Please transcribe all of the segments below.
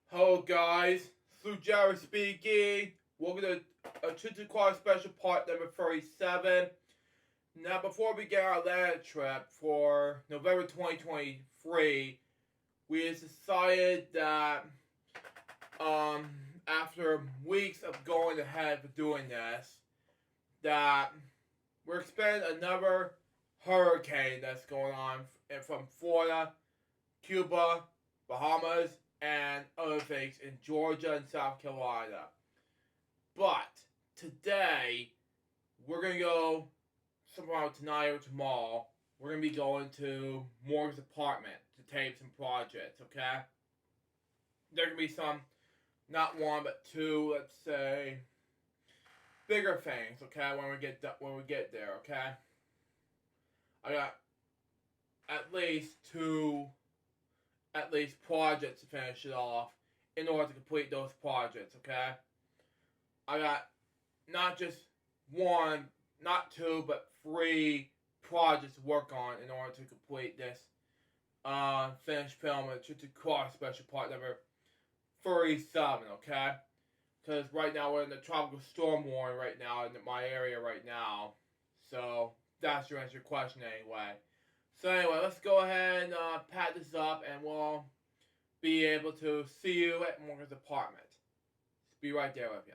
Hello guys, Sue Jerry speaking. Welcome to a Chitty Car Special Part number 37. Now before we get our Atlanta trip for November 2023, we decided that after weeks of going ahead for doing this, that we're expecting another hurricane that's going on from Florida, Cuba, Bahamas, and other things in Georgia and South Carolina. But today, we're going to go sometime tonight or tomorrow. We're going to be going to Morgan's apartment to tape some projects, okay? There can be some, not one, but two, let's say, bigger things, okay, when we get there, okay? I got at least two projects to finish it off in order to complete those projects, okay? I got not just one, not two, but three projects to work on in order to complete this finished film of Chitty Car Special Part number 37, okay? Because right now we're in the tropical storm warning right now in my area right now. So that's your answer to your question anyway. So anyway, let's go ahead and pat this up, and we'll be able to see you at Morgan's apartment. Be right there with you.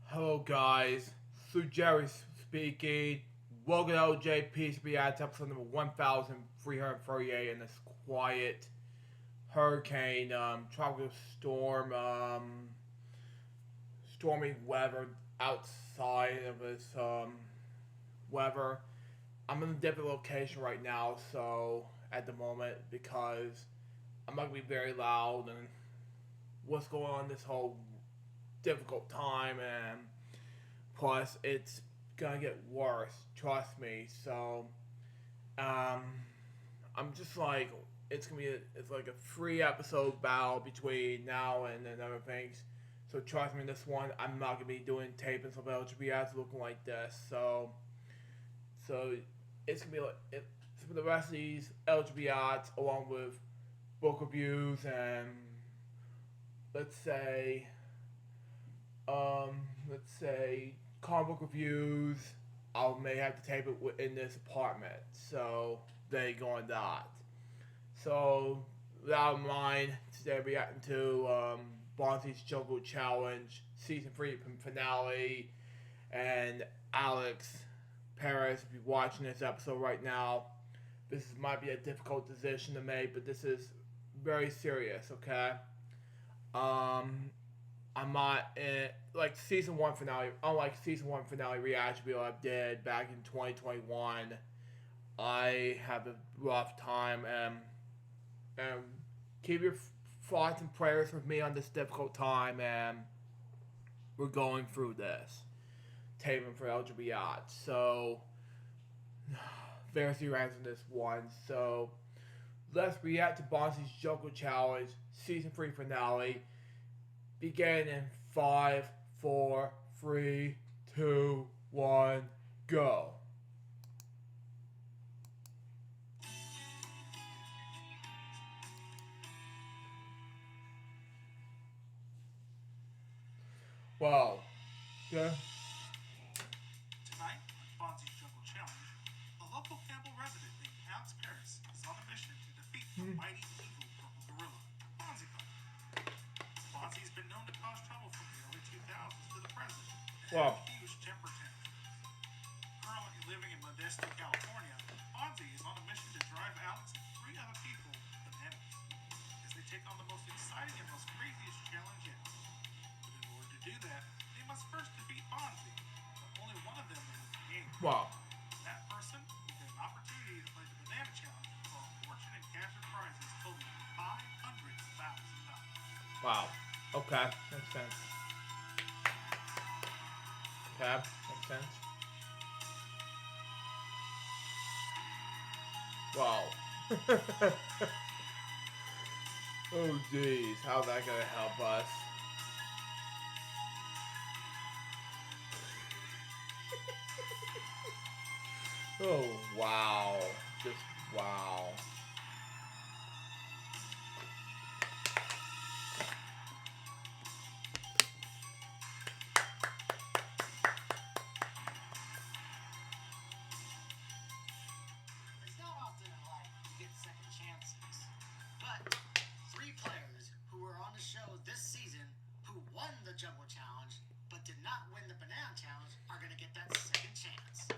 Hello guys, Sue Jerry speaking. Welcome to LJP's React episode number 1338 in this quiet hurricane, tropical storm, stormy weather outside of this weather. I'm in a different location right now, so at the moment, because I'm not gonna be very loud and what's going on this whole difficult time, and plus it's gonna get worse, trust me. So um I'm just like, it's like a 3 episode battle between now and then other things. So trust me, this one I'm not gonna be doing taping some LGBTs looking like this. So it's gonna be like for the rest of these LGBTs along with book reviews and let's say let's say comic book reviews. I may have to tape it in this apartment, so there you go on that. So without mind, today we're reacting to Bonzi's Jungle Challenge season 3 finale, and Alex Perez. If you're watching this episode right now, might be a difficult decision to make, but this is very serious. Okay. Um, I'm not in like season 1 finale. Unlike season 1 finale reaction video I did back in 2021, I have a rough time, and keep your thoughts and prayers with me on this difficult time, and we're going through this taping for LGBT. So very serious in this one. So let's react to Bonzi's Joker Challenge season 3 finale. Begin in 5, 4, 3, 2, 1, go. Wow. Yeah. Tonight, on Bonzi's Jungle Challenge, a local Campbell resident named Alex Paris is on a mission to defeat the mighty evil purple gorilla, Bonzi. Bonzi's been known to cause trouble from the early 2000s to the present and Wow. have huge temper tantrums. Currently living in Modesto, California, Bonzi is on a mission to drive Alex and 3 other people bananas as they take on the most exciting and most craziest challenge yet. But in order to do that, they must first defeat Bonzi. But only one of them will win the game. Wow. That person will get an opportunity to play the Banana Challenge for a fortune and cash prizes totaling $500,000. Wow. Okay. Makes sense. Okay, makes sense. Wow. Oh jeez, how's that gonna help us? Oh wow. Just wow. It's not often in life you get second chances. But three players who were on the show this season who won the Jumbo Challenge but did not win the Banana Challenge are going to get that second chance.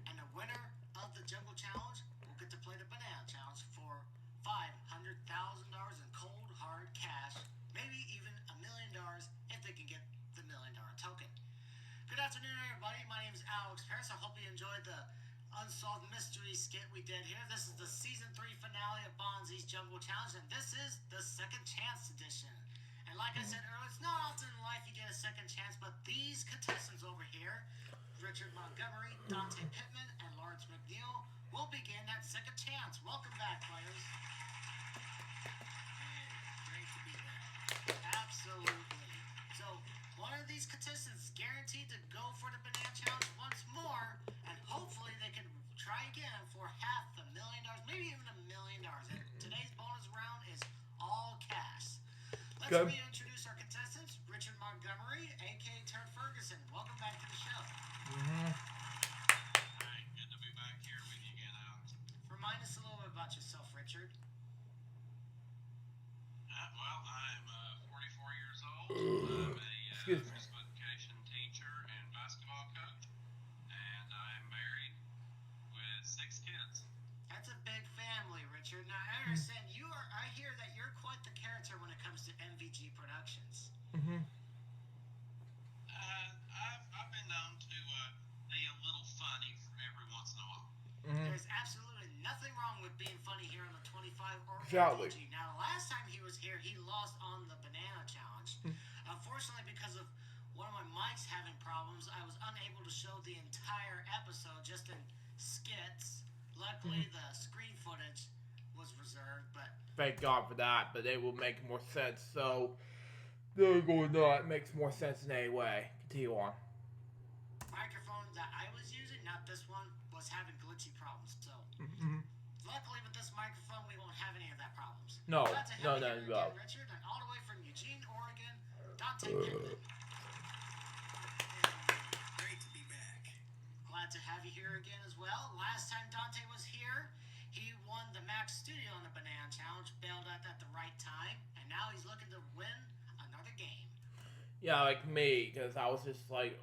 And the winner of the Jumbo Challenge will get to play the Banana Challenge for $500,000 in cold, hard cash, maybe even $1,000,000 if they can get the $1,000,000 token. Good afternoon, everybody. My name is Alex Paris. I hope you enjoyed the Unsolved Mystery skit we did here. This is the Season 3 finale of Bonzi's Jumbo Challenge, and this is the Second Chance Edition. And like I said earlier, it's not often in life you get a second chance, but these contestants over here, Richard Montgomery, Dante Pittman, and Lawrence McNeil, will begin that second chance. Welcome back, players. Hey, great to be back. Absolutely. So, one of these contestants is guaranteed to go for the Banana Challenge once more, and hopefully they can try again for $500,000, maybe even $1,000,000. And today's bonus round is all cash. Let's reintroduce our contestants. Richard Montgomery, a.k.a. Turd Ferguson. Welcome back to the show. Hi, good to be back here with you again, Alex. Remind us a little bit about yourself, Richard. Well, I'm 44 years old. I'm a Excuse me. physical education teacher and basketball coach, and I'm married with 6 kids. That's a big family, Richard. Now, I understand I hear that you're quite the character when it comes to MVG Productions. I've been known to be a little funny every once in a while. There's absolutely nothing wrong with being funny here on the 25 or Exactly. MVG. Now, the last time he was here, he lost on the Banana Challenge. Unfortunately, because of one of my mics having problems, I was unable to show the entire episode just in skits. Luckily, the screen footage was reserved, but Thank God for that, but it will make more sense. So, they're going to, it makes more sense in any way. Continue on. microphone that I was using, not this one, was having glitchy problems. So, luckily with this microphone, we won't have any of that problems. No, Glad to have no, you here no. again, Richard, and all the way from Eugene, Oregon, Dante Pittman. Great to be back. Glad to have you here again as well. Last time Dante was here, he won the Max Studio on the Banana Challenge, bailed out at the right time, and now he's looking to win another game. Yeah, like me, because I was just like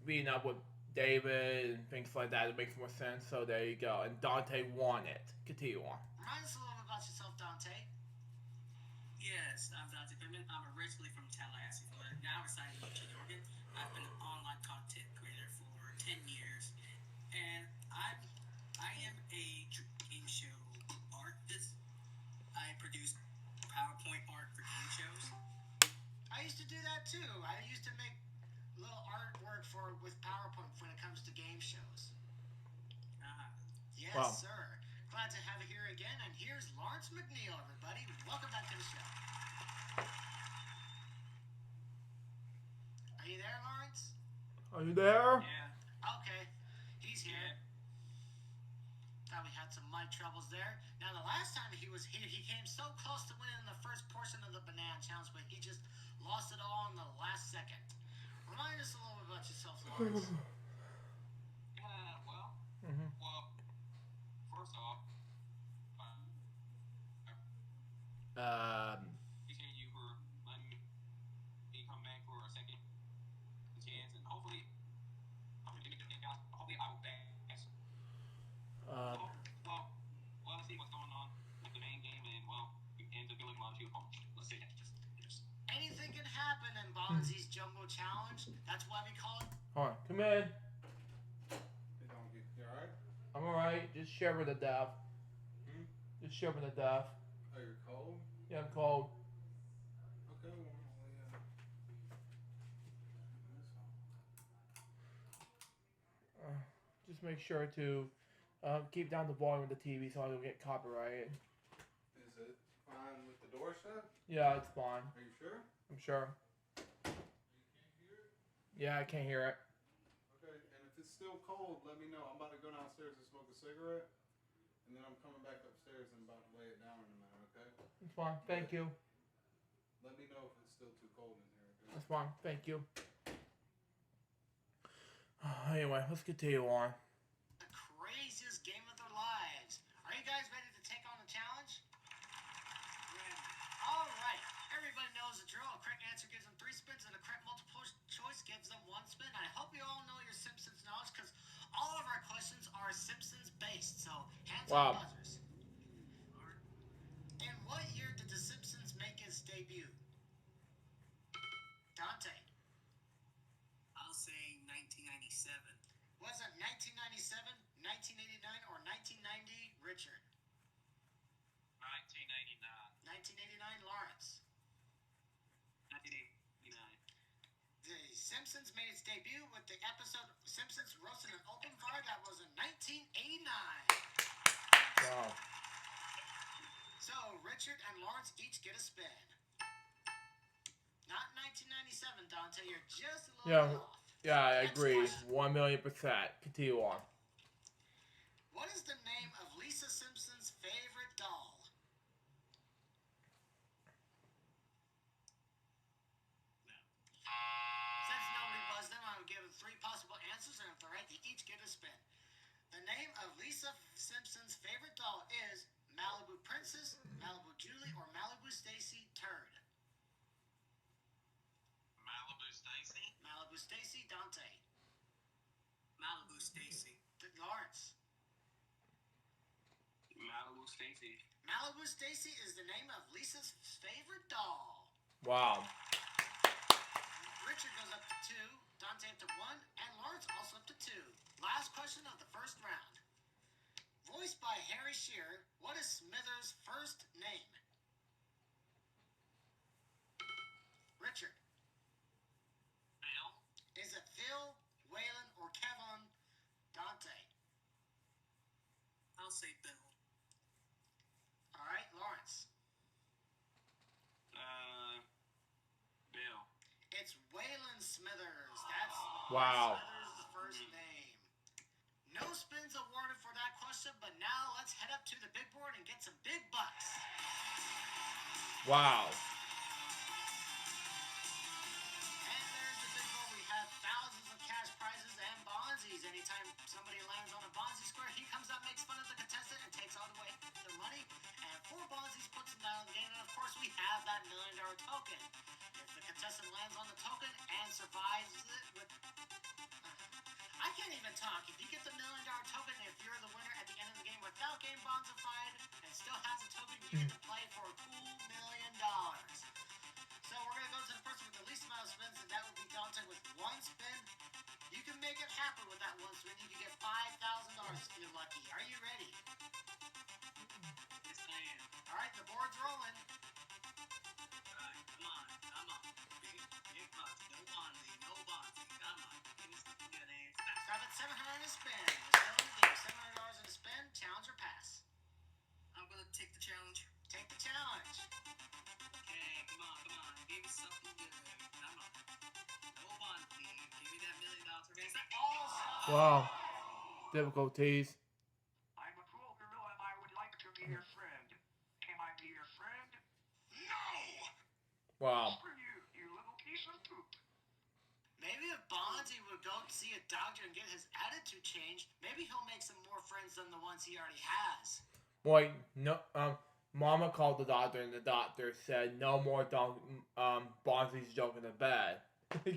beating up with David and things like that. It makes more sense. So there you go. And Dante won it. Continue on. Remind us a little bit about yourself, Dante. Yes, I'm Dante Pittman. I'm originally from Tallahassee, Florida. Now I reside in Eugene, Oregon. I've been an online content creator for 10 years, and I am a game show artist. I produce PowerPoint art for game shows. I used to do that too. I used to make little artwork with PowerPoint when it comes to game shows. Yes, Wow. sir. Glad to have you here again. And here's Lawrence McNeil, everybody. Welcome back to the show. Are you there, Lawrence? Are you there? Yeah. Okay, he's here. Thought we had some mic troubles there. Now, the last time he was here, he came so close to winning the first portion of the Banana Challenge, but he just lost it all in the last second. Remind us a little bit about yourself, Lawrence. Well, first off, appreciate you for letting me come back for a second chance, and hopefully I will pass. Well, let's see what's going on with the main game, and and the Billy Monty opponent. Let's see. Anything can happen in Bonzi's Jumbo Challenge. That's why we call it. Hold on. Come in. Hey, Donkey, you alright? I'm alright. Just shivering to death. Just shivering to death. Oh, you're cold? Yeah, I'm cold. Okay, well, Just make sure to keep down the volume of the TV so I don't get copyrighted. Is it fine with the door shut? Yeah, it's fine. Are you sure? I'm sure. You can't hear it? Yeah, I can't hear it. Okay, and if it's still cold, let me know. I'm about to go downstairs and smoke a cigarette, and then I'm coming back upstairs and about to lay it down in a minute, okay? It's fine. Thank you. Let me know if it's still too cold in here, okay? That's fine. Thank you. Anyway, let's continue on. The craziest game of their lives. Are you guys ready to take on the challenge? All right. Everybody knows the drill. A correct answer gives them 3 spins, and a correct multiple choice gives them 1 spin. I hope you all know your Simpsons knowledge because all of our questions are Simpsons based. So hands on buzzers. In what year did The Simpsons make its debut? Dante. I'll say 1997. Was it 1997, 1989, or 1990, Richard? 1989. 1989, Lawrence. 1989. The Simpsons made its debut with the episode Simpsons Roasting an Open Fire. That was in 1989. Wow. So Richard and Lawrence each get a spin. Not 1997, Dante. You're just a little bit off. Yeah, I Next agree. question. 1,000,000%. Continue on. What is the name of Lisa Simpson's favorite doll? Since nobody buzzed them, I would give them 3 possible answers, and if they're right, they each get a spin. The name of Lisa Simpson's favorite doll is Malibu Princess, Malibu Julie, or Malibu Stacy Turd. Malibu Stacy. Malibu Stacy, Dante. Malibu Stacy. Lawrence. Malibu Stacy. Malibu Stacy is the name of Lisa's favorite doll. Wow. Richard goes up to 2, Dante up to 1, and Lawrence also up to 2. Last question of the first round. Voiced by Harry Shearer, what is Smithers' first name? Richard. Bill. Is it Phil, Waylon, or Kevin? Dante. I'll say Bill. All right, Lawrence. Bill. It's Waylon Smithers. That's Wow. Smithers' first name. No spins awarded for that question, but now let's head up to the big board and get some big bucks. Wow. And there's the big board. We have thousands of cash prizes and bonzies. Anytime somebody lands on a bonzi square, he comes up, makes fun of the contestant, and takes all the way their money. And 4 bonzies puts them down in the game. And of course, we have that $1 million token. If the contestant lands on the token and survives it with... I can't even talk. If you get the $1 million token, if you're the winner at the end of the game without getting bonzified and still has a token, you get to play for a cool $1 million. So we're going to go to the person with the least amount of spins, and that would be Dante with 1 spin. You can make it happen with that 1 spin. You can get $5,000 if you're lucky. Are you ready? Yes, I am. All right, the board's rolling. Alright, come on. Big bucks. No Bonzi. Come on. Give me something good, eh? Stop at 700 on a spin. We're still in the game. $700 on a spin. Challenge or pass? I'm gonna take the challenge. Take the challenge. Okay, come on. Give me something good. Come on. No Bonzi. Give me that $1 million. Also, Wow. Difficulties. I'm a cruel gorilla and I would like to be your friend. Can I be your friend? No! Wow. For you, you little piece of poop. maybe if Bonzi would go see a doctor and get his attitude changed, maybe he'll make some more friends than the ones he already has. Boy, no. Mama called the doctor, and the doctor said no more Bonzi's joking in bed. Dante,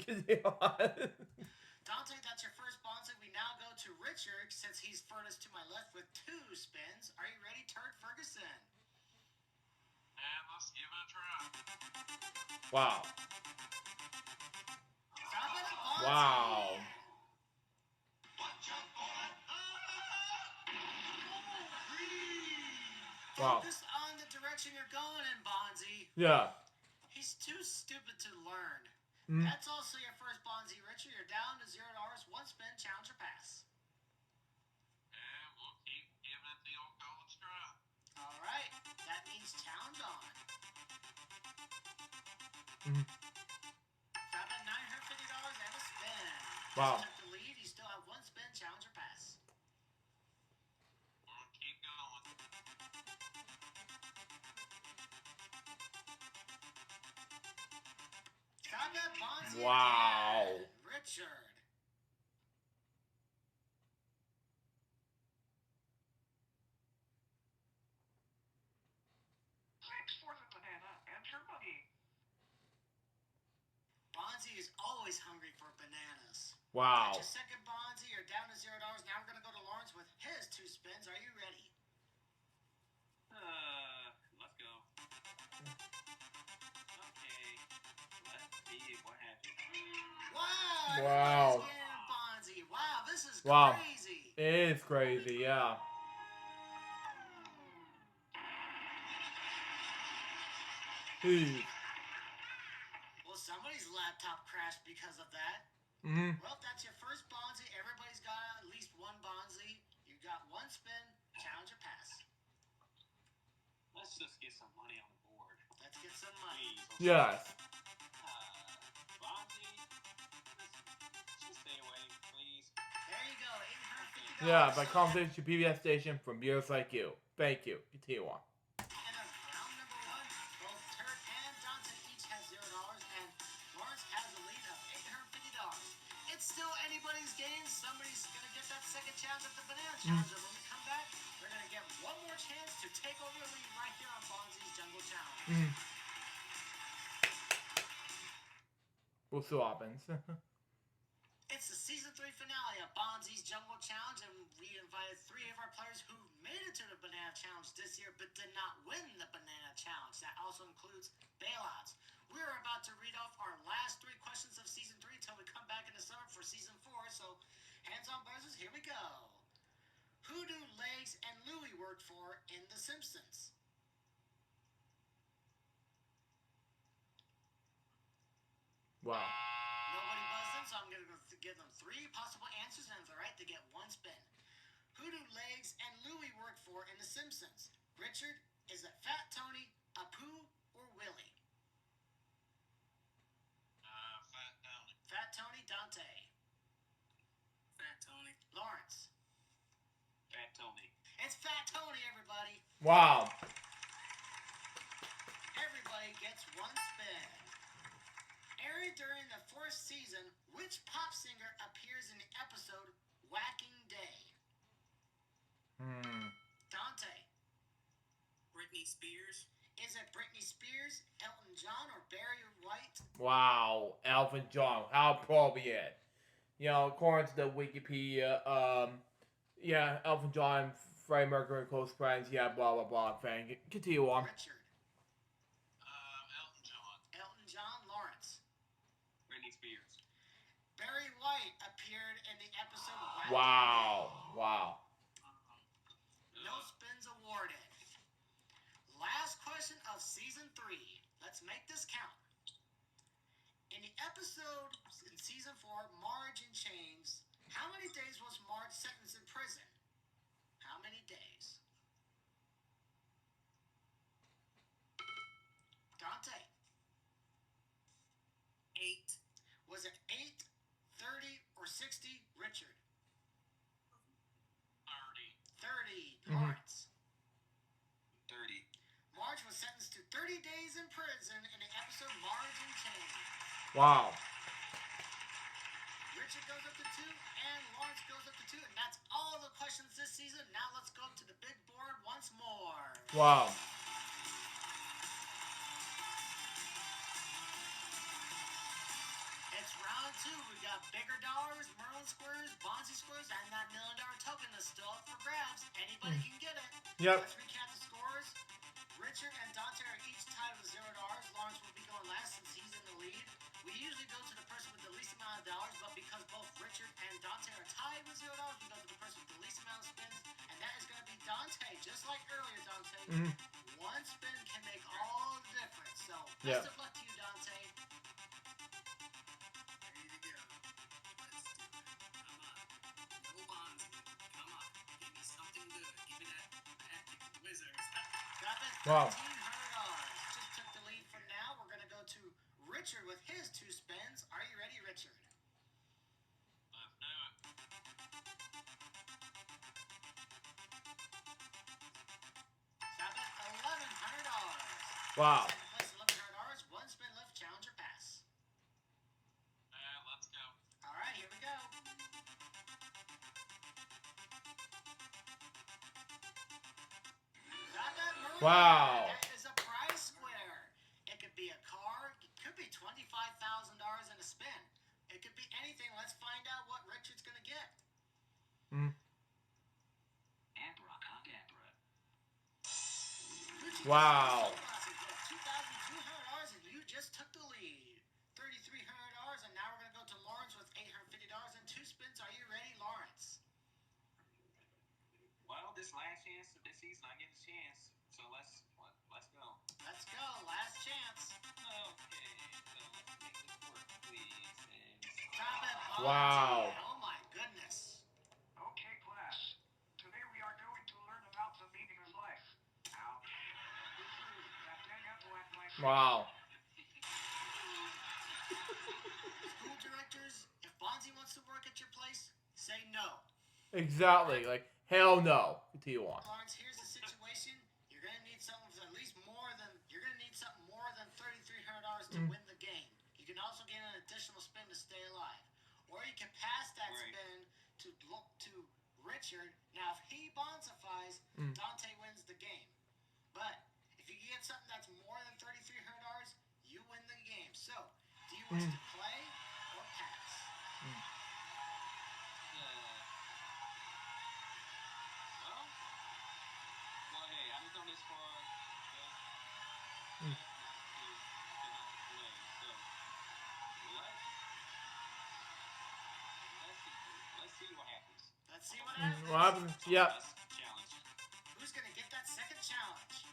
that's your first Bonzi. We now go to Richard, since he's furthest to my left with 2 spins. Are you ready, Turd Ferguson? And let's give it a try. Wow. Stop at a Bonzi. Wow. Wow. Focus on the direction you're going in, Bonzi. Yeah. He's too stupid to learn. Mm. That's also your first Bonzi, Richard. You're down to $0. 1 spin, challenge or pass. Mhm. Found at $950 and a spin. Wow. Just took the lead. You still have one spin, challenge or pass. Keep going. Found that Bonzi Wow. again. Richard. Thanks for the banana and your money. Bonzi is always hungry for bananas. Wow. Got your second Bonzi. You're down to $0. Now we're going to go to Lawrence with his 2 spins. Are you ready? Let's go. Okay. Let's see what happens. Wow. Wow. Everybody's getting Bonzi. Wow, this is Wow. crazy. It is crazy, yeah. Jeez. Well, somebody's laptop crashed because of that. Mhm. Well, that's your first Bonzi. Everybody's got at least one Bonzi. You got one spin, challenge or pass. Let's just get some money on the board. Let's get some money. Please. Yes. Bonzi, just stay away, please. There you go, $850. Yeah, by compensation to PBS station from viewers like you. Thank you. Continue on. And on round number 1, both Turd and Dante each have $0, and Lawrence has a lead of $850. It's still anybody's game. Somebody's going to get that second chance at the Banana Challenge. And when we come back, we're going to get one more chance to take over the lead right here on Bonzi's Jungle Challenge. Mhm. We'll see what happens. It's the season 3 finale of Bonzi's Jungle Challenge, and we invited 3 of our players who made it to the Banana Challenge this year but did not win the Banana Challenge. That also includes bailouts. We're about to read off our last 3 questions of season 3 until we come back in the summer for season 4. So, hands on buzzers, here we go. Who do Legs and Louie work for in The Simpsons? Wow. Nobody buzzed them, so I'm going to give them 3 possible answers, and if they're right, they get 1 spin. Who do Legs and Louie work for in The Simpsons? Richard, is it Fat Tony, Apu, or Willie? Fat Tony. Fat Tony, Dante. Fat Tony. Lawrence. Fat Tony. It's Fat Tony, everybody. Wow. Everybody gets 1 spin. Aired during the 4th season, which pop singer appears in the episode Whacking Day? Dante. Britney Spears. Is it Britney Spears, Elton John, or Barry White? Wow. Elton John. How appropriate. You know, according to the Wikipedia, yeah, Elton John, Freddie Mercury, close friends, yeah, blah, blah, blah, thing. Continue on. Richard. Elton John. Elton John, Lawrence. Britney Spears. Barry White appeared in the episode Whacking Wow. Wow. Day. No spins awarded. Last question of season 3. Let's make this count. In the episode in season 4, Marge in Chains, how many days was Marge sentenced in prison? How many days? Dante. 8. Was it 8, 30, or 60? Richard. 30. 30. Lawrence. 30. Marge was sentenced to 30 days in prison in the episode Marge in Chains. Wow. Richard goes up to 2, and Lawrence goes up to 2, and that's all the questions this season. Now let's go up to the big board once more. Wow. It's round 2. We got bigger dollars, Merlin squares, Bonzi squares, and that $1 million token is still up for grabs. Anybody can get it. Yep. Let's recap the scores. Richard and Dante are each tied with $0. Lawrence will be going last since he's in the lead. We usually go to the person with the least amount of dollars, but because both Richard and Dante are tied with $0, we go to the person with the least amount of spins, and that is going to be Dante. Just like earlier, Dante. Mhm. 1 spin can make all the difference. So, Yeah. best of luck to you, Dante. Ready to go. Let's do it. Come on. No Bonzi. Come on. Give me something good. Give me that Wizards. Got that Wow. $1,300. Just took the lead for now. We're going to go to Richard Wow. Second place, $1,100. One spin left, challenge or pass. Let's go. All right, here we go. Got that Maroon. Wow. That is a prize square. It could be a car. It could be $25,000 in a spin. It could be anything. Let's find out what Richard's going to get. Abracadabra. Wow. $2,200 and you just took the lead. $3,300 and now we're going to go to Lawrence with $850 and 2 spins. Are you ready, Lawrence? Well, this last chance of this season, I get a chance. So let's go. Let's go. Last chance. Okay, so let's make this work, please. And Stop it, Bonzi. Wow. Oh my goodness. Okay, class. Today we are going to learn about the meaning of life. Ouch. That dang apple act like Wow. School directors, if Bonzi wants to work at your place, say no. Exactly. Like, hell no. To you on. Lawrence, here's the situation. You're gonna need something with at least more than $3,300 to win the game. You can also get an additional spin to stay alive, or you can pass that Right. spin to Richard. Now, if he bonsifies, Dante wins the game. But if you get something that's more than $3,300, you win the game. So, do you wish to play or pass? Well, hey, I've been doing this for let's see what happens. Let's see what happens. What happened? Yep. Challenge. Who's gonna get that second challenge?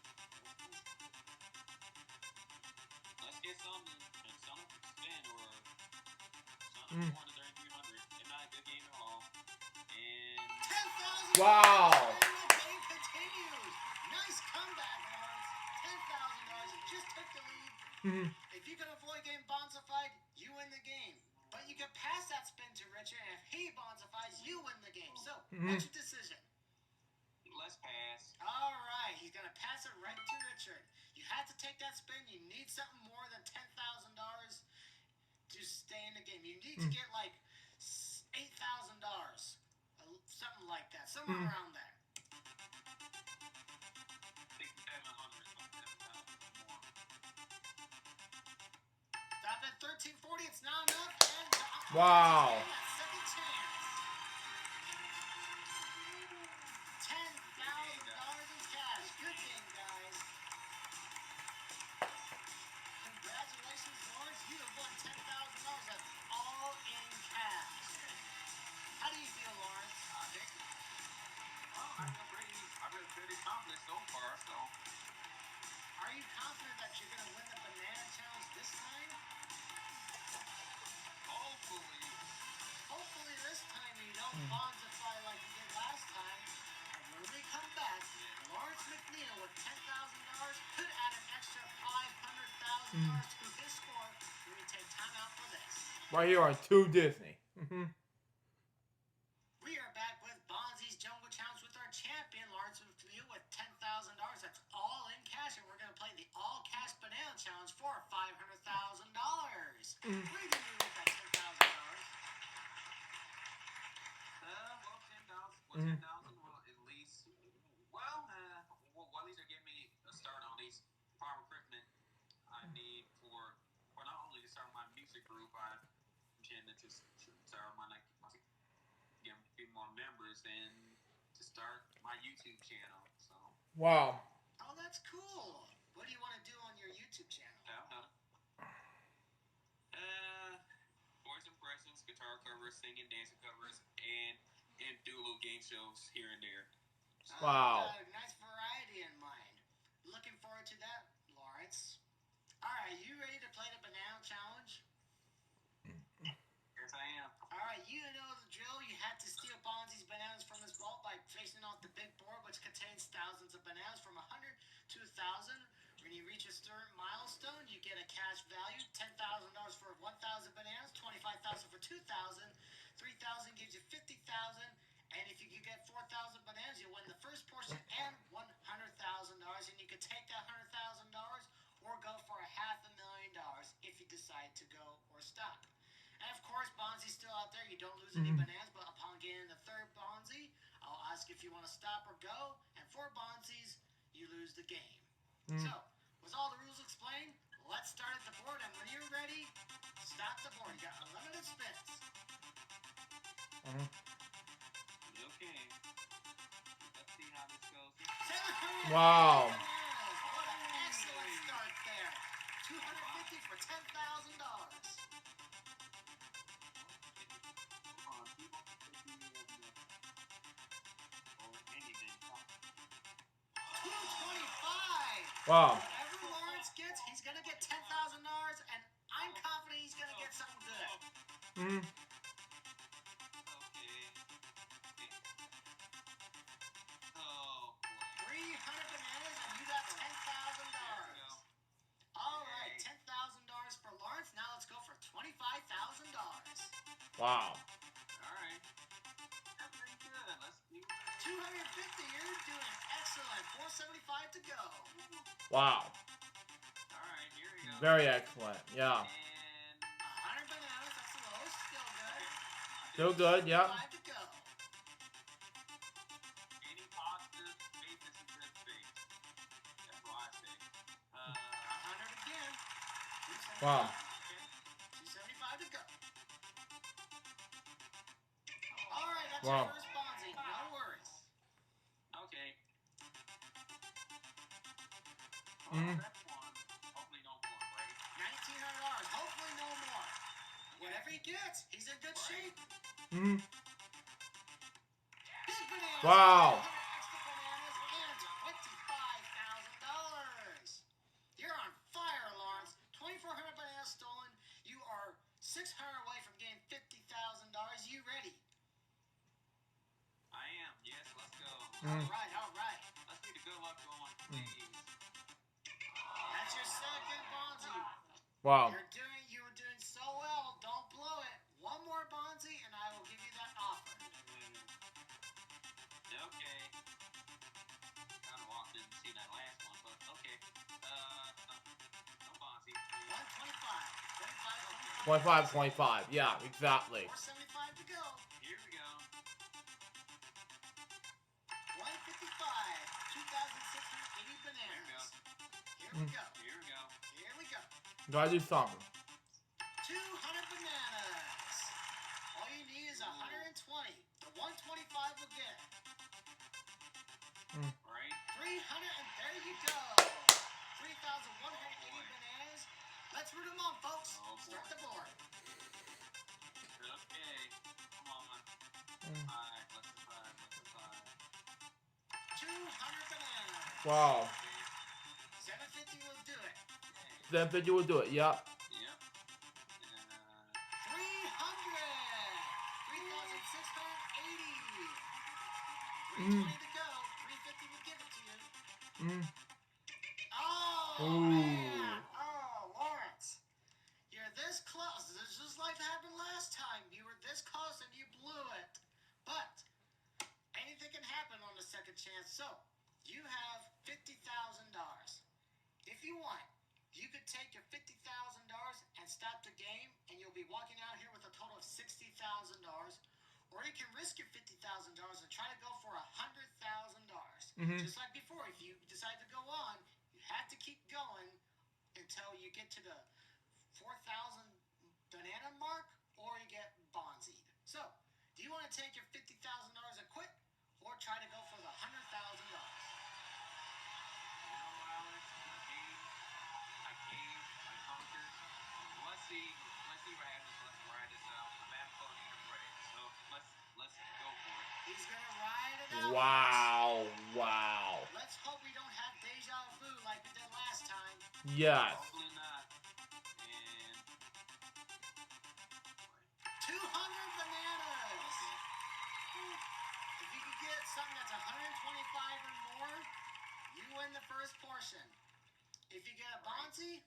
Let's get something spin or something more than 3,300. If not a good game at all. And 10,000. Wow. And the game continues. Nice comeback, Lawrence. $10,000. You just took the lead. If you can avoid getting bonsified, you win the game. But you can pass that spin to Richard, and if he bonsifies, you win the game. So, what's your decision? let's pass. All right, he's gonna pass it right to Richard. You have to take that spin. You need something more than $10,000 to stay in the game. You need to get like $8,000, something like that, somewhere around there. 6,700. Stop at 1340. It's not enough. And Wow. second chance. $10,000 in cash. Good game, guys. Congratulations, Lawrence. You have won $10,000. That's all in cash. How do you feel, Lawrence? I feel pretty confident so far. So, Are you confident that you're going to win the banana challenge this time? Hopefully this time you don't bonsify like you did last time. And when we come back, Lawrence McNeil with $10,000 could add an extra $500,000 to his score when we take time out for this. Right here on 2 Disney. We are back with Bonzi's Jungle Challenge with our champion, Lawrence McNeil, with $10,000. That's all in cash, and we're going to play the all-cash banana challenge for $500,000. What are you going to do with that $10,000? well, 10,000 will at least, at least they're giving me a start on these farm equipment I need for not only to start my music group, I intend to start get more members and to start my YouTube channel. So. Wow. Oh, that's cool. What do you want to do on your YouTube channel? Voice impressions, guitar covers, singing, dancing covers, and do little game shows here and there. Wow. Got a nice variety in mind. Looking forward to that, Lawrence. All right, you ready to play the banana challenge? Yes, I am. All right, you know the drill. You have to steal Bonzi's bananas from his vault by facing off the big board, which contains thousands of bananas from 100 to 1,000. When you reach a certain milestone, you get a cash value: $10,000 for 1,000 bananas, 25,000 for 2,000, 3,000 gives you 50,000, and if you get 4,000 bananas, you win the first portion and $100,000, and you can take that $100,000, or you don't lose any bananas, but upon getting the third Bonzi, I'll ask if you want to stop or go, and 4 Bonzis, you lose the game. So, with all the rules explained, let's start at the board, and when you're ready, stop the board. You got unlimited spins. Okay. Let's see how this goes. Wow. What an excellent start there. 250 for $10,000. $225. Wow. Whatever Lawrence gets, he's gonna get $10,000, and I'm confident he's gonna get something good. Mm. Oh, 300 bananas, and you got $10,000. All right, $10,000 for Lawrence. Now let's go for $25,000. Wow. alright. That's pretty good. Let's do 250. You're doing excellent. 475 to go. Wow. Alright, here we go. Very excellent. Yeah. And 100 bananas. That's the lowest. Still good. Still good. Yeah. 5 to go. any positive faith is a good faith. That's what I say. 100 again. Wow. 275 to go. All right, that's Wow. your first Bonzi. No worries. Okay. Mm. That's one. Hopefully no more, right? $1,900. Hopefully no more. Whatever he gets, he's in good shape. Mm. Big bananas. Wow. 100 extra bananas and $25,000. You're on fire, Lawrence. 2,400 bananas stolen. You are 600 away from getting $50,000. You ready? I am. Yes, let's go. Mm. All right. Let's see the good luck going, please. That's your second Bonzi. Wow. You were doing so well. Don't blow it. One more Bonzi, and I will give you that offer. Okay. Kind of walked in to see that last one, but okay. No Bonzi. 125. 25, 25. Yeah, exactly. 475 to go. Here we go. 155. 2,680 bananas. Here we go. Here we go. Here we go. Gotta do something. 200 bananas. All you need is 120. The 125 will get. Right? 300, and there you go. 3,180 bananas. Let's root them on, folks. Oh, boy. Start the board. Okay. Come on. Alright, let's decide. 200 bananas. Wow. 750 will do it. Then video will do it. Yep. Yep. 300. 3,680. 320 to go. 350 will give it to you. Mm. Oh, Ooh. man. Oh, Lawrence. You're this close. This is just like happened last time. You were this close and you blew it. But anything can happen on the second chance. So, you have $50,000. If you want, you could take your $50,000 and stop the game, and you'll be walking out here with a total of $60,000. Or you can risk your $50,000 and try to go for $100,000. Just like before, if you decide to go on, you have to keep going until you get to the 4,000 banana mark, or you get bonzied. So, do you want to take your $50,000 and quit, or try to go for the $100,000? Alex, I conquered. Let's see what happens. Let's ride this out. I'm at phone break, so let's go for it. He's gonna ride it out. Wow. Wow. Let's hope we don't have deja vu like we did last time. Yes. Hopefully not. And 200 bananas. okay. If you could get something that's 125 or more, you win the first portion. If you get a Bonzi,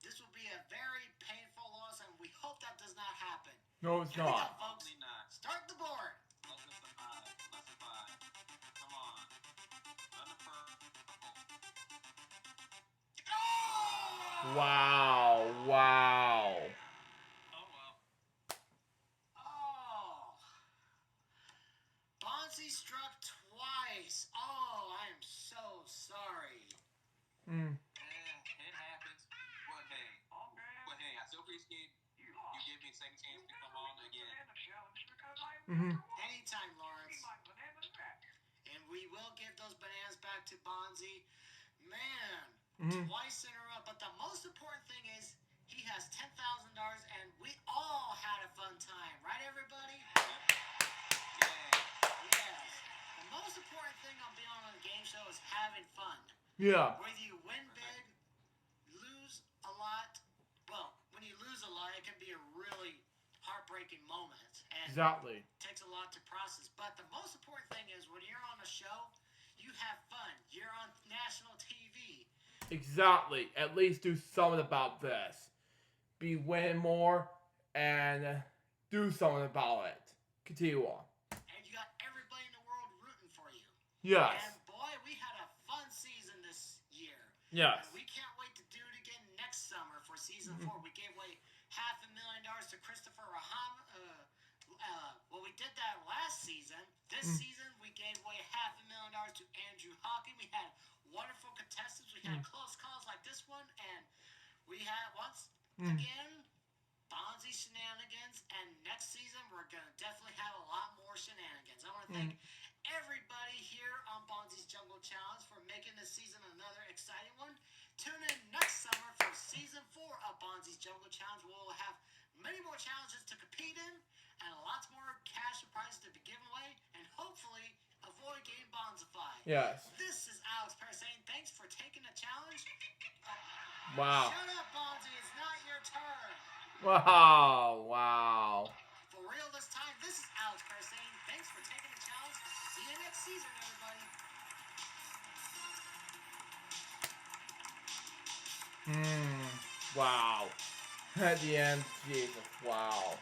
this will be a very painful loss, and we hope that does not happen. No, it's Here we go, not. folks. Hopefully not. Start the board. Let's survive. Come on. Another purple. Oh! Wow. Wow. Oh well. Oh, struck twice. Oh, I am so sorry. It happens. But hey, Okay. I so appreciate You you lost. give me a second chance to come on again. Banana challenge because I am Mhm. number one. Anytime, Give Lawrence. my bananas back. And we will give those bananas back to Bonzi. Man, Mhm. twice in a row. But the most important thing is he has $10,000 and we all had a fun time. Right, everybody? Yeah. Yes. The most important thing on being on a game show is having fun. Yeah. Whether you win big, lose a lot. Well, when you lose a lot, it can be a really heartbreaking moment. And Exactly. it takes a lot to process. But the most important thing is when you're on a show, you have fun. You're on national TV. Exactly. At least do something about this. Be winning more and do something about it. Continue on. And you got everybody in the world rooting for you. Yes. And boy, we had a fun season this year. Yes. And we can't wait to do it again next summer for season 4. We gave away $500,000 to Christopher Raham. Well, we did that last season. This season, we gave away $500,000 to Andrew Hawking. We had wonderful contestants. We had close calls like this one. And we had, once again, Bonzi shenanigans. And next season, we're going to definitely have a lot more shenanigans. I want to thank everybody here on Bonzi's Jungle Challenge for making this season another exciting one. Tune in next summer for season 4 of Bonzi's Jungle Challenge. We'll have many more challenges to compete in and lots more cash and prizes to be given away and hopefully avoid getting bonzified. Yes. This is Alex Perry saying thanks for taking the challenge. Wow. Shut up, Bonzi. It's not your turn. Wow. Wow. For real this time, this is Alex Perry saying thanks for taking the challenge. See you next season, everybody. Wow. At the end, Jesus. Wow.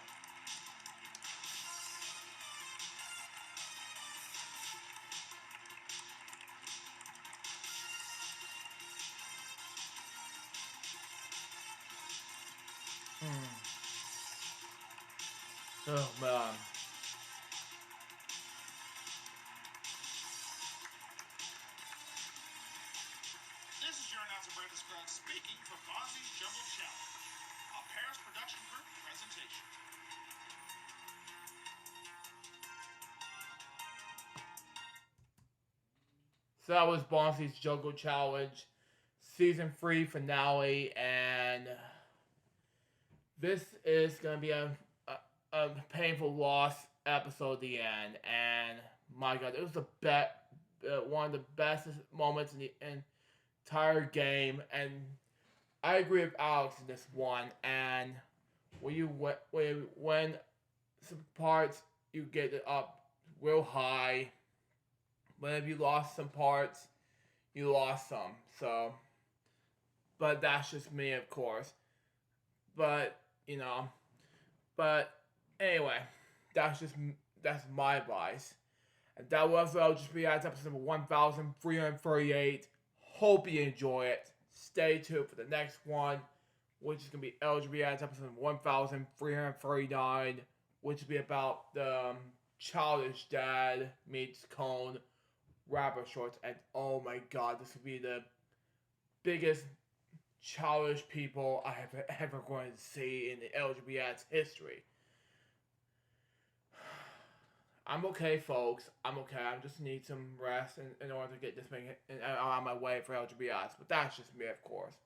Oh man. This is your announcer, Brandon Scruggs, speaking for Bonzi's Jungle Challenge, a Paris Production Group presentation. So that was Bonzi's Jungle Challenge, Season 3 finale, and this is going to be a painful loss episode at the end, and my god, it was one of the best moments in the entire game, and I agree with Alex in this one, and when some parts you get it up real high. Whenever you lost some parts, you lost some. So, but that's just me, of course. But anyway, that's my advice. And that was LGB Ads episode number 1338. Hope you enjoy it. Stay tuned for the next one, which is gonna be LGB Ads episode number 1339, which will be about the childish dad meets Cone rapper shorts, and oh my god, this will be the biggest childish people I have ever going to see in the LGBT's history. I'm okay, folks. I'm okay. I just need some rest in order to get this thing on my way for LGBTs, but that's just me, of course.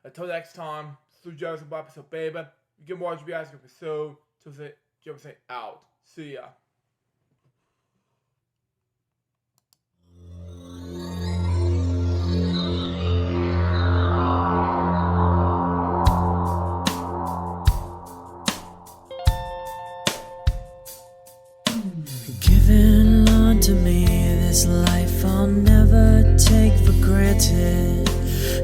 Until next time, Sue Joseph episode, baby. You get more LGBTs can pursue. Till say out. See ya. Given unto me this life I'll never take for granted,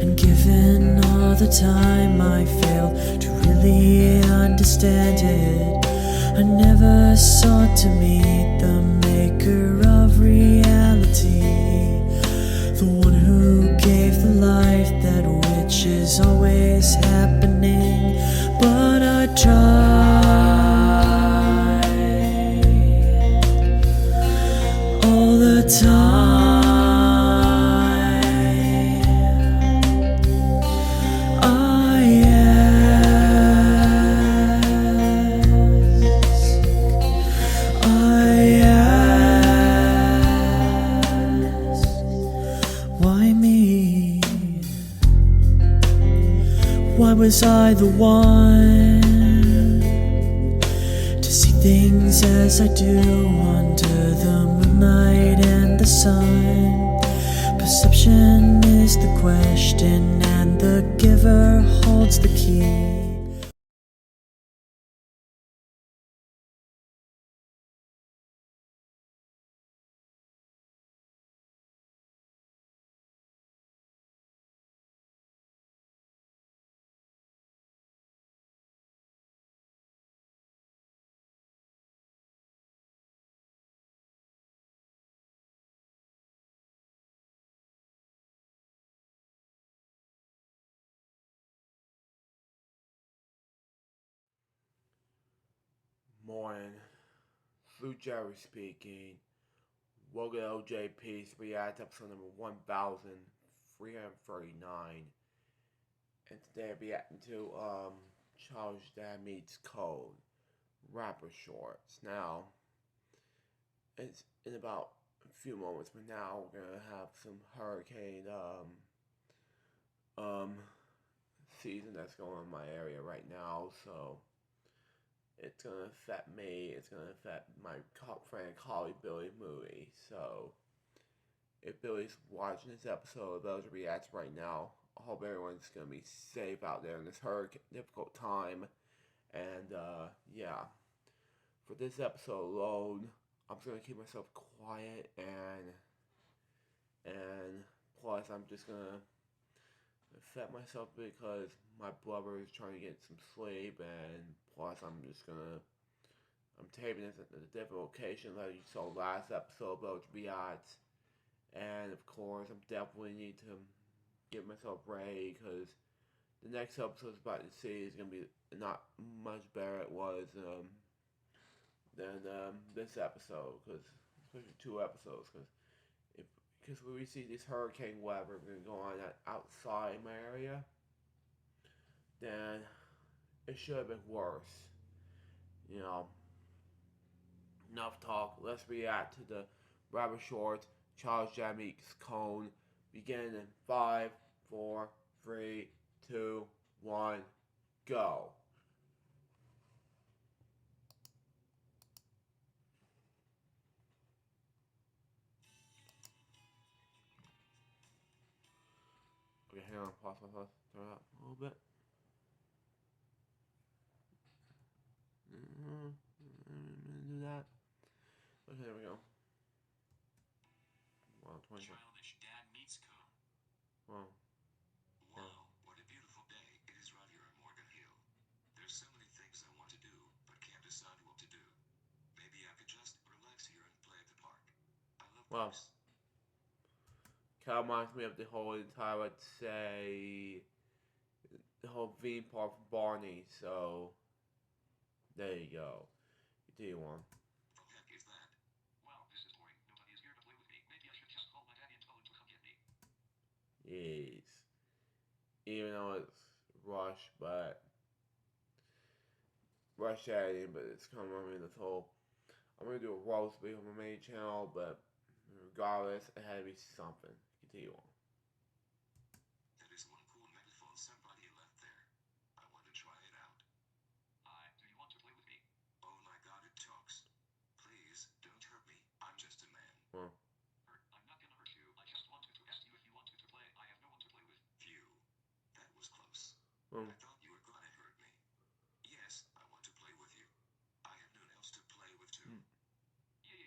and given all the time I failed to really understand it, I never sought to meet the maker of reality, the one who gave the life that which is always happening, but I tried. Why me? Why was I the one to see things as I do under the moonlight and the sun? Perception is the question, and the giver holds the key. Morning, Blue Jerry speaking. Welcome to OJP's React episode number 1339. And today I'll be reacting to Challenge That Meets Code rapper shorts. Now, it's in about a few moments, but now we're gonna have some hurricane season that's going on in my area right now, so it's gonna affect me. It's gonna affect my friend colleague Billy Moody. So if Billy's watching this episode, those reacts right now, I hope everyone's gonna be safe out there in this hurricane difficult time. And yeah, for this episode alone, I'm just gonna keep myself quiet and plus I'm just gonna affect myself because my brother is trying to get some sleep, and plus I'm taping this at a different location like you saw last episode about Biatz, and of course I'm definitely need to get myself ready because the next episode is about to see is gonna be not much better it was than this episode, because especially 2 episodes, because when we see this hurricane weather going to go on outside my area, then it should have been worse. You know, enough talk. Let's react to the rapper shorts Charles Jamaica's Cone. Beginning in 5, 4, 3, 2, 1, go. Okay, hang on, pause, turn it up a little bit. Do that. Okay, there we go. Wow, 20. Childish Dad Meets Cone. Wow. Wow, what a beautiful day. It is right here in Morgan Hill. There's so many things I want to do, but can't decide what to do. Maybe I could just relax here and play at the park. I love Wow. parks. Kind of reminds me of the whole entire, let's say, the whole theme park for Barney, so there you go. You do one. What the heck is that? Well, this is boring. Nobody is here to play with me. Maybe I should just call my daddy and tell him to come get me. Yes. Even though it's rush editing, but it's coming on me this whole. I'm gonna do a roast beef on my main channel, but regardless, it had to be something. Continue on. That is one cool megaphone somebody left there. I want to try it out. Do you want to play with me? Oh my god, it talks. Please, don't hurt me. I'm just a man. Well, I'm not gonna hurt you. I just wanted to ask you if you wanted to play. I have no one to play with. Phew. That was close. well, I thought you were gonna hurt me. Yes, I want to play with you. I have no one else to play with too. Yeah.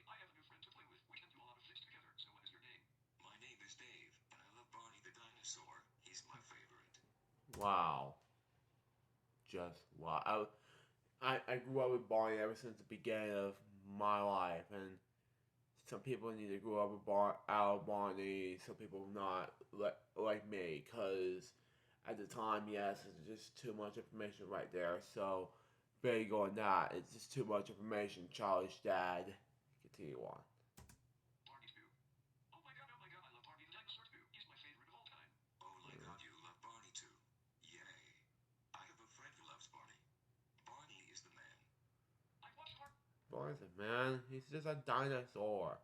I have a new friend to play with. We can do a lot of things together. So what is your name? My name is Dave, and I love Barney the dinosaur. He's my favorite. wow. Just wow. I grew up with Barney ever since the beginning of my life, and some people need to grow up with Barney, some people not like me, because at the time, yes, it's just too much information right there, so big on that, it's just too much information, childish dad. Continue on. Barnes, man, he's just a dinosaur.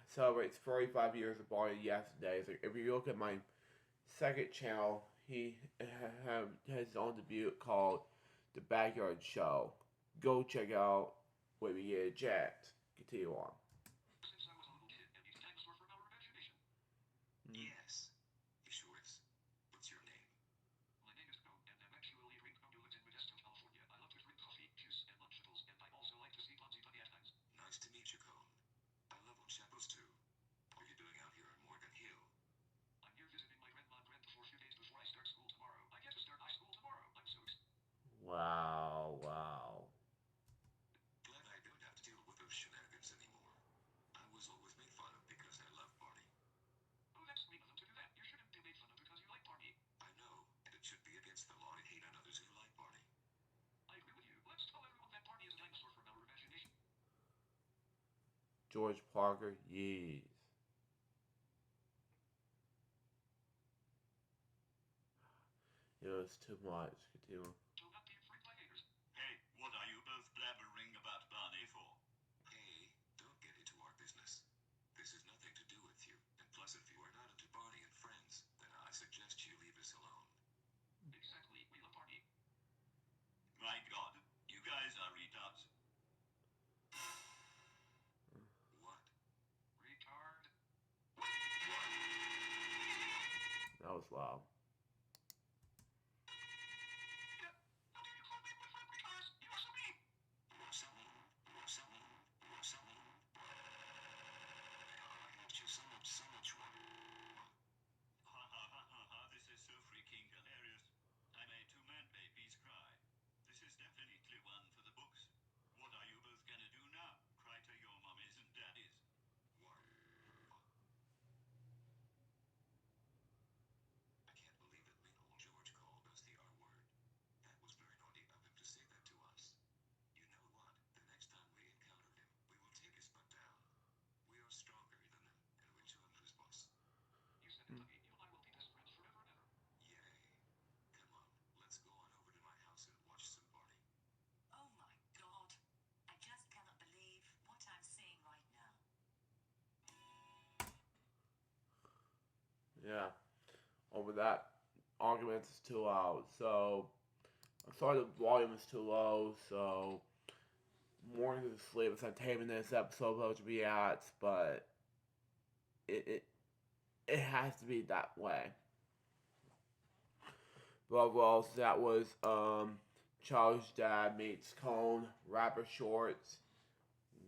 Celebrates 45 years of Barney yesterday. So if you look at my second channel, he has his own debut called The Backyard Show. Go check out when we get a chance. Continue on. Since I was a little kid, and each dinosaur from our imagination. Yes, he sure is. What's your name? My name is Cone, and I'm actually Ring Cone who lives in Modesto, California. I love to drink coffee, juice, and Lunchables, and I also like to see Ponzi Bunny at times. Nice to meet you, Cone. I love old Chapels too. What are you doing out here in Morgan Hill? I'm here visiting my grandma and grandpa for a few days before I start school tomorrow. I get to start high school tomorrow. I'm so excited. Wow, wow. Glad I don't have to deal with those shenanigans anymore. I was always made fun of because I love Barney. Oh, that's sweet of them to do that. You shouldn't be made fun of because you like Barney. I know, and it should be against the law to hate on others who like Barney. I agree with you. Let's tell everyone that Barney is a dinosaur from our imagination. George Parker, yeez. It was too much. Continue. So not being freaked by haters. Hey, what are you both blabbering about Barney for? Hey, don't get into our business. This has nothing to do with you. And plus, if you are not into Barney and friends, then I suggest you leave us alone. Exactly. We love Barney. My God, you guys are retards. What? Retard. That was loud. How dare you call me my friend retards? You are so mean. So mean. I hate you so much. Ha ha ha ha ha, this is so freaking hilarious. I made two man babies cry. This is definitely one for the books. What are you both gonna do now? Cry to your mummies and daddies. What? I can't believe that mean old George called us the R word. That was very naughty of him to say that to us. You know what? The next time we encounter him, we will take his butt down. We are stronger than him, and we'll show him his boss. You said it, Dougie. You and I will be best friends forever and ever. Yay. Come on, let's go on over to my house and watch some Barney. Oh my god. I just cannot believe what I'm seeing right now. Yeah. Over that, argument is too loud. So, I'm sorry the volume is too low. So, Morgan's asleep. It's entertainment this episode of Reacts, but it has to be that way. But overall, so that was Charles' Dad meets Cone, rapper shorts.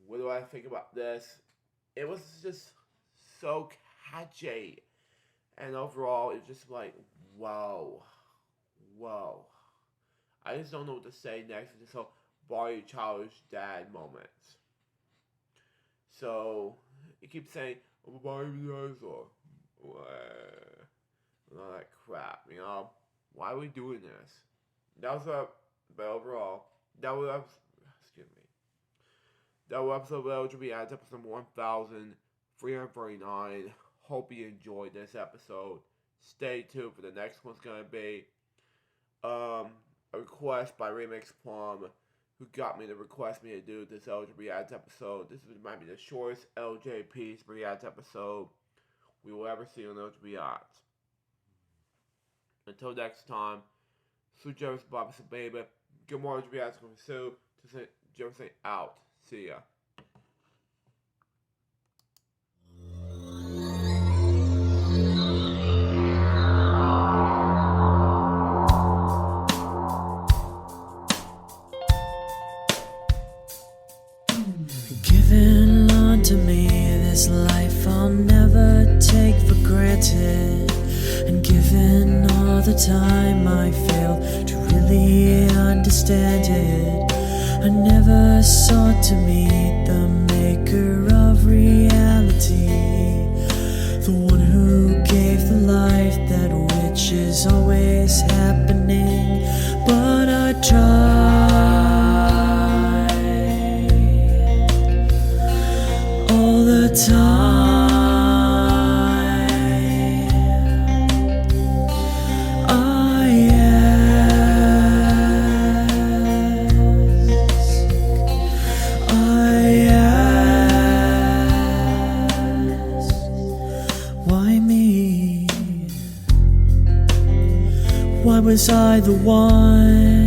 What do I think about this? It was just so catchy. And overall, it's just like, whoa. I just don't know what to say next. It's just so Barney Charles' Dad moments. So, you keep saying, oh, Barney the dinosaur. And all that crap, you know? Why are we doing this? That was but overall, that was, excuse me. That was episode of LGB Ads, episode 1349. Hope you enjoyed this episode. Stay tuned for the next one's gonna be a request by Remix Plum, who got me to request me to do this LGB Ads episode. This might be the shortest LJP's Reacts episode we will ever see on LGB Ads. Until next time, Sue Jefferson, Bobby Baby. Good morning, LGB Ads from Sue. To Jefferson out. See ya. Given unto me this life I'll never take for granted, and given all the time I failed to really understand it, I never sought to meet the maker of reality, the one who gave the life that which is always happening, but I tried all the time. I ask, was I the one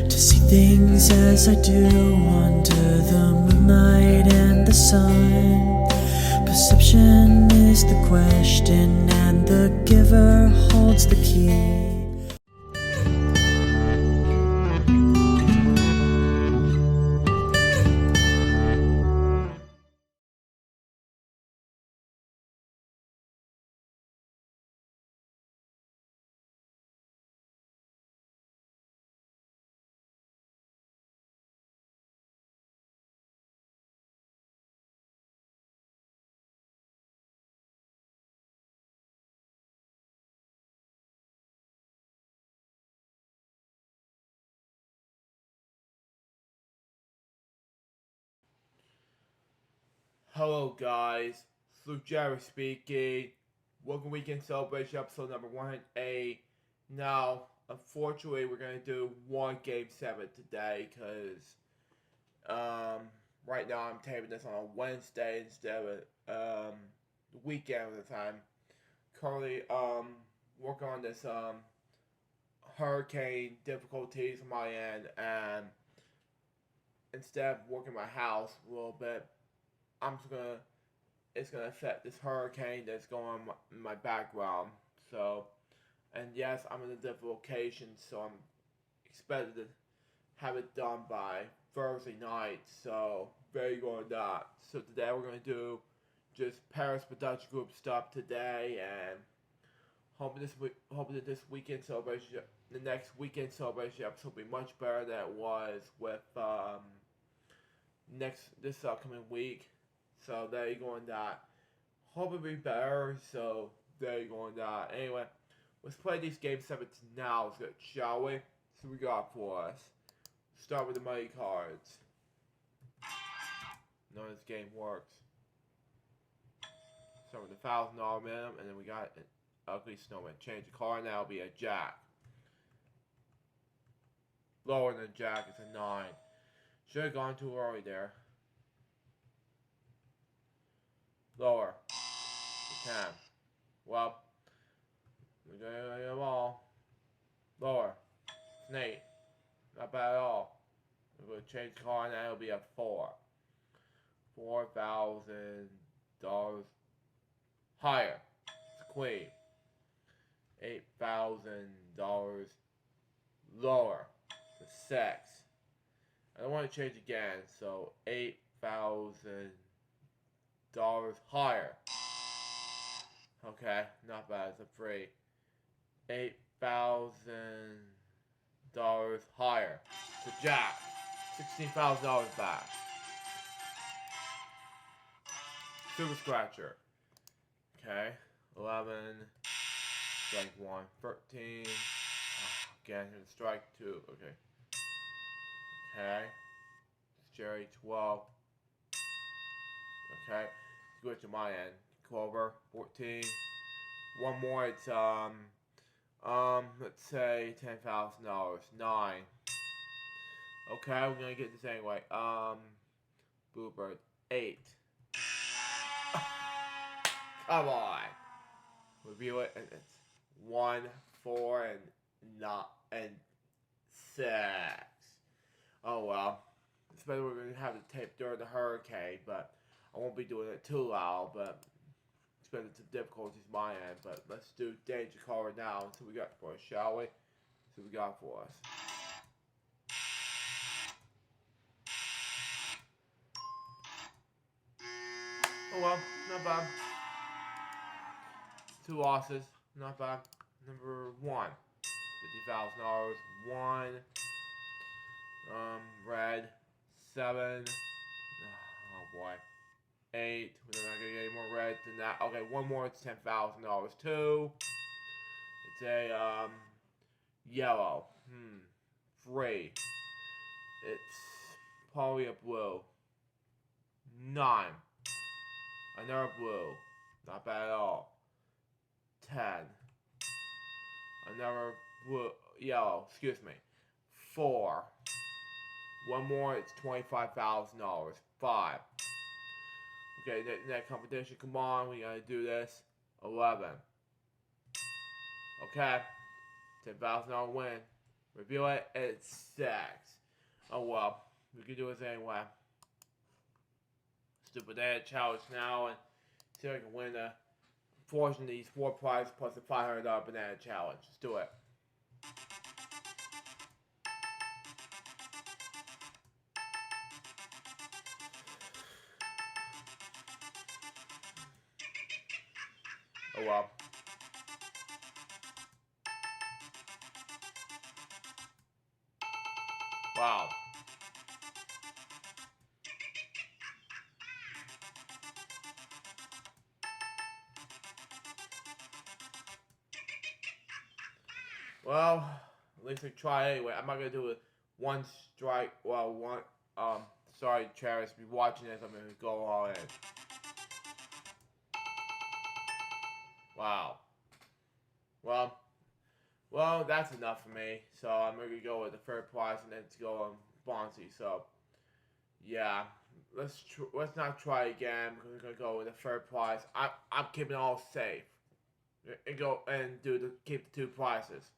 to see things as I do under the moonlight and the sun? Perception is the question, and the giver holds the key. Hello guys, Luke Jerry speaking. Welcome Weekend Celebration episode number 108. Now, unfortunately, we're going to do one Game 7 today because right now I'm taping this on a Wednesday instead of the weekend of the time. Currently working on this hurricane difficulties on my end, and instead of working my house a little bit, it's gonna affect this hurricane that's going on in my background. So, and yes, I'm in a different location, so I'm expected to have it done by Thursday night. So, very good on that. So today we're gonna do just Paris Production Group stuff today, and hoping that this weekend celebration, the next weekend celebration episode will be much better than it was with this upcoming week. So there you go on that. Hope it'll be better. So there you go on that. Anyway, let's play these Game 7 now, shall we? So we got for us. Start with the money cards. Know this game works. Start with the $1,000 minimum, and then we got an ugly snowman. Change the card, now it'll be a jack. Lower than jack, it's a 9. Should have gone too early there. Lower. 10. Well, we're gonna get them all. Lower. It's an 8. Not bad at all. We're gonna change the card, and it'll be a 4. $4,000 higher. It's a queen. $8,000 lower. It's a 6. I don't want to change again, so $8,000 higher. Okay, not bad. It's a 3. $8,000 higher. It's a jack. $16,000 back. Super Scratcher. Okay, 11. Strike 1. 13. Again, strike 2. Okay. Okay. Jerry 12. Okay. Go to my end. Clover 14. One more. It's let's say $10,000. 9. Okay, we're gonna get this anyway. Bluebird 8. Come on. Review it, and it's 1, 4, and 6. Oh well. It's better we're gonna have the tape during the hurricane, but I won't be doing it too loud, but it's been some difficulties on my end. But let's do Danger Card now and see what we got for us, shall we? See what we got for us. Oh well, not bad. 2 losses, not bad. Number 1, $50,000. 1. Red 7. Oh boy. 8. We're not gonna get any more red than that. Okay, one more. It's $10,000. 2. It's a yellow. 3. It's probably a blue. 9. Another blue. Not bad at all. 10. Another blue, yellow. Excuse me. 4. One more. It's $25,000. 5. Okay, that competition. Come on, we gotta do this. 11. Okay? $10,000 win. Review it, it sucks. Oh well, we can do this anyway. Stupid Dad challenge now and see if I can win the fortune these 4 prizes plus the $500 banana challenge. Let's do it. Oh well. Wow. Well, at least I try anyway. I'm not gonna do it one strike. Well, one. Sorry, Travis, if you're watching this, I'm gonna go all in. Wow. Well, that's enough for me. So I'm gonna go with the third prize and then to go on Bonzi. So, yeah, let's not try again because we're gonna go with the third prize. I'm keeping it all safe and go and keep the 2 prizes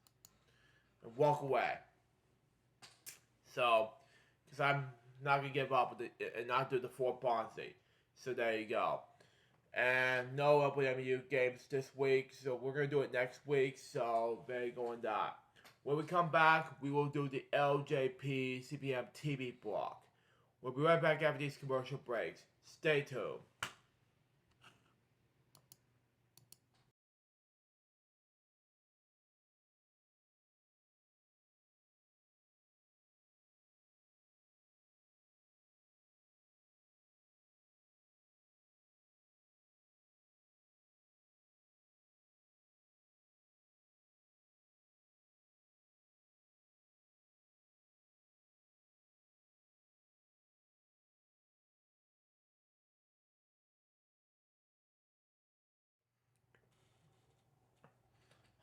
and walk away. So, because I'm not gonna give up with it and not do the 4 Bonzi. So there you go. And no WMU games this week, so we're going to do it next week, so there you go on that. When we come back, we will do the LJP CPM TV block. We'll be right back after these commercial breaks. Stay tuned.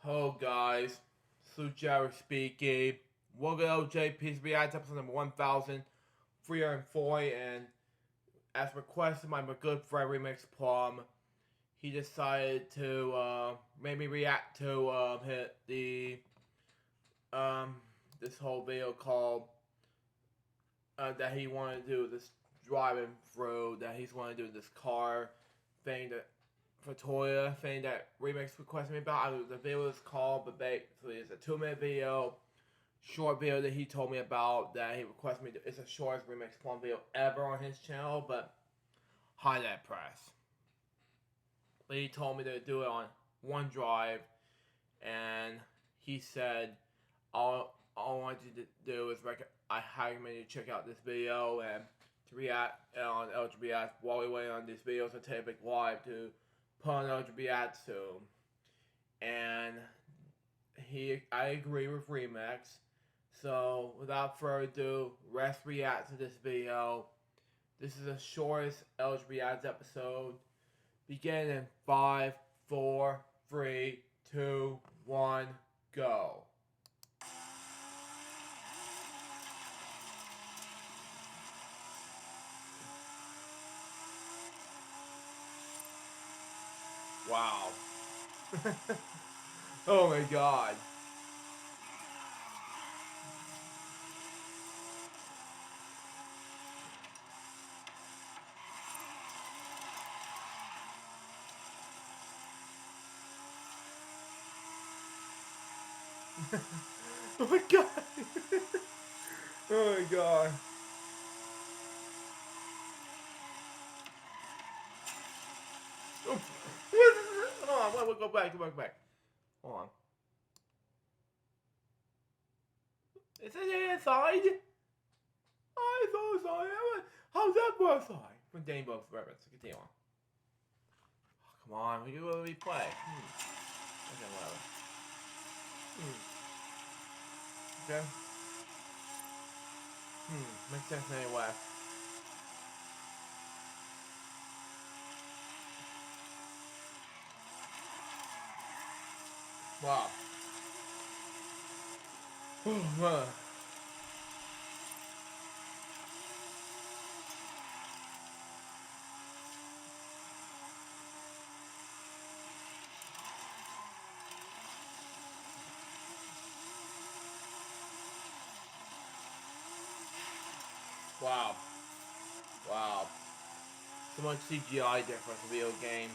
Hello guys, Sue Jerry speaking. Welcome to LJP's React episode number 1340, and as requested by my good friend Remix Plum, he decided to make me react to this whole video called that he wanted to do this driving through, that he's wanted to do this car thing that for Toyota thing that Remix requested me about. The video is called, but basically it's a 2-minute video, short video that he told me about that he requested me to. It's the shortest Remix Plum video ever on his channel, but high that price. But he told me to do it on OneDrive, and he said all I want you to do is I highly recommend you check out this video and to react on LGBS while we wait on these videos to take it live to put on LGBS soon. And I agree with Remix. So without further ado, let's react to this video. This is the shortest LGBS episode. Begin in 5, 4, 3, 2, 1, go. Wow. Oh my god. Oh my god. Oh my god. Oh, hold on, we'll go back. Hold on. Is it inside? Oh, it's outside. How's that both side? From Dane both reference. Continue on. Oh, come on, we do what we play. Okay, whatever. Okay. Makes sense anyway. Wow. Oh, man. Wow. Wow. So much CGI difference in video games.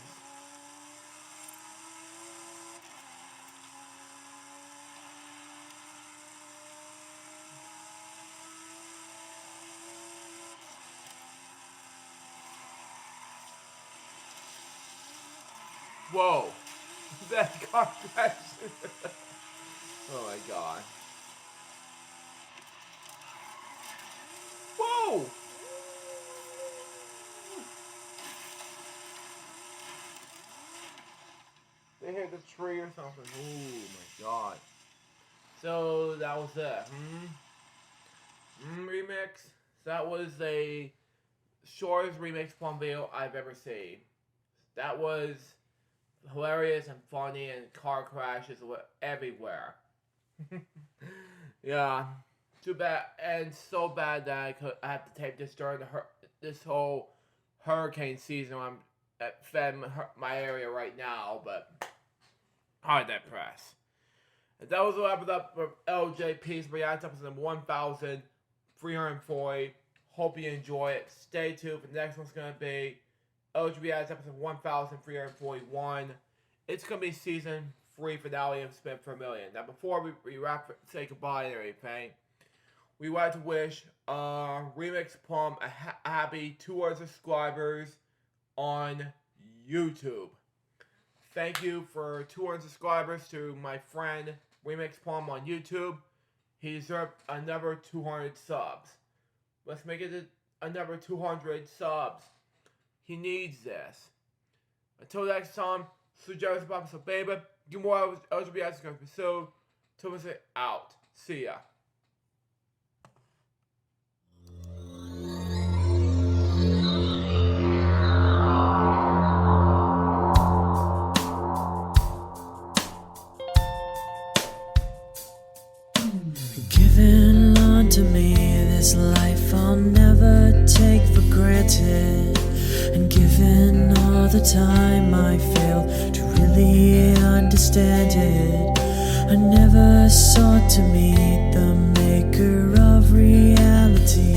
Whoa. That car crash. Oh my god. Whoa! They hit the tree or something. Oh my god. So that was it. Remix. That was a shortest remix Plum video I've ever seen. That was hilarious and funny, and car crashes were everywhere. Yeah. Too bad, and so bad that I have to tape this during this whole hurricane season. I'm at my area right now, but hard that press. And that was wrap it up for LJP's reaction episode number 1340. Hope you enjoy it. Stay tuned for the next one's gonna be LJ reaction episode 1341. It's gonna be season 3 finale of Spin for a Million. Now before we wrap it, say goodbye and everything, we want to wish Remix Plum a happy 200 subscribers on YouTube. Thank you for 200 subscribers to my friend Remix Plum on YouTube. He deserved another 200 subs. Let's make it another 200 subs. He needs this. Until next time, suggest about so baby. Get more LGBTs going to pursue. Till we out. See ya. Given unto me this life I'll never take for granted, and given all the time I failed to really understand it, I never sought to meet the maker of reality,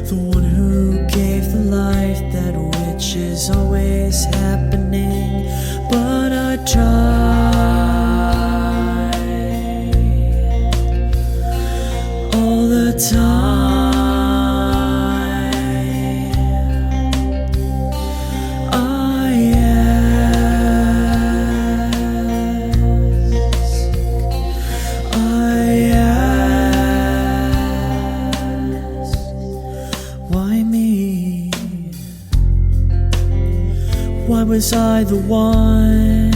the one who gave the life that which is always happening, but I tried all the time. I ask, why me? Why was I the one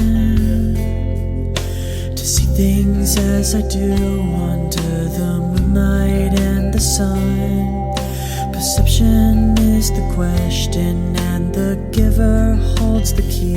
to see things as I do under the moonlight and the sun? Perception is the question, and the giver holds the key.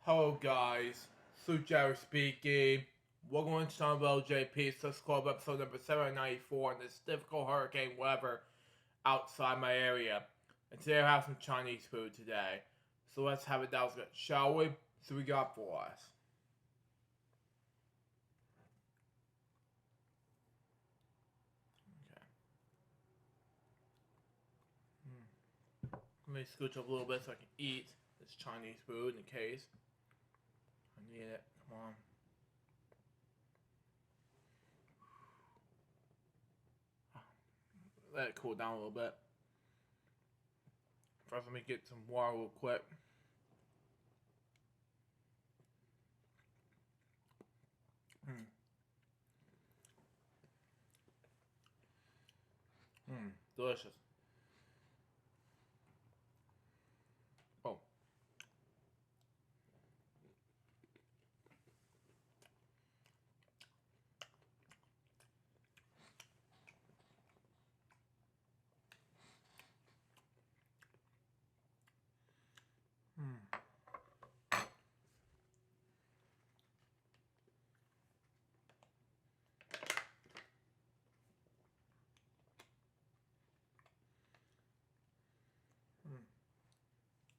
Hello guys, Jerry speaking. Welcome to Channel LJP, subscribe episode number 794 in this difficult hurricane weather outside my area. And today I have some Chinese food today. So let's have it down, shall we? So we got for us. Okay. Let me scooch up a little bit so I can eat this Chinese food in case I need it. Come on. Let it cool down a little bit. First, let me get some water real quick. Delicious. Oh.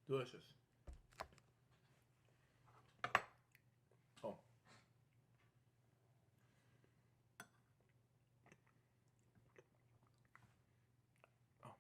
Delicious. Oh. Oh.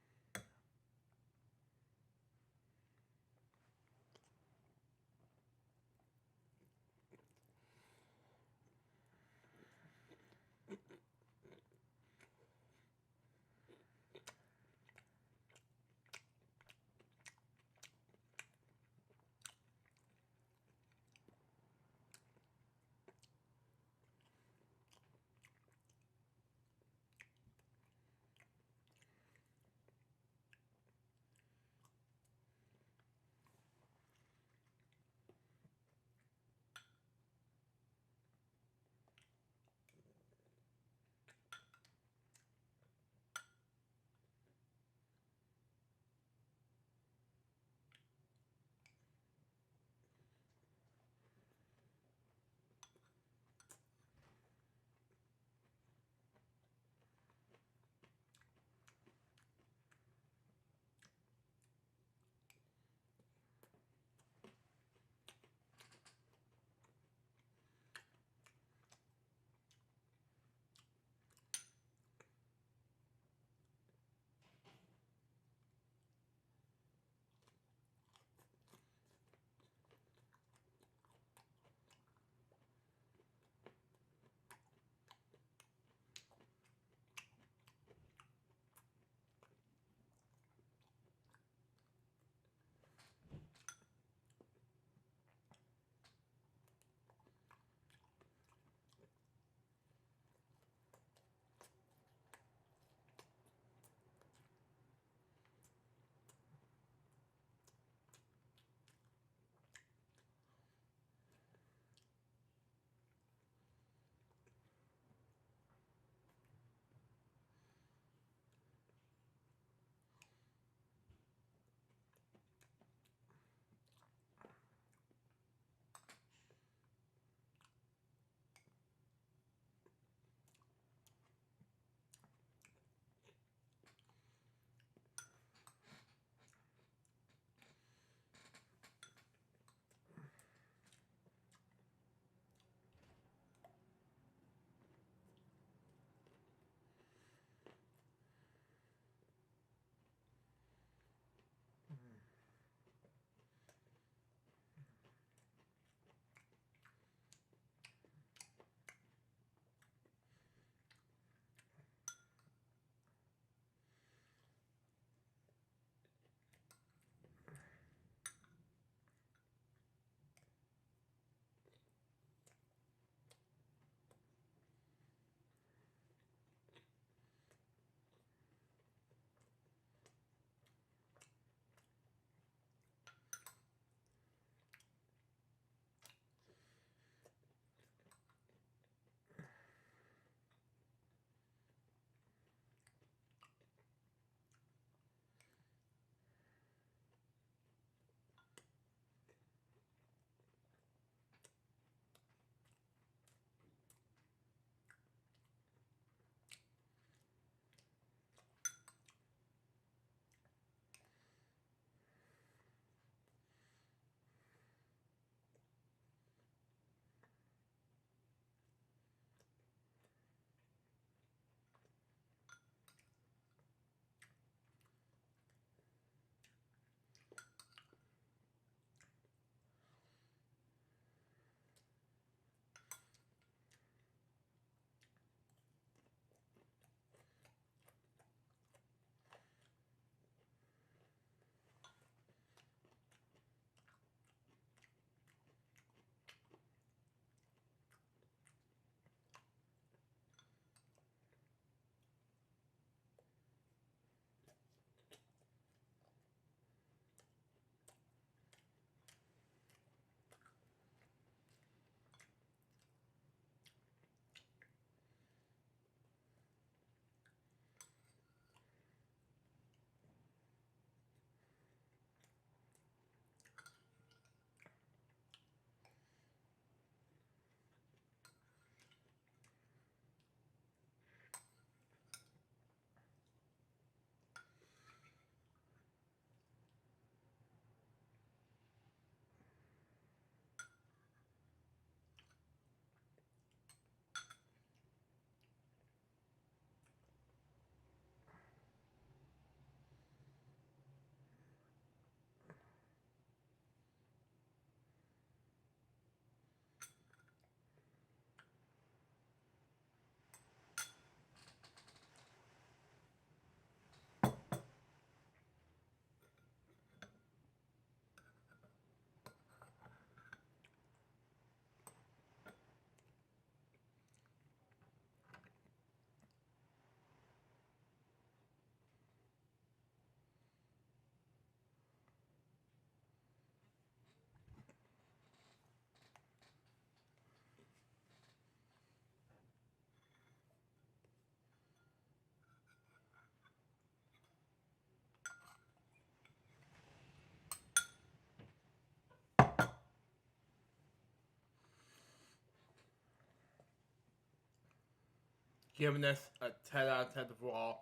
giving this a 10 out of 10 overall.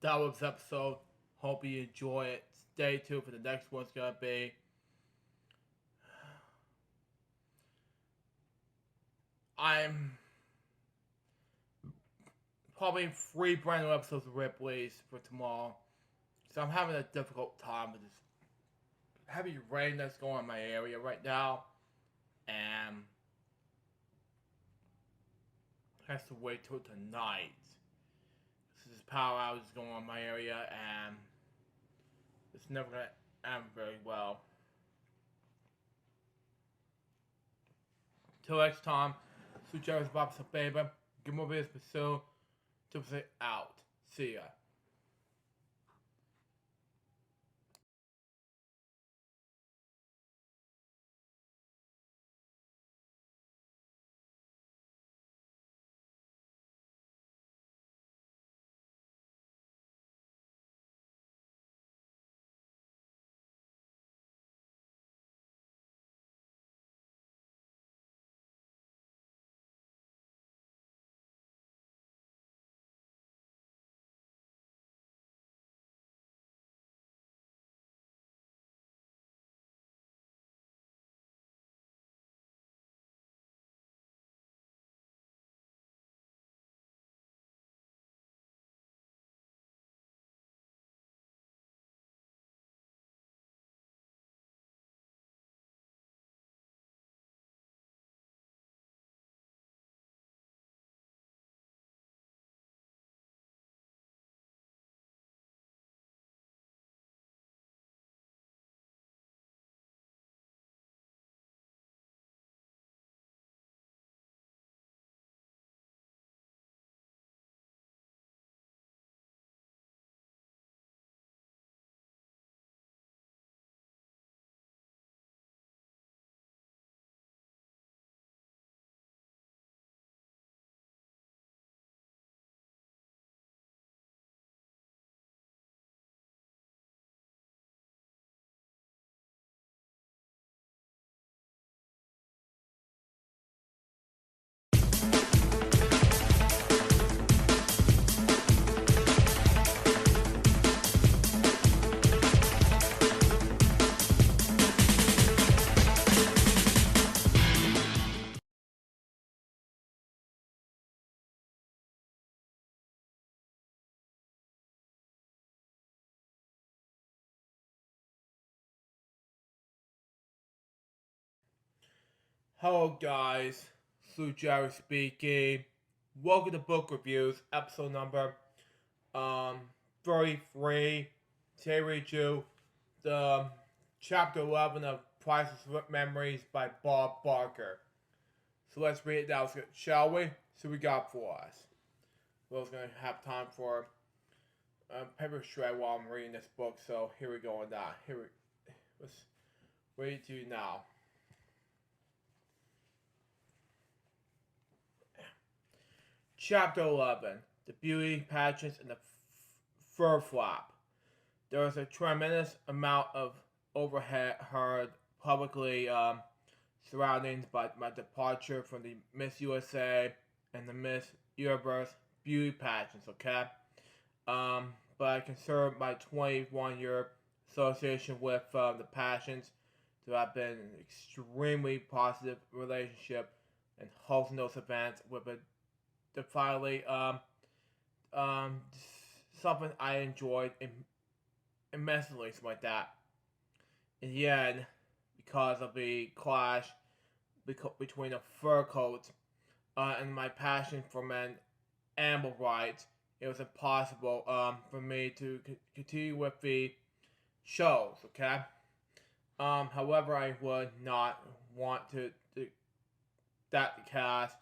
That was episode. Hope you enjoy it. Stay tuned for the next one's gonna be. I'm probably 3 brand new episodes of Ripley's for tomorrow. So I'm having a difficult time with this heavy rain that's going on in my area right now. And has to wait till tonight. This power outage is going on in my area, and it's never gonna end very well. Till next time, Sue Jerry's Bob Baby. Give more videos pursue. Triple out. See ya. Hello guys, Sue Jerry speaking. Welcome to Book Reviews, episode number 33. Today we do the chapter 11 of Priceless Memories by Bob Barker. So let's read it now, shall we? So we got for us. We're going to have time for paper shred while I'm reading this book, so here we go on that. Let's read it to you now. Chapter 11, The Beauty Pageants and the Fur Flap. There was a tremendous amount of overheard publicly surroundings by my departure from the Miss USA and the Miss Universe beauty pageants, okay? But I consider my 21-year association with the pageants to have been an extremely positive relationship, and hosting those events with a definitely something I enjoyed immensely, something like that. In the end, because of the clash between the fur coats and my passion for animal rights, it was impossible for me to continue with the shows, okay? However, I would not want that cast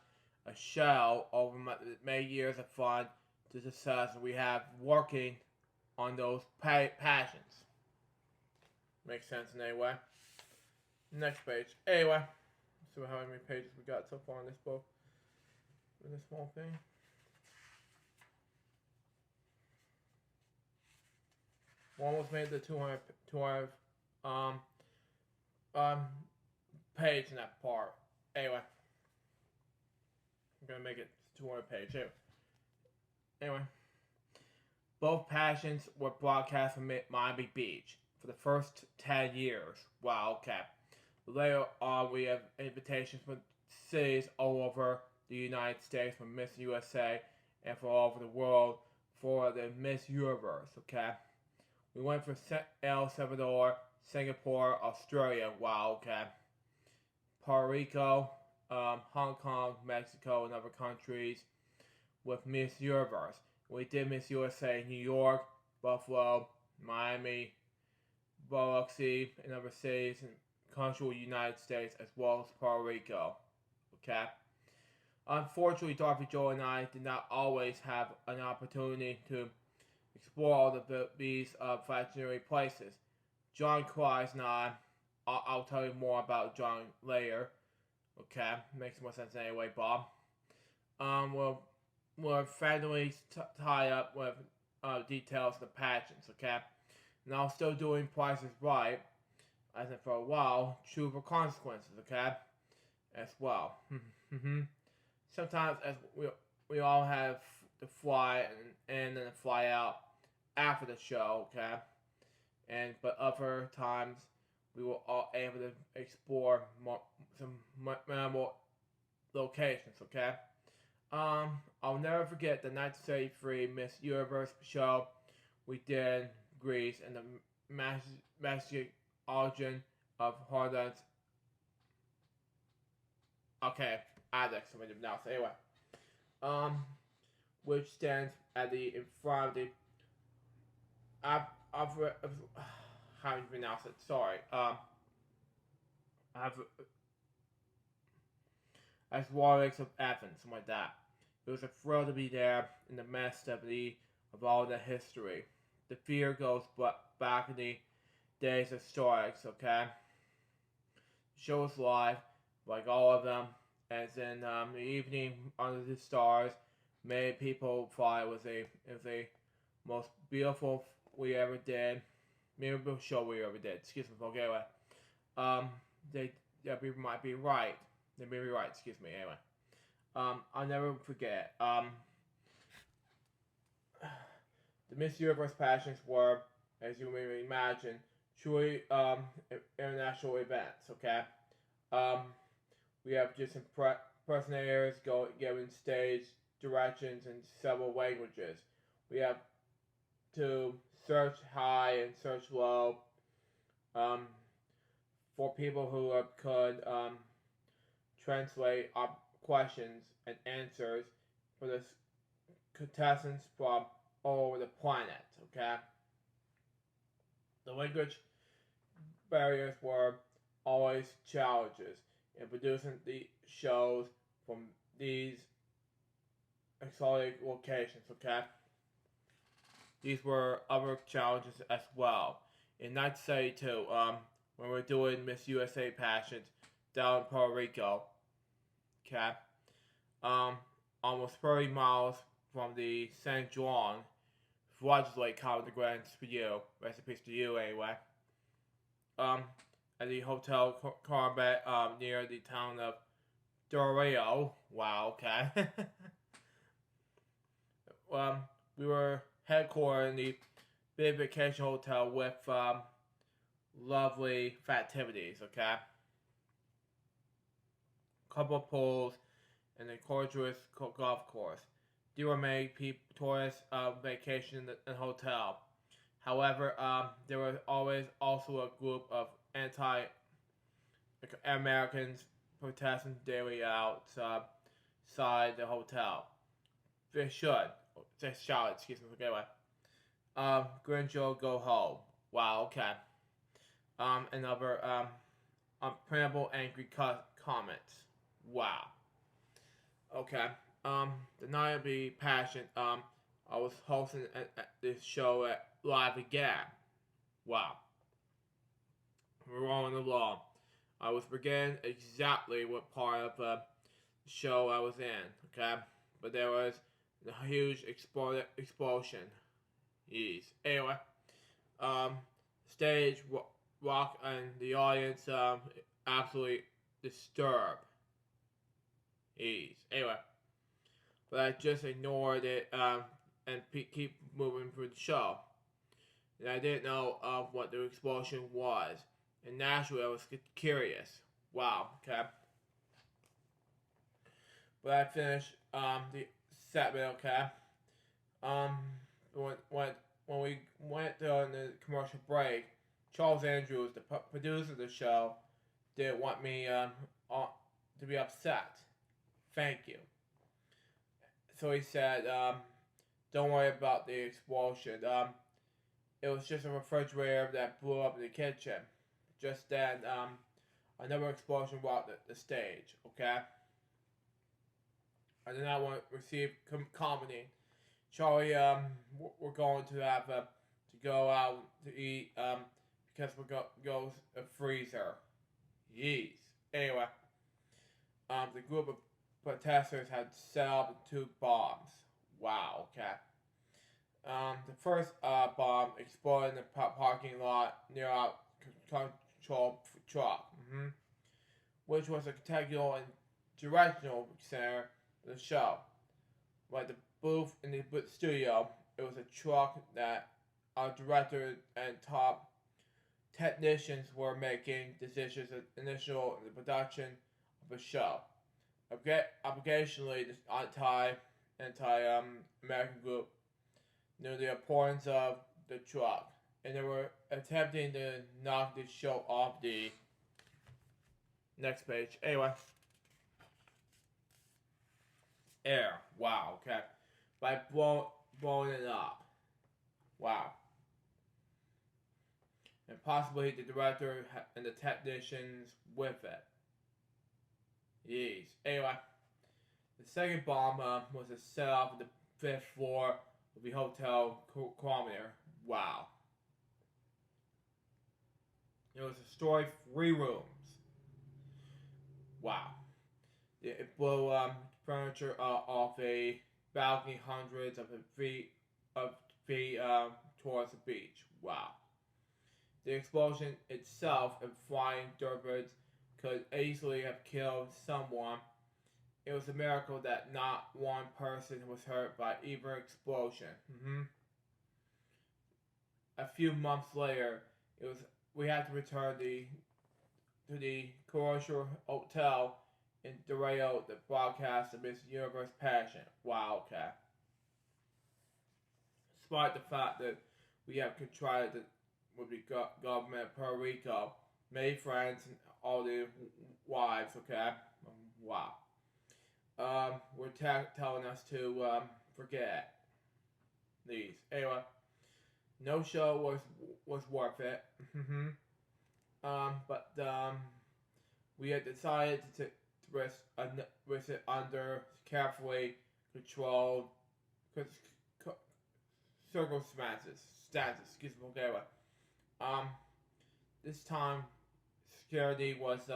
a shell over many years of fun to success we have working on those passions. Makes sense in any way. Next page. Anyway, let's see how many pages we got so far in this book. With this small thing. We almost made the 200 page in that part. Anyway. I'm gonna make it 200 page. Anyway, both passions were broadcast from Miami Beach for the first 10 years. Wow, okay. Later on, we have invitations from cities all over the United States, from Miss USA, and from all over the world for the Miss Universe, okay? We went for El Salvador, Singapore, Australia, wow, okay. Puerto Rico, Hong Kong, Mexico, and other countries with Miss Universe. We did Miss USA in New York, Buffalo, Miami, Biloxi, and other cities in continental United States, as well as Puerto Rico. Okay. Unfortunately, Dorothy Joe and I did not always have an opportunity to explore all these fascinating places. John Kreis and I'll tell you more about John later. Okay, makes more sense anyway, Bob. We're finally tied up with details of the pageants, okay? And I'm still doing Price is Right, as in for a while, True for Consequences, okay? As well. Sometimes as we all have to fly and then fly out after the show, okay? But other times we were all able to explore some memorable locations, okay? I'll never forget the 1933 Miss Universe show we did in Greece, and the magic origin of Harden's. Okay, Alex, I'm gonna now say anyway. Which stands at the in front of the. How do you pronounce it? Sorry. As Warwicks of Athens, something like that. It was a thrill to be there in the midst of all the history. The fear goes back in the days of Stoics, okay? The show was live, like all of them, as in the evening under the stars. Many people thought it was the most beautiful we ever did. Beautiful show we ever did. Excuse me, okay, anyway. They might be right. They may be right, excuse me, anyway. I'll never forget. The Miss Universe pageants were, as you may imagine, truly international events, okay? We have just impersonators giving stage directions in several languages. We have to search high and search low for people who could translate our questions and answers for the contestants from all over the planet, okay? The language barriers were always challenges in producing the shows from these exotic locations, okay? These were other challenges as well. In 1972, when we were doing Miss USA pageants down in Puerto Rico, okay, almost 30 miles from the San Juan, fraudulently counted the grants for you, recipes to you anyway, at the Hotel Carmet, near the town of Doreo. Wow, okay. We were headquartered in the big vacation hotel with lovely activities, okay? Couple of pools and a gorgeous golf course. There were many tourists vacation in the hotel. However, there was always also a group of anti-Americans protesting daily outside the hotel. They should. They shout, excuse me, anyway. Grinjo, go home. Wow, okay. Another unprintable angry comments. Wow. Okay. The night of the passion, I was hosting this show at live again. Wow. We're rolling along. I was forgetting exactly what part of the show I was in, okay? But there was a huge explosion. Yes. Anyway, stage rock and the audience absolutely disturbed. Yes. Anyway, but I just ignored it and keep moving through the show. And I didn't know what the explosion was. And naturally, I was curious. Wow, okay. But I finished the segment, okay. When we went on the commercial break, Charles Andrews, the producer of the show, didn't want me to be upset. Thank you. So he said, don't worry about the explosion. It was just a refrigerator that blew up in the kitchen. Just then, another explosion rocked the stage, okay? I did not want to receive comedy. Charlie, we're going to have to go out to eat because we're go a freezer. Yeez. Anyway, the group of protesters had set up 2 bombs. Wow, okay. The first bomb exploded in the parking lot near our control truck, which was a technical and directional center of the show. Like the booth in the studio, it was a truck that our director and top technicians were making decisions initial in the production of the show. Occasionally, this anti-American group knew the importance of the truck, and they were attempting to knock the show off the next page. Anyway, air. Wow. Okay, by blowing it up. Wow. And possibly the director and the technicians with it. Yeez. Anyway, the second bomb was a set off on the 5th floor of the hotel kilometer. Wow. It was destroyed 3 rooms. Wow. It blew furniture off a balcony hundreds of feet towards the beach. Wow. The explosion itself and flying debris could easily have killed someone. It was a miracle that not one person was hurt by either explosion. A few months later, we had to return to the commercial hotel and derail the broadcast of Miss Universe pageant. Wow, okay. Despite the fact that we have contrived with the government of Puerto Rico, made friends and all the wives, okay? Wow. Were telling us to forget these. Anyway, no show was worth it. But we had decided to risk it under carefully controlled circumstances. Excuse me. Okay. This time security was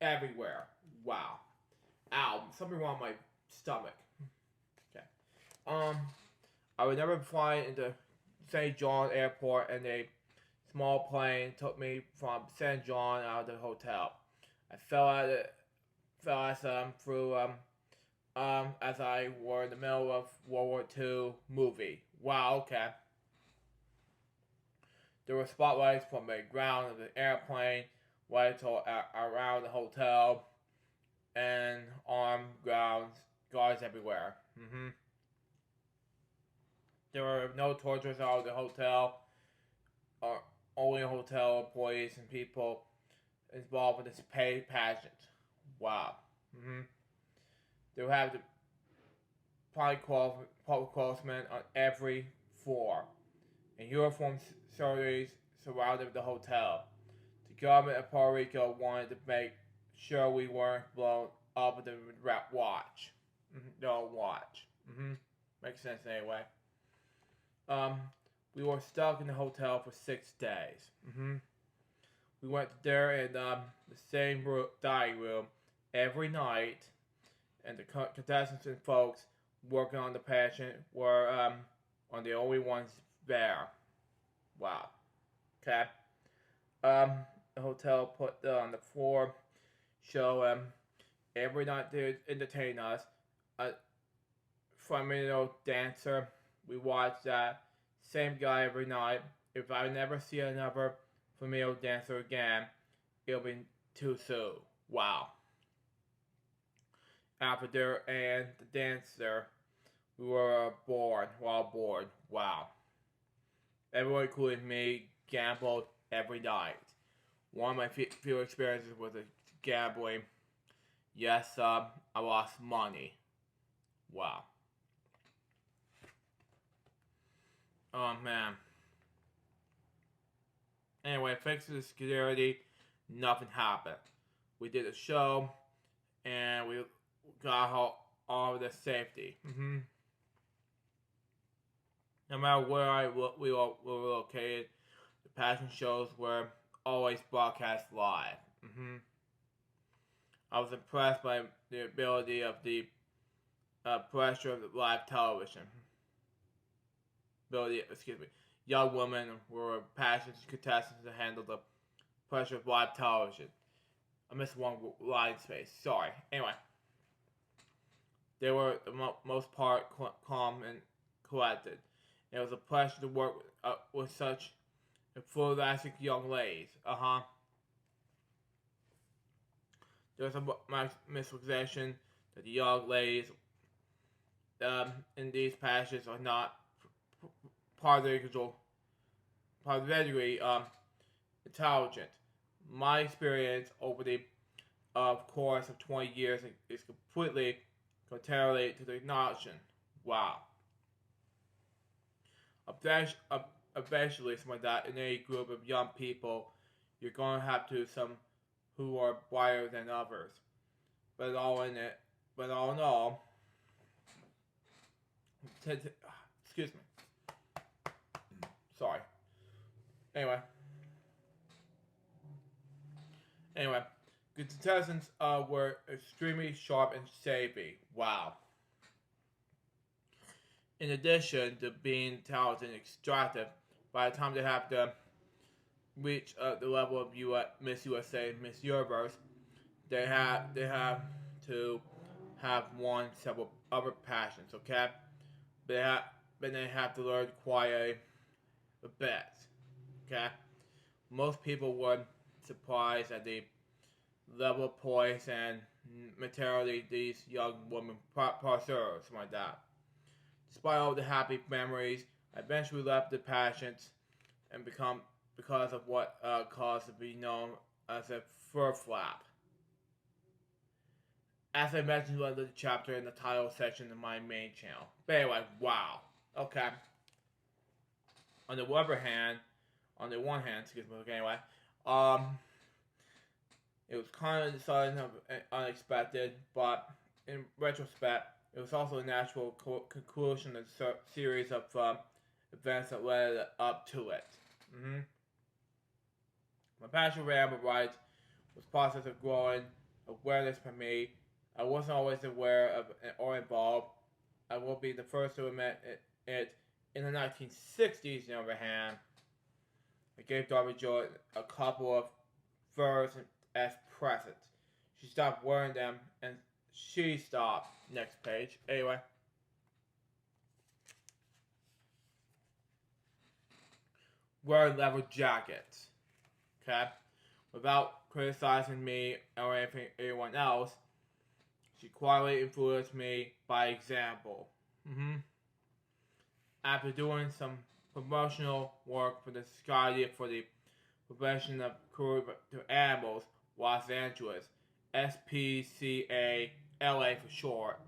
everywhere. Wow. Ow, something wrong with my stomach. Okay. I would never fly into St. John Airport, and a small plane took me from St. John out of the hotel. I fell as I were in the middle of World War II movie. Wow, okay. There were spotlights from the ground of the airplane, lights around the hotel, and armed guards everywhere. There were no torturers out of the hotel, only hotel employees and people involved in this pageant. Wow. They would have the public policemen on every floor, and uniformed soldiers surrounded the hotel. The government of Puerto Rico wanted to make sure we weren't blown up with the watch. Don't watch. Makes sense anyway. We were stuck in the hotel for 6 days. We went there in the same dining room every night, and the contestants and folks working on the pageant were on the only ones there. Wow. Okay. The hotel put on the floor show every night to entertain us. A phenomenal dancer We watch that same guy every night. If I never see another female dancer again, it'll be too soon. Wow. After there and the dancer, we were bored. While bored. Wow. Everyone, including me, gambled every night. One of my few experiences was gambling. Yes, I lost money. Wow. Oh man. Anyway, thanks to the security, nothing happened. We did a show, and we got all of the safety. No matter where we were located, the passion shows were always broadcast live. I was impressed by the ability of the pressure of the live television. Young women were passionate contestants to handle the pressure of live television. I missed one line space. Sorry. Anyway, they were the most part calm and collected. It was a pleasure to work with such enthusiastic young ladies. There's a misconception that the young ladies in these passions are not part of their degree intelligent. My experience over the course of 20 years is completely contrary to the notion. Wow. Eventually, something like that, in any group of young people, you're going to have some who are brighter than others. But all in all, excuse me. Sorry. Anyway, the contestants were extremely sharp and savvy. Wow. In addition to being talented and extractive, by the time they have to reach the level of Miss USA, Miss Universe, they have to have won several other passions. Okay, but they have to learn quite a bit. Okay, most people were surprised at the level of poise and mentality these young women possess, something like that. Despite all the happy memories, I eventually left the passions and because of what caused to be known as a fur flap. As I mentioned in the chapter in the title section of my main channel. But anyway, wow. Okay. On the one hand, it was kind of sudden and unexpected, but in retrospect, it was also a natural conclusion of a series of events that led up to it. My passion for animal rights was a process of growing awareness for me. I wasn't always aware of or involved. I will be the first to admit it. In the 1960s, on the other hand, I gave Darby Joy a couple of furs as presents. She stopped wearing them, and she stopped. Next page. Anyway. Wearing leather jackets. Okay? Without criticizing me or anyone else, she quietly influenced me by example. After doing some promotional work for the Society for the Prevention of Cruelty to Animals, Los Angeles, SPCA LA for short.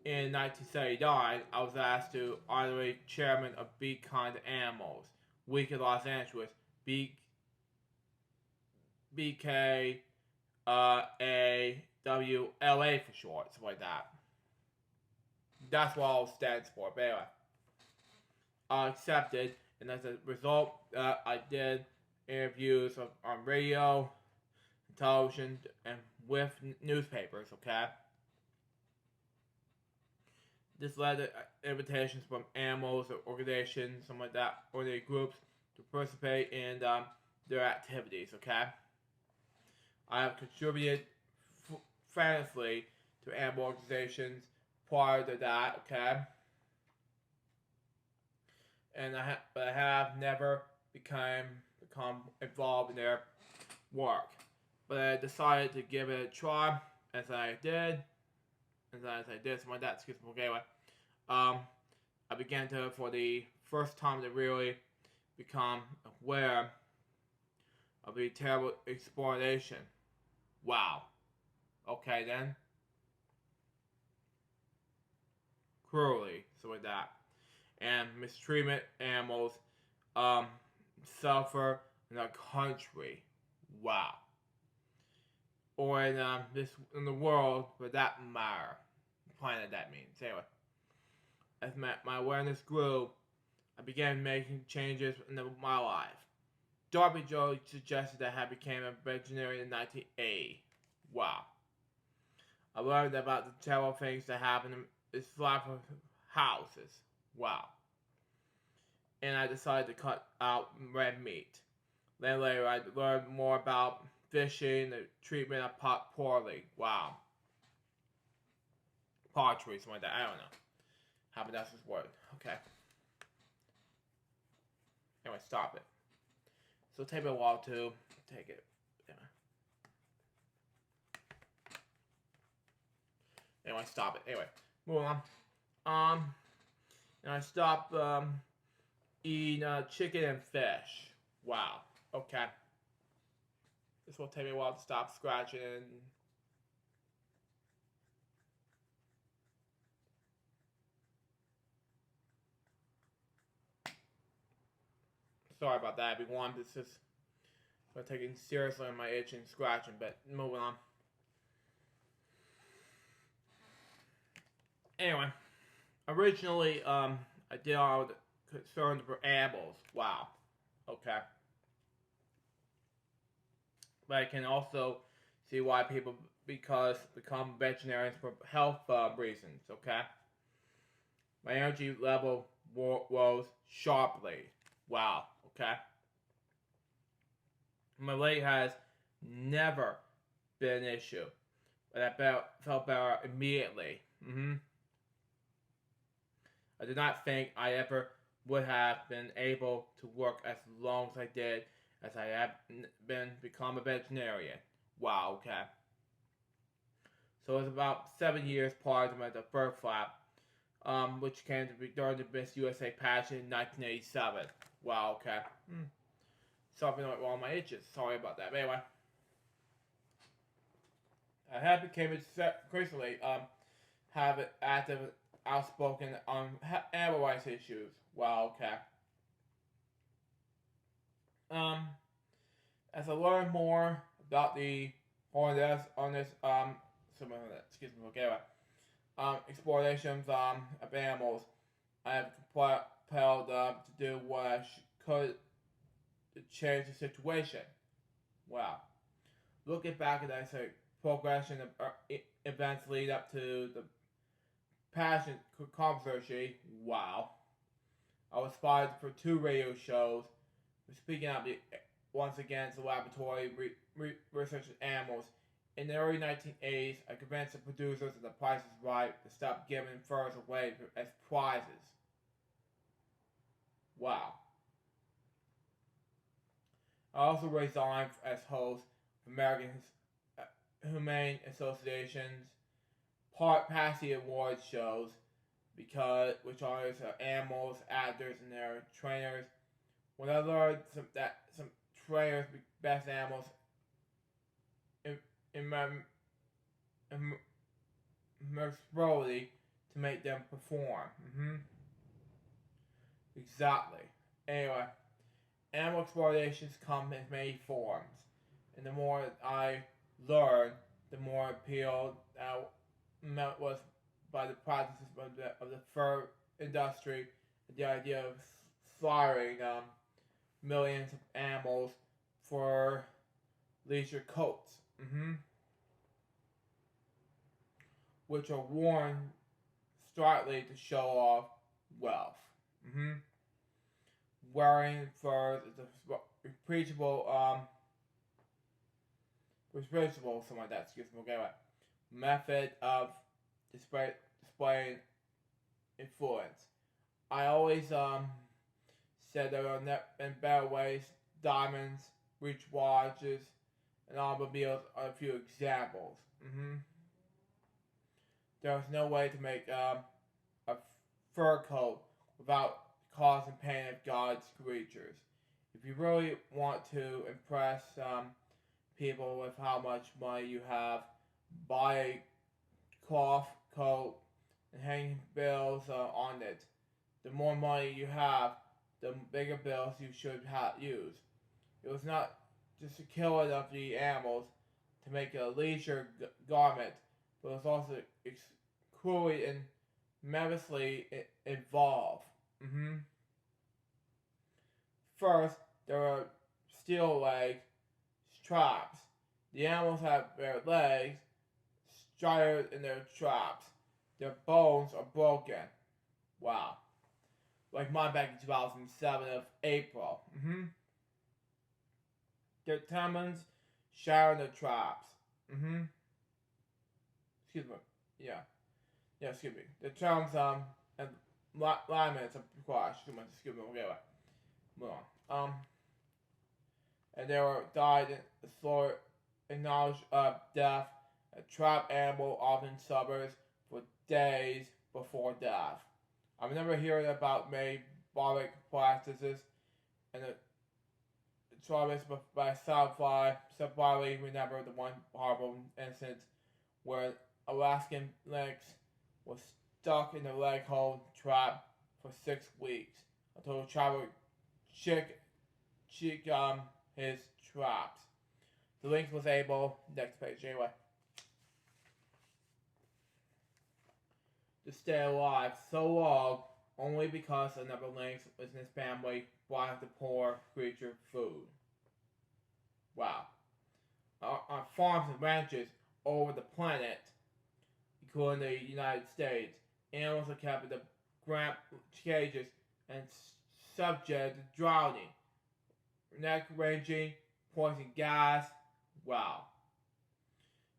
In 1979, I was asked to honorary chairman of Be Kind to Animals Week in Los Angeles, BKAWLA for short, something like that. That's what all stands for, but anyway. I accepted, and as a result, I did interviews on radio, television, and with newspapers, okay? This led to invitations from animals or organizations, something like that, or their groups to participate in their activities, okay? I have contributed famously to animal organizations prior to that, okay? but I have never become involved in their work. But I decided to give it a try, as I did, so my dad, excuse me, okay, anyway. I began to, for the first time, to really become aware of the terrible exploitation. Wow. Okay then. Cruelly, so like that. And mistreatment animals suffer in our country. Wow. Or in the world, for that matter. Planet, that means. Anyway. As my awareness grew, I began making changes in my life. Darby Joe suggested that I became a veterinarian in 1980. Wow. I learned about the terrible things that happen in this life of houses. Wow. And I decided to cut out red meat. Then later I learned more about fishing, the treatment of pot poorly. Wow. Pottery, something like that. I don't know. How about that's his word. Okay. Anyway, stop it. So take a while to take it. Anyway, stop it. Anyway, move on. And I stopped eating chicken and fish. Wow. Okay. This will take me a while to stop scratching. Sorry about that, everyone. This is taking seriously on my itch and scratching, but moving on. Anyway, originally, I did all the concerns for animals. Wow. Okay. But I can also see why people become veterinarians for health reasons. Okay. My energy level rose sharply. Wow. Okay. My weight has never been an issue, but I felt better immediately. I did not think I ever would have been able to work as long as I did, as I have become a veterinarian. Wow. Okay. So it was about 7 years prior to my first flap, which came to be during the Miss USA pageant in 1987. Wow. Okay. Something went wrong with my itches. Sorry about that. But anyway, I have become increasingly have it active, outspoken on animal rights issues. Wow. Okay. As I learn more about the exploitations of animals, I have compelled to do what I could to change the situation. Wow. Looking back at that progression of events lead up to the passion controversy. Wow. I was fired for 2 radio shows for speaking out once against the laboratory research of animals. In the early 1980s, I convinced the producers of The Price is Right to stop giving furs away as prizes. Wow. I also resigned as host of American Humane Association's Patsy Awards shows, which honors animals, actors, and their trainers. When I learned that some trainers best animals in mercifully to make them perform. Exactly. Anyway, animal exploitations come in many forms, and the more I learned, the more appealed I was by the practices of the fur industry, the idea of slaughtering millions of animals for leisure coats, which are worn slightly to show off wealth. Wearing furs is a repreachable, something like that, excuse me, okay, method of displaying influence. I always said there are in better ways, diamonds, reach watches, and automobiles are a few examples. There was no way to make a fur coat without causing pain of God's creatures. If you really want to impress people with how much money you have, buy a cloth coat and hang bills on it. The more money you have, the bigger bills you should use. It was not just a killing of the animals to make a leisure garment, but it was also cruelly and menacingly involved. First, there are steel leg traps. The animals have their legs staggered in their traps. Their bones are broken. Wow. Like mine back in 2007 of April. Their tendons shatter in their traps. Excuse me. Yeah, excuse me. The terms and lineaments of precaution. Excuse me. Okay, wait. Move on. And they were died in slow acknowledged death. A trapped animal often suffers for days before death. I remember hearing about many barbaric practices and the traumas by Southfly. Subtly remember the one horrible incident where Alaskan lynx was stuck in the leg hold trap for 6 weeks until the trap would check his traps. The lynx was able, next page anyway, to stay alive so long only because another lynx was in his family brought the poor creature food. Wow. On farms and ranches all over the planet, including the United States, animals are kept in the cramped cages and subject to drowning, neck wrenching, poison gas, wow,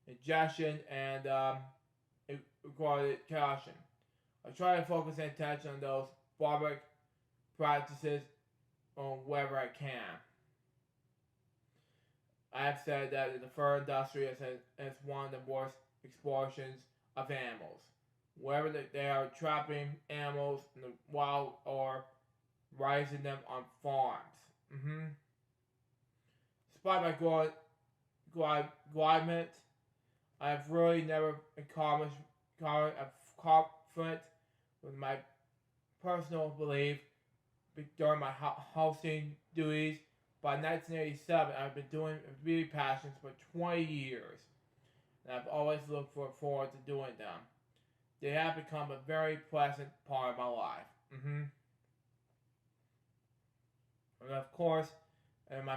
ingestion, and required caution. I try to focus attention on those barbaric practices wherever I can. I have said that the fur industry is one of the worst exploitations of animals. Whether they are trapping animals in the wild or raising them on farms. Despite my glidement, I have really never accomplished a conflict with my personal belief during my hosting duties. By 1987, I've been doing beauty passions for 20 years, and I've always looked forward to doing them. They have become a very pleasant part of my life. And of course, and my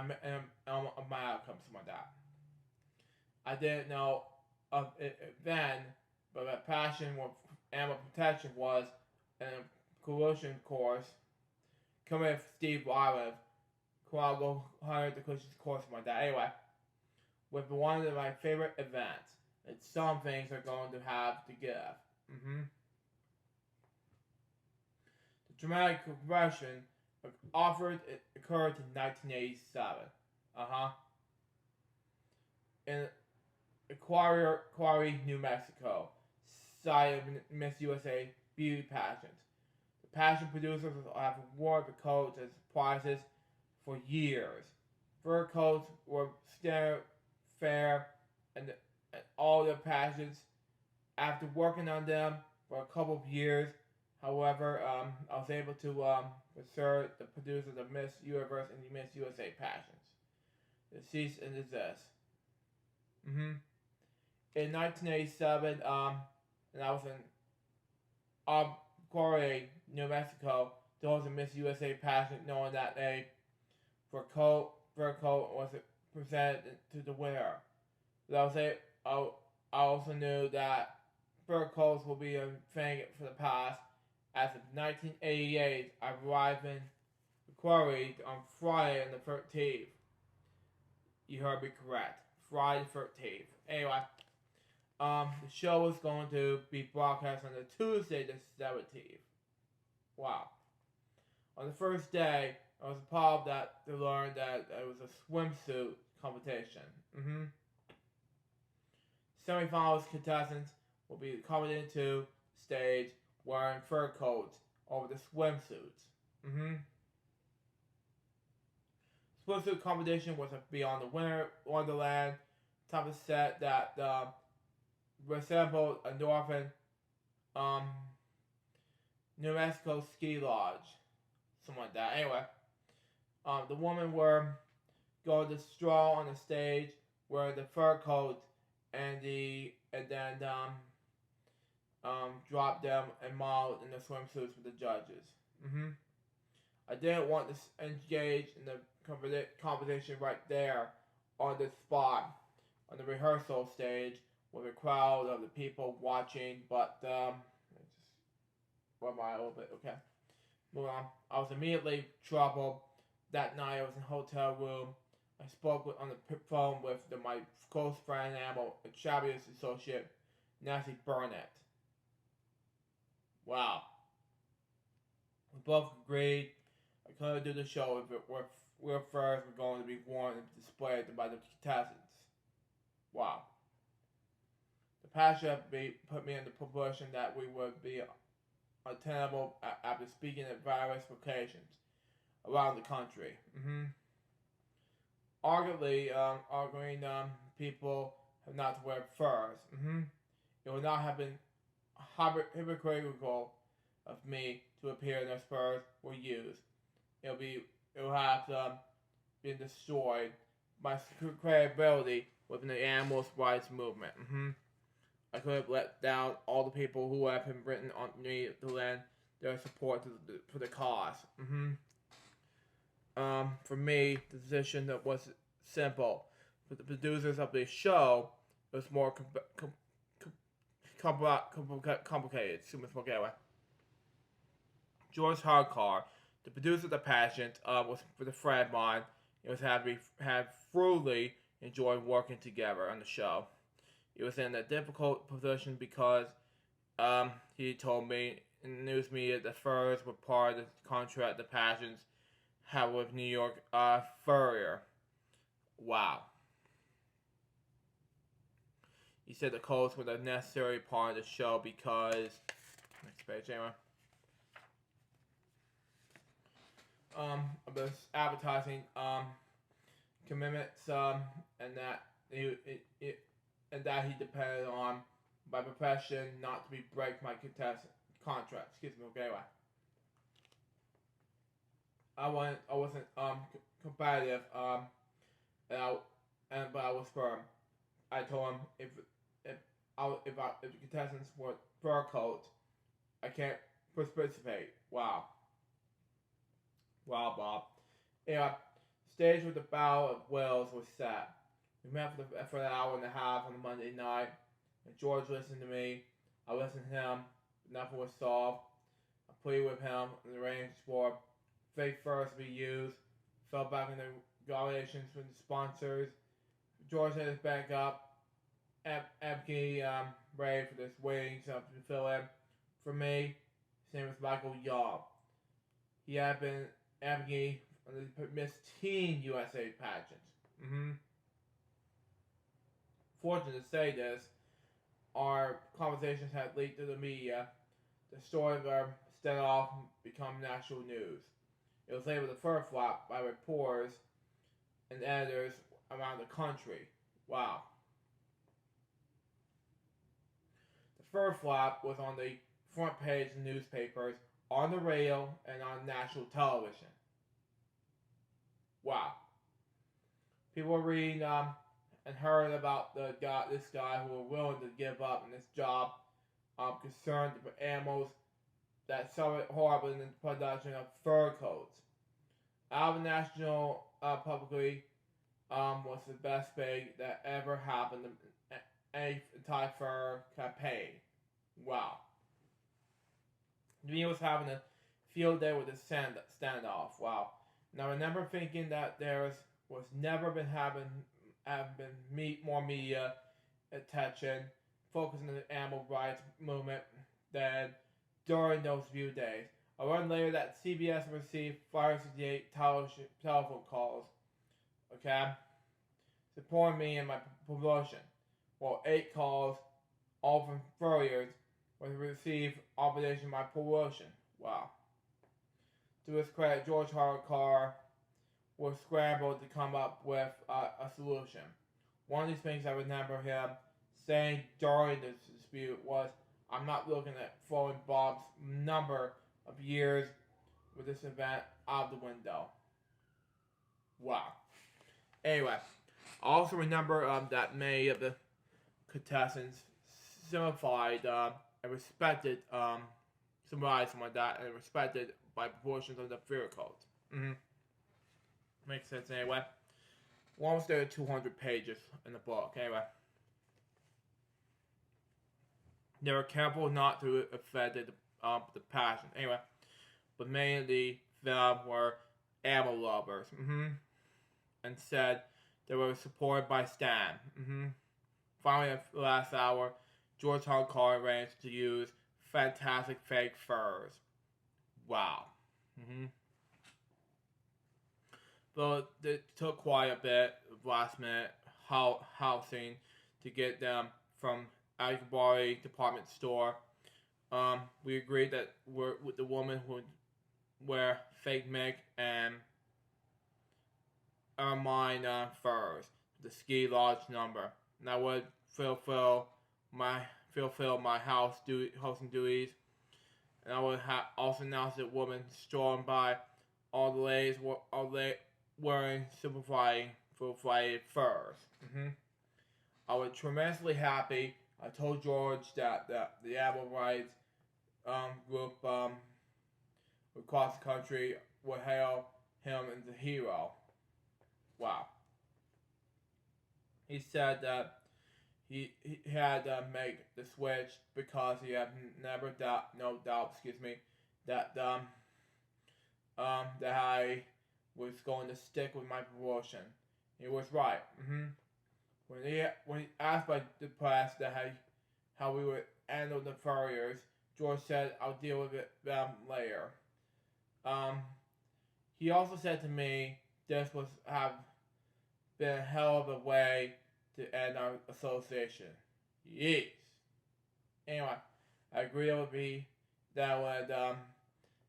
outcomes from that. I didn't know of it then, but my passion with animal protection was in a collision course coming with Steve Wyland. I'll go 100 the cushions course from my dad. Anyway, with one of my favorite events, and some things are going to have to give. The dramatic progression offered occurred in 1987. In Quarry, New Mexico, site of Miss USA beauty pageant. The pageant producers have awarded the coats as prizes for years. Fur coats were standard fare and all the pageants. After working on them for a couple of years, however, I was able to research the producers of Miss Universe and the Miss USA pageants. The cease and desist. In 1987, and I was in Quarry, New Mexico, there was a Miss USA pageant, knowing that a fur coat was presented to the winner. But I also knew that fur coats will be a thing for the past. As of 1988, I arrived in Quarry on Friday the 13th. You heard me correct. Friday the 13th. Anyway, the show was going to be broadcast on the Tuesday the 17th. Wow. On the first day, I was appalled to learn that it was a swimsuit competition. Semifinals contestants will be coming into stage wearing fur coats over the swimsuits. Swimsuit competition was to be on the Winter Wonderland type of set that resembled a northern New Mexico ski lodge, something like that. Anyway, the women were going to stroll on the stage wearing the fur coats and then drop them and model in the swimsuits with the judges. I didn't want to engage in the competition right there on the spot on the rehearsal stage with a crowd of the people watching, but where am I a little bit? Okay, moving on. I was immediately troubled. That night I was in a hotel room. I spoke on the phone with my close friend and Chabia's associate, Nancy Burnett. Wow. We both agreed I couldn't do the show if real furs were going to be worn and displayed by the contestants. Wow. The passion put me in the position that we would be untenable after speaking at various occasions around the country. Arguing people have not to wear furs. It would not have been hypocritical of me to appear that furs were used. It will have been destroyed my credibility within the animal rights movement. I could have let down all the people who have been written on me to lend their support for the cause. For me, the decision that was simple. For the producers of the show, it was more complicated. George Hardcar, the producer of The Pageant, was with a friend of mine. It was had thoroughly enjoyed working together on the show. It was in a difficult position because he told me in the news media that furs were part of the contract the Pageants had with New York Furrier. Wow. He said the codes were the necessary part of the show because next page anyway. Of this advertising commitments and that he depended on my profession not to break my contestant contract. Excuse me. Okay, anyway. I wasn't competitive but I was firm. I told him if the contestants wore fur coats, I can't participate. Wow, Bob. Yeah, stage with the Battle of Wales was set. We met for an hour and a half on a Monday night, and George listened to me. I listened to him. But nothing was solved. I pleaded with him and arranged for fake furs to be used. Fell back in the regulations from the sponsors. George had his back up. Abke ready for this waiting to fill in. For me, his name was Michael Young. He had been Abke on the Miss Teen USA pageant. Fortunate to say this, our conversations had leaked to the media. The story of our standoff become national news. It was labeled a fur flop by reporters and editors around the country. Wow. The fur flop was on the front page of newspapers, on the radio, and on national television. Wow. People were reading and heard about this guy who were willing to give up in this job concerned with animals that suffered horribly in the production of fur coats. Our national publicly was the best thing that ever happened in any anti-fur campaign. Wow. Me was having a field day with a standoff. Wow. Now I remember thinking that there was never been more media attention focusing on the animal rights movement than during those few days. I learned later that CBS received 568 telephone calls, okay, supporting me in my promotion, while 8 calls, all from furriers, was received opposition to my promotion. Wow. To his credit, George Hardcar was scrambled to come up with a solution. One of these things I remember him saying during this dispute was, "I'm not looking at throwing Bob's number of years with this event out the window." Wow. Anyway, I also remember that many of the contestants simplified and respected, symbolized something like that, and respected by proportions of the fear codes. Makes sense anyway. We're almost there 200 pages in the book. Anyway, they were careful not to offend the passion. Anyway, but mainly them were animal lovers. And said they were supported by Stan. Finally, at the last hour, George Hardcar arranged to use fantastic fake furs. Wow. Though it took quite a bit of last minute housing to get them from Agabari department store. We agreed that the woman would wear fake mink and ermine furs, the ski lodge number, and I would fulfill my hosting duties, and I would also announce that woman stormed by all the ladies wearing simplified furs. I was tremendously happy. I told George that the animal rights group across the country would hail him as a hero. Wow. He said that he had to make the switch because he had no doubt, that that I was going to stick with my promotion. He was right. When he asked by the press how we would handle the furriers, George said, "I'll deal with them later." He also said to me, this was have been a hell of a way to end our association. Yes. Anyway, I agreed it would be that would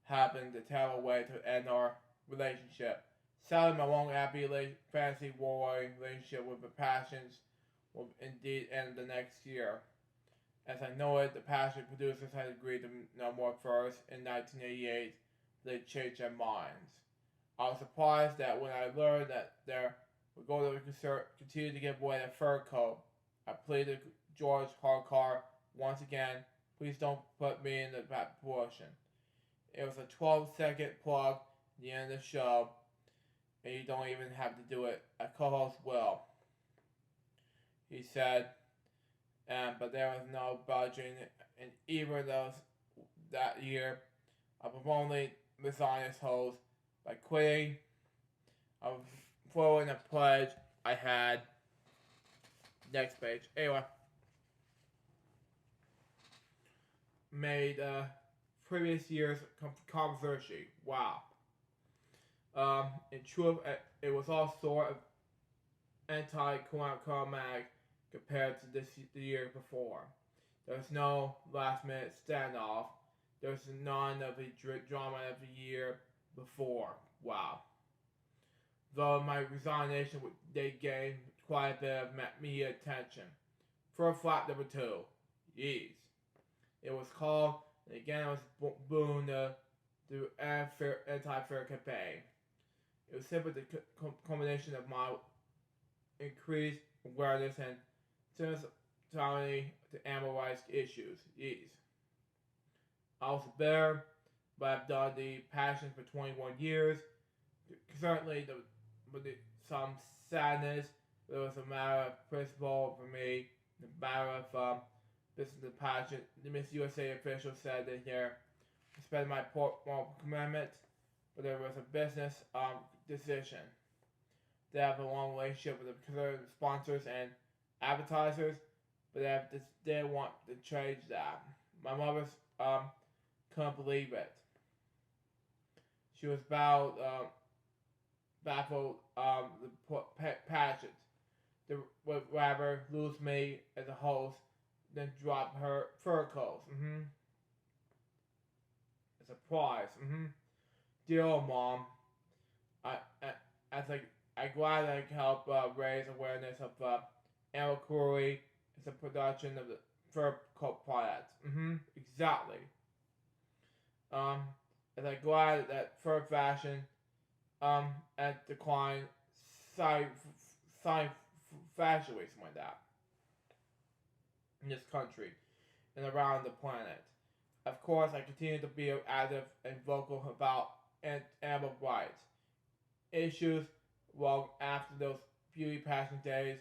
happen the terrible way to end our relationship. Sadly, my long happy fantasy warring relationship with the Passions will indeed end the next year. As I know it, the Passion producers had agreed to no more first in 1988. They changed their minds. I was surprised that when I learned that they were going to continue to give away the fur coat, I pleaded to George Hardcar once again, please don't put me in that portion. It was a 12-second plug at the end of the show, and you don't even have to do it. A co-host will. He said, but there was no budging in either of those that year. I promptly resigned as host by quitting. I was following a pledge I had. Next page. Anyway. Made previous year's controversy. Wow. In truth, it was all sort of anti-climatic compared to the year before. There was no last-minute standoff. There was none of the drama of the year before. Wow. Though my resignation they gained quite a bit of media attention. For flap number 2. Yes. It was called, and again it was boomed the anti-fair campaign. It was simply the combination of my increased awareness and sensitivity to animal rights issues. Yes. I was bitter, but I've done the passion for 21 years. Certainly, with some sadness, but it was a matter of principle for me, the matter of business and passion. The Miss USA official said that here, I spent my moral commitment, but there was a business decision. They have a long relationship with the sponsors and advertisers, but they didn't want to change that. My mother couldn't believe it. She was baffled the pageant. The rapper lose me as a host, then drop her fur coats. A surprise. Deal, Mom. I think I'm glad I can help raise awareness of animal cruelty as a production of the fur coat product. Exactly. And I'm glad that fur fashion at decline sci fashion week, something like that, in this country and around the planet. Of course, I continue to be active and vocal about animal rights issues long after those beauty passion days,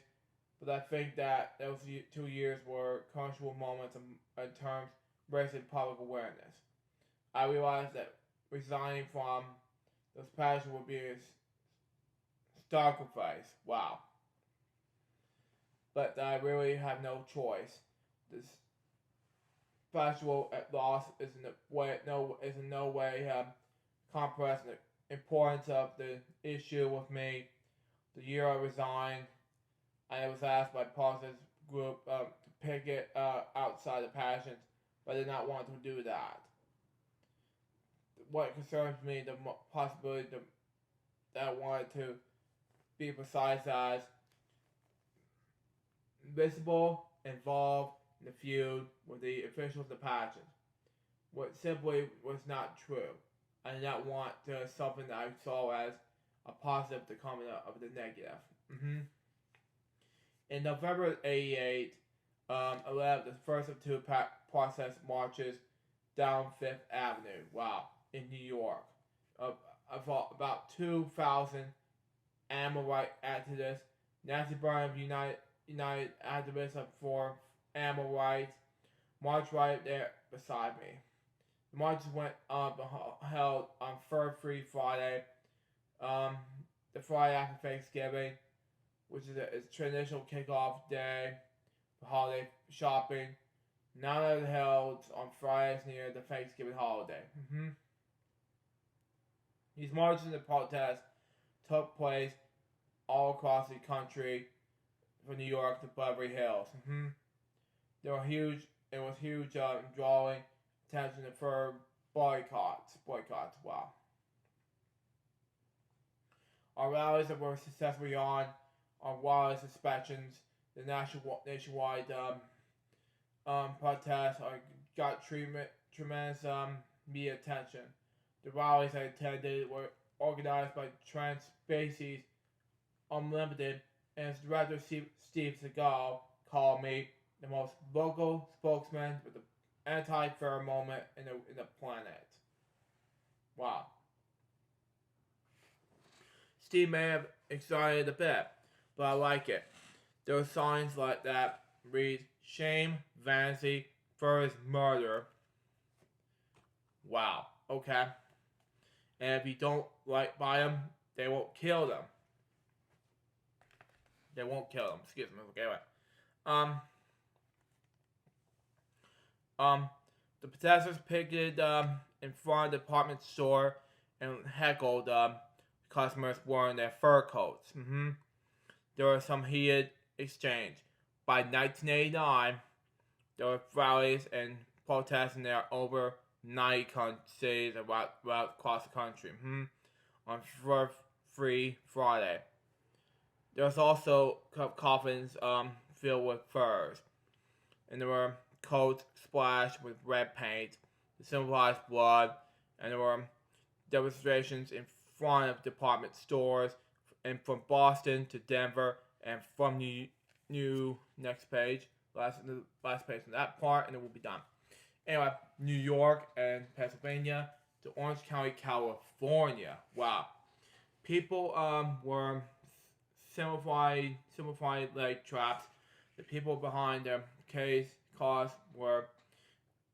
but I think that those 2 years were crucial moments in terms of raising public awareness. I realized that resigning from those passions would be a sacrifice. Wow. But I really have no choice. This factual loss is in no way compressing the importance of the issue with me. The year I resigned, I was asked by Paul's group to pick it outside the passions, but I did not want to do that. What concerns me, the possibility that I wanted to be precise as visible, involved in the feud with the officials of the passions. What simply was not true. I did not want something that I saw as a positive to come out of the negative. In November '88, I led the first of two process marches down Fifth Avenue. Wow, in New York. About 2,000 animal rights activists, Nancy Burnham, United activists for animal rights, marched right there beside me. The marches went held on Fur Free Friday, the Friday after Thanksgiving, which is a traditional kickoff day for holiday shopping. None are held on Fridays near the Thanksgiving holiday. These marches and protests took place all across the country, from New York to Beverly Hills. They were huge. It was huge, drawing attention to fur boycotts. Wow. Our rallies that were successfully on wireless inspections, the nationwide protests got tremendous media attention. The rallies I attended were organized by Trans-Species Unlimited, and its director Steve Seagal called me the most vocal spokesman for the anti-fur movement in the planet. Wow. Steve may have excited a bit, but I like it. There are signs like that read shame, vanity, fur is murder. Wow. Okay. And if you don't buy them, they won't kill them. They won't kill them. Excuse me. Okay, wait. The protesters picketed in front of the department store and heckled customers wearing their fur coats. There was some heated exchange. By 1989, there were rallies and protests in there over 90 cities across the country. On Fur Free Friday. There was also coffins filled with furs, and there were coats splashed with red paint to symbolize blood, and there were demonstrations in front of department stores, and from Boston to Denver, and from next page, last page on that part, and it will be done. Anyway, New York and Pennsylvania to Orange County, California. Wow, people were simplified leg traps. The people behind the cause were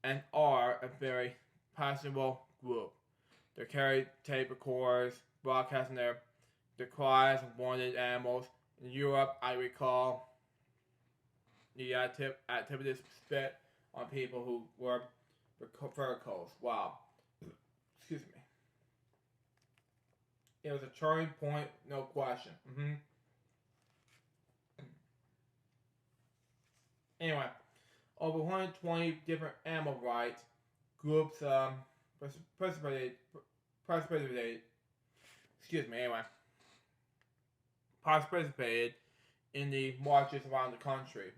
and are a very passionate group. They carried tape recorders, broadcasting their cries of wanted animals. In Europe, I recall the activities spit on people who were fur coats. Wow. Excuse me. It was a turning point, no question. Anyway, over 120 different animal rights groups participated. Participated in the marches around the country.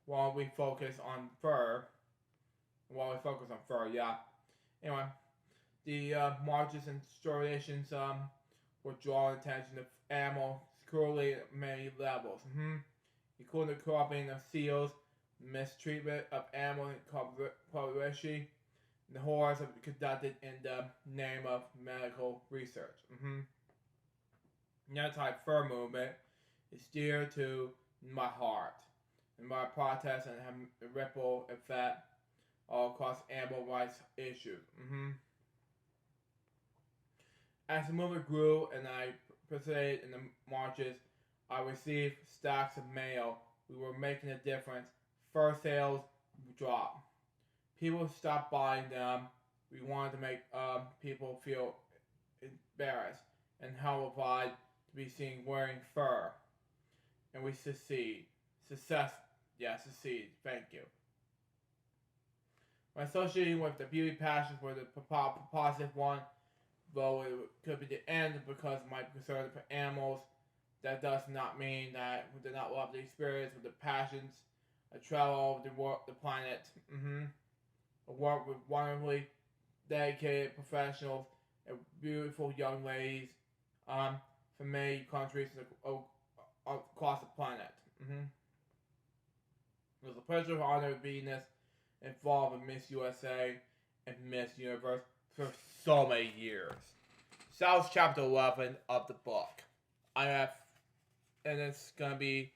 While we focus on fur, yeah. Anyway, the marches and installations were drawing attention to animal cruelty at many levels, including the cropping of seals, mistreatment of animals in Polishi, and the horrors conducted in the name of medical research. The anti-fur movement is dear to my heart, and my protests and have a ripple effect all across animal rights issues. As the movement grew and I participated in the marches, I received stacks of mail. We were making a difference. Fur sales dropped. People stopped buying them. We wanted to make people feel embarrassed and horrified to be seen wearing fur. And we succeed. Succeed. Thank you. My associating with the beauty passions were the positive one, though it could be the end because of my concern for animals. That does not mean that we did not love the experience with the passions. I travel the planet. I work with wonderfully dedicated professionals and beautiful young ladies from many countries across the planet. It was a pleasure and honor being involved in Miss USA and Miss Universe for so many years. So that was chapter 11 of the book. And it's gonna be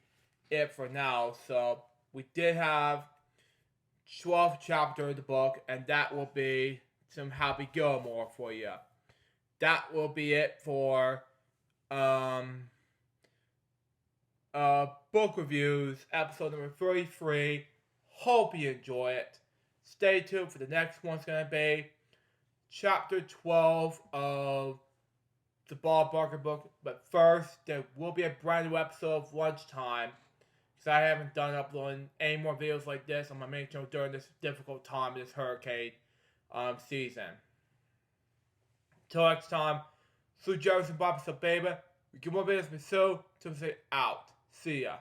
it for now. So we did have 12th chapter of the book, and that will be some Happy Gilmore for you. That will be it for book reviews, episode number 33. Hope you enjoy it. Stay tuned for the next one's gonna be chapter 12 of the Bob Barker book. But first, there will be a brand new episode of Lunchtime, because I haven't done uploading any more videos like this on my main channel during this difficult time, this hurricane season. Till next time, Sue Jefferson, Bob, so baby, we get more videos with Sue, to say out. See ya.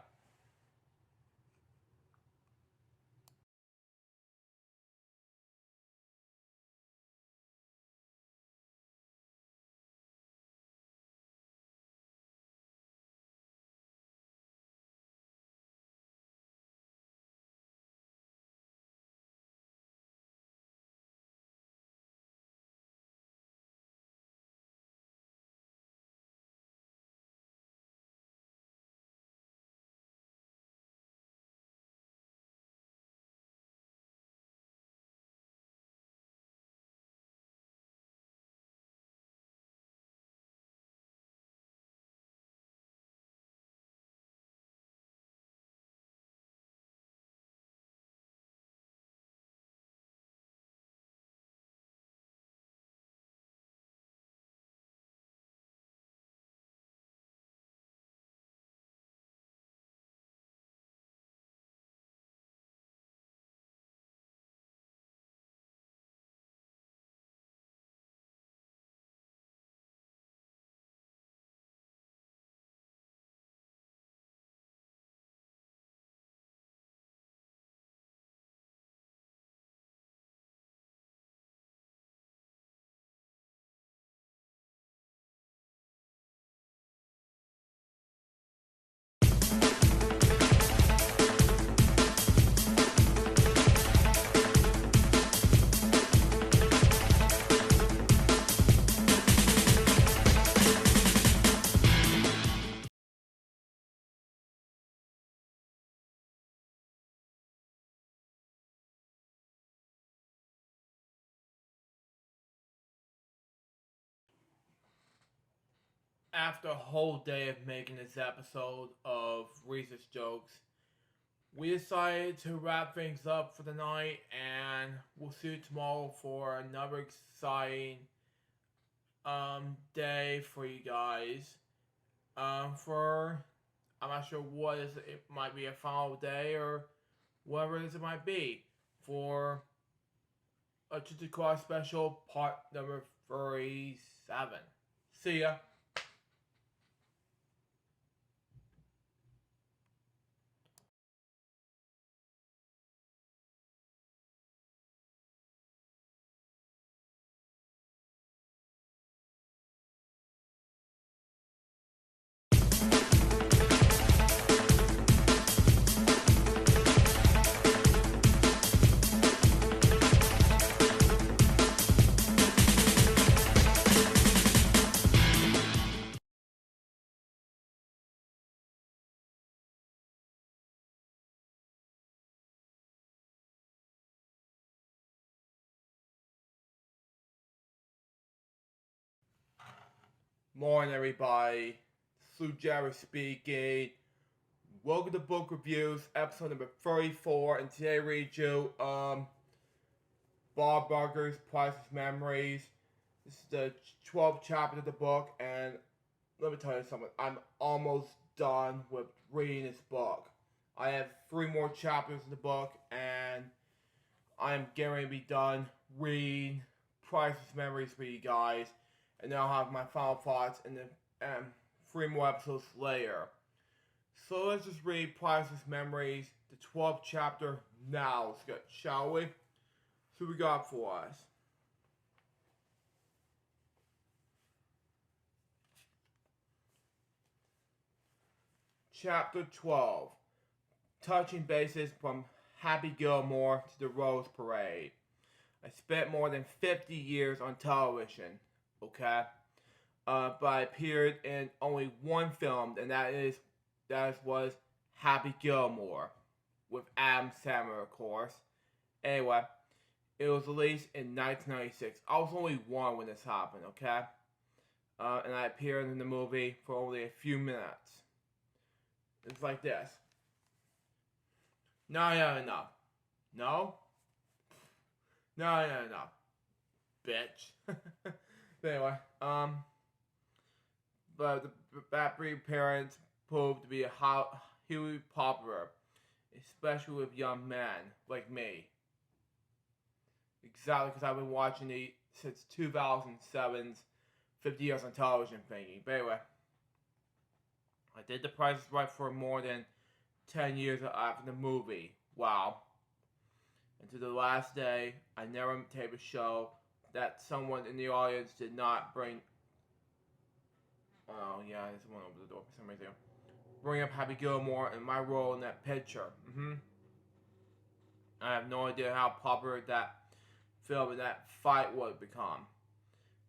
After a whole day of making this episode of Reese's Jokes, we decided to wrap things up for the night, and we'll see you tomorrow for another exciting day for you guys. For I'm not sure what is it might be a final day or whatever it is it might be for a Chichi Cross special part number 37. See ya. Morning, everybody. Sue Jarrett speaking. Welcome to Book Reviews, episode number 34, and today I read you Bob Barker's Priceless Memories. This is the 12th chapter of the book, and let me tell you something. I'm almost done with reading this book. I have 3 more chapters in the book, and I'm getting ready to be done reading Priceless Memories for you guys. And then I'll have my final thoughts in the 3 more episodes later. So let's just read Priceless Memories, the 12th chapter now. Let's get, shall we? So what we got for us? Chapter 12. Touching bases from Happy Gilmore to the Rose Parade. I spent more than 50 years on television, okay? But I appeared in only one film, and that was Happy Gilmore, with Adam Sandler, of course. Anyway, it was released in 1996. I was only 1 when this happened, okay? And I appeared in the movie for only a few minutes. It's like this. No. No? No. Bitch. But anyway, but that brief appearance proved to be hugely popular, especially with young men like me. Exactly, because I've been watching it since 2007's 50 Years on Television thingy. But anyway, I did The Price is Right for more than 10 years after the movie. Wow. And to the last day, I never taped a show that someone in the audience did not bring. Oh yeah, there's someone over the door for some reason. Bring up Happy Gilmore and my role in that picture. I have no idea how popular that film and that fight would become.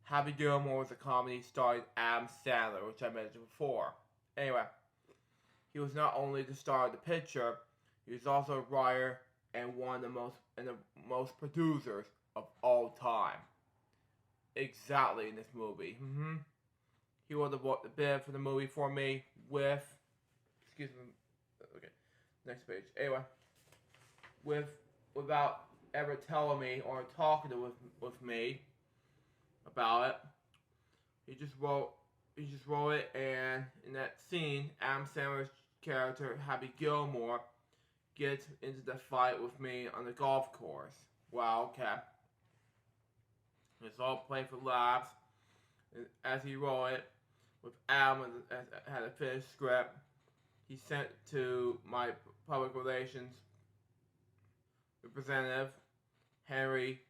Happy Gilmore was a comedy starring Adam Sandler, which I mentioned before. Anyway, he was not only the star of the picture, he was also a writer and one of the most producers of all time. Exactly in this movie. He wrote the bid for the movie for me with, excuse me, okay, next page. Anyway, without ever telling me or talking with me about it, he just wrote it, and in that scene, Adam Sandler's character Happy Gilmore gets into the fight with me on the golf course. Wow, okay. It's all played for laughs. As he wrote it, with Adam had a finished script, he sent to my public relations representative, Henry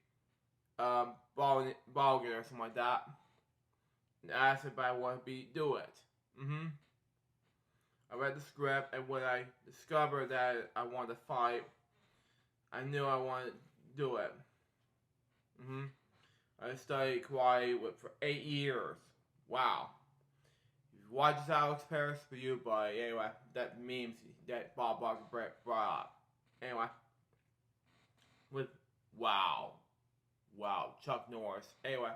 Ballin or something like that, and asked if I wanted to do it. I read the script, and when I discovered that I wanted to fight, I knew I wanted to do it. I studied karate for 8 years. Wow. If you watch this Alex Paris for you, but anyway, that memes that Bob Barker brought up. Anyway, with wow, Chuck Norris. Anyway,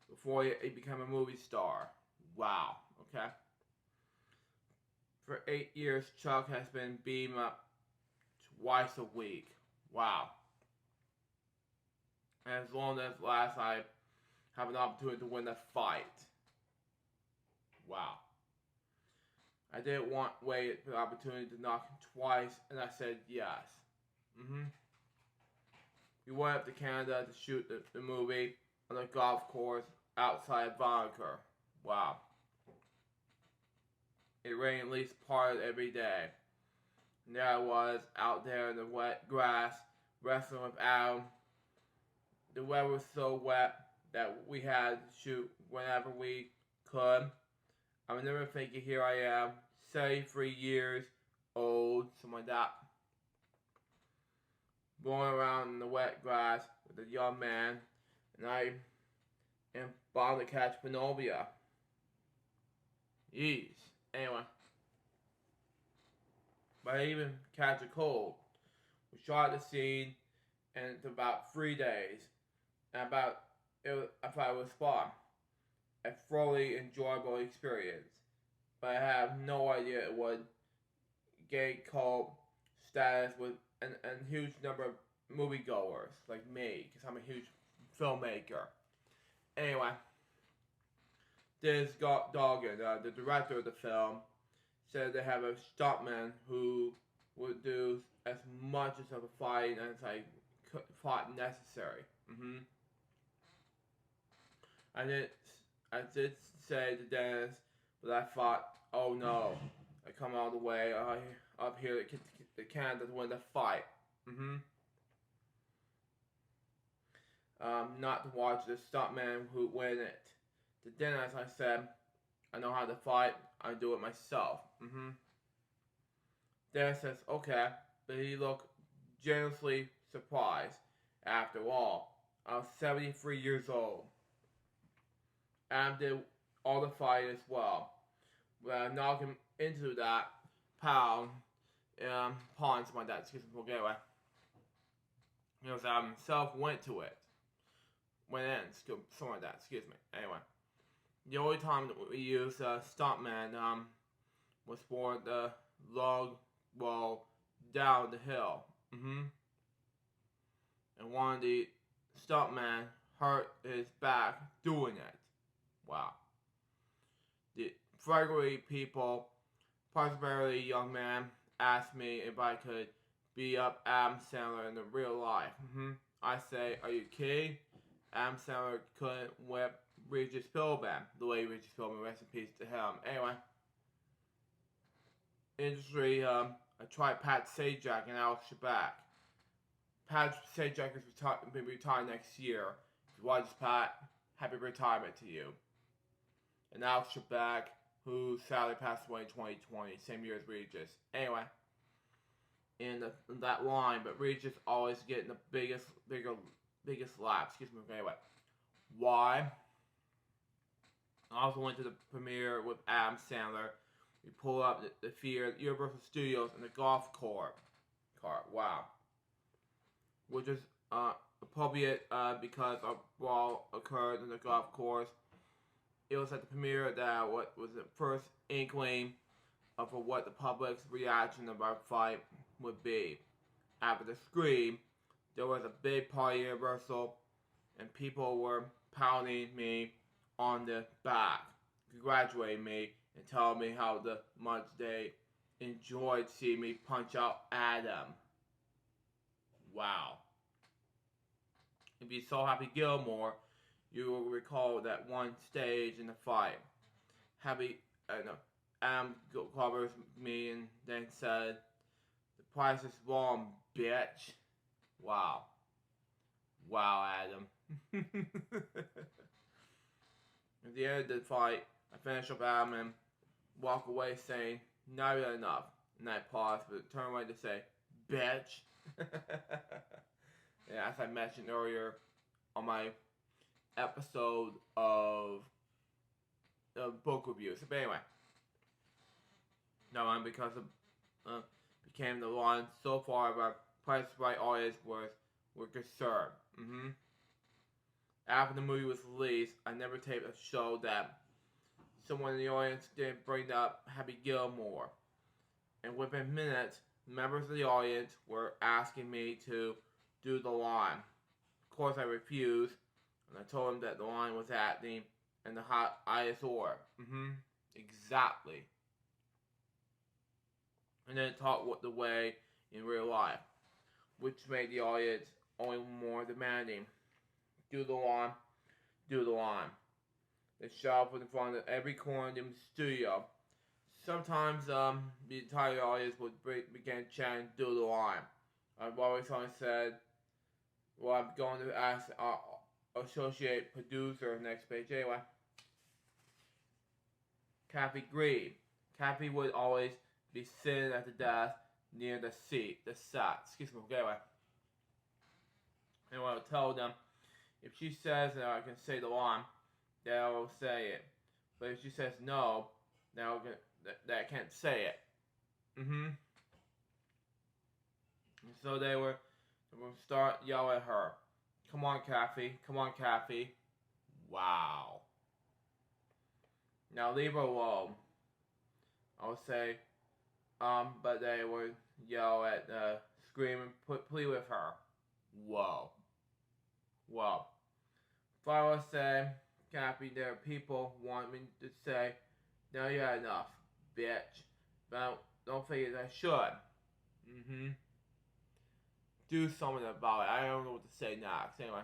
before he became a movie star. Wow. Okay. For 8 years, Chuck has been beamed up twice a week. Wow. And as long as last I have an opportunity to win a fight. Wow. I didn't wait for the opportunity to knock him twice, and I said yes. We went up to Canada to shoot the movie on a golf course outside Vancouver. Wow. It rained at least part of every day. And there I was, out there in the wet grass, wrestling with Adam. The weather was so wet that we had to shoot whenever we could. I remember thinking, here I am, 73 years old, something like that, going around in the wet grass with a young man, and I am bound to catch pneumonia. Jeez. Anyway. But I even catch a cold. We shot the scene, and it's about 3 days. And I thought it was fun. A thoroughly enjoyable experience. But I have no idea it would get cult status with a huge number of moviegoers like me, because I'm a huge filmmaker. Anyway, this Doggin, the director of the film, said they have a stuntman who would do as much as of a fight as I thought necessary. I did say to Dennis, but I thought, oh no, I come all the way up here to Canada to win the fight. Not to watch the stuntman who win it. To Dennis, I said, I know how to fight, I do it myself. Dennis says, okay, but he looked genuinely surprised. After all, I was 73 years old. Adam did all the fight as well. When I knocked him into that pond, something like that, excuse me, anyway. Adam himself went to it. Went in, something like that, excuse me. Anyway. The only time that we used stuntman was for the log roll down the hill. And one of the stuntmen hurt his back doing it. Wow. The Gregory people, particularly young man, asked me if I could beat up Adam Sandler in the real life. I say, are you kidding? Adam Sandler couldn't whip Regis Philbin, the way Regis Philbin, rest in peace to him. Anyway, industry, I tried Pat Sajak and Alex Trebek. Pat Sajak is retired next year. If you watch Pat, happy retirement to you. And Alex Trebek, who sadly passed away in 2020, same year as Regis. Anyway, in that line, but Regis always getting the biggest laugh. Excuse me. Anyway, why? I also went to the premiere with Adam Sandler. We pulled up the theater at Universal Studios in the golf cart. Wow. Which is appropriate because a brawl occurred in the golf course. It was at the premiere that what was the first inkling of what the public's reaction of our fight would be. After the scream, there was a big party at Universal, and people were pounding me on the back, congratulating me, and telling me how much they enjoyed seeing me punch out Adam. Wow. If you saw Happy Gilmore, you will recall that one stage in the fight. Adam covers me and then said, "The price is wrong, bitch." Wow. Wow, Adam. At the end of the fight, I finish up Adam and walk away saying, not enough. And I pause, but turn away to say, bitch. Yeah, as I mentioned earlier on my episode of book reviews. But anyway, no one because of became the one so far of our Price Right audience were concerned. After the movie was released, I never taped a show that someone in the audience didn't bring up Happy Gilmore. And within minutes, members of the audience were asking me to do the line. Of course, I refused. And I told him that the line was acting and the highest order. Exactly. And then talk what the way in real life, which made the audience only more demanding. Do the line, do the line. They shout up in front of every corner in the studio. Sometimes the entire audience would begin chanting, do the line. I've always only said, well, I'm going to ask our associate producer next page anyway. Kathy agreed. Kathy would always be sitting at the desk near the set. Excuse me, anyway. And I tell them, if she says that I can say the line, then I will say it. But if she says no, then I can't say it. And so they will start yelling at her. Come on, Kathy. Come on, Kathy. Wow. Now leave her alone. I would say, but they would yell at, scream and plead with her. Whoa. Whoa. If I would say, Kathy, there are people want me to say, no, you had enough, bitch. But I don't think I should. Do something about it. I don't know what to say next. Anyway.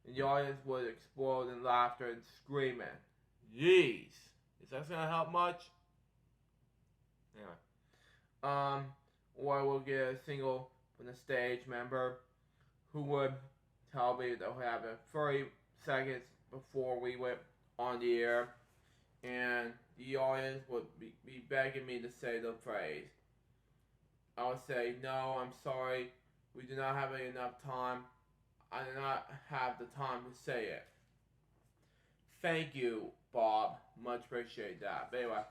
And the audience would explode in laughter and screaming. Jeez. Is that gonna help much? Anyway. Or we'll get a single from the stage member who would tell me they'll have it 30 seconds before we went on the air. And the audience would be begging me to say the phrase. I would say, no, I'm sorry, we do not have enough time. I do not have the time to say it. Thank you, Bob. Much appreciate that. But anyway,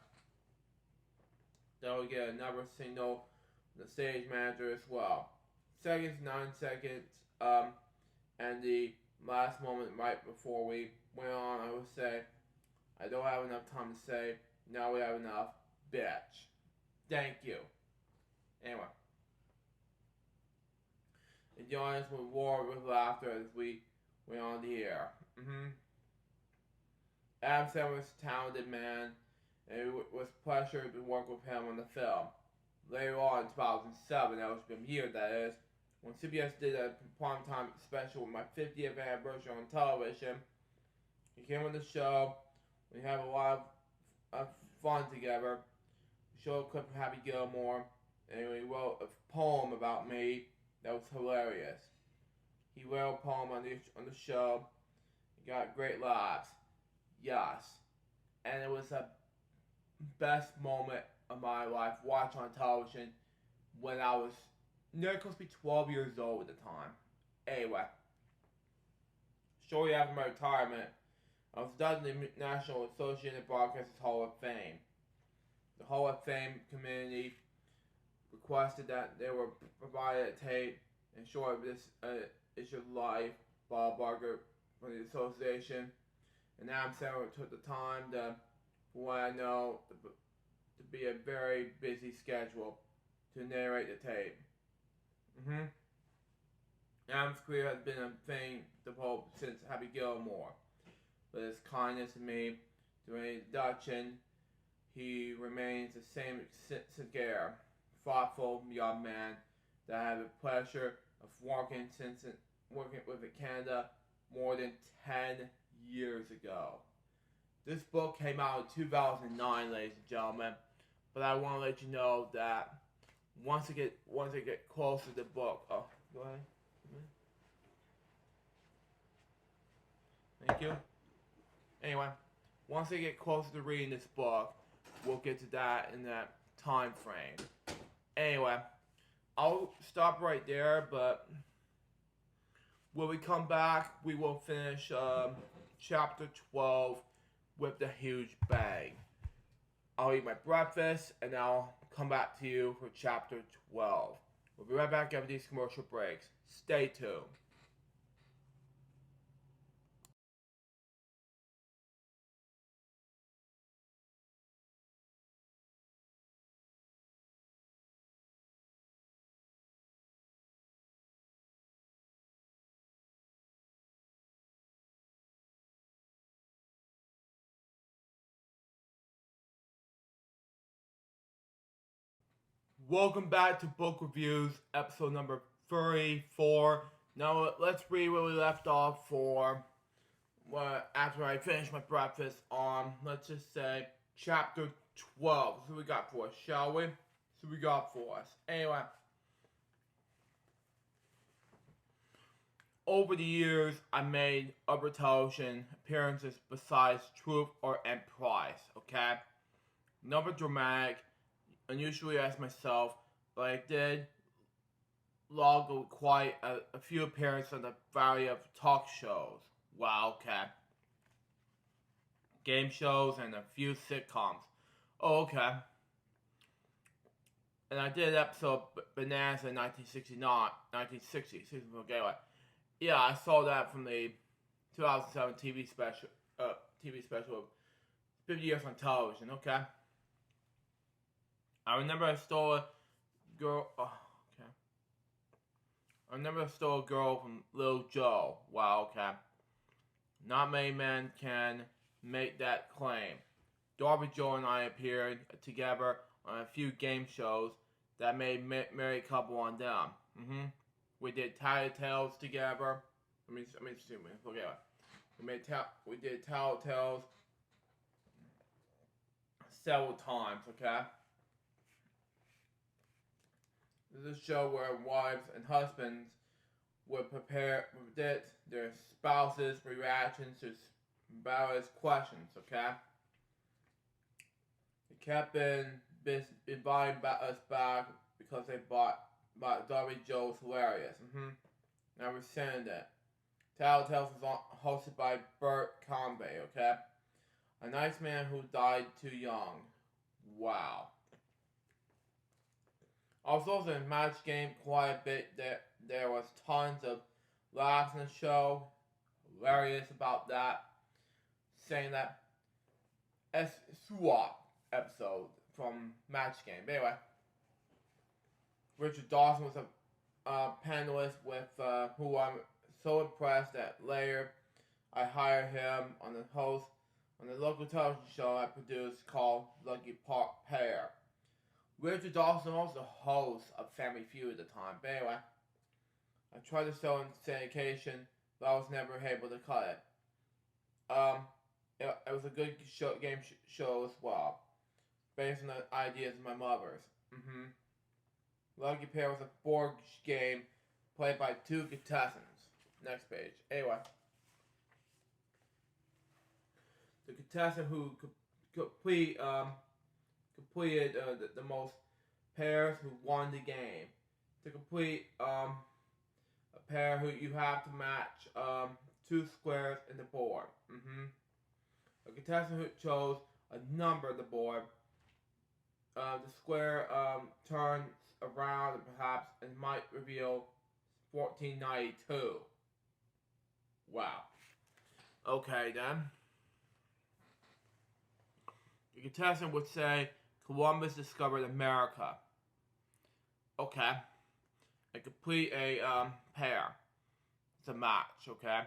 then we get another signal from the stage manager as well. 9 seconds, and the last moment right before we went on, I would say, I don't have enough time to say, now we have enough, bitch. Thank you. Anyway. And the audience would roar with laughter as we went on the air. Adam Sandler was a talented man, and it was a pleasure to work with him on the film. Later on in 2007, that was premiered, that is, when CBS did a primetime special with my 50th anniversary on television. He came on the show. We had a lot of fun together. We showed a clip of Happy Gilmore, and he wrote a poem about me that was hilarious. He wrote a poem on the show. He got great laughs. Yes. And it was the best moment of my life watching on television when I was nearly close to be 12 years old at the time. Anyway. Shortly after my retirement, I was inducted in the National Associated Broadcasters Hall of Fame. The Hall of Fame community requested that they were provided a tape and short of this issue of life, Bob Barker from the association. And Adam Sandler took the time to, from what I know, to be a very busy schedule to narrate the tape. Adam's career has been a thing to hope since Happy Gilmore. With his kindness to me during the induction, he remains the same sincere, thoughtful young man that I had the pleasure of working with Canada more than 10 years ago. This book came out in 2009, ladies and gentlemen, but I want to let you know that once I get closer to the book, oh, go ahead. Thank you. Anyway, once I get closer to reading this book, we'll get to that in that time frame. Anyway, I'll stop right there, but when we come back, we will finish chapter 12 with the huge bang. I'll eat my breakfast, and I'll come back to you for chapter 12. We'll be right back after these commercial breaks. Stay tuned. Welcome back to Book Reviews, episode number 34. Now let's read where we left off after I finish my breakfast on, let's just say, chapter 12. So we got for us, shall we? So we got for us. Anyway. Over the years, I made other television appearances besides Truth and Price, okay? Never dramatic, unusually as myself, but I did log quite a few appearances on a variety of talk shows. Wow, okay. Game shows and a few sitcoms. Oh, okay. And I did an episode of Bananas in 1960. Okay, yeah, I saw that from the 2007 TV special of 50 years on television, okay? I remember I stole a girl, okay. I remember I stole a girl from Little Joe. Wow, okay. Not many men can make that claim. Darby Joe and I appeared together on a few game shows that made married couple on them. We did Tattletales together. We did Tattletales several times, okay? This is a show where wives and husbands would predict their spouses' reactions to various questions, okay? They kept inviting us back because they thought Darby Joe's hilarious. I resented it. Tattletales was hosted by Bert Convey, okay? A nice man who died too young. Wow. I was also in Match Game quite a bit. There was tons of laughs in the show. Hilarious about that. Saying that SWAT episode from Match Game. But anyway. Richard Dawson was a panelist with who I'm so impressed that later I hired him on the local television show I produced called Lucky Park Pair. Richard Dawson was the host of Family Feud at the time. But anyway, I tried to sell in syndication, but I was never able to cut it. It was a good game show as well, based on the ideas of my mother's. Lucky Pair was a board game played by two contestants. Next page. Anyway, the contestant who completed the most pairs who won the game. To complete a pair who you have to match two squares in the board. A contestant who chose a number of the board. The square turns around perhaps and might reveal 1492. Wow. Okay then. The contestant would say Columbus discovered America. Okay. And complete a pair. It's a match, okay?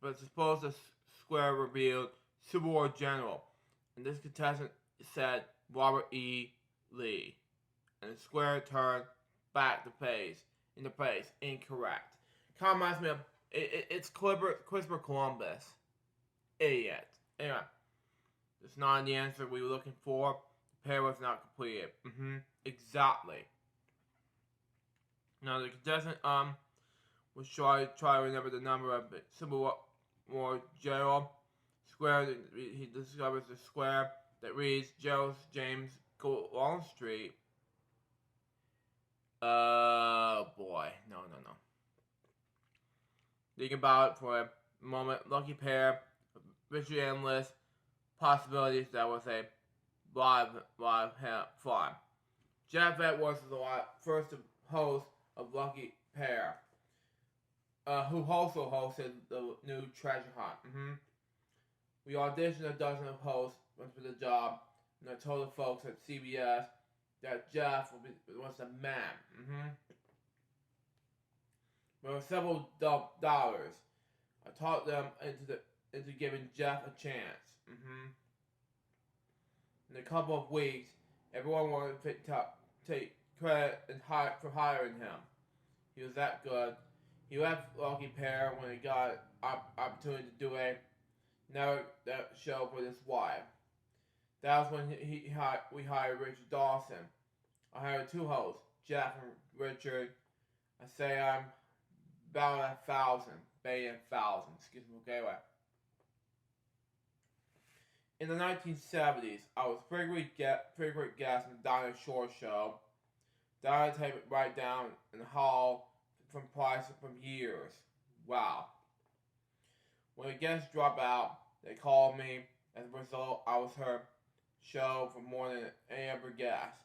But suppose the square revealed Civil War General. And this contestant said Robert E. Lee. And the square turned back into place. Incorrect. Kind of reminds me of, it's Christopher Columbus. Idiot. Anyway, that's not the answer we were looking for. The pair was not completed. Exactly. Now the contestant was try to remember the number of the Civil War General. Square, he discovers the square that reads Gerald James Longstreet. Oh boy, no. Think about it for a moment. Lucky Pair, Richard Endless possibilities. That was a live fun. Jeff Edwards was the first host of Lucky Pair, who also hosted the new Treasure Hunt. We auditioned a dozen of hosts for the job, and I told the folks at CBS that Jeff was the man. There were several dollars. I talked them into giving Jeff a chance. In a couple of weeks, everyone wanted take credit for hiring him. He was that good. He left Lucky Pair when he got opportunity to do a network show with his wife. That was when we hired Richard Dawson. I hired two hosts, Jeff and Richard. I say I'm about 1,000, excuse me, okay, well. In the 1970s, I was frequent guest on the Dinah Shore Show. Dinah taped it right down in the hall from years. Wow. When the guests drop out, they call me. As a result, I was her show for more than any other guest.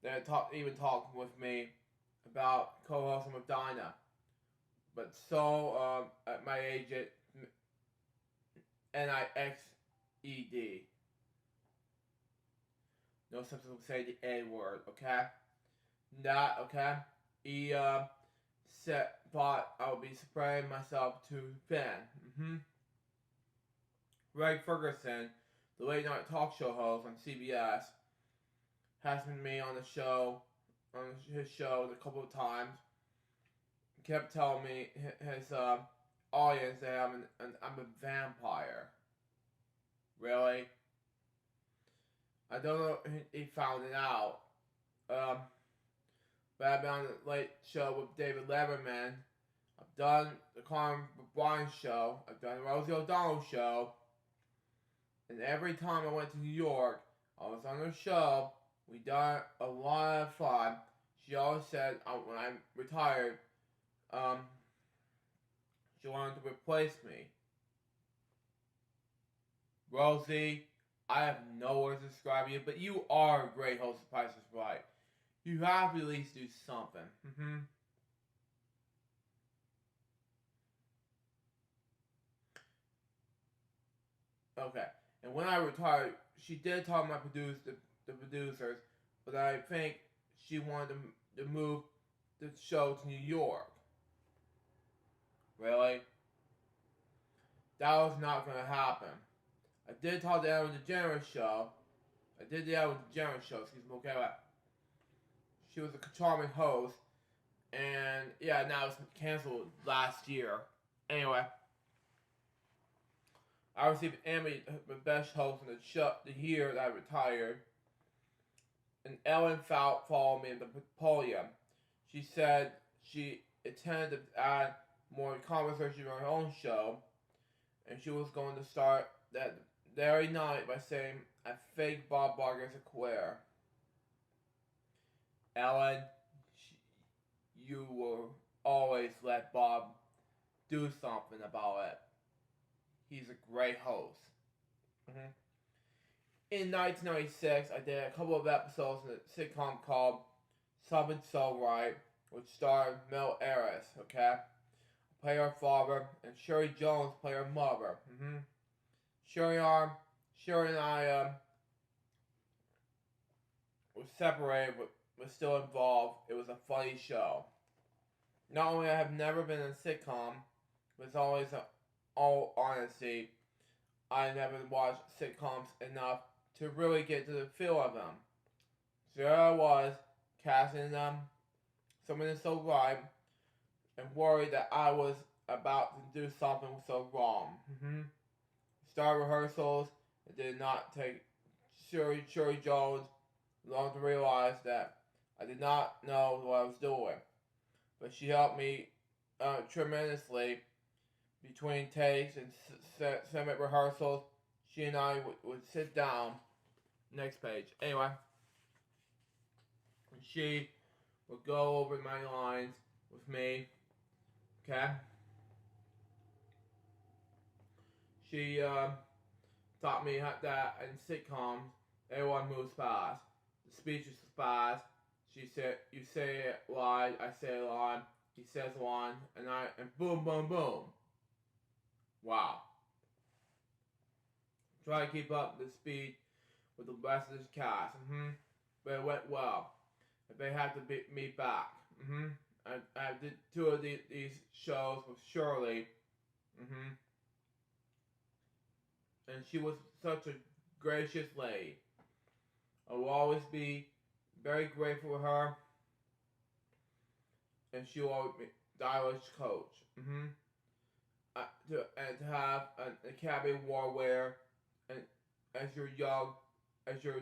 They even talked with me about co-hosting with Dinah. But so, at my agent, NIXED. No such thing say the A word, okay? Not, okay? He, thought I would be spraying myself too thin. Greg Ferguson, the late night talk show host on CBS, has been me on his show a couple of times. He kept telling me his audience that I'm a vampire. Really? I don't know if he found it out. But I've been on the late show with David Letterman. I've done the Conan O'Brien show. I've done the Rosie O'Donnell show. And every time I went to New York, I was on her show. We done a lot of fun. She always said when I retired, she wanted to replace me. Rosie, I have no words to describe you, but you are a great host of Price is Right. You have to at least do something. Okay. And when I retired, she did tell my the producers, but I think she wanted to move the show to New York. Really? That was not going to happen. I did talk to Ellen DeGeneres show. Excuse me, okay? She was a charming host, and yeah, now it's canceled last year. Anyway, I received an Emmy for best host in the year that I retired, and Ellen followed me at the podium. She said she intended to add more conversation on her own show, and she was going to start that very night by saying, "I think Bob Barker is a queer." Ellen, you will always let Bob do something about it. He's a great host. In 1996, I did a couple of episodes in a sitcom called Something So Right, which starred Mel Harris, okay? I play her father, and Sherry Jones play her mother. Sherry and I were separated, but was still involved. It was a funny show. Not only I have never been in a sitcom, but it's always, all honesty, I never watched sitcoms enough to really get to the feel of them. So there I was, casting them, something that's so right, and worried that I was about to do something so wrong. Started rehearsals. It did not take Sherry Jones long to realize that I did not know what I was doing. But she helped me tremendously between takes and semi rehearsals. She and I would sit down. Next page. Anyway, she would go over my lines with me. Okay? She taught me that in sitcoms, everyone moves fast. The speech is fast. She said, "You say a line, I say a line, he says a line, and boom, boom, boom." Wow. Try to keep up the speed with the rest of this cast. But it went well. They had to beat me back. I did two of these shows with Shirley. And she was such a gracious lady. I will always be very grateful for her, and she will be stylish coach. And to have an Academy Warwear and as your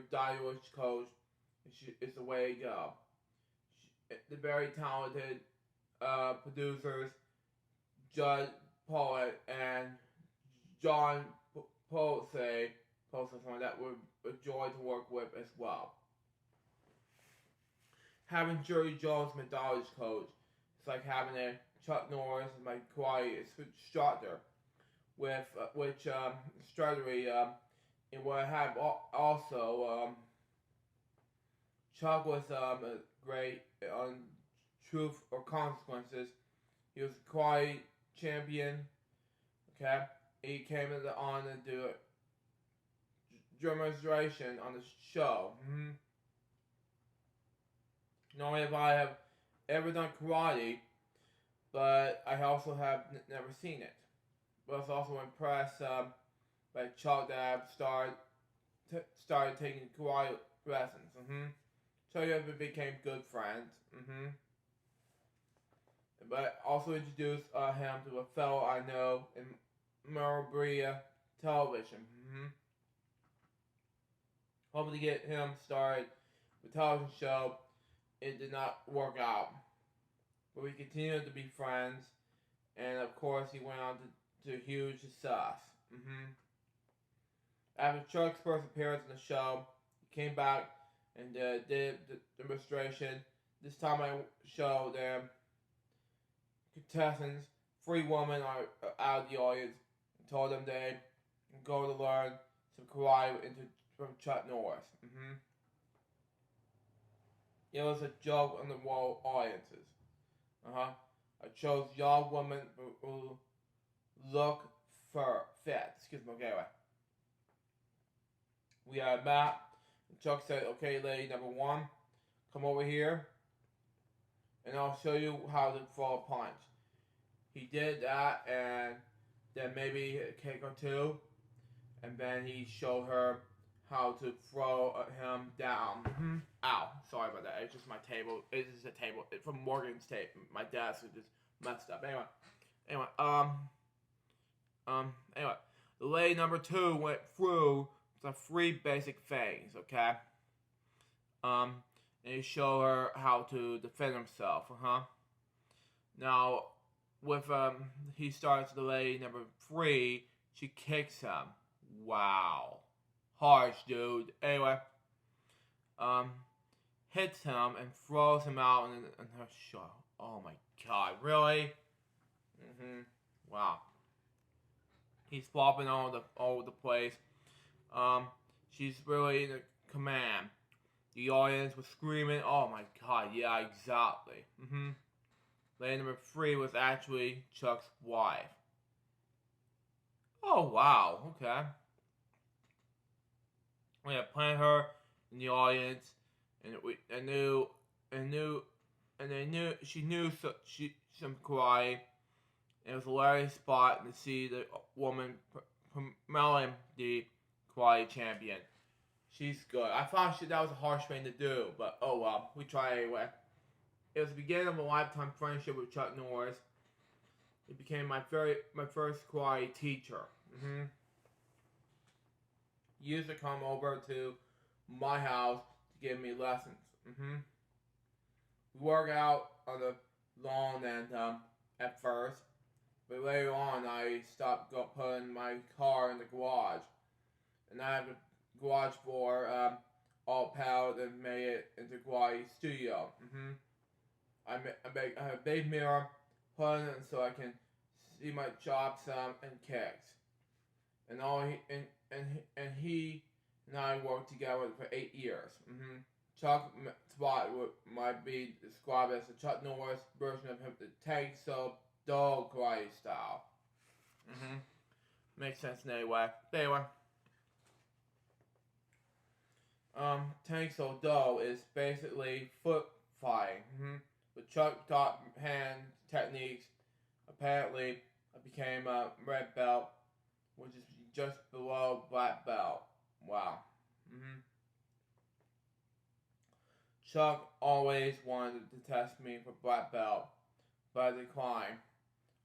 stylish coach, it's the way to go. The very talented producers, Judd Poet and John Posey, someone that we're a joy to work with as well. Having Jerry Jones, my stylish coach, it's like having a Chuck Norris and my karate instructor, with which strategy. And what I have also, Chuck was a great on Truth or Consequences. He was a karate champion. Okay, he came on to do demonstration on the show. Not only have I ever done karate, but I also have never seen it. But I was also impressed by Chuck that I've started taking karate lessons. So we became good friends. But also introduced him to a fellow I know in Marabria television. Hoping to get him started with a television show. It did not work out. But we continued to be friends. And of course he went on to huge success. After Chuck's first appearance in the show, he came back and did the demonstration. This time I showed them contestants, 3 women are out of the audience, and told them they go to learn some karate from Chuck Norris. It was a joke on the wall audiences. I chose young women who look fit. Excuse me, okay, anyway. We had Matt, and Chuck said, okay, lady number 1, come over here, and I'll show you how to throw a punch. He did that, and then maybe a kick or 2, and then he showed her how to throw him down. Ow, sorry about that. It's just my table. It's just a table from Morgan's tape. My desk is just messed up. Anyway, the lady number 2 went through the 3 basic things. Okay. And he showed her how to defend himself. Now, with he starts the lady number 3. She kicks him. Wow. Harsh, dude. Anyway, hits him and throws him out in her show. Oh my god, really? Wow. He's flopping all over the place. She's really in command. The audience was screaming. Oh my god, yeah, exactly. Lady number 3 was actually Chuck's wife. Oh wow, okay. We had planted her in the audience, and she knew some karate. And it was a hilarious spot to see the woman promoting the karate champion. She's good. I thought that was a harsh thing to do, but oh well, we tried anyway. It was the beginning of a lifetime friendship with Chuck Norris. He became my first karate teacher. He used to come over to my house to give me lessons. We worked out on the lawn and at first, but later on I stopped putting my car in the garage, and I have a garage floor all padded and made it into karate studio. I have a big mirror, put in it so I can see my chops and kicks. And he and I worked together for 8 years. Chuck spot might be described as the Chuck Norris version of him, the tank so dull karate style. Makes sense in any way. But anyway, tank so dull is basically foot fighting. But Chuck taught hand techniques. Apparently, I became a red belt, which is just below black belt. Wow. Chuck always wanted to test me for black belt, but I declined.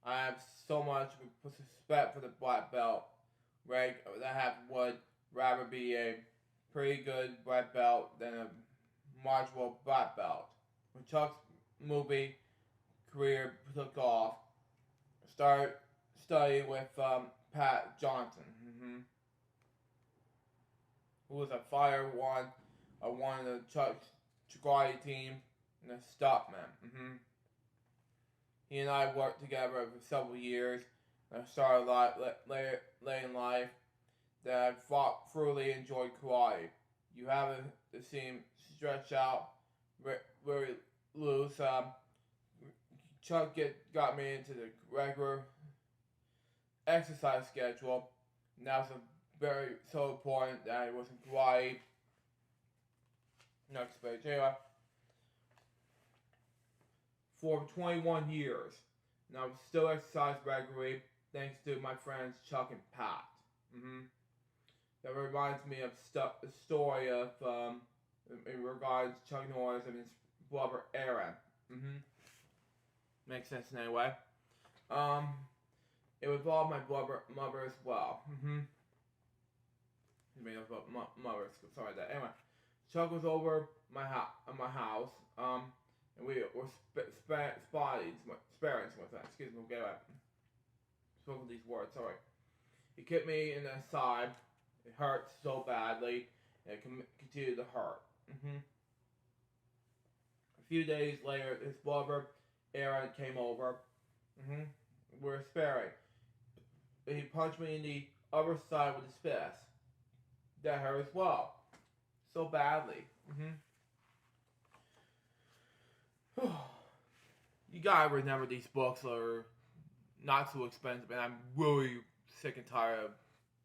I have so much respect for the black belt rank that I would rather be a pretty good black belt than a marginal black belt. When Chuck's movie career took off, I started studying with Pat Johnson, who was a fighter of one of the Chuck's karate team and a stuntman. He and I worked together for several years. And I started late in life that I thoroughly enjoyed karate. You have to seem stretched out, very loose. Chuck got me into the regular exercise schedule, and that was very so important that I was in karate. Next page. Anyway, for 21 years, and I would still exercise regularly thanks to my friends Chuck and Pat. That reminds me of the story of in regards to Chuck Norris and his brother Aaron. Makes sense in any way. It involved my mother as well. Mother, sorry that. Anyway, Chuck was over my house. And we were sparring with that. Excuse me, get out. Spoke these words, sorry. He kicked me in the side. It hurt so badly, and it continued to hurt. A few days later, his brother, Aaron, came over. We were sparring. And he punched me in the other side with his fist. That hurt as well. So badly. You gotta remember these books are not so expensive, and I'm really sick and tired of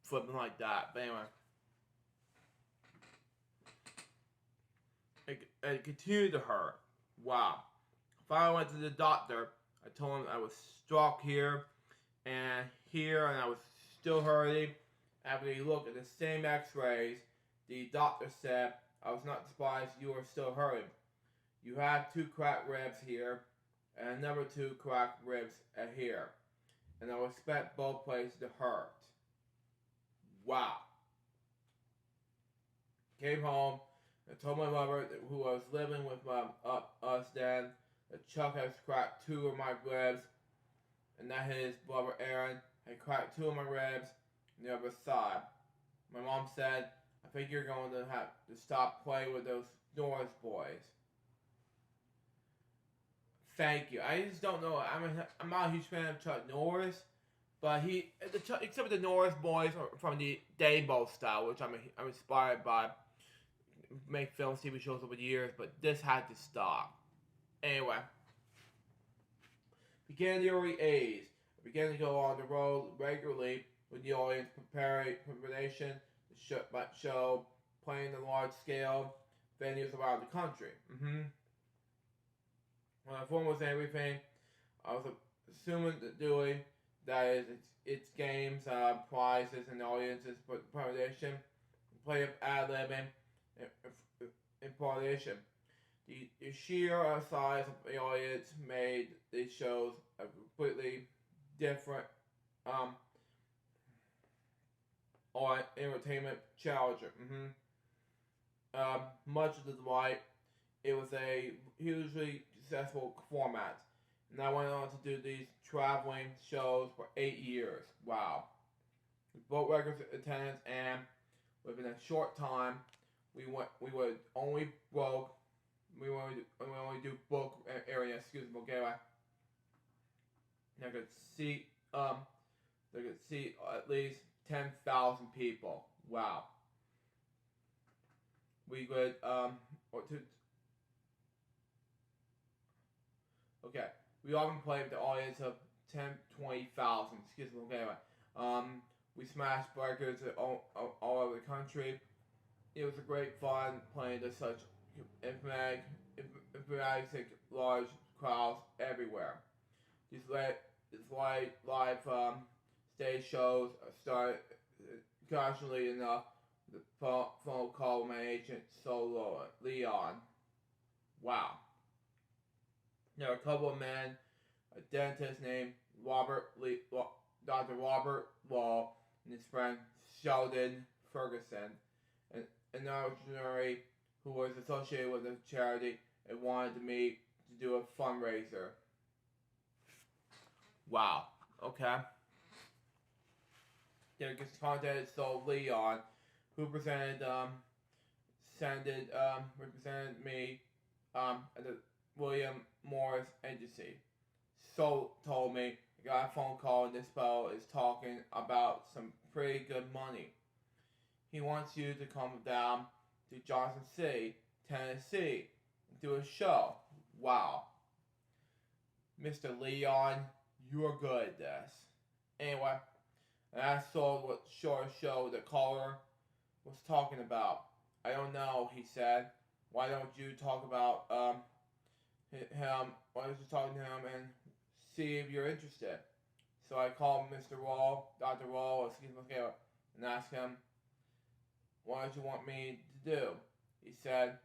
flipping like that. But anyway, it continued to hurt. Wow. Finally went to the doctor. I told him I was struck here, and I was still hurting. After he looked at the same x-rays, the doctor said, I was not surprised you were still hurting. You have 2 cracked ribs here, and another 2 cracked ribs here. And I would expect both places to hurt. Wow. Came home and told my mother, who was living with us then, that Chuck has cracked 2 of my ribs, and that his brother Aaron had cracked 2 of my ribs on the other side. My mom said, I think you're going to have to stop playing with those Norris boys. Thank you. I just don't know. I'm not a huge fan of Chuck Norris, but except for the Norris boys are from the Dayball style, which I'm inspired by. Make films, TV shows over the years, but this had to stop. Anyway, began the early 80s. I began to go on the road regularly with the audience preparation, the show, playing in large scale venues around the country. When I form was everything, I was assuming doing that is it's games, prizes, and audiences preparation, play of ad-libbing, improvisation. The sheer size of the audience made these shows a completely different entertainment challenger. Much of the delight, it was a hugely successful format, and I went on to do these traveling shows for 8 years. Wow. With boat records attendance, and within a short time, we would only do book area. Excuse me, okay. I could see at least 10,000 people. Wow. We would okay. We often play with the audience of 10, 20,000. Excuse me, okay. We smashed records all over the country. It was a great fun playing to such emphatic large crowds everywhere. These live stage shows started casually enough. The phone call my agent Solo Leon. Wow. There were a couple of men, a dentist named Dr. Robert Wall, and his friend Sheldon Ferguson, and another missionary who was associated with the charity and wanted to meet to do a fundraiser. Wow. Okay. They just contacted Leon, who represented me at the William Morris Agency. So told me I got a phone call and this fellow is talking about some pretty good money. He wants you to come down to Johnson City, Tennessee, and do a show. Wow. Mr. Leon, you are good at this. Anyway, and I saw what short show the caller was talking about. I don't know, he said. Why don't you talk about him? Why don't you talk to him and see if you're interested? So I called Mr. Wall, Dr. Wall, and asked him, what did you want me to do? He said,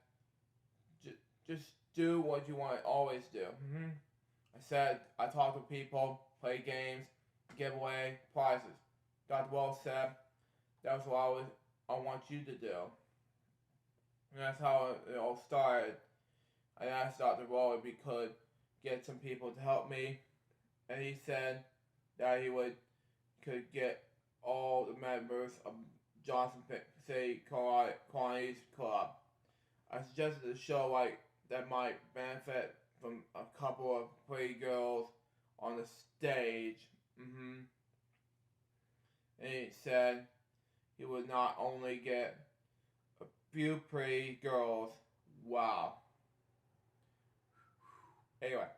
just do what you want to always do. I said, I talk to people, play games, give away prizes. Dr. Wall said, that's what I want you to do. And that's how it all started. I asked Dr. Wall if he could get some people to help me, and he said that he could get all the members of Johnson City Quantities Club. I suggested a show like that might benefit from a couple of pretty girls on the stage. And he said he would not only get a few pretty girls. Wow. Anyway,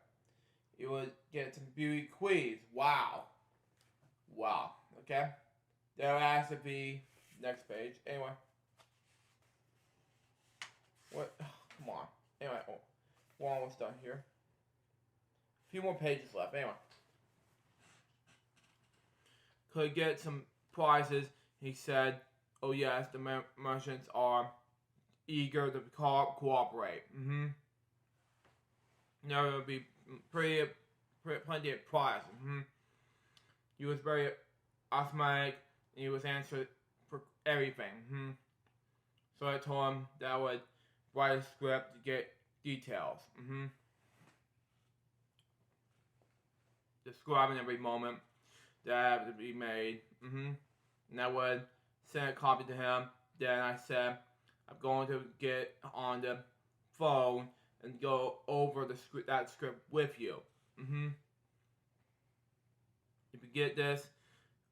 he would get some beauty queens. Wow. Wow. Okay? That has to be next page. Anyway. What? Oh, come on. Anyway, we're almost done here. A few more pages left. Anyway. Could get some prizes. He said, oh yes, the merchants are eager to cooperate. There will be plenty of prizes. He was very asthmatic, and he was answered for everything. So I told him that I would write a script to get details. Describing every moment that had to be made. And I would send a copy to him. Then I said, I'm going to get on the phone and go over that script with you. If you get this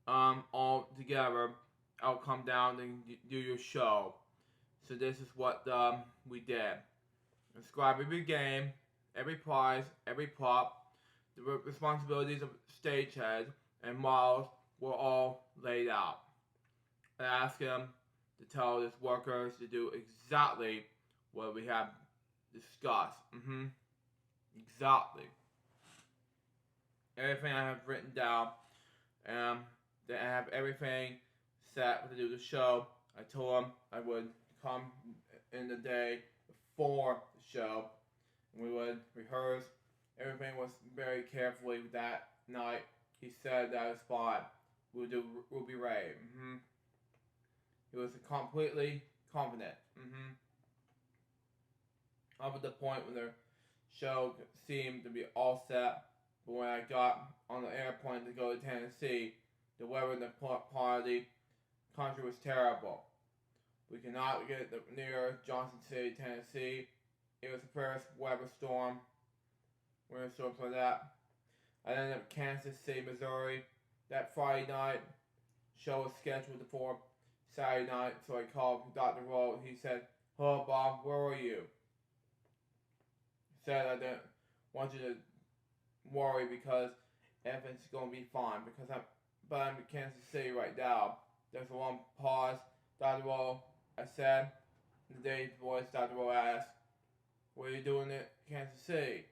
all together, I'll come down and do your show. So this is what we did. Describe every game, every prize, every prop. The responsibilities of stagehead and models were all laid out. I asked him to tell his workers to do exactly what we have discussed. Exactly. Everything I have written down, and I have everything set to do the show. I told him I would come in the day before the show, and we would rehearse. Everything was very carefully that night. He said that was fine. We'll be ready. He was completely confident. Up at the point when the show seemed to be all set, but when I got on the airplane to go to Tennessee, the weather in the part of the country was terrible. We could not get near Johnson City, Tennessee. It was the first weather storm. Windstorm for that. I ended up in Kansas City, Missouri. That Friday night, show was scheduled for Saturday night, so I called Dr. Roll. He said, hello Bob, where are you? He said I didn't want you to worry because everything's going to be fine. But I'm in Kansas City right now. There's a long pause. Dr. Roll, I said. In the day's voice, Dr. Roll asked, what are you doing in Kansas City?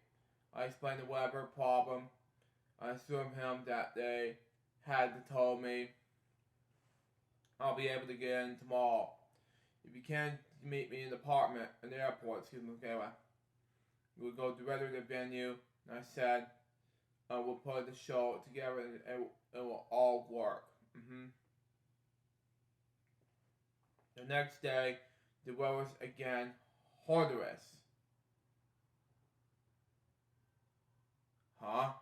I explained the weather problem. I assured him that they had told me I'll be able to get in tomorrow. If you can meet me in the apartment in the airport, we would go directly to the venue, and I said, we'll put the show together and it will all work. The next day, the weather was again horrendous. Huh?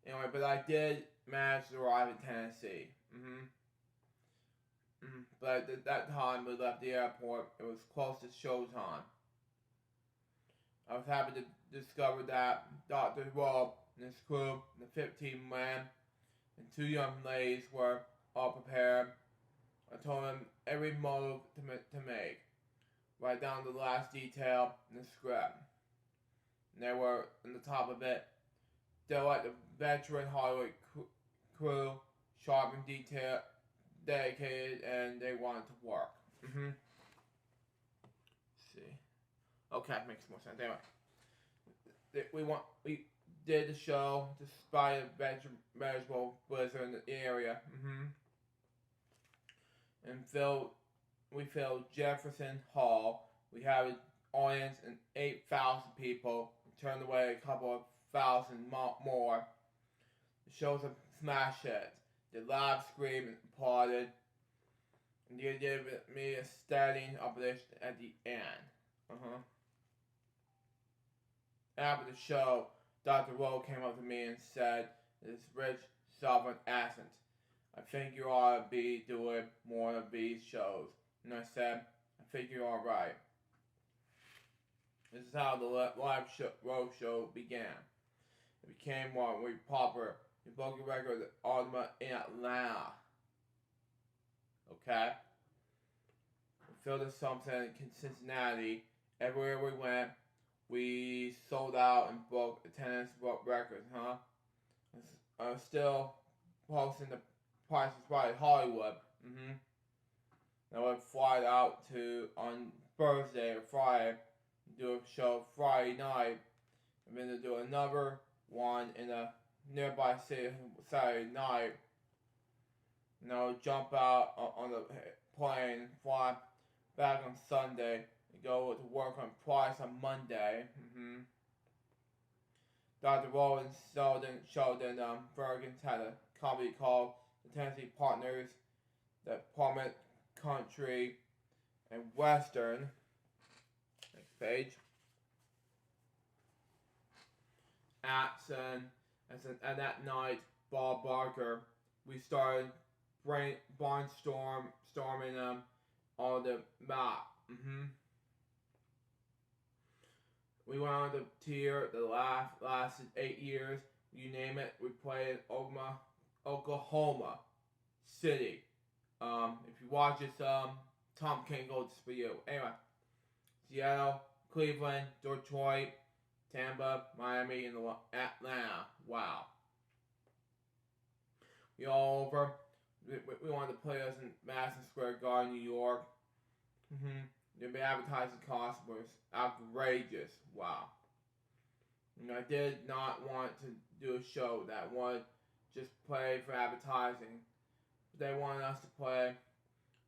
Anyway, but I did manage to arrive in Tennessee. But at that time, we left the airport. It was close to showtime. I was happy to discover that Dr. Rowe and his crew, the 15 men and 2 young ladies, were all prepared. I told them every move to make, right down to the last detail in the script. And they were on the top of it. They're like the veteran Hollywood crew, sharp and dedicated, and they wanted to work. Let's see. Okay, makes more sense. Anyway, we did the show despite a vegetable blizzard in the area. And we filled Jefferson Hall. We had an audience of 8,000 people. We turned away a couple of thousand more. The show was a smash hit. The live screamed and applauded. And they gave me a standing ovation at the end. After the show, Dr. Rowe came up to me and said, in his rich Southern accent, I think you ought to be doing more of these shows. And I said, I think you're alright. This is how the live road show began. It became one really popular. We broke a record in Atlanta. Okay? We filled us something in Cincinnati. Everywhere we went, we sold out and broke attendance records, I was still posting the Price is Right Hollywood. I would fly out on Thursday or Friday, do a show Friday night, and then to do another one in a nearby city Saturday night. And I would jump out on the plane, fly back on Sunday, and go to work on Price on Monday. Dr. Rowe and Sheldon Ferguson had a comedy called The Tennessee Partners that prominent country and western. Next page. And that night, Bob Barker, we started brainstorming on the map. We went on the tier that lasted 8 years. You name it, we played in Oklahoma City. If you watch this, Tom can't go just for you. Anyway, Seattle, Cleveland, Detroit, Tampa, Miami, and Atlanta. Wow. We all over. We wanted to play us in Madison Square Garden, New York. The advertising cost was outrageous. Wow. And I did not want to do a show that would just play for advertising. They wanted us to play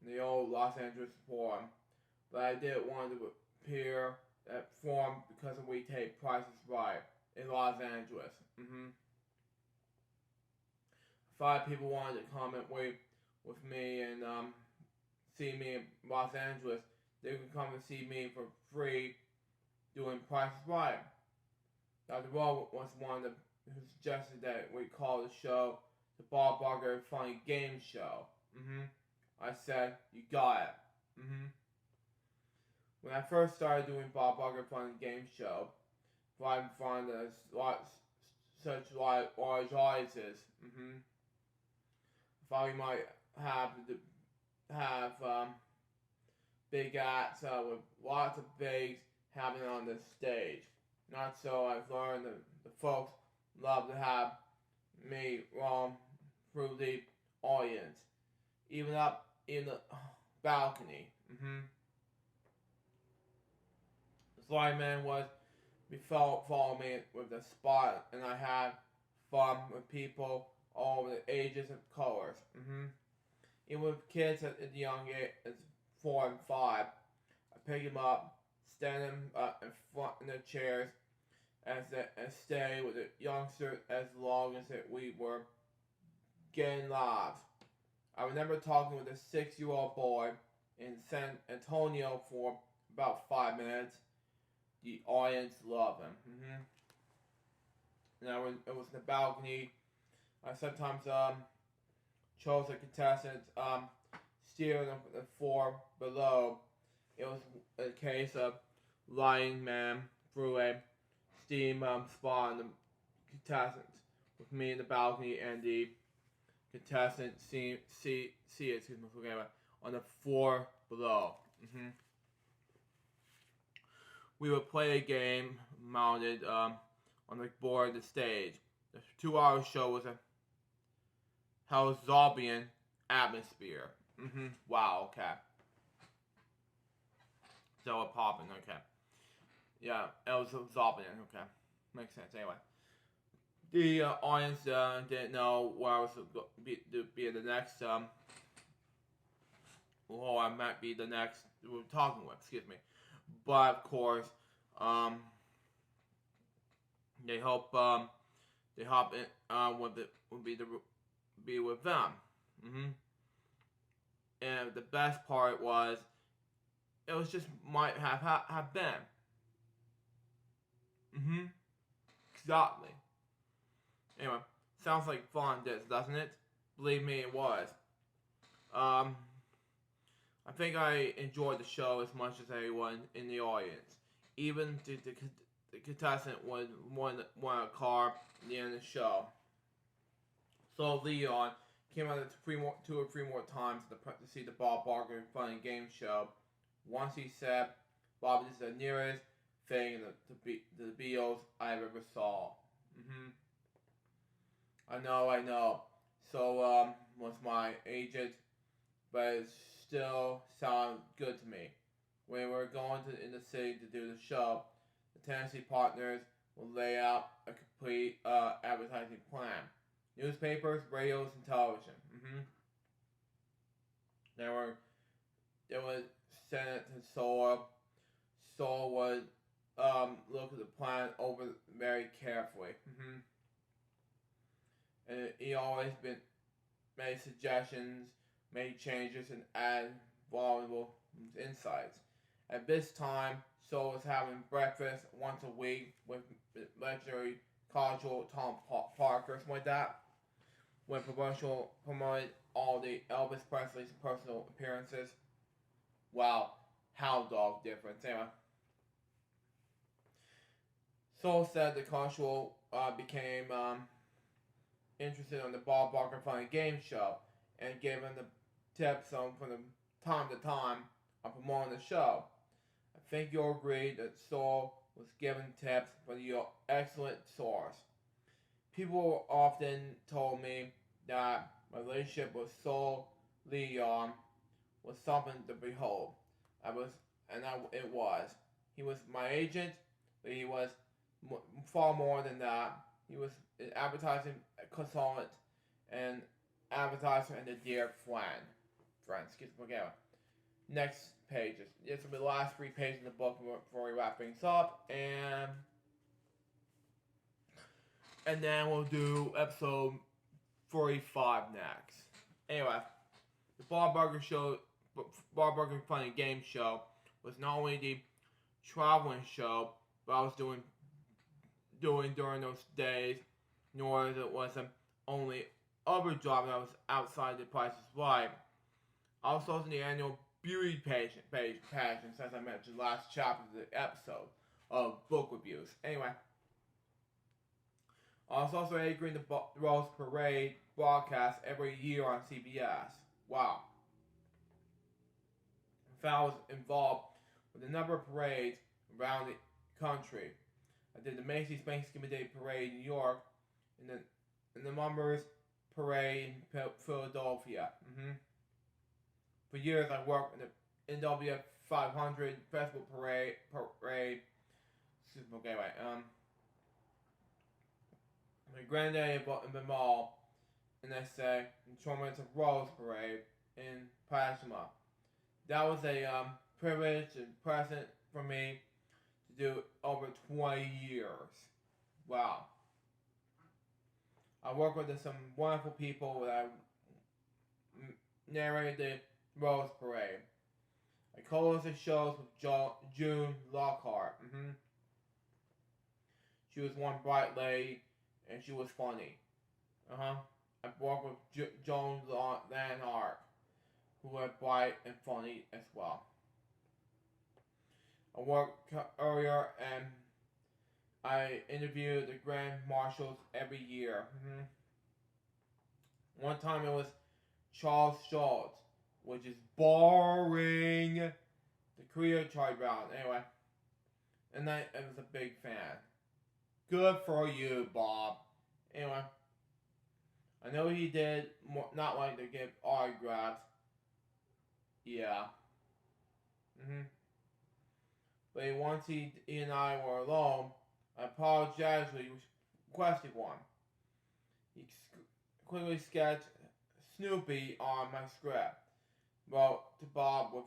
in the old Los Angeles Forum. But I didn't want to appear at Forum because we take Price is Right in Los Angeles. 5 people wanted to come and wait with me and see me in Los Angeles. They could come and see me for free doing Price is Right. Dr. Rowe was one who suggested that we call the show the Bob Barker Funny Game Show. I said, you got it. When I first started doing Bob Barker Funny Game Show, I found such large audiences. I thought we might have big acts with lots of bigs happening on the stage. Not so. I've learned that the folks love to have me roam through the audience, even up in the balcony. The slide man was follow me with the spot, and I had fun with people all the ages and colors. Even with kids at the young age, as 4 and 5, I pick them up, stand them up in front in their chairs, and stay with the youngsters as long as we were getting live. I remember talking with a 6-year-old boy in San Antonio for about 5 minutes. The audience loved him. And it was in the balcony. I sometimes chose the contestants steering the floor below. It was a case of Lion Man through a steam spa on the contestants with me in the balcony and the contestants on the floor below. We would play a game mounted on the board of the stage. The 2-hour show was a Hellzobian atmosphere. Wow, okay. So a poppin', okay. Yeah, it was Zobian, okay. Makes sense, anyway. The audience didn't know where I was to be the next, who I might be the next we were talking with, excuse me. But, of course, they hop in, would be with them. And the best part was, it was just might have been. Exactly. Anyway, sounds like fun, doesn't it? Believe me, it was. I think I enjoyed the show as much as anyone in the audience. Even the contestant won a car at the end of the show. So Leon came out 2 or 3 more times to see the Bob Barker Fun and Game Show. Once he said, "Bob, this is the nearest thing to the Beatles I ever saw." I know. So was my agent, but it still sounded good to me. When we were going in the city to do the show, the Tennessee partners will lay out a complete advertising plan. Newspapers, radios, and television. They would send it to Soul. Soul would look at the plan over very carefully. And he always made suggestions, made changes, and added valuable insights. At this time, Soul was having breakfast once a week with legendary casual Tom Parker, something like that. When promoted all the Elvis Presley's personal appearances. Wow, hound dog difference. Anyway. Soul said the casual became interested in the Bob Barker Fun and Game Show and gave him the tips from the time to time on promoting the show. I think you'll agree that Soul was given tips from the excellent source. People often told me that my relationship with Soul Leon was something to behold. It was. He was my agent, but he was far more than that. He was an advertising consultant and advertiser and a dear friend. Next pages. This will be the last 3 pages of the book before we wrap things up, and then we'll do episode 45 next. Anyway, the Bob Barker Fun and Game Show was not only the traveling show, but I was doing during those days, nor as it was the only other job that was outside the Price is Right. I was also in the annual beauty pageant, as I mentioned last chapter of the episode of book reviews. Anyway, I was also anchoring the Rose Parade broadcast every year on CBS. Wow. In fact, I was involved with a number of parades around the country. I did the Macy's Thanksgiving Day Parade in New York, and the Mummers Parade in Philadelphia. For years, I worked in the NW 500 Festival Parade. My granddaddy in the mall, and they say, in Tournaments of Rose Parade in Pashima. That was a privilege and present for me to do over 20 years. Wow. I work with some wonderful people that narrated the Rose Parade. I co-hosted shows with June Lockhart. She was one bright lady, and she was funny. I worked with Joan Lanhart, who was bright and funny as well. I worked earlier, and I interviewed the Grand Marshals every year. One time it was Charles Schultz, which is boring. The creator Charlie Brown. Anyway, and I was a big fan. Good for you, Bob. Anyway, I know he did not like to give autographs. Yeah. But once he and I were alone, I apologized. He requested one. He quickly sketched Snoopy on my script. Wrote to Bob with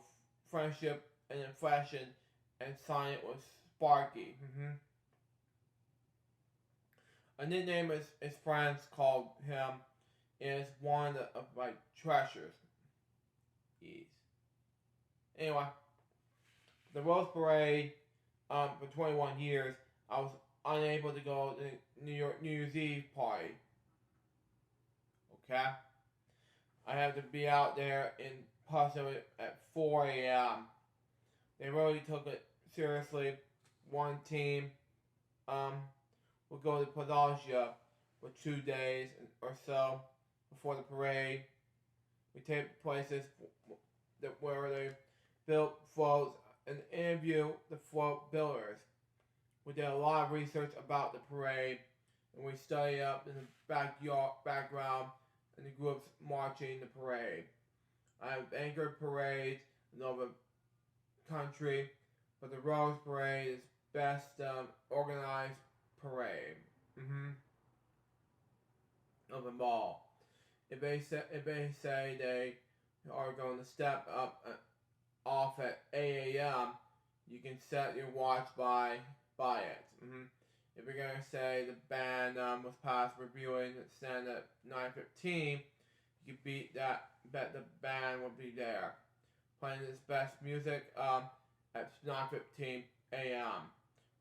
friendship and affection, and signed it with Sparky. A nickname his friends called him is one of my treasures. Anyway, the Rose Parade, for 21 years, I was unable to go to the New Year's Eve party. Okay? I had to be out there in Paso at 4 a.m. They really took it seriously. One team would go to Palacia for 2 days or so before the parade. We take places where they built floats and interview the float builders. We did a lot of research about the parade, and we studied up in the background and the groups marching the parade. I have anchored parades in all the country, but the Rose Parade is best organized parade of them all. If they say they are going to step up off at 8 a.m., you can set your watch by it. If you're going to say the band was past reviewing and stand at 9:15, you can bet the band will be there playing its best music at 9:15 a.m.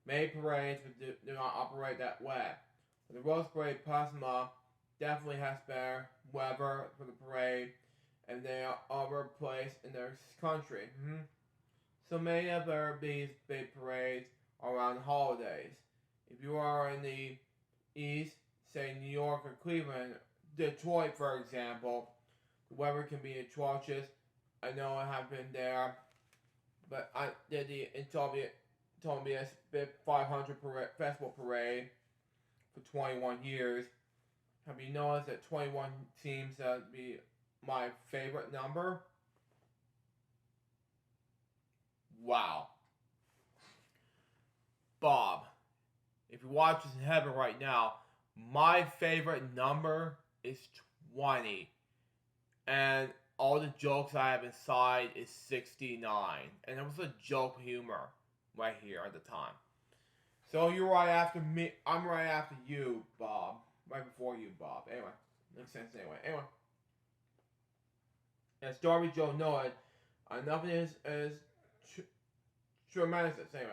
May parades do not operate that way. But the Rose Parade Plasma definitely has better weather for the parade, and they are other place in their country. So many of these big parades are around holidays. If you are in the East, say New York or Cleveland, Detroit for example, the weather can be atrocious. I know I have been there, but I did the Tobias 500 Festival Parade for 21 years. Have you noticed that 21 seems to be my favorite number? Wow. Bob, if you're watching in heaven right now, my favorite number is 20. And all the jokes I have inside is 69. And it was a joke humor right here at the time. So you're right after me. I'm right after you, Bob. Right before you, Bob. Anyway. Makes sense anyway. As Darby Joe noted, nothing is tremendous. Anyway.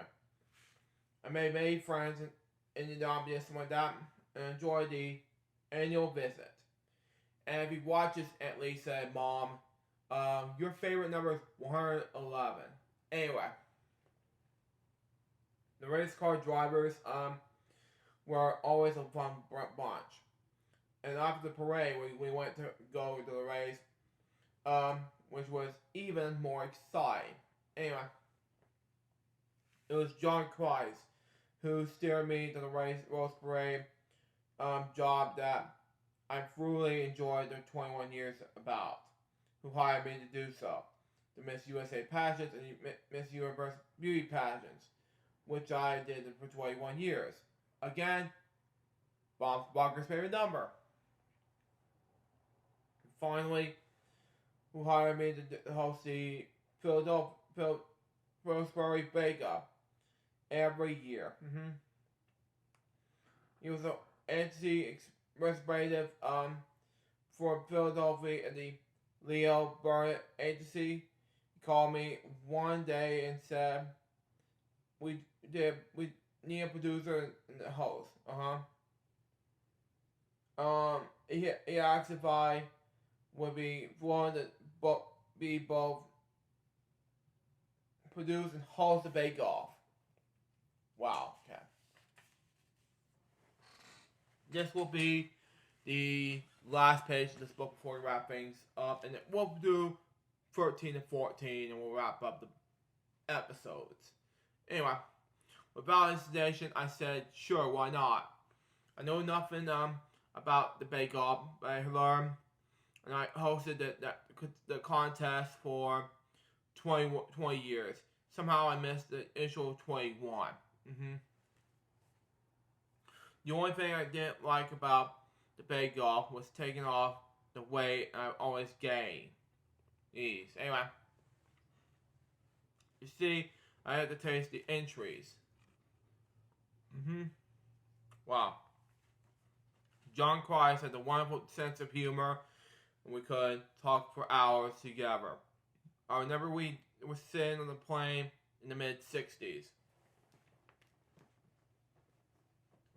I made many friends in the Derby and like that, and enjoyed the annual visit. And if you watch this, at least said, Mom, your favorite number is 111. Anyway, the race car drivers were always a fun bunch. And after the parade, we went to go to the race, which was even more exciting. Anyway, it was John Christ who steered me to the Rose Parade job that I truly enjoyed the 21 years about, who hired me to do so. The Miss USA pageants and Miss Universe beauty pageants, which I did for 21 years. Again, Bob Barker's favorite number. And finally, who hired me to host the Philadelphia Roseberry Bake Up. every year. He was an entity representative for Philadelphia and the Leo Burnett Agency. He called me one day and said, we need a producer and a host. He asked if I would be willing to be both produce and host the Bake Off. Wow, okay. This will be the last page of this book before we wrap things up, and we'll do 13 and 14, and we'll wrap up the episodes. Anyway, without hesitation, I said, sure, why not? I know nothing about the Bake Off, but I learned, and I hosted the contest for 20 years. Somehow I missed the initial 21. The only thing I didn't like about the Bake Off was taking off the weight I always gained. Anyway, you see, I had to taste the entries. Wow. John Christ had a wonderful sense of humor, and we could talk for hours together. I remember we were sitting on the plane in the mid-60s.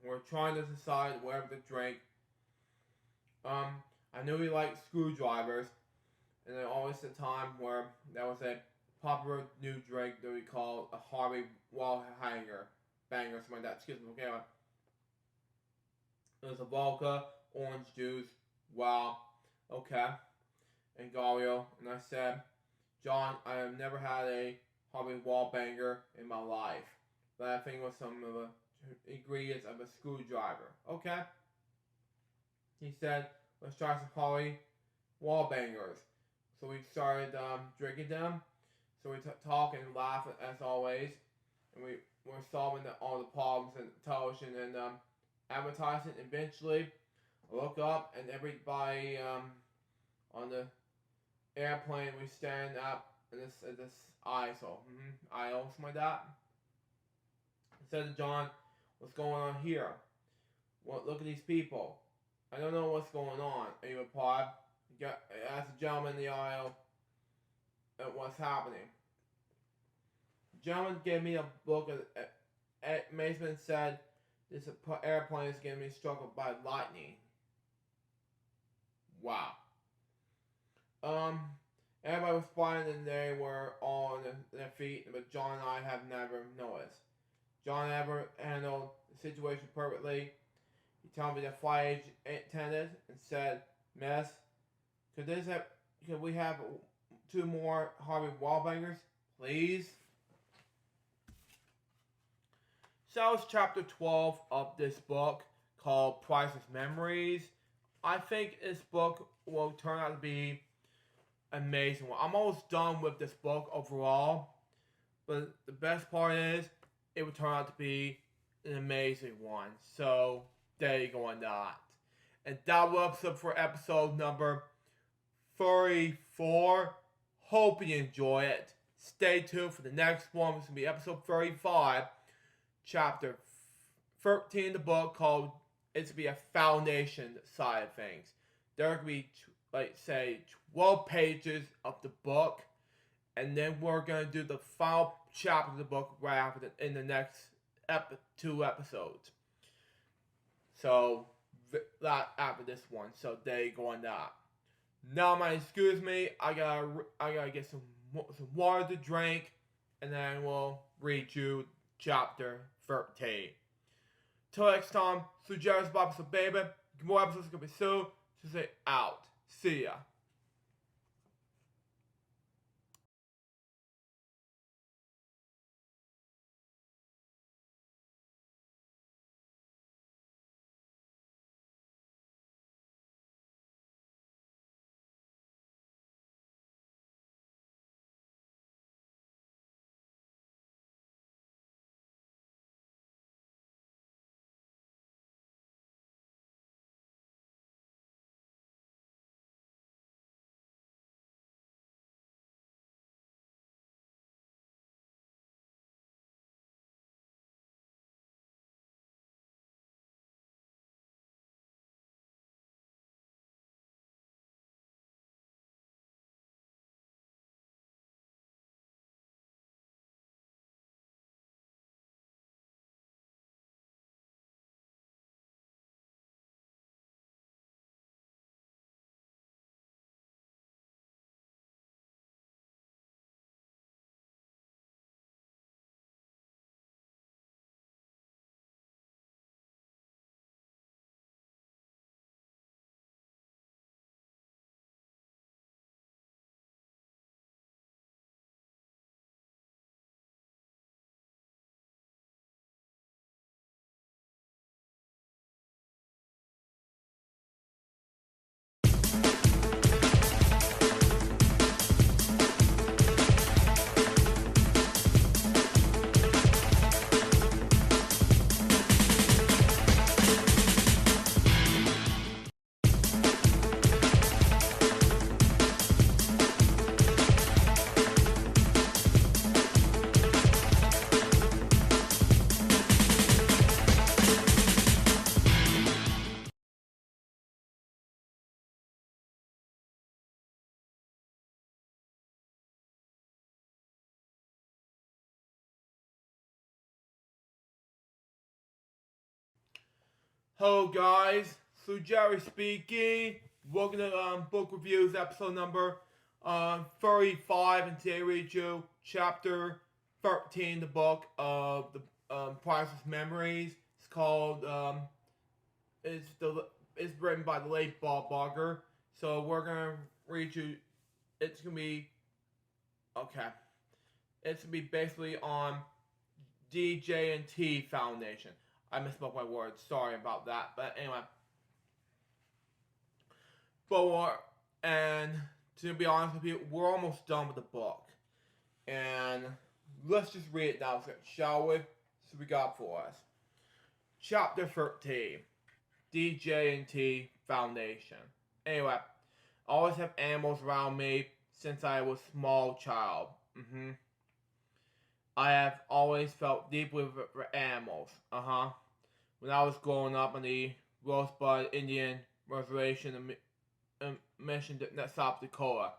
We were trying to decide whatever to drink. I knew he liked screwdrivers, and there was always a time where there was a popular new drink that we called a Harvey wall hanger, banger, something like that. Excuse me, okay. It was a vodka, orange juice, wow, okay, and Gario, and I said, John, I have never had a Harvey wall banger in my life, but I think it was some of the ingredients of a screwdriver. Okay. He said, let's try some Harvey wall bangers. So we started drinking them. So we talk and laugh as always, and we were solving all the problems in television and advertising. Eventually, I look up and everybody on the airplane, we stand up in this aisle, aisle, something like that. I said to John, what's going on here? Well, look at these people. I don't know what's going on. And he replied, asked the gentleman in the aisle what's happening. The gentleman gave me a book at Mason said, this airplane is getting me struck by lightning. Wow. Everybody was flying and they were all on their feet, but John and I have never noticed. John ever handled the situation perfectly. He told me the flight attendant and said, Miss, could we have 2 more Harvey Wallbangers, please? So it's chapter 12 of this book called Priceless Memories. I think this book will turn out to be amazing. I'm almost done with this book overall, but the best part is it will turn out to be an amazing one. So there you go on that. And that wraps up for episode number 34. Hope you enjoy it. Stay tuned for the next one. It's going to be episode 35, chapter 13 of the book called It's going to be a foundation side of things. There are going to be, 12 pages of the book, and then we're going to do the final chapter of the book right after in the next 2 episodes. So, that after this one. So, there you go on that. Now, excuse me, I gotta get some water to drink, and then we'll read you chapter 13. Till next time, suggest Bob, so baby, more episodes gonna be soon. So say out. See ya. Hello guys, so Jerry speaking. Welcome to Book Reviews episode number 35, and today I read you chapter 13, the book of the Priceless Memories. It's called, it's written by the late Bob Barker. So we're going to read you, it's going to be basically on DJ&T Foundation. I misspoke my words. Sorry about that. But anyway. And to be honest with you, we're almost done with the book. And let's just read it now, shall we? So we got for us. Chapter 13. DJ&T Foundation. Anyway, I always have animals around me since I was a small child. I have always felt deeply for animals. When I was growing up on the Rosebud Indian Reservation in Mission, South Dakota.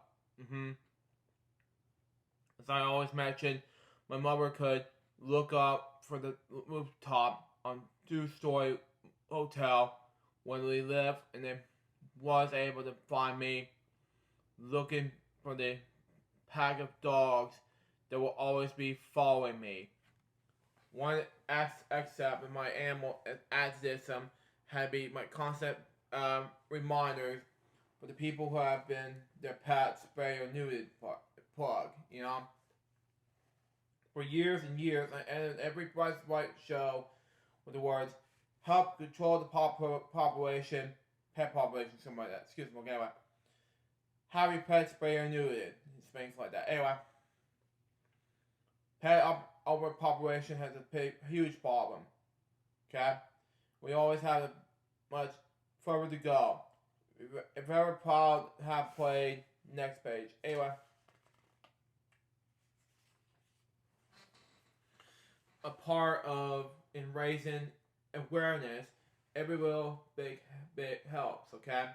As I always mentioned, my mother could look up for the rooftop on two-story hotel where we lived, and then was able to find me looking for the pack of dogs that will always be following me. One except in my animal activism had been my constant reminders for the people who have been their pets, spay or neutered plug, For years and years, I ended every Price is Right show with the words, help control the pet population, something like that. Excuse me, anyway. Have your pet spay or neutered, things like that. Anyway. Pet overpopulation has a huge problem. Okay? We always have much further to go. If ever proud to have played, next page. Anyway. A part of in raising awareness, every little bit helps, okay?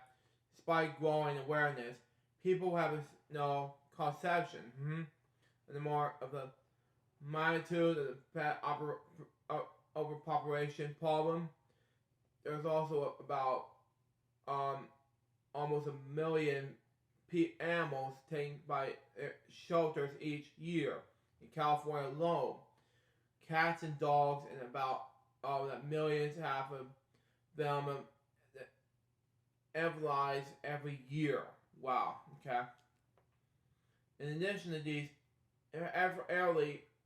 Despite growing awareness, people have no conception. And the more of the magnitude of the pet overpopulation problem, there's also about almost 1 million animals taken by shelters each year in California alone. Cats and dogs, and about millions, half of them euthanize every year. Wow. Okay. In addition to these,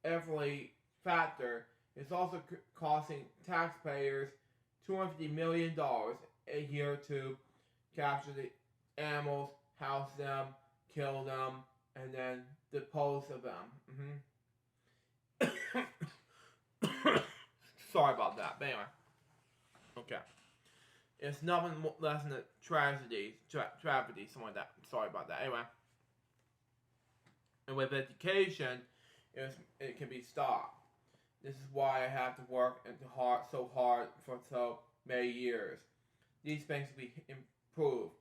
every factor is also costing taxpayers $250 million a year to capture the animals, house them, kill them, and then dispose of them. Sorry about that, but anyway. Okay. It's nothing less than a tragedy, something like that. Sorry about that. Anyway. And with education, it can be stopped. This is why I have to work so hard for so many years. These things will be improved.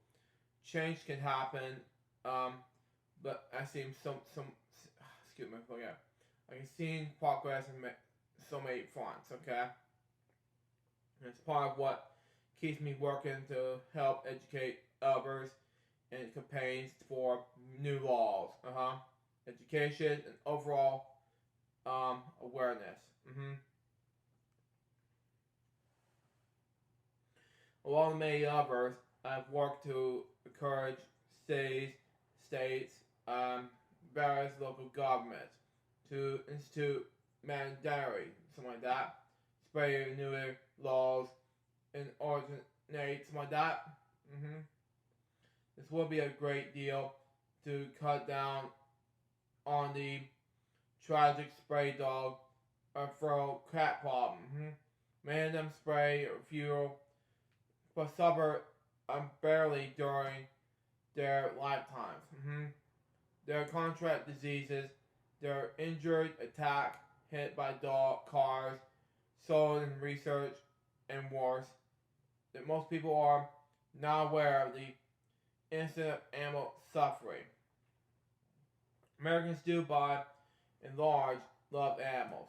Change can happen, but I see excuse me, forget. I can see progress in so many fronts, okay? And it's part of what keeps me working to help educate others in campaigns for new laws, education and overall awareness. Along with many others, I've worked to encourage states, various local governments to institute mandatory, something like that, spray and neuter laws, and originate, something like that. This will be a great deal to cut down on the tragic spray dog or feral cat problem. Many of them spray or fuel, but suffer barely during their lifetimes. Their contract diseases, they're injured, attacked, hit by cars, sold in research, and worse. That most people are not aware of the incident of animal suffering. Americans do, by and large, love animals.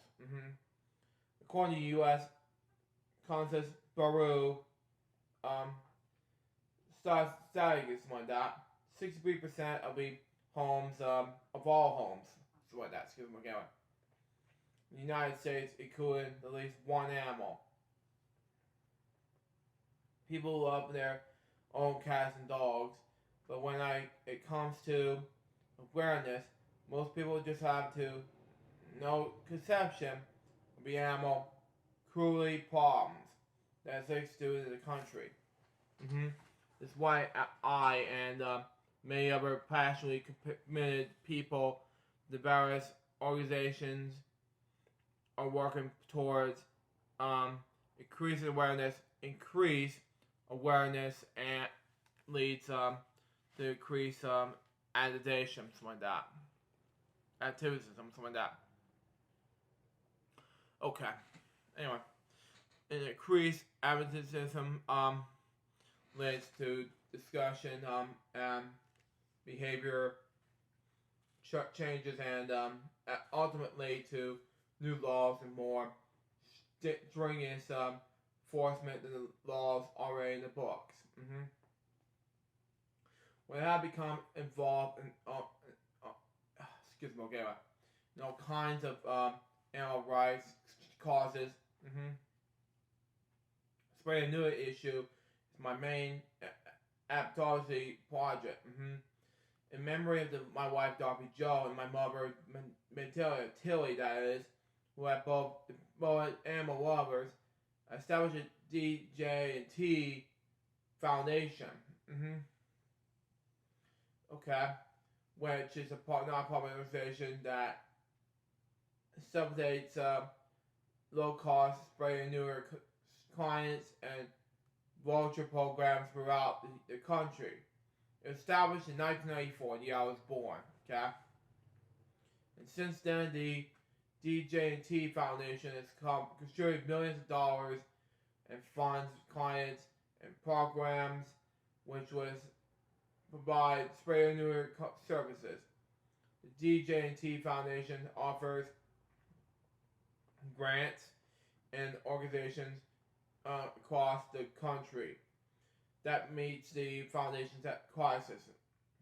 According to U.S. Census Bureau statistics like that. 63% of the homes, of all homes, so like that. Excuse me, again. The United States, including at least one animal. People love their own cats and dogs, but when it comes to awareness, most people just have to no conception of the animal cruelty problems that exists in the country. That's why I and many other passionately committed people, the various organizations, are working towards increase awareness, and leads to increase adaptation, something like that. Activism, something like that. Okay. Anyway, an increased advocatism leads to discussion and behavior changes, and ultimately to new laws and more stringent enforcement than the laws already in the books. When I become involved in in all kinds of animal rights causes, spray and neuter issue is my main advocacy project. In memory of my wife Dorothy Joe and my mother Tilly, that is, who are both animal lovers, I established a DJ&T Foundation. Okay, which is a non-profit organization that subsidies low-cost spray and neuter clients and vulture programs throughout the country. It was established in 1994, the year I was born. Okay, and since then the DJ&T Foundation has contributed millions of dollars and funds clients and programs, which was provide spray and neuter services. The DJ&T Foundation offers grants and organizations across the country that meets the foundation's crisis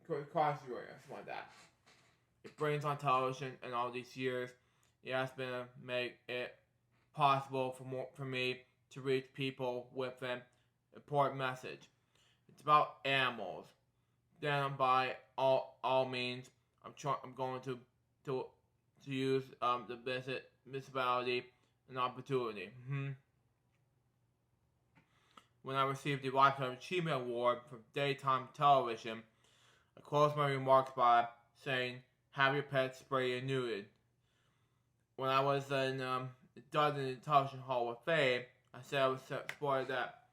rate, something like that. It brings on television, and all these years, it has been to make it possible for me to reach people with an important message. It's about animals. Then by all means, I'm going to use the visibility and opportunity. When I received the Lifetime Achievement Award for daytime television, I closed my remarks by saying, "Have your pets sprayed and neutered." When I was done in the Television Hall of Fame, I said I was supported that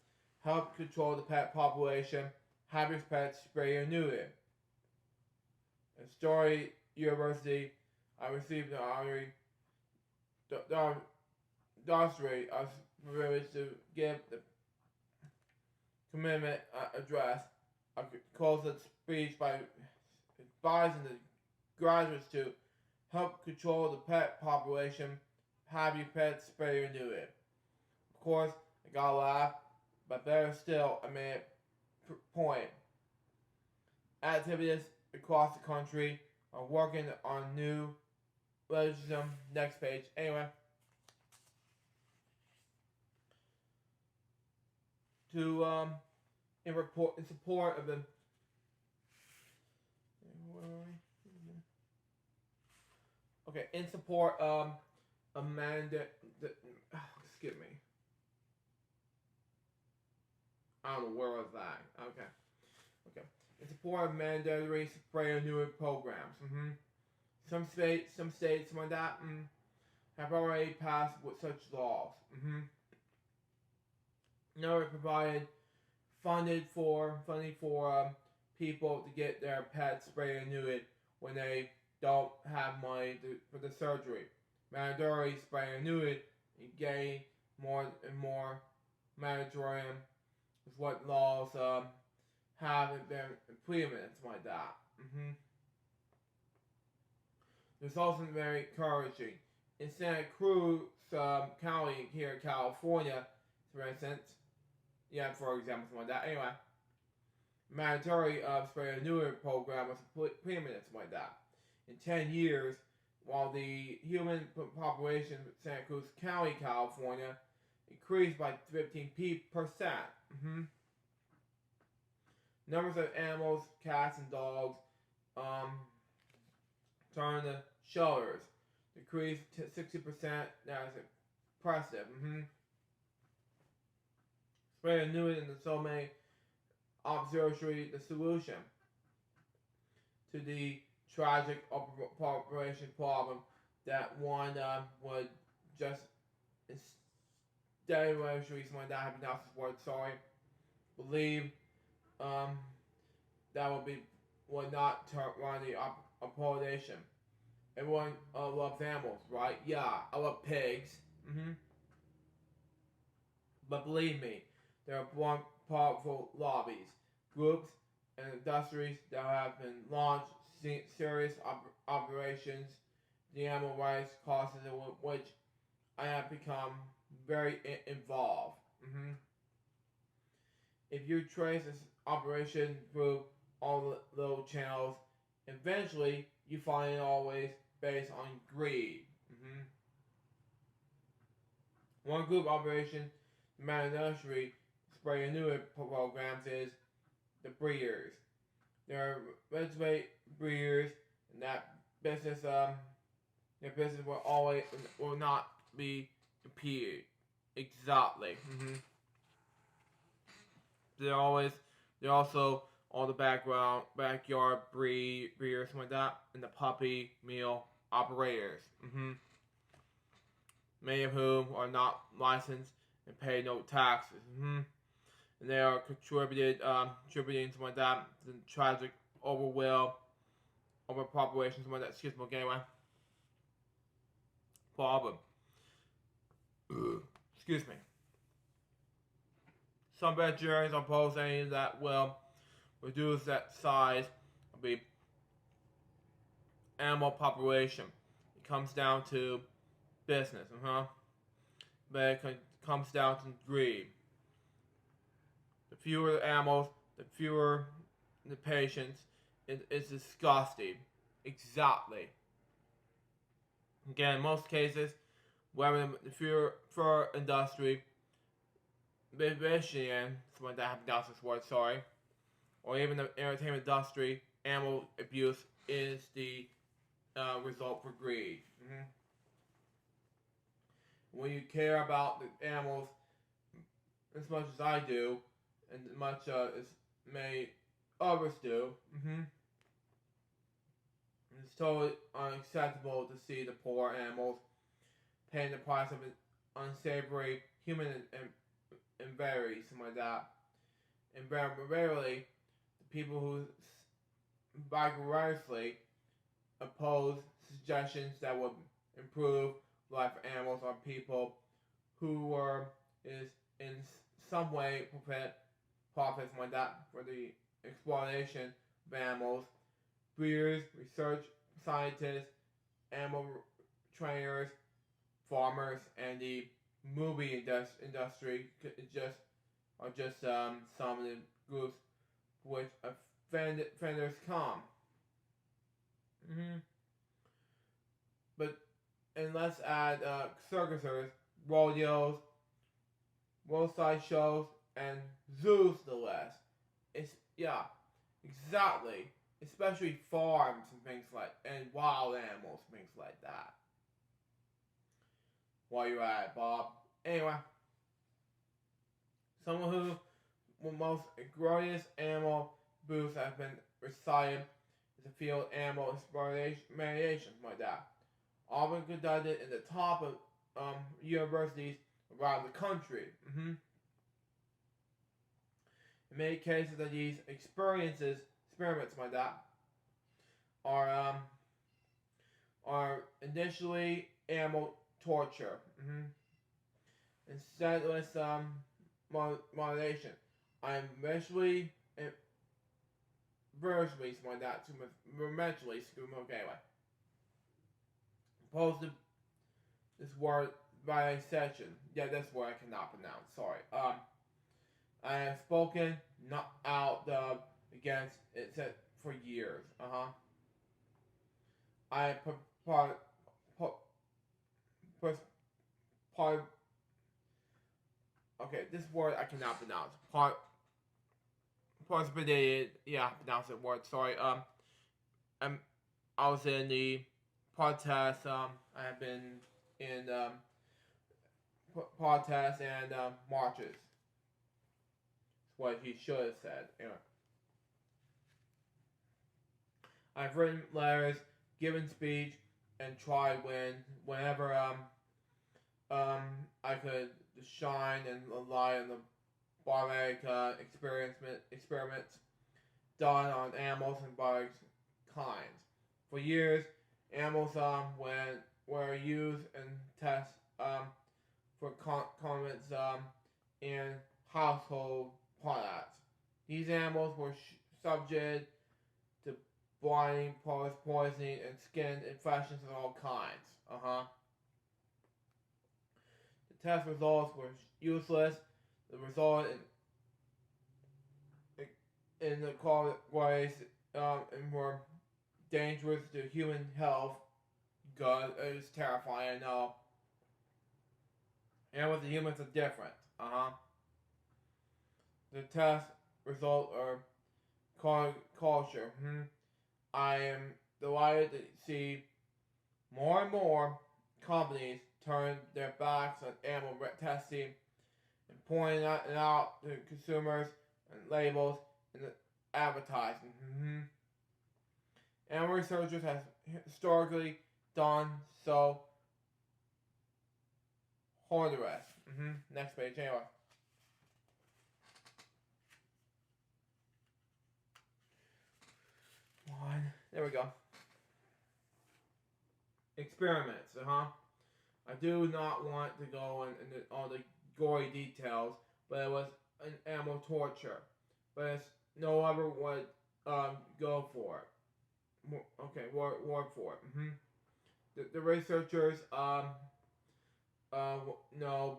help control the pet population, have your pets sprayed and neutered. At Story University, I received an honorary doctorate. I was privileged to give the commitment address. I closed the speech by advising the graduates to help control the pet population, have your pets sprayed and neutered. Of course, I got a laugh, but better still, I made a point. Activities across the country are working on new legislation. Next page. Anyway, in support of the in support of Amanda, excuse me. I don't know where was that. Okay. In support of mandatory spray and neuter programs. Some states, like that, have already passed with such laws. Now it provided funding for people to get their pets sprayed and neutered when they don't have money for the surgery. Mandatory spray and neutered and getting more and more mandatory is what laws have been implemented, like that. There's also very encouraging. In Santa Cruz County here in California, for instance, Yeah, for example, something like that. Anyway, mandatory spray and neuter program was implemented, something like that. In 10 years, while the human population of Santa Cruz County, California, increased by 15%. Numbers of animals, cats and dogs, turned to shelters, decreased to 60%. That is impressive. Spray and neuter in so many observatory the solution to the tragic population problem that one would just instead of something like that have enough support, believe that would not run the population. Everyone loves animals, right? Yeah, I love pigs. But believe me, there are one powerful lobbies, groups, and industries that have been launched serious operations, the animal rights causes in which I have become very involved. If you trace this operation through all the little channels, eventually you find it always based on greed. One group operation, the mandatory spray and neuter programs, is the breeders. There are registered breeders, and that business, their business will not be impeded. Exactly. They're also all the backyard breeders, something like that, and the puppy mill operators. Many of whom are not licensed and pay no taxes. And they are contributing something like that to the tragic overpopulation, something like that. Excuse me, anyway. Problem. Excuse me. Some vegetarians are proposing that will reduce that size of the animal population. It comes down to business, but it comes down to greed. The fewer the animals, the fewer the patients. It's disgusting. Exactly. Again, in most cases, whether the fur industry, Michigan, something like that, that's this word, or even the entertainment industry, animal abuse is the result for greed. When you care about the animals as much as I do, and as much as many others do, it's totally unacceptable to see the poor animals paying the price of an unsavory human and very something like that. And very rarely, the people who vigorously oppose suggestions that would improve life for animals are people who is in some way prevent profits like that for the exploitation of animals. Breeders, research scientists, animal trainers, farmers, and the movie industry are just some of the groups which offenders come. And let's add circuses, rodeos, roadside shows, and zoos to the list. Exactly. Especially farms and things and wild animals, things like that. While you're at it, Bob. Anyway, someone who the most glorious animal booths have been recited is the field animal exploration, like that. Often conducted in the top of universities around the country. In many cases of these experiments like that, are initially animal torture, and senseless moderation. I am eventually, virtually, something like that, mentally, anyway. Opposed to this word by section. Yeah, this word I cannot pronounce, sorry. I have spoken not out against it for years. I part okay, this word I cannot pronounce. Participated, yeah, pronounce that word. Sorry. I was in the podcast. I have been in protests and marches. That's what he should have said. Anyway. I've written letters, given speech, and tried whenever I could shine and rely on the barbaric experiments done on animals and barbaric kinds. For years, animals were used in tests for condiments in household products. These animals were subject to blinding, poisoning, and skin infections of all kinds. The test results were useless. The result in the ways and were dangerous to human health. God, it was terrifying. I know. And with the humans are different. The test result are culture. I am delighted to see more and more companies turn their backs on animal testing and pointing it out to consumers and labels and advertising. Animal researchers have historically done so. Hold the rest. Next page, anyway. One. There we go. Experiments. I do not want to go into all the gory details, but it was an animal torture. But it's no other would go for it. Okay, word for it. The researchers know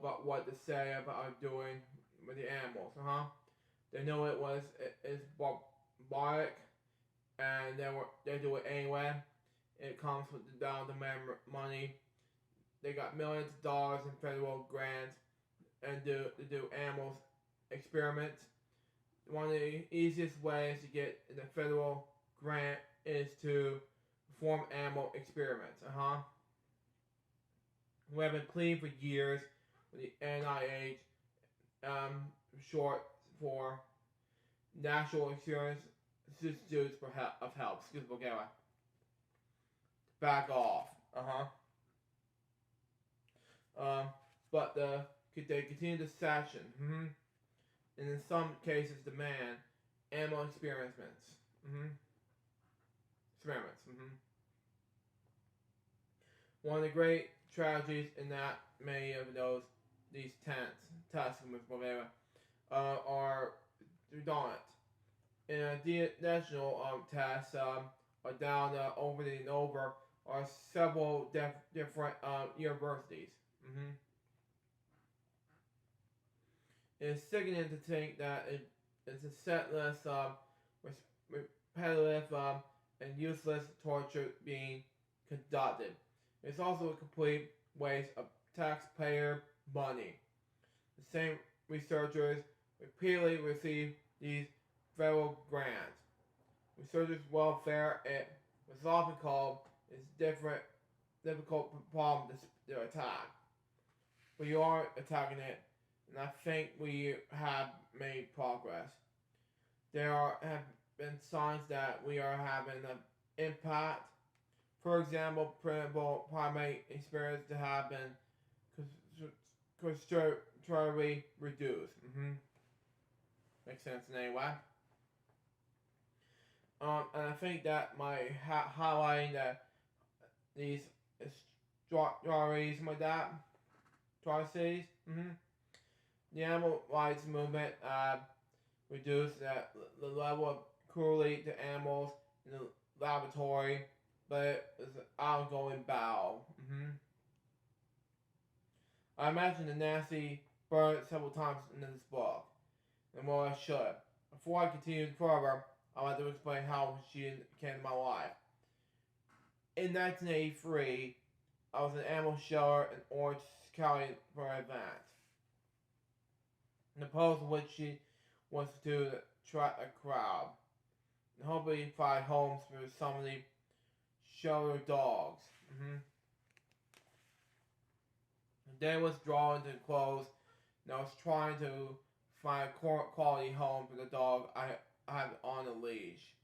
about what to say about doing with the animals. They know it's barbaric, and they do it anyway. It comes down to money. They got millions of dollars in federal grants and to do animals experiments. One of the easiest ways to get the federal grant is to perform animal experiments. We have been pleading for years with the NIH, short for National Insurance Institutes of Health. Excuse me, okay, back off. But they continue to sanction, and in some cases demand animal experiments. One of the great tragedies in that many of these tests are redundant. In a national tests are down over and over are several different universities. It's sickening to think that it's a senseless, repetitive, and useless torture being conducted. It's also a complete waste of taxpayer money. The same researchers repeatedly receive these federal grants. Researchers' welfare was often called difficult problem to attack. But you are attacking it, and I think we have made progress. There have been signs that we are having an impact. For example, printable primate experience to have been considerably reduced. Makes sense in any way. And I think that my highlighting that these stories like that, atrocities, the animal rights movement reduced the level of cruelty to animals in the laboratory, but it's an ongoing battle. I mentioned the nasty bird several times in this book. than what I should. Before I continue further, I'd like to explain how she came to my life. In 1983, I was an animal shower in Orange County for an event. The purpose of which she was to attract a crowd and hopefully find homes for some of the shower dogs. The day was drawing to a close, and I was trying to find a quality home for the dog I had on a leash.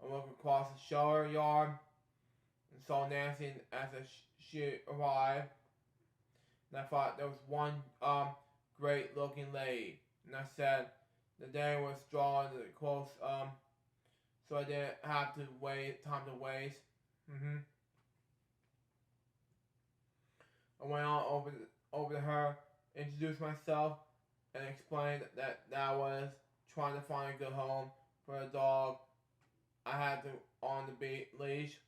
I looked across the shower yard and saw Nancy as she arrived, and I thought there was one great looking lady, and I said the day was drawing to a close, so I didn't have to time to waste. I went on over to her, introduced myself, and explained that I was trying to find a good home for a dog I had on the leash.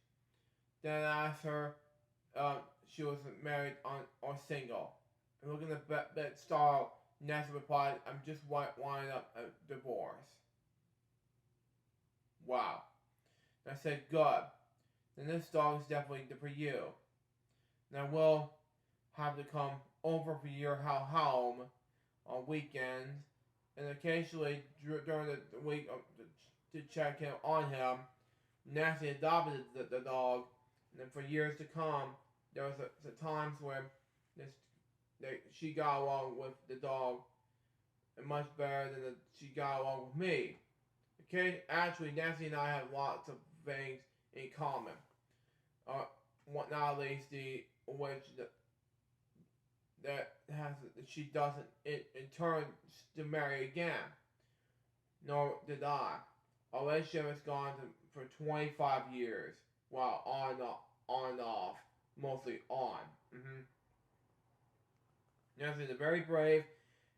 Then I asked her she was married or single. And looking at that star, Nancy replied, "I'm just winding up a divorce." Wow. And I said, "Good. Then this dog is definitely for you. And I will have to come over for your home on weekends and occasionally during the week to check in on him." Nancy adopted the dog, and then for years to come, there was the times where she got along with the dog much better than she got along with me. Okay, actually, Nancy and I have lots of things in common. Not least she doesn't in turn to marry again. Nor did I. Our relationship has gone for 25 years. Well, on and off, mostly on. Nancy is a very brave,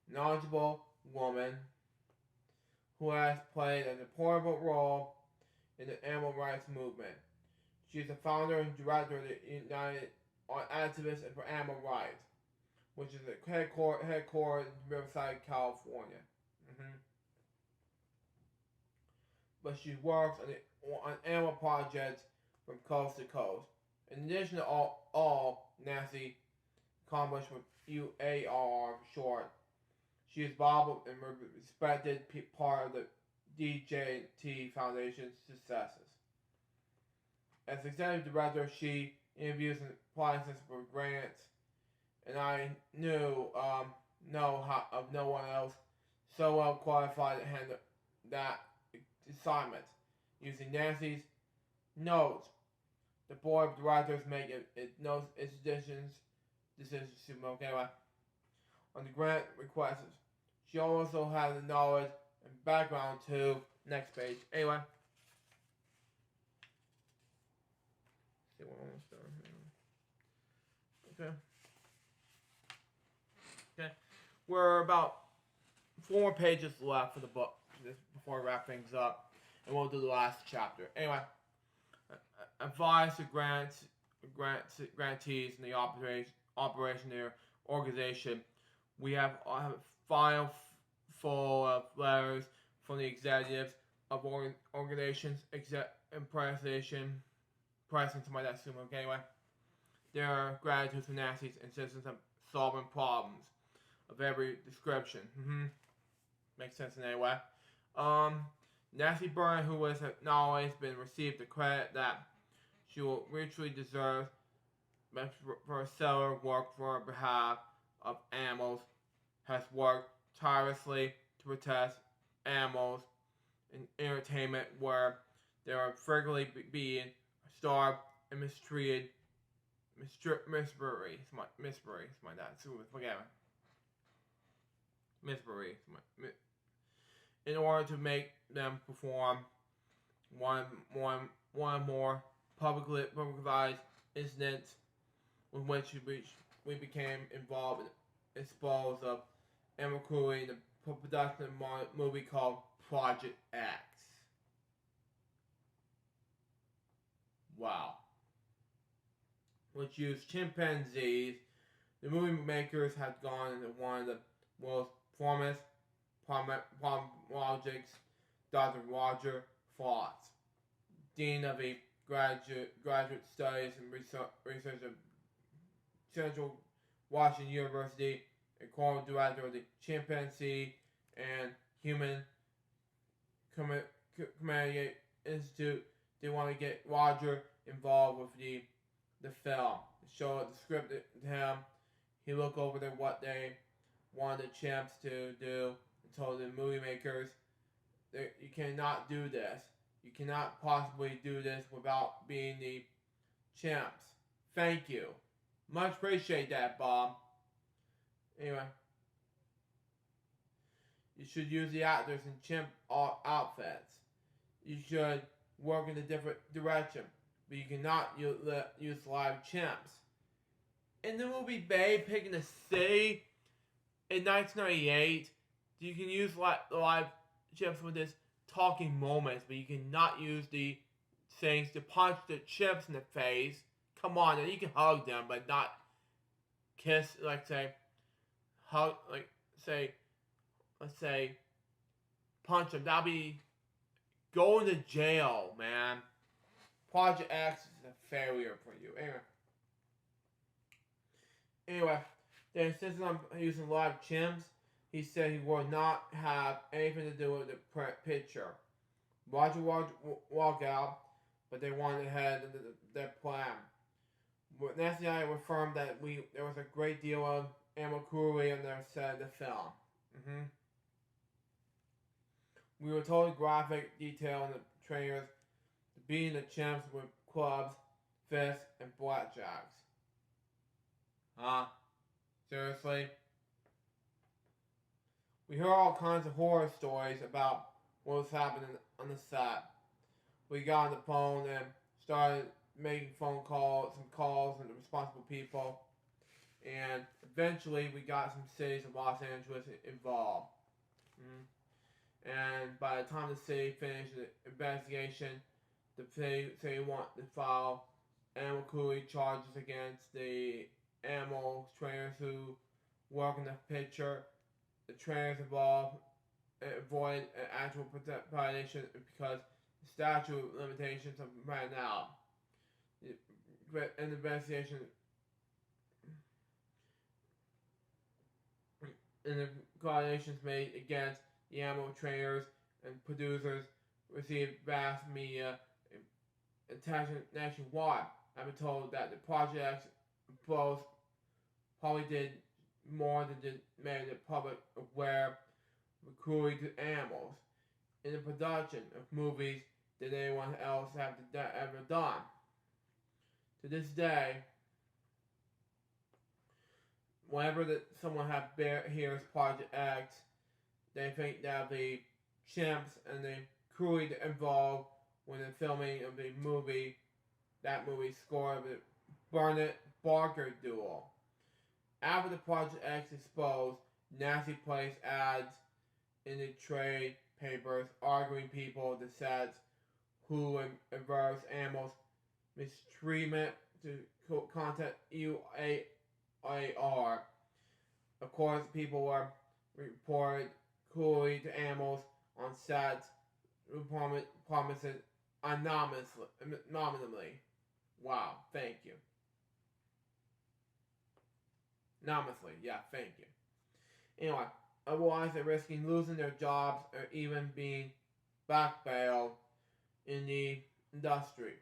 knowledgeable woman who has played an important role in the animal rights movement. She is the founder and director of the United Activists for Animal Rights, which is headquartered in Riverside, California. But she works on animal projects from coast to coast. In addition to all Nancy accomplished with UAR short, she is involved and respected part of the DJT Foundation's successes. As executive director, she interviews and applies for grants, and I know of no one else so well qualified to handle that assignment. Using Nancy's notes, the board of directors make its decisions on the grant requests. She also has the knowledge and background to next page. Anyway. See, we're almost done here. Okay. We're about 4 pages left for the book before I wrap things up, and we'll do the last chapter. Anyway, advise the grantees in the operation their organization. We have a file full of letters from the executives of organizations, and president, somebody that's assuming. Okay, anyway, their gratitude for Nancy's insistence on solving problems of every description. Makes sense in any way. Nancy Byrne, who has not always been received the credit that she will richly deserve for her stellar work for behalf of animals, has worked tirelessly to protect animals in entertainment where they are frequently being starved and mistreated. Misbury, my dad. Forget me. Misbury, in order to make them perform one more publicized incidents with which we became involved and exposed of and recruiting the production of a movie called Project X. Wow. Which used chimpanzees. The movie makers had gone into one of the world's foremost Pomologics, Dr. Roger Frost, Dean of the Graduate Studies and Research of Central Washington University, and co-director of the Chimpanzee and Human Community Institute. They want to get Roger involved with the film. Show the script to him. He looked over what they wanted the chimps to do and told the movie makers that you cannot do this. You cannot possibly do this without being the chimps. Thank you. Much appreciate that, Bob. Anyway. You should use the actors in chimp outfits. You should work in a different direction. But you cannot use live chimps. In the movie Babe, Pig in the City, in 1998, you can use live chimps with this talking moments, but you cannot use the things to punch the chimps in the face. Come on, you can hug them, but not kiss, let's say, punch them. That'll be going to jail, man. Project X is a failure for you. Anyway, they insisted on using live chimps. He said he would not have anything to do with the picture. Roger walked out, but they wanted ahead of their plan. Nancy and I affirmed that there was a great deal of animal cruelty on their set of the film. We were told graphic detail in the trailers, beating the chimps with clubs, fists, and blackjacks. Huh? Seriously? We heard all kinds of horror stories about what was happening on the set. We got on the phone and started making some calls with the responsible people. And eventually we got some cities of Los Angeles involved. And by the time the city finished the investigation, the city wanted to file animal cruelty charges against the animal trainers who work in the picture. The trainers involved avoid an actual violation because the statute of limitations have ran out. An investigation and the violations made against the animal trainers and producers received vast media attention nationwide. I've been told that the projects both probably did more than just made the public aware of cruelty to animals in the production of movies than anyone else have ever done. To this day, whenever someone hears Project X, they think that the chimps and the cruelty involved when the filming of the movie, that movie score of the Burnett Barker duel. After the Project X exposed, Nancy placed ads in the trade papers arguing people the sets who adverse animals mistreatment to contact UAR. Of course, people were reported cruelty to animals on sets who promises anonymously. Wow, thank you. Anonymously, yeah, thank you. Anyway, otherwise they're risking losing their jobs or even being backbailed in the industry.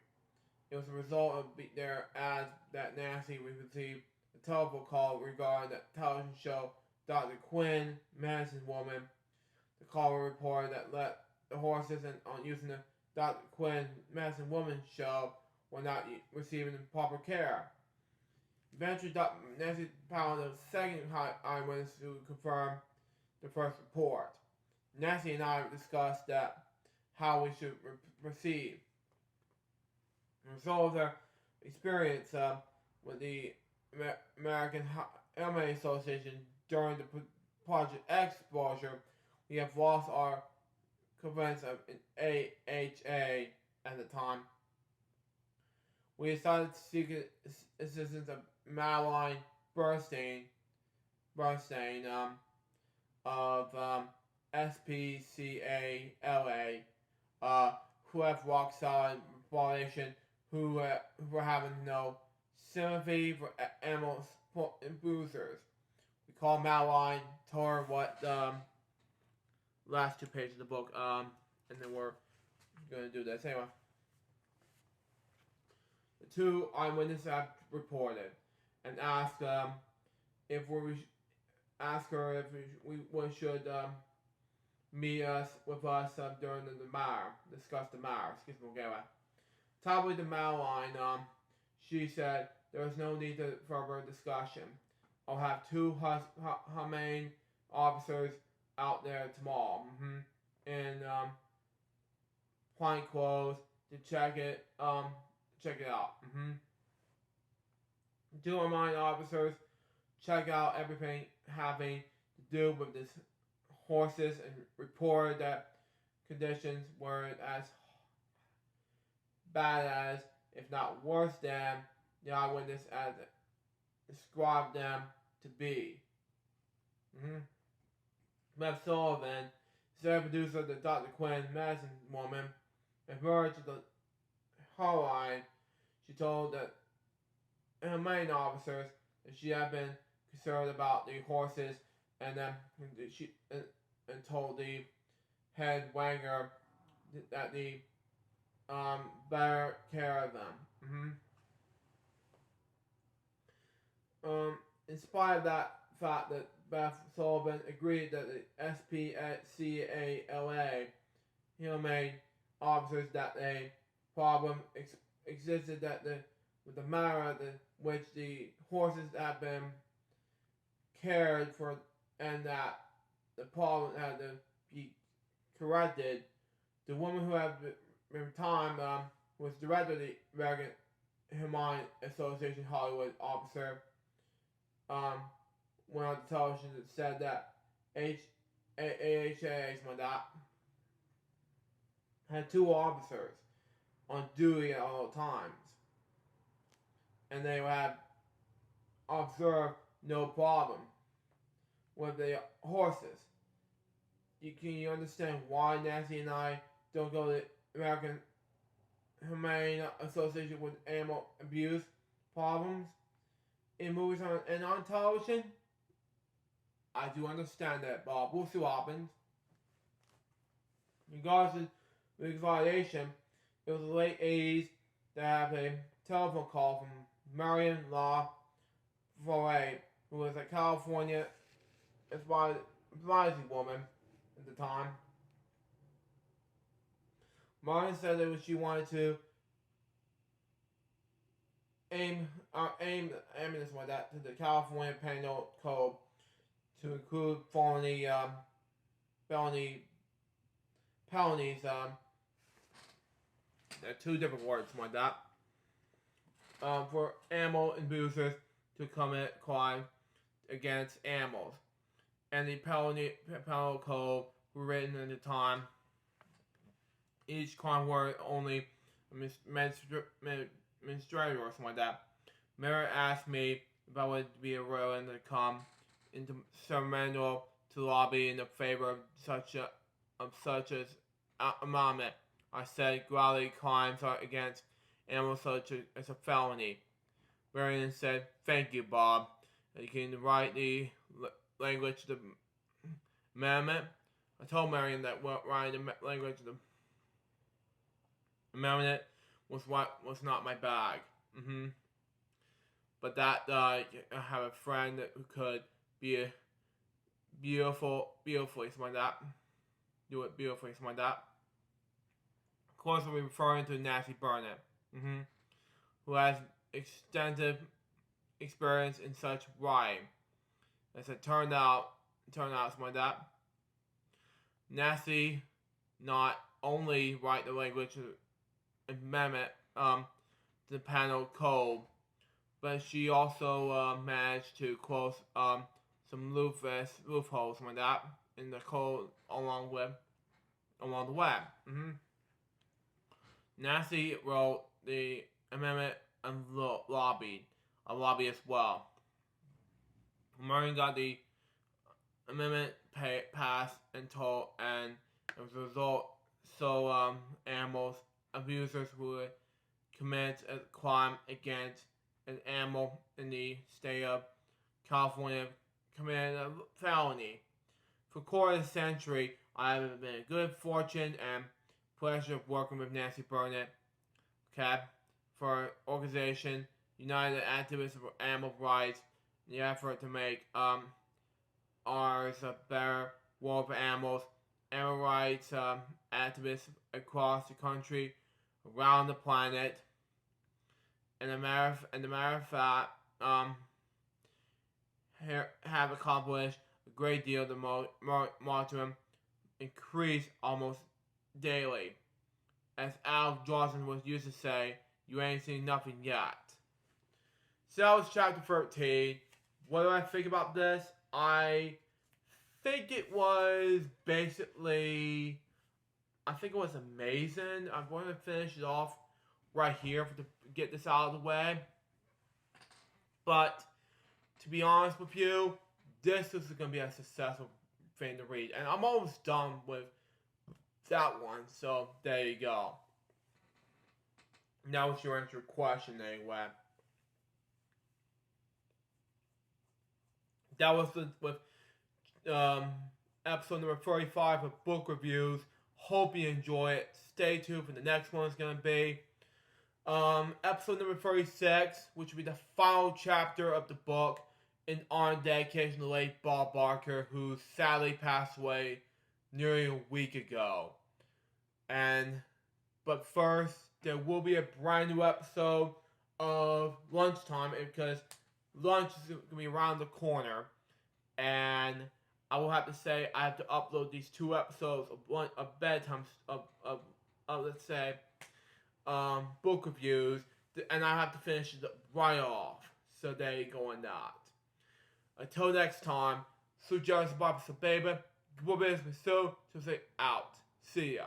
It was a result of their ads that Nancy received a telephone call regarding the television show Dr. Quinn, Medicine Woman. The caller reported that the horses on using the Dr. Quinn, Medicine Woman show were not receiving proper care. Eventually, Nancy found a second eyewitness to confirm the first report. Nancy and I discussed how we should proceed. As a result of their experience with the American Helmet Association during the Project X exposure, we have lost our confidence of AHA at the time. We decided to seek assistance of Madeline Bernstein of SPCALA, who have rock solid violation, who were having no sympathy for animal abusers. We call Madeline, told her what last 2 pages of the book, and then we're gonna do this anyway. The 2 eyewitnesses have reported and asked if ask her if we should meet with us during the matter, discuss the matter. Excuse me, okay. Top of the matter line, she said there is no need to further discussion. I'll have 2 humane officers out there tomorrow, in plain clothes to check it out. 2 humane officers check out everything having to do with this horses and reported that conditions were as bad as, if not worse than, the eyewitness had described them to be. Beth Sullivan, executive producer of the Dr. Quinn medicine woman, emerged to the hotline. She told that her main officers that she had been concerned about the horses, and she told the head wanger that the better care of them. In spite of that fact that Beth Sullivan agreed that the SPCALA humane officers that a problem existed with the manner which the horses had been cared for, and that the problem had to be corrected. The woman who had been time was director of the American Humane Association Hollywood officer. Went on the television and said that AHA had 2 officers on duty at all times, and they have observed no problem with the horses. Can you understand why Nancy and I don't go to the American Humane Association with animal abuse problems in movies and on television? I do understand that, Bob. We'll see what happens. In regards to the violation, it was the late 80s that I have a telephone call from Marion Law Foray, who was a California advising woman at the time. Marion said that she wanted to aim this like that to the California Penal Code to include felonies. There are 2 different words like that. For animal abusers to commit crime against animals, and the penal code were written at the time. Each crime word only administrator or something like that. Mary asked me if I would be willing to come into Sacramento to lobby in the favor of such as amendment. I said gladly crimes are against animals such as a felony. Marion said, "Thank you, Bob. You can write the language of the amendment." I told Marion that writing the language of the amendment was not my bag. But that I have a friend who could be a beautifully something like that. Do it beautifully something like that. Of course, we'll be referring to Nancy Burnett, who has extensive experience in such writing. As it turned out something like that. Nancy not only write the language amendment, the panel code, but she also managed to close some loopholes like that in the code along the way. Nancy wrote the amendment and lobbied. I lobby as well. Marion got the amendment pass and toll, and as a result, animals abusers would commit a crime against an animal in the state of California, committed a felony. For quarter of a century, I have been a good fortune and pleasure of working with Nancy Burnett, for organization United Activists for Animal Rights, in the effort to make ours a better world for animals. Animal rights activists across the country, around the planet, and the matter of fact, have accomplished a great deal. The martyrdom increased almost daily. As Al Johnson was used to say, you ain't seen nothing yet. So that was chapter 13. What do I think about this? I think it was basically, it was amazing. I'm going to finish it off right here to get this out of the way. But to be honest with you, this is going to be a successful thing to read. And I'm almost done with that one. So there you go. Now it's your answer your question anyway. That was with episode number 35 of book reviews. Hope you enjoy it. Stay tuned for the next one. It's going to be episode number 36, which will be the final chapter of the book in honor dedication to the late Bob Barker, who sadly passed away nearly a week ago. But first, there will be a brand new episode of Lunchtime, because lunch is going to be around the corner, and I will have to say I have to upload these 2 episodes of bedtime let's say book reviews, and I have to finish it right off. So there you go on that. Until next time, so Jarvis Bob baby, good business, so say out. See ya.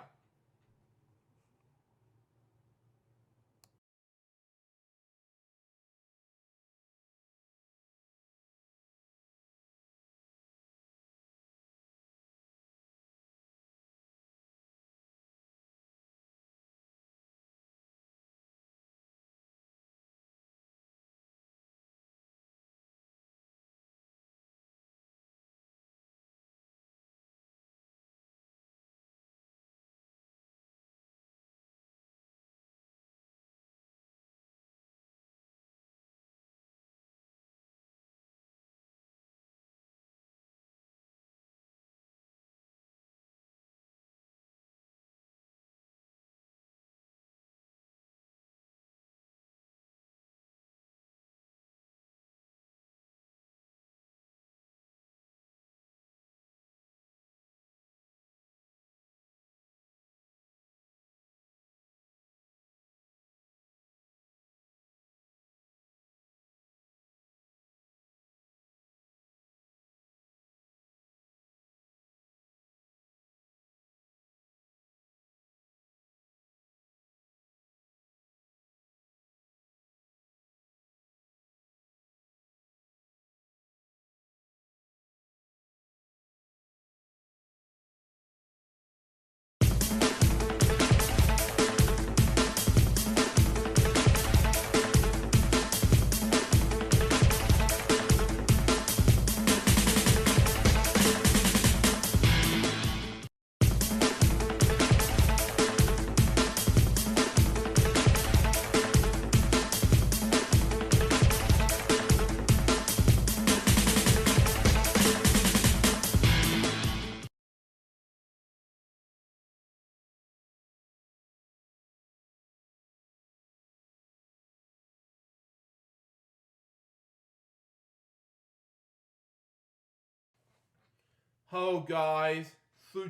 Hello guys,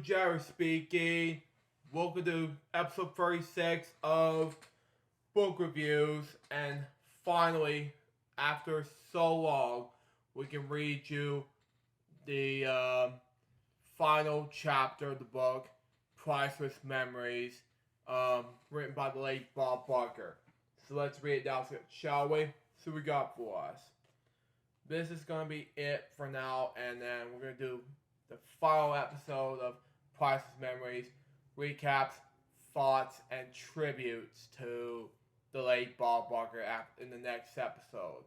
Jerry speaking. Welcome to episode 36 of book reviews, and finally, after so long, we can read you the final chapter of the book, Priceless Memories, written by the late Bob Barker. So let's read it down, shall we? So we got for us. This is going to be it for now, and then we're going to do the final episode of Priceless Memories, recaps, thoughts, and tributes to the late Bob Barker in the next episode.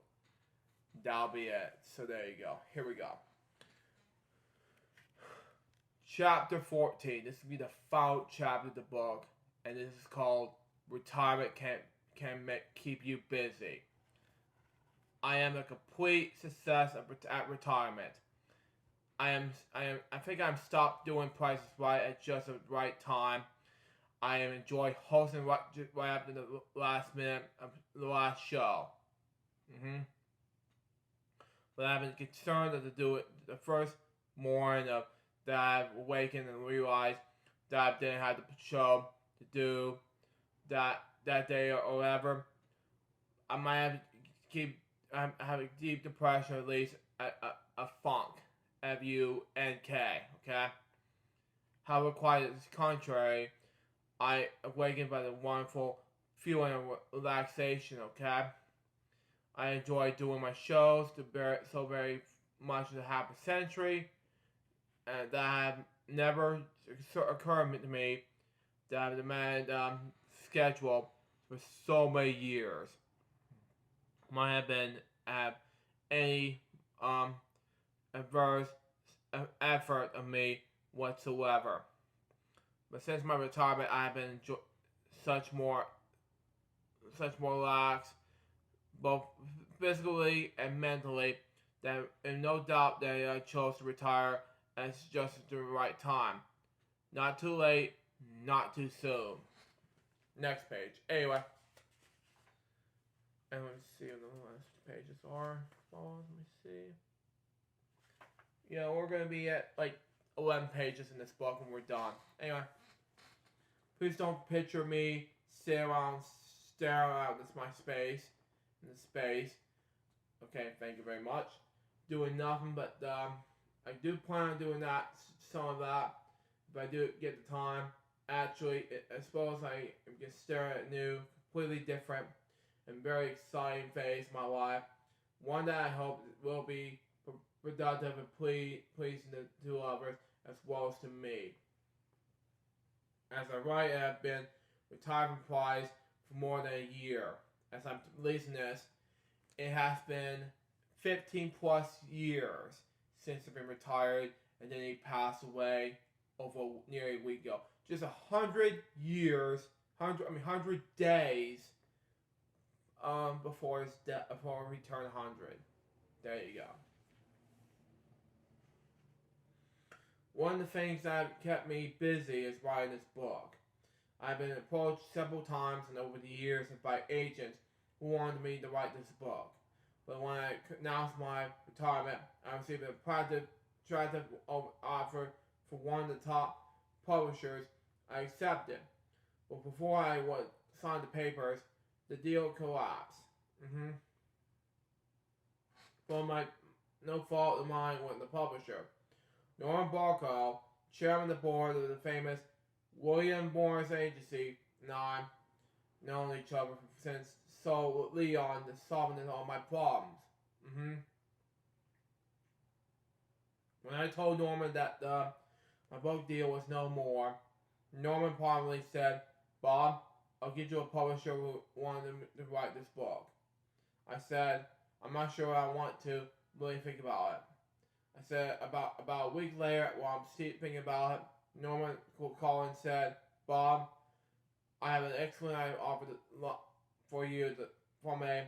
That'll be it. So there you go. Here we go. Chapter 14. This will be the final chapter of the book, and this is called "Retirement Can Keep You Busy." I am a complete success at retirement. I think I'm stopped doing Prices Right at just the right time. I enjoy hosting right after the last minute of the last show. But I've been concerned to do it the first morning that I've awakened and realized that I didn't have the show to do that day or whatever. I might have a deep depression, or at least a funk, F-U-N-K, okay? However, quite the contrary, I awakened by the wonderful feeling of relaxation, okay? I enjoy doing my shows so very much in the half a century, and that have never occurred to me that I've demanded schedule for so many years. Might have any adverse effort of me whatsoever. But since my retirement, I have been such more relaxed, both physically and mentally, that and no doubt that I chose to retire at just the right time. Not too late, not too soon. Next page. Anyway. And let's see what the last pages are. Let me see. Yeah, we're going to be at like 11 pages in this book when we're done. Anyway. Please don't picture me sitting around staring out my space. In the space. Okay, thank you very much. Doing nothing, but I do plan on doing that, some of that, if I do get the time. Actually, I suppose I can stare at a new, completely different, and very exciting phase of my life. One that I hope will be productive and pleasing to others as well as to me. As I write, I have been retired from Prize for more than a year. As I'm releasing this, it has been 15 plus years since I've been retired, and then he passed away over nearly a week ago. Just 100 years, 100 days before his death, before he turned 100. There you go. One of the things that kept me busy is writing this book. I've been approached several times and over the years by agents who wanted me to write this book. But when I announced my retirement, I received a attractive offer for one of the top publishers. I accepted. But before I would sign the papers, the deal collapsed. For no fault of mine with the publisher. Norman Barkow, chairman of the board of the famous William Morris Agency, and I known each other since so Leon to solving all my problems. When I told Norman that my book deal was no more, Norman promptly said, "Bob, I'll get you a publisher who wanted to write this book." I said, "I'm not sure I want to really think about it." I said about a week later, while I'm thinking about it, Norman called and said, "Bob, I have an excellent offer for you from an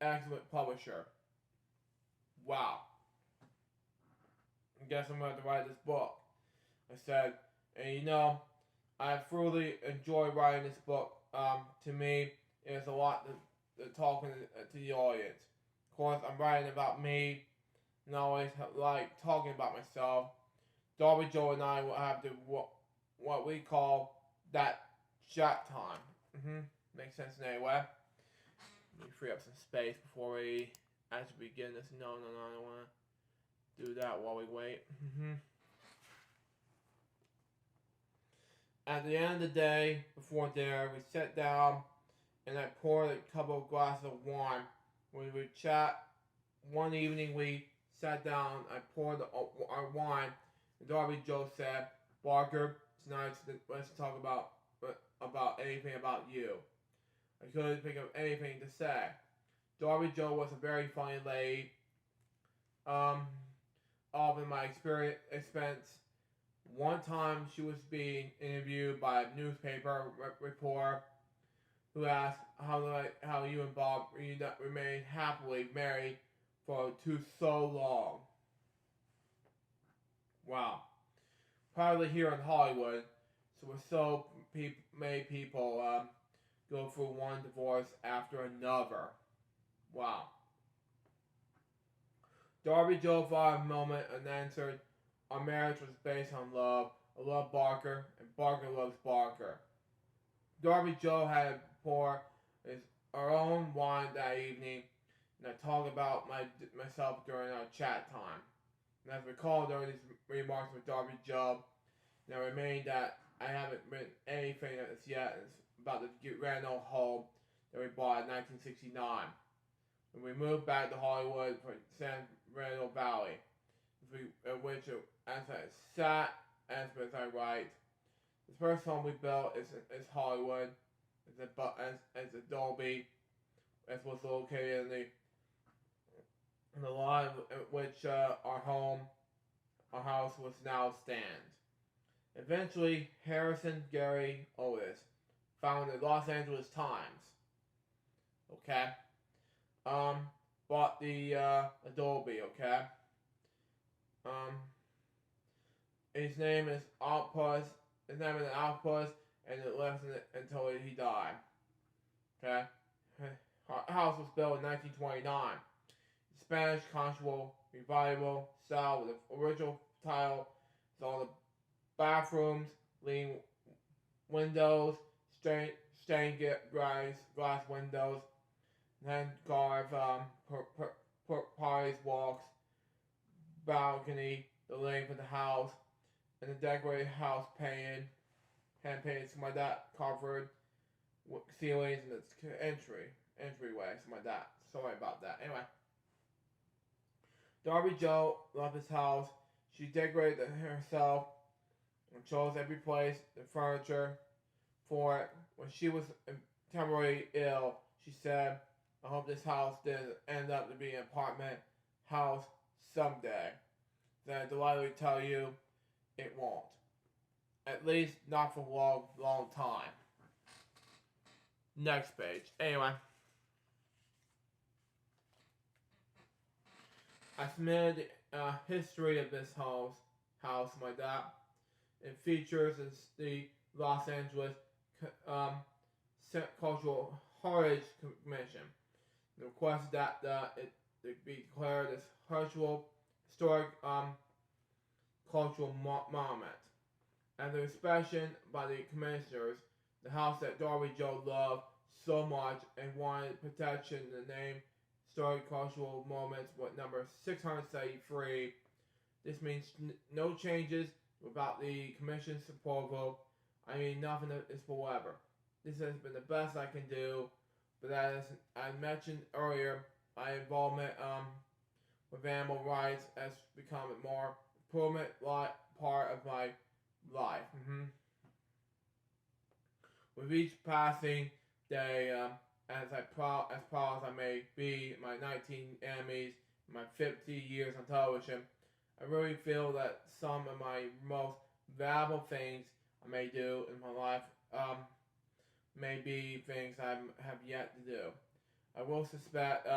excellent publisher." Wow. I guess I'm going to write this book. I said, and you know, I thoroughly enjoy writing this book. To me, it's a lot to talking to the audience. Of course, I'm writing about me, and I always like talking about myself. Darby Joe and I will have to what we call that chat time. Makes sense in any way. Let me free up some space before we actually begin this. No, I don't want to do that while we wait. At the end of the day, before dinner, we sat down and I poured a couple of glasses of wine. We would chat. One evening we sat down, I poured our wine, And Darby Joe said, "Barker, tonight let's talk about anything about you." I couldn't think of anything to say. Darby Joe was a very funny lady. All in my expense. One time she was being interviewed by a newspaper reporter who asked how you and Bob remained happily married for so long. Wow. Probably here in Hollywood, so many people go through one divorce after another. Wow. Darby Joe thought a moment and answered, "Our marriage was based on love. I love Barker, and Barker loves Barker." Darby Joe had pour our own wine that evening, and I talked about myself during our chat time. And as I recall during these remarks with Darby Joe, and I remained that I haven't written anything as yet. It's about the grand old home that we bought in 1969. When we moved back to Hollywood from San Fernando Valley, which, as I sat, as I write, the first home we built is Hollywood. It's Adobe, as was located in the lot in which our house was now stands. Eventually, Harrison Gary Otis founded the Los Angeles Times. Okay, bought the Adobe. Okay, his name is Outpost. His name is Outpost, and it left until he died. Okay, our house was built in 1929. Spanish conjugal revival style with the original title. It's all the bathrooms, lean windows, stained glass windows, hand carved pies walks, balcony, the length of the house, and the decorated house painted, hand painted, some like that, covered ceilings and its entryway, some like that. Sorry about that. Anyway, Darby Joe loved his house. She decorated it herself and chose every place, the furniture for it. When she was temporarily ill, she said, "I hope this house didn't end up to be an apartment house someday." Then I delightedly tell you, it won't. At least not for a long time. Next page. Anyway. I submitted a history of this house like that. It features the Los Angeles Cultural Heritage Commission. It requests that it be declared as historic cultural monument. And the inspection by the commissioners, the house that Darby Joe loved so much and wanted protection in the name Historic Cultural Moments with number 673. This means no changes without the commission's approval. I mean, nothing is forever. This has been the best I can do, but as I mentioned earlier, my involvement with animal rights has become a more permanent part of my life. With each passing day, as proud as I may be, my 19 Emmys, my 50 years on television, I really feel that some of my most valuable things I may do in my life may be things I have yet to do. I will suspect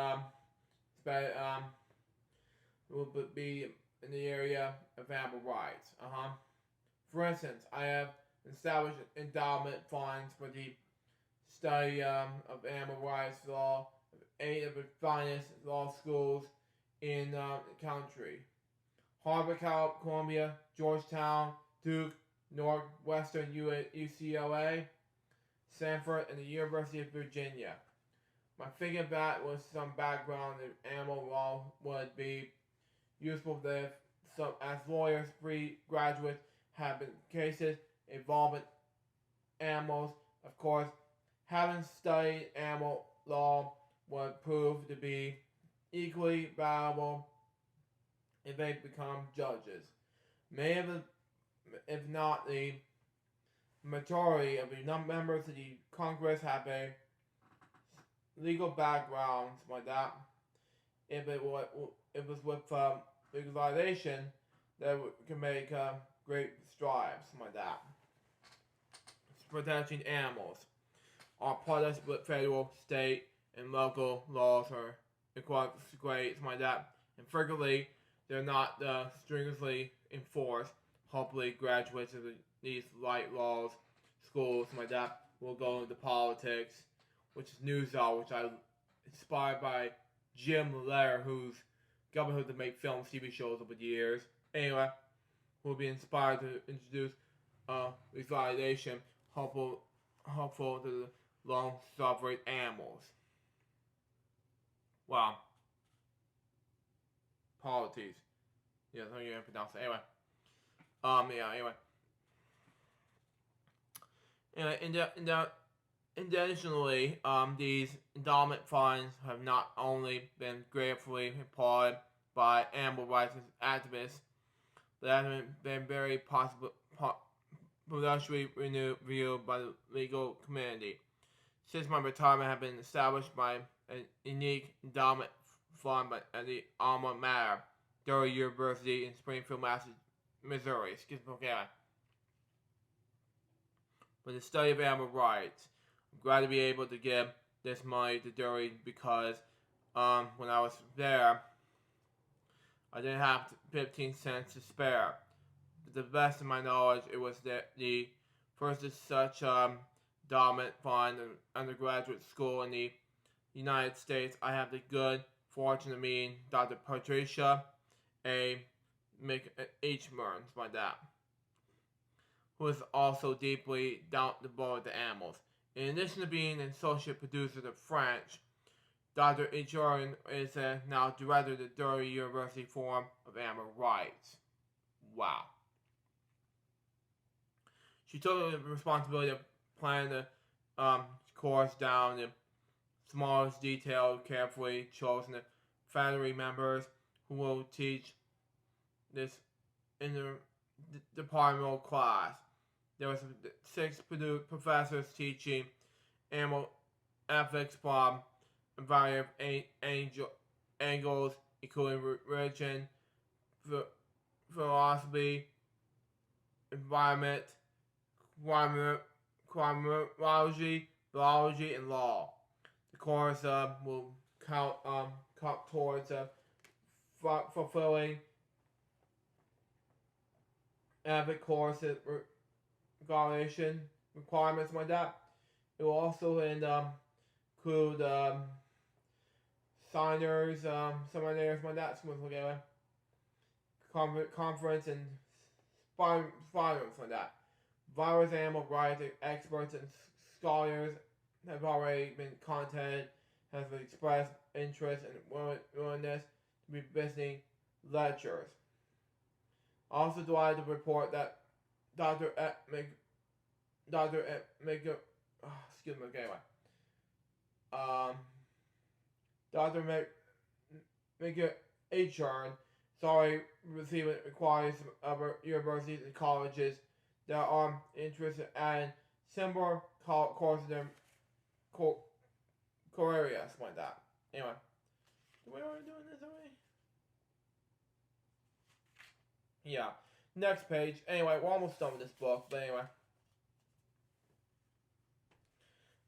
will be in the area of animal rights. For instance, I have established endowment funds for the study of animal rights law, 8 of the finest law schools in the country: Harvard, Columbia, Georgetown, Duke, Northwestern UCLA, Stanford, and the University of Virginia. My thinking that with some background in animal law would be useful if as lawyers, graduates have been cases involving animals. Of course, having studied animal law would prove to be equally valuable if they become judges. many of the, if not the majority of the members of the Congress have a legal background like that. If it was with legalization, that can make great strides like that. Protecting animals are products with federal, state, and local laws are great like that, and frequently they're not stringently enforced. Hopefully, graduates of these light laws, schools like that, will go into politics, which is NewsHour, which I inspired by Jim Lair, who's government to make films, TV shows over the years. Anyway, will be inspired to introduce legalization, hopeful to the long-suffering animals. Wow. Polities. Yeah, that's how you pronounce it. Anyway. Additionally, these endowment funds have not only been gratefully applauded by animal rights activists, but have been very potentially reviewed by the legal community. Since my retirement, have been established by a unique endowment fund at the alma mater, Durham University in Springfield, Missouri. For the study of animal rights. I'm glad to be able to give this money to Durham because when I was there, I didn't have 15 cents to spare. To the best of my knowledge, it was the first of such endowment fund undergraduate school in the United States. I have the good fortune of meeting Dr. Patricia A. McHmerns, like that, who is also deeply devoted to animals. In addition to being an associate producer of French, Dr. H.R. is now director of the Durham University Forum of Animal Rights. Wow. She took the responsibility of planning the course down the smallest detail, carefully chosen faculty members who will teach this interdepartmental class. There was 6 professors teaching animal ethics from a variety of angles, including religion, philosophy, environment, criminology, biology, and law. The course will count towards fulfilling ethic course requirements like that. It will also include signers, seminars like that, conference and finals like that. Various animal rights experts and scholars have already been contacted, have expressed interest and willingness to be visiting lectures. Also delighted to report that Dr. HR receiving requires other universities and colleges that are interested in similar courses in core areas like that. Anyway, are we already doing this already? Yeah. Next page. Anyway, we're almost done with this book, but anyway.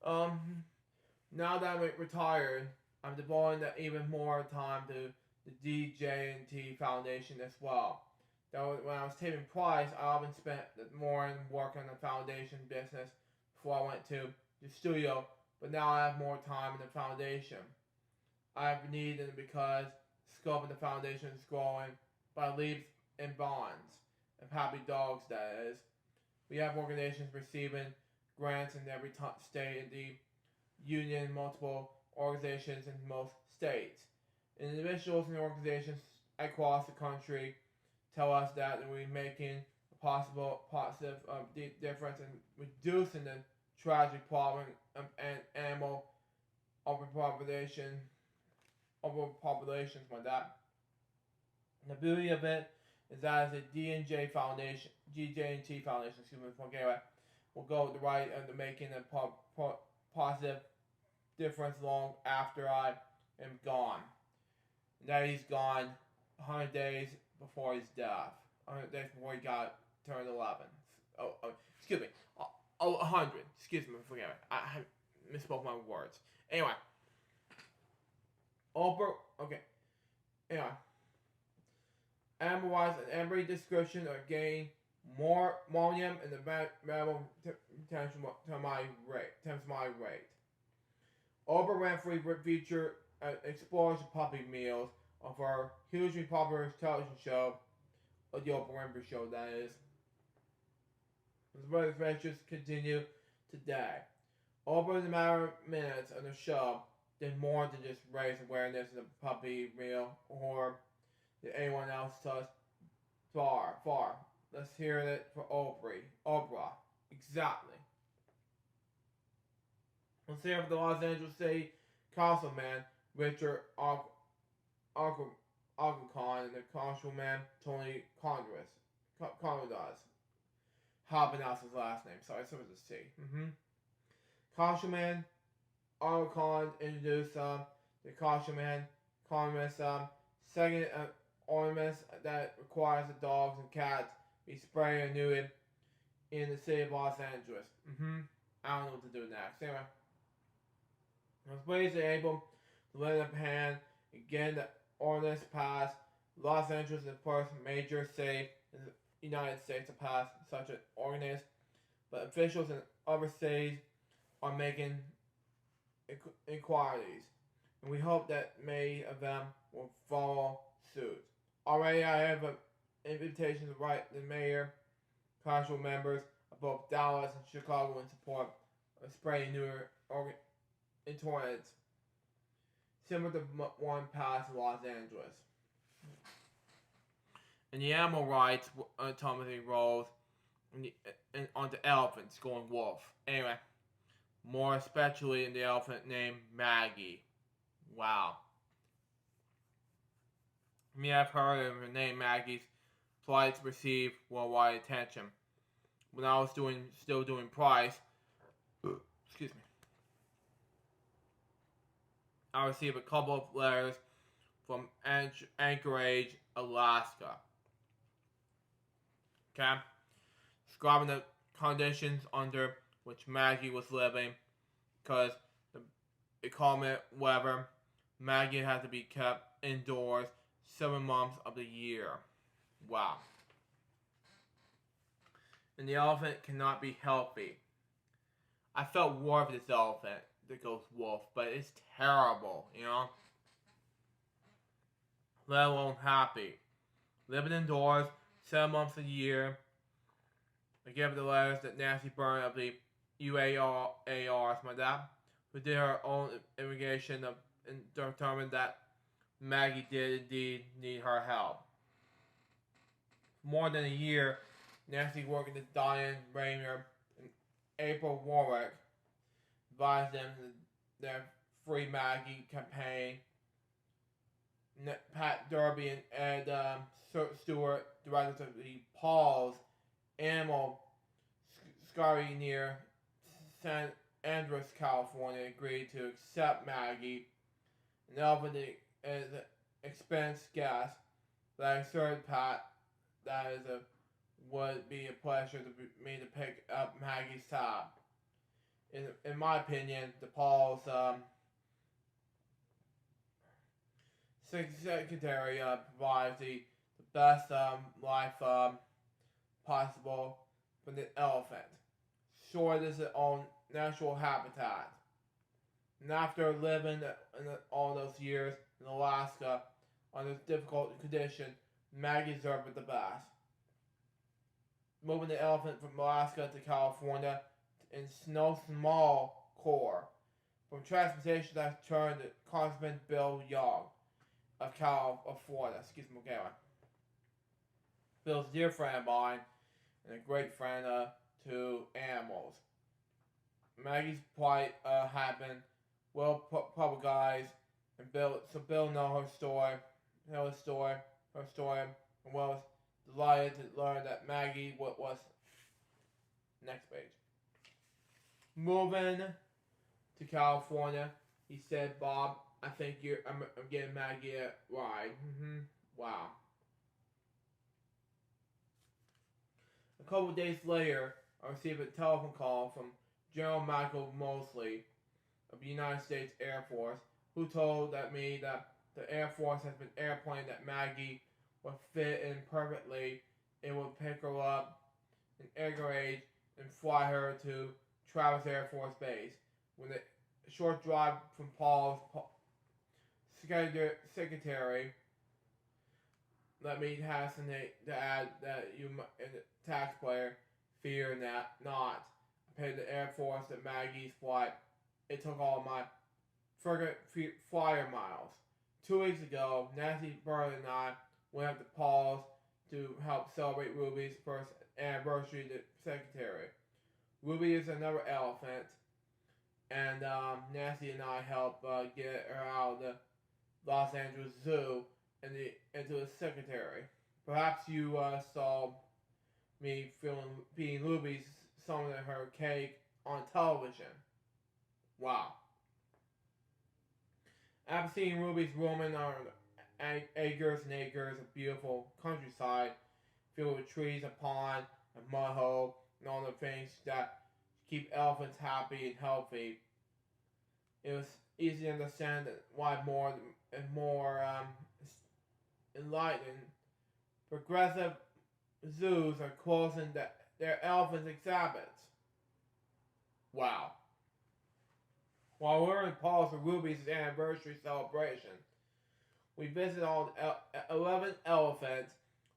Now that I'm retired, I'm devoting even more time to the DJ&T Foundation as well. When I was taping Price, I often spent more in working on the foundation business before I went to the studio, but now I have more time in the foundation. I have needed it because the scope of the foundation is growing by leaps and bounds. Of happy dogs, that is. We have organizations receiving grants in every state in the union, multiple organizations in most states. Individuals and organizations across the country tell us that we're making a positive difference in reducing the tragic problem of animal overpopulations like that. The beauty of it is that the D&J Foundation, GJ&T Foundation, excuse me, anyway, will go with the right and the making a positive difference long after I am gone. Now he's gone 100 days before his death. 100 days before he got turned 11. Excuse me. 100. Excuse me, forget it. I misspoke my words. Anyway. Okay. Anyway. Animal-wise, an every description of gain more volume and the variable times my rate. Oprah Winfrey featured explores puppy meals of her hugely popular television show, the Oprah Winfrey Show, that is. The adventures continue today. Over the matter of minutes of the show did more than just raise awareness of the puppy meal or that anyone else does. Far. Let's hear it for Oprah. Exactly. Let's hear for the Los Angeles City Councilman Richard Oglecon and the Councilman Tony Conrad. How to pronounce his last name? Sorry, it's with a C. Councilman Oglecon introduced the Councilman Conrad second ordinance that requires the dogs and cats be sprayed and neutered in the city of Los Angeles. I don't know what to do next. Anyway. As ways to able to lend a hand again the ordinance passed. Los Angeles is the first major city in the United States to pass such an ordinance, but officials in other cities are making inquiries, and we hope that many of them will follow suit. Already I have an invitation to write the mayor, council members of both Dallas and Chicago in support of spraying newer in torrents, similar to one passed in Los Angeles. And the animal rights autonomy rolls onto elephants going wolf. Anyway, more especially in the elephant named Maggie. Wow. I've heard of her name Maggie's plights received worldwide attention. When I was still doing Price, excuse me, I received a couple of letters from Anchorage, Alaska. Okay? Describing the conditions under which Maggie was living, because the inclement weather, Maggie had to be kept indoors 7 months of the year. Wow. And the elephant cannot be healthy. I felt war for this elephant that goes wolf, but it's terrible, you know? Let alone happy. Living indoors 7 months a year. I gave the letters that Nancy Byrne of the UARs, my dad, who did her own investigation and determined that Maggie did indeed need her help. For more than a year, Nancy worked with Diane Rayner and April Warwick, advised them their Free Maggie campaign. Pat Derby and Ed Stewart, directors of the Paul's Animal Scurry near San Andreas, California, agreed to accept Maggie and offered as an expense guest. But I assured Pat that would be a pleasure to me to pick up Maggie's tab. In my opinion, the Paul's secretary provides the best life possible for the elephant. Sure, it is its own natural habitat. And after living in all those years in Alaska under difficult conditions, Maggie deserved the best. Moving the elephant from Alaska to California in no small core. From transportation, I turned to Congressman Bill Young of Florida. Excuse me, okay. Bill's a dear friend of mine and a great friend to animals. Maggie's plight had been well publicized, and Bill know her story, and well as delighted to learn that Maggie was next page. Moving to California, he said, Bob, I think I'm getting Maggie a ride. Wow. A couple days later, I received a telephone call from General Michael Mosley of the United States Air Force, who told me that the Air Force has been airplane that Maggie would fit in perfectly. It would pick her up in air grade and fly her to Travis Air Force Base. When a short drive from Paul's secretary, let me hasten to add that you and the taxpayer fear not. I paid the Air Force at Maggie's flight. It took all my frigate flyer miles. 2 weeks ago, Nancy Bird and I went up to Paul's to help celebrate Ruby's first anniversary to secretary. Ruby is another elephant, and Nancy and I helped get her out of the Los Angeles Zoo and into the secretary. Perhaps you saw me feeding Ruby some of her cake on television. Wow. After seeing Ruby's roaming on acres and acres of beautiful countryside filled with trees, a pond, a mud hole, and all the things that keep elephants happy and healthy, it was easy to understand why more and more enlightened, progressive zoos are closing their elephant exhibits. Wow. While we're in Paul's for Ruby's anniversary celebration, we visited all 11 elephants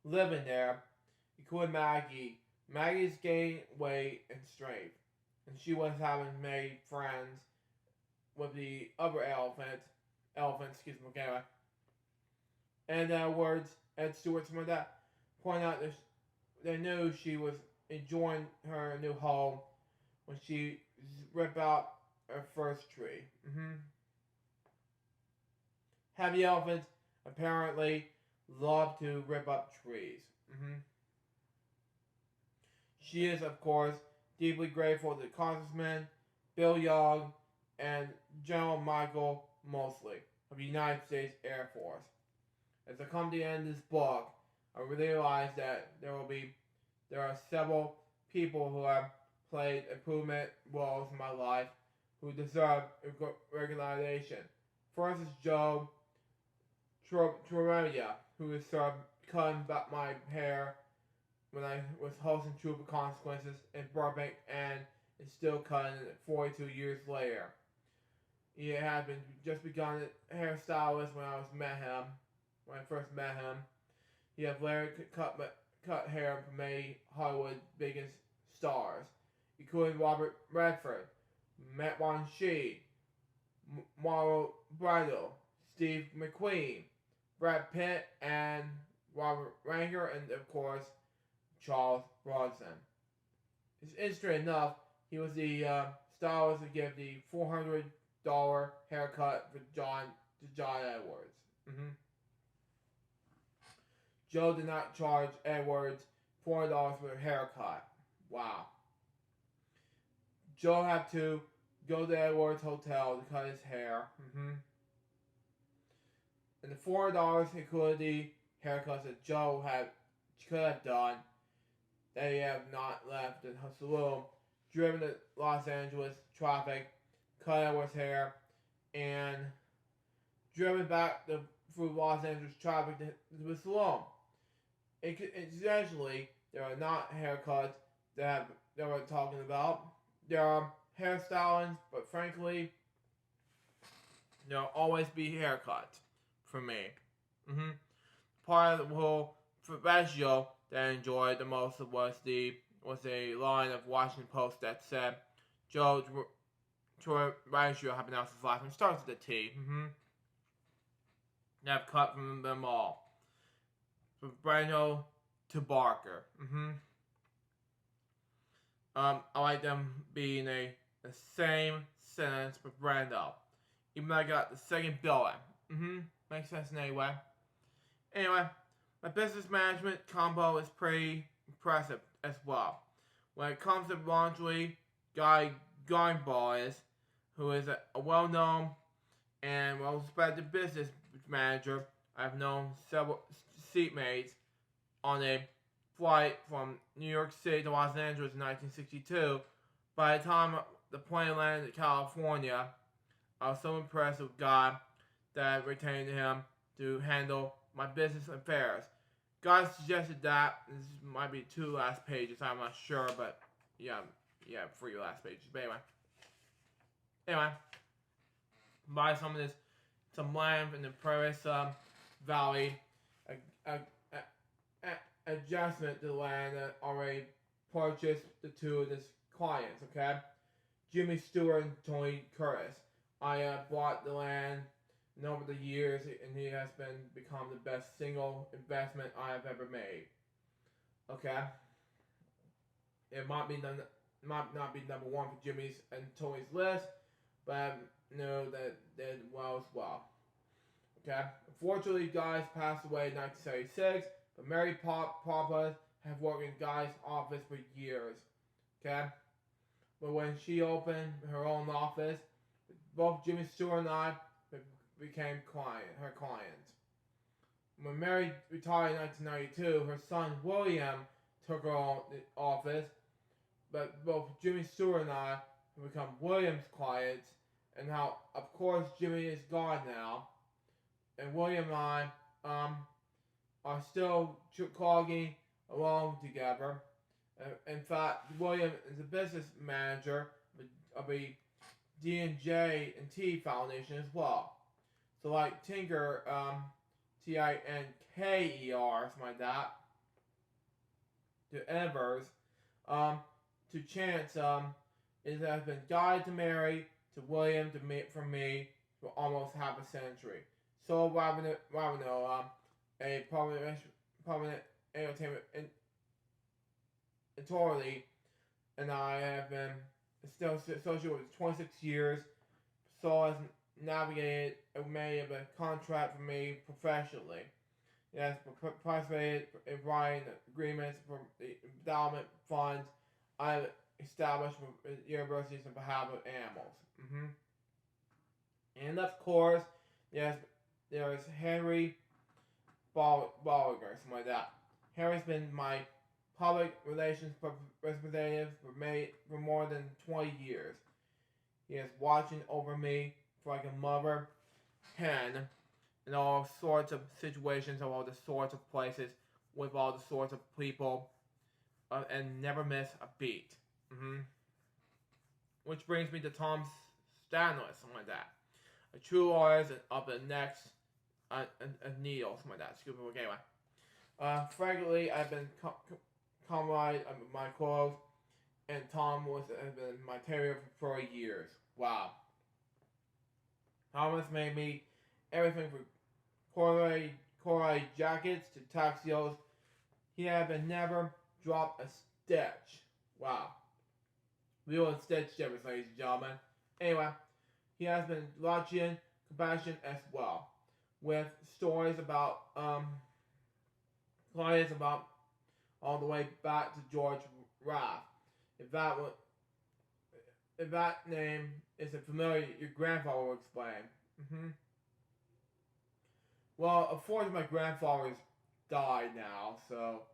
living there, including Maggie. Maggie's gained weight and strength, and she was having made friends with the other elephants, And words, Ed Stewart, some of that, pointed out that they knew she was enjoying her new home when she ripped out her first tree. Heavy elephants apparently love to rip up trees. She is, of course, deeply grateful to Congressman Bill Young and General Michael Mosley of the United States Air Force. As I come to the end of this book, I realize that there are several people who have played improvement roles in my life who deserve recognition. First is Joe Tremia, who is cutting back my hair when I was hosting Troop of Consequences in Burbank and is still cutting it 42 years later. He had just begun as a hairstylist when I first met him. He had later cut hair for many Hollywood biggest stars, including Robert Redford, Matt Von Shee, Marlo Brando, Steve McQueen, Brad Pitt, and Robert Ranger, and of course, Charles Bronson. It's interesting enough, he was the stylist to give the $400 haircut for John Edwards. Joe did not charge Edwards $400 for a haircut. Wow. Joe had to go to Edwards Hotel to cut his hair. And the $400 included the haircuts that Joe could have done that he have not left in her saloon, driven to Los Angeles traffic, cut Edwards' hair, and driven back through Los Angeles traffic to the saloon. Essentially, there are not haircuts that we're talking about. There are hairstylings, but frankly, there'll always be haircuts for me. Part of the whole ratio that I enjoyed the most was a line of Washington Post that said, Joe ratio have announced his life, and it starts with a T. I've cut from them all. From Brando to Barker. I like them being the same sentence with Brando. Even though I got the second billing. Makes sense anyway. Anyway, My business management combo is pretty impressive as well. When it comes to laundry, Guy Boys, who is a well-known and well-respected business manager, I've known several seatmates on a flight from New York City to Los Angeles in 1962. By the time the plane landed in California, I was so impressed with Guy that I retained him to handle my business affairs. Guy suggested that this might be 2 last pages. I'm not sure, but yeah, 3 last pages. But anyway, buy some land in the Paris Valley. Adjustment to the land that already purchased the 2 of his clients. Okay, Jimmy Stewart and Tony Curtis. I bought the land. And over the years, and he has become the best single investment I have ever made. Okay, it might not be number 1 for Jimmy's and Tony's list, but I know that they did well as well. Okay, unfortunately, Guy's passed away in 1976, but Mary Papa have worked in Guy's office for years. Okay, but when she opened her own office, both Jimmy Stewart and I became her clients. When Mary retired in 1992, her son William took her own office, but both Jimmy Stewart and I have become William's clients, and now, of course, Jimmy is gone now, and William and I are still clogging along together. In fact, William is a business manager of a D&J and T Foundation as well. So like Tinker, Tinker, something like that, to Evers, to Chance, it has been Guy to Mary, to William, from me, for almost half a century. So Ravenel, a prominent entertainment authority, and I have been still associated with 26 years, so has navigated and made a contract for me professionally. It has participated in writing agreements for the endowment funds I established for universities on behalf of animals. And of course, there is Henry Bolliger, something like that. Henry's been my public relations representative for more than 20 years. He is watching over me like a mother hen in all sorts of situations, all the sorts of places, with all the sorts of people, and never miss a beat. Which brings me to Tom Stanley, something like that. A true artist of the next a needle, something like that. Excuse me, anyway. Frankly, I've been comrade of my clothes, and Tom has been my terrier for 4 years. Wow. Thomas made me everything from corduroy jackets to tuxedos. He had never dropped a stitch. Wow. Real stitch shivers, ladies and gentlemen. Anyway, he has been watching compassion as well, with stories about clients about all the way back to George Raft. If that name isn't familiar, your grandfather will explain. Well, unfortunately, my grandfather's died now, so,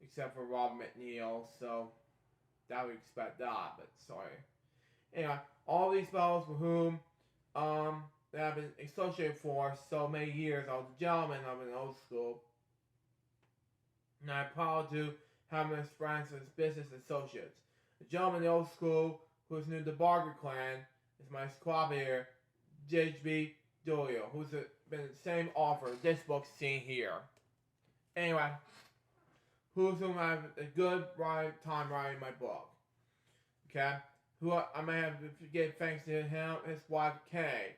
except for Robert McNeil, so that would expect that, but sorry. Anyway, all these fellows for whom that I've been associated for so many years, I was a gentleman of an old school, and I'm proud to have him as friends as business associates. A gentleman in the old school who's new to the Barker clan is my squad here, J.B. Doyle, who's been the same author of this book seen here. Anyway, whom I have a good time writing my book. Okay? Who I may have to give thanks to him, his wife Kay,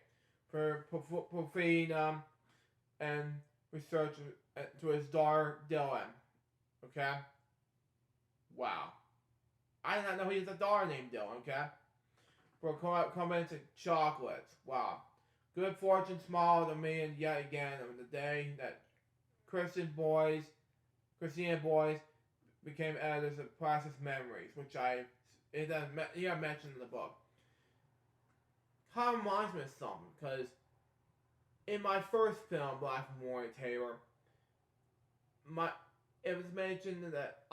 for feeding and research to his daughter Dylan. Okay? Wow. I did not know he has a daughter named Dylan, okay? For coming to chocolates. Wow. Good fortune smiled on me and yet again on the day that Christina boys became editors of Priceless Memories, which I mentioned in the book. Kind of reminds me of something, because in my first film, Black Memorial Taylor, it was mentioned that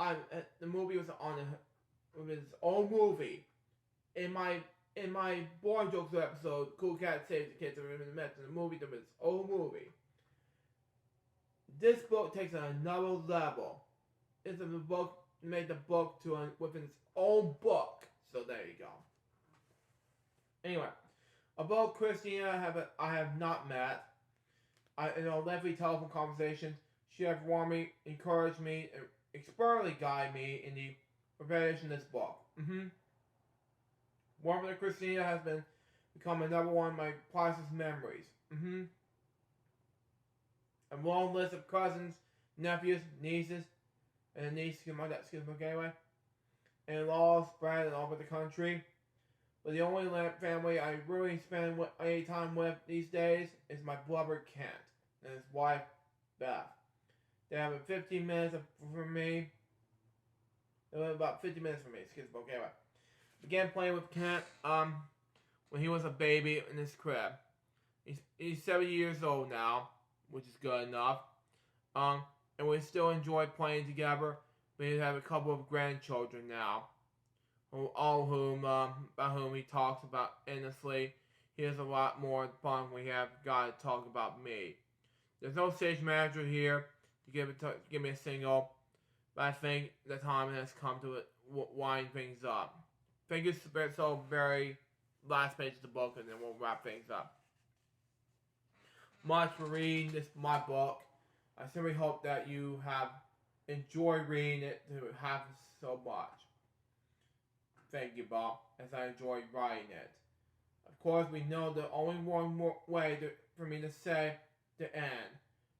the movie was it was its own movie. In my Boy Jokes episode, Cool Cat Saves the Kids, I mentioned the movie, that was its own movie. This book takes it another level. It's a book, made the book within its own book. So there you go. Anyway, about Christina, I have not met. In our lengthy telephone conversations, she has warmly encouraged me and expertly guided me in the preparation of this book. Warmly Christina has become another one of my priceless memories. A long list of cousins, nephews, nieces, and a niece, in-laws spread all over the country. But the only family I really spend any time with these days is my brother Kent and his wife Beth. They have 15 minutes from me. They live about 50 minutes from me. Anyway, began playing with Kent when he was a baby in his crib. He's 7 years old now, which is good enough. And we still enjoy playing together. We have a couple of grandchildren now, all about whom he talks about endlessly. He has a lot more fun when we have got to talk about me. There's no stage manager here to give me a single, but I think the time has come to wind things up. Thank you so very last page of the book, and then we'll wrap things up. Much for reading my book. I simply hope that you have enjoyed reading it to have so much. Thank you, Bob, as I enjoyed writing it. Of course, we know the only one more way for me to say the end.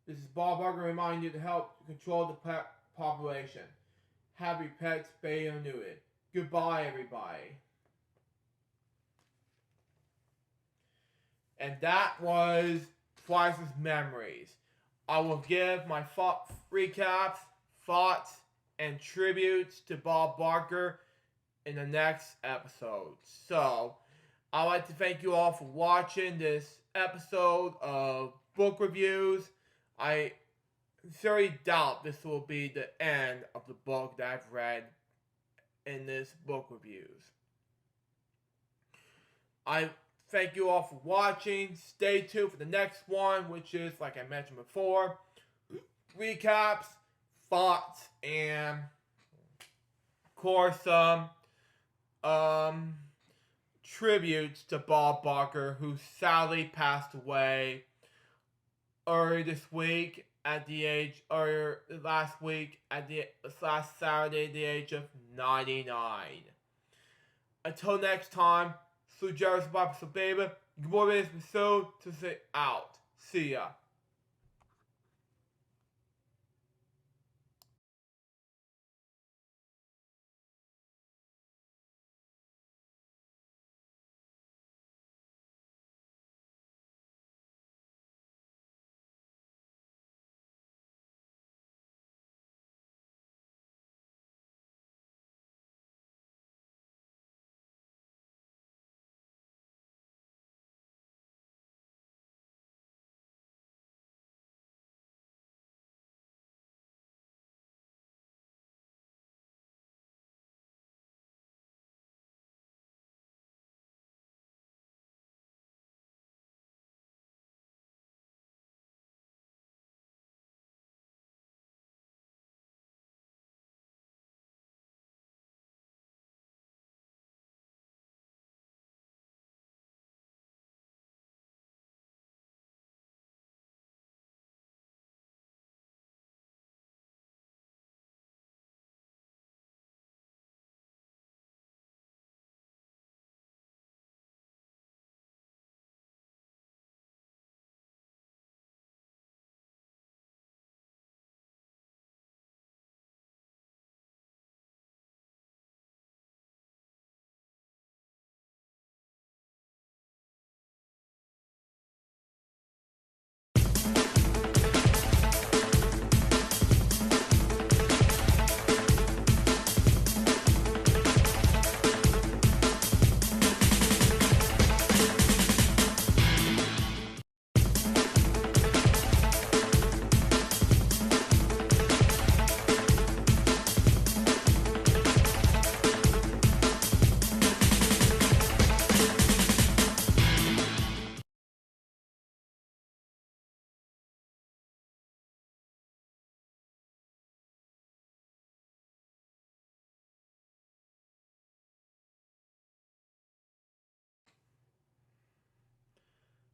This is Bob Barker reminding you to help control the pet population. Happy pets, spayed or neutered. Goodbye, everybody. And that was Priceless Memories. I will give my recaps, thoughts, and tributes to Bob Barker in the next episode. So, I'd like to thank you all for watching this episode of book reviews. I sincerely doubt this will be the end of the book that I've read in this book reviews. I thank you all for watching. Stay tuned for the next one, which is, like I mentioned before, recaps, thoughts, and of course tributes to Bob Barker, who sadly passed away last Saturday at the age of 99. Until next time, Sue Jarvis Bob Baby, good morning, so to say out. See ya.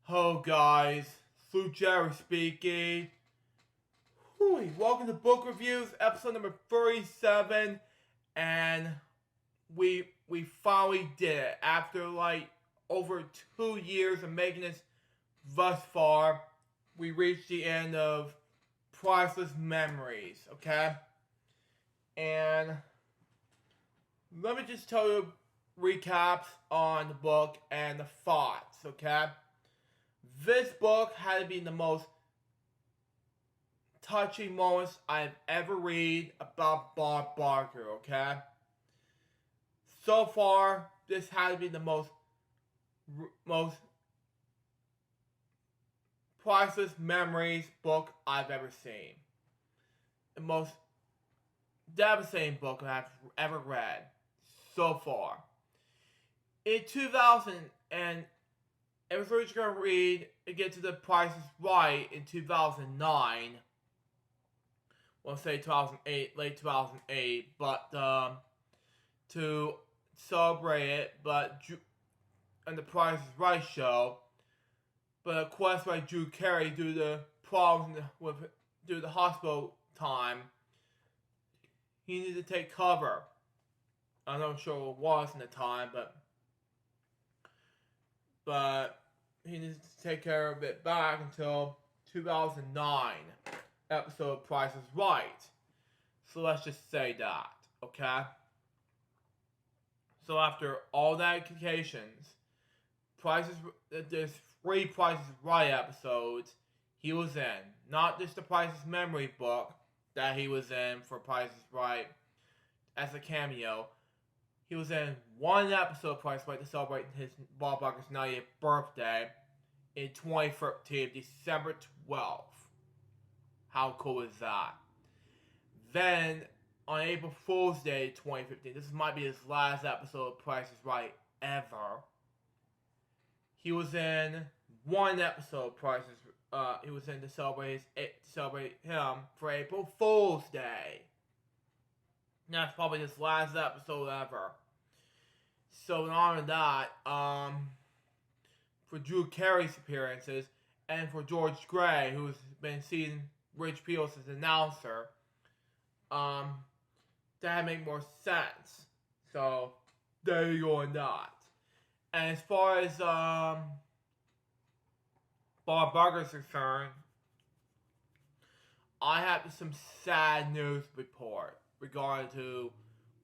Hello guys, Blue Jerry speaking. Hooey, welcome to Book Reviews, episode number 37, and we finally did it. After like over 2 years of making this thus far, we reached the end of Priceless Memories, okay? And let me just tell you recaps on the book and the thoughts, okay? This book had to be the most touching moments I've ever read about Bob Barker, okay? So far, this had to be the most priceless memories book I've ever seen. The most devastating book I've ever read so far. In 2000, and it was originally going to read and get to the Price is Right in 2009. Well, say 2008, late 2008, but to celebrate it, but and the Price is Right show, but of course by Drew Carey due to the problems due to the hospital time, he needed to take cover. I'm not sure what it was in the time, but he needs to take care of it back until 2009 episode Price is Right. So let's just say that, okay? So after all that occasions, there's 3 Price is Right episodes he was in. Not just the Price is Memory book that he was in for Price is Right as a cameo. He was in 1 episode of Price is Right to celebrate his Bob Barker's 90th birthday in 2013, December 12th. How cool is that? Then, on April Fool's Day 2015, this might be his last episode of Price is Right ever. He was in 1 episode of Price is he was in to celebrate him for April Fool's Day. That's probably his last episode ever. So in honor of that, for Drew Carey's appearances, and for George Gray, who's been seeing Rich Peels as announcer, that make more sense. So there you go on that. And as far as Bob Barker's concerned, I have some sad news to report regarding to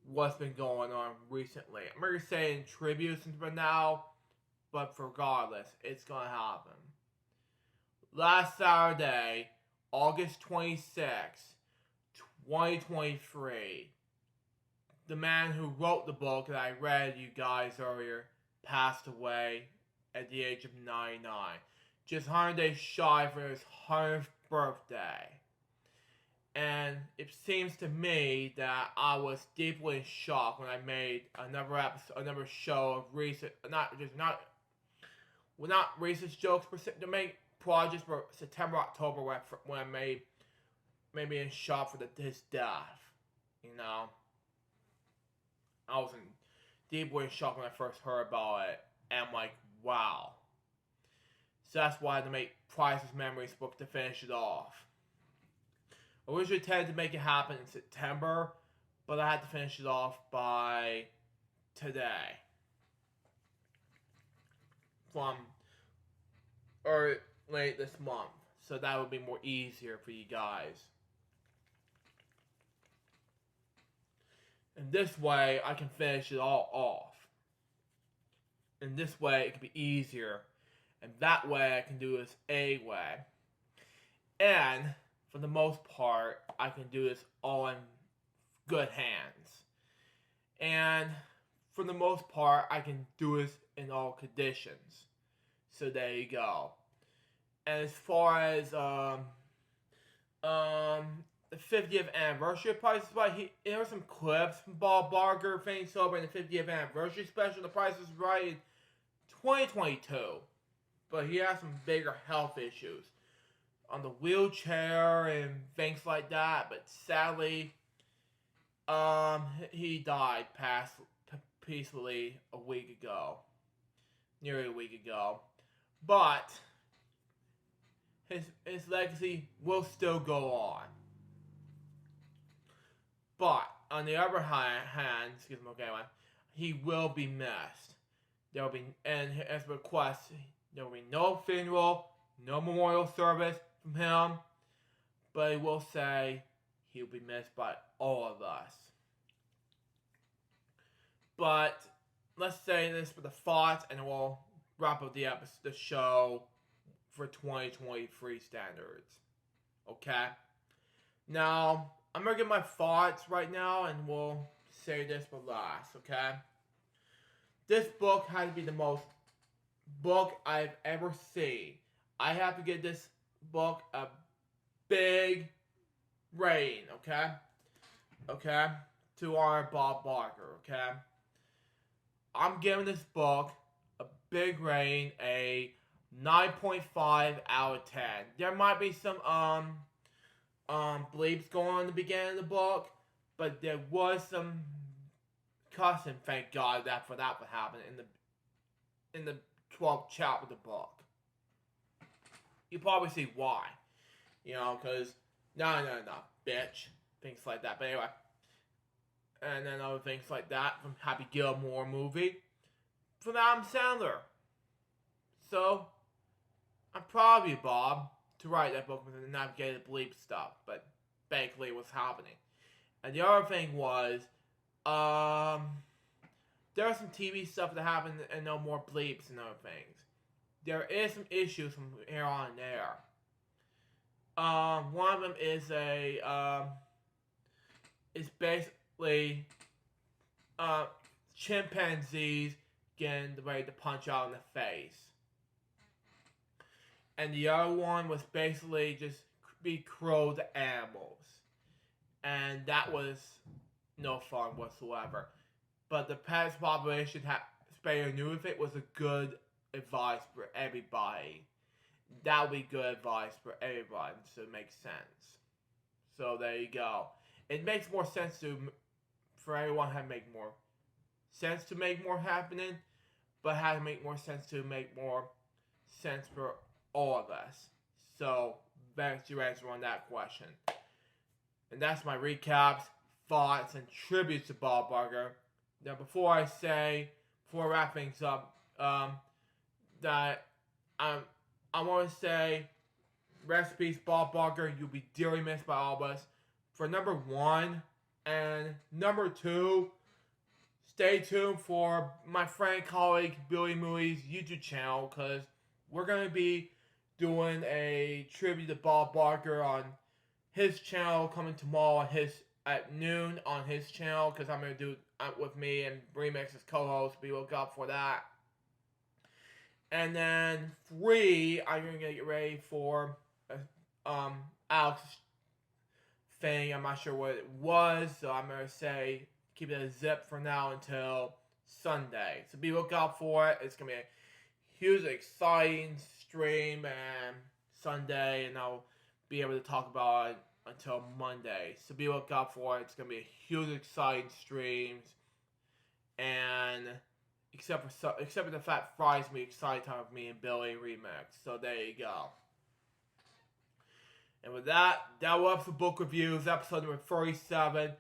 what's been going on recently. I'm going to say in tributes for now, but regardless, it's going to happen. Last Saturday, August 26th, 2023, the man who wrote the book that I read you guys earlier passed away at the age of 99. Just 100 days shy for his 100th birthday. And it seems to me that I was deeply in shock when I made another show of not racist jokes to make projects for September, October when I made me in shock for his death. You know, I was deeply in shock when I first heard about it, and I'm like, wow. So that's why I had to make Priceless Memories book to finish it off. I originally intended to make it happen in September, but I had to finish it off by today. Or late this month. So that would be more easier for you guys. And this way, I can finish it all off. And this way, it can be easier. And that way, I can do this a way. And for the most part, I can do this all in good hands. And for the most part, I can do this in all conditions. So there you go. And as far as the 50th anniversary of Price is Right, there are some clips from Bob Barker saying celebrating the 50th anniversary special of The Price is Right in 2022. But he has some bigger health issues on the wheelchair and things like that. But sadly, he died peacefully a week ago. Nearly a week ago. But his legacy will still go on. But on the other hand, excuse me, okay, he will be missed. There will be, and as a request, there will be no funeral, no memorial service from him, but he will say he'll be missed by all of us. But let's say this for the thoughts, and we'll wrap up the show for 2023 standards. Okay? Now, I'm gonna give my thoughts right now, and we'll say this for last, okay? This book has to be the most book I've ever seen. I have to give this book a big rating, okay? Okay? To our Bob Barker, okay? I'm giving this book a big rating, a 9.5 out of 10. There might be some bleeps going on in the beginning of the book, but there was some cussing, thank God, that would happen in the 12th chapter of the book. You probably see why. You know, because no, bitch. Things like that. But anyway. And then other things like that from Happy Gilmore movie. From Adam Sandler. So, I'm proud of you, Bob, to write that book with the navigated bleep stuff. But basically it was happening. And the other thing was, there are some TV stuff that happened and no more bleeps and other things. There is some issues from here on there. One of them is is basically chimpanzees getting ready to punch out in the face. And the other one was basically just be cruel to animals. And that was no fun whatsoever. But the pets population spay or neuter it was a good advice for everybody. That would be good advice for everyone, so it makes sense. So there you go. It makes more sense for everyone to make more sense to make more happening, but how to make more sense to make more sense for all of us. So that's your answer on that question. And that's my recaps, thoughts, and tributes to Bob Barker. Now before I wrap things up, that I want to say, rest in peace, Bob Barker. You'll be dearly missed by all of us. For number 1 and number 2, stay tuned for my friend and colleague Billy Moody's YouTube channel, because we're going to be doing a tribute to Bob Barker on his channel coming tomorrow at noon on his channel, because I'm going to do it with me and Remix as co-host. Be look out for that. And then 3, I'm going to get ready for Alex's thing. I'm not sure what it was, so I'm going to say keep it a zip for now until Sunday. So be look out for it. It's going to be a huge, exciting stream and Sunday, and I'll be able to talk about it until Monday. So be look out for it. It's going to be a huge, exciting streams, and except for the fact Friday's going to be exciting time with me and Billy Remix. So there you go. And with that wraps the book reviews, episode number 37.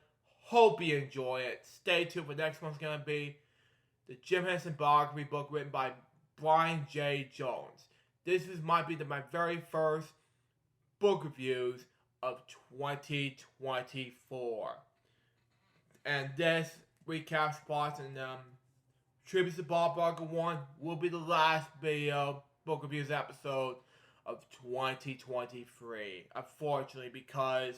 Hope you enjoy it. Stay tuned for the next one's going to be the Jim Henson biography book written by Brian J. Jones. This might be my very first book reviews of 2024. And this recap spots and tributes to Bob Barker 1 will be the last video book reviews episode of 2023. Unfortunately, because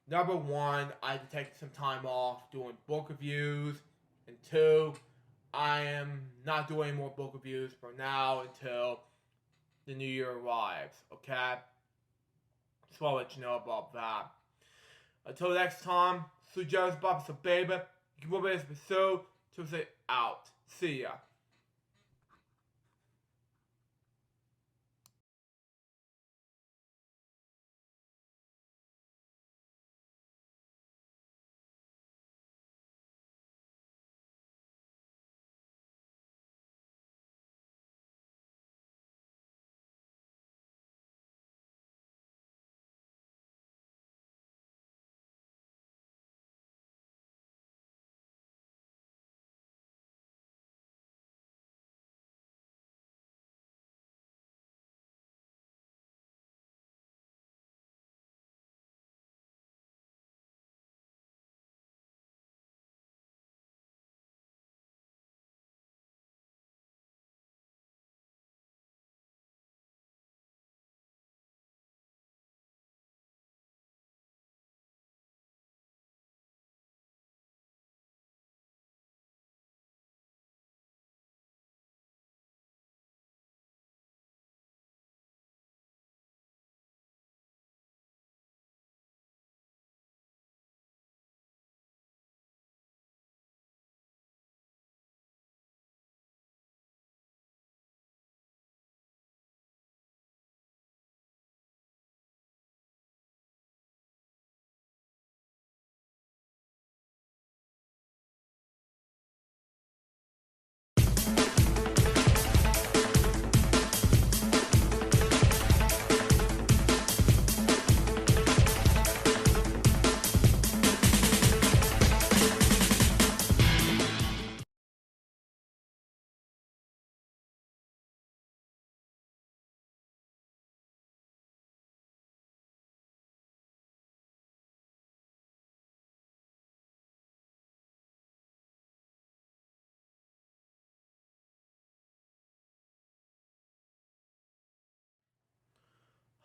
number 1, I had to take some time off doing book reviews, and 2, I am not doing any more book reviews for now until the new year arrives, okay? So I'll let you know about that. Until next time, suggest Bob so baby, you can move this episode to say out. See ya.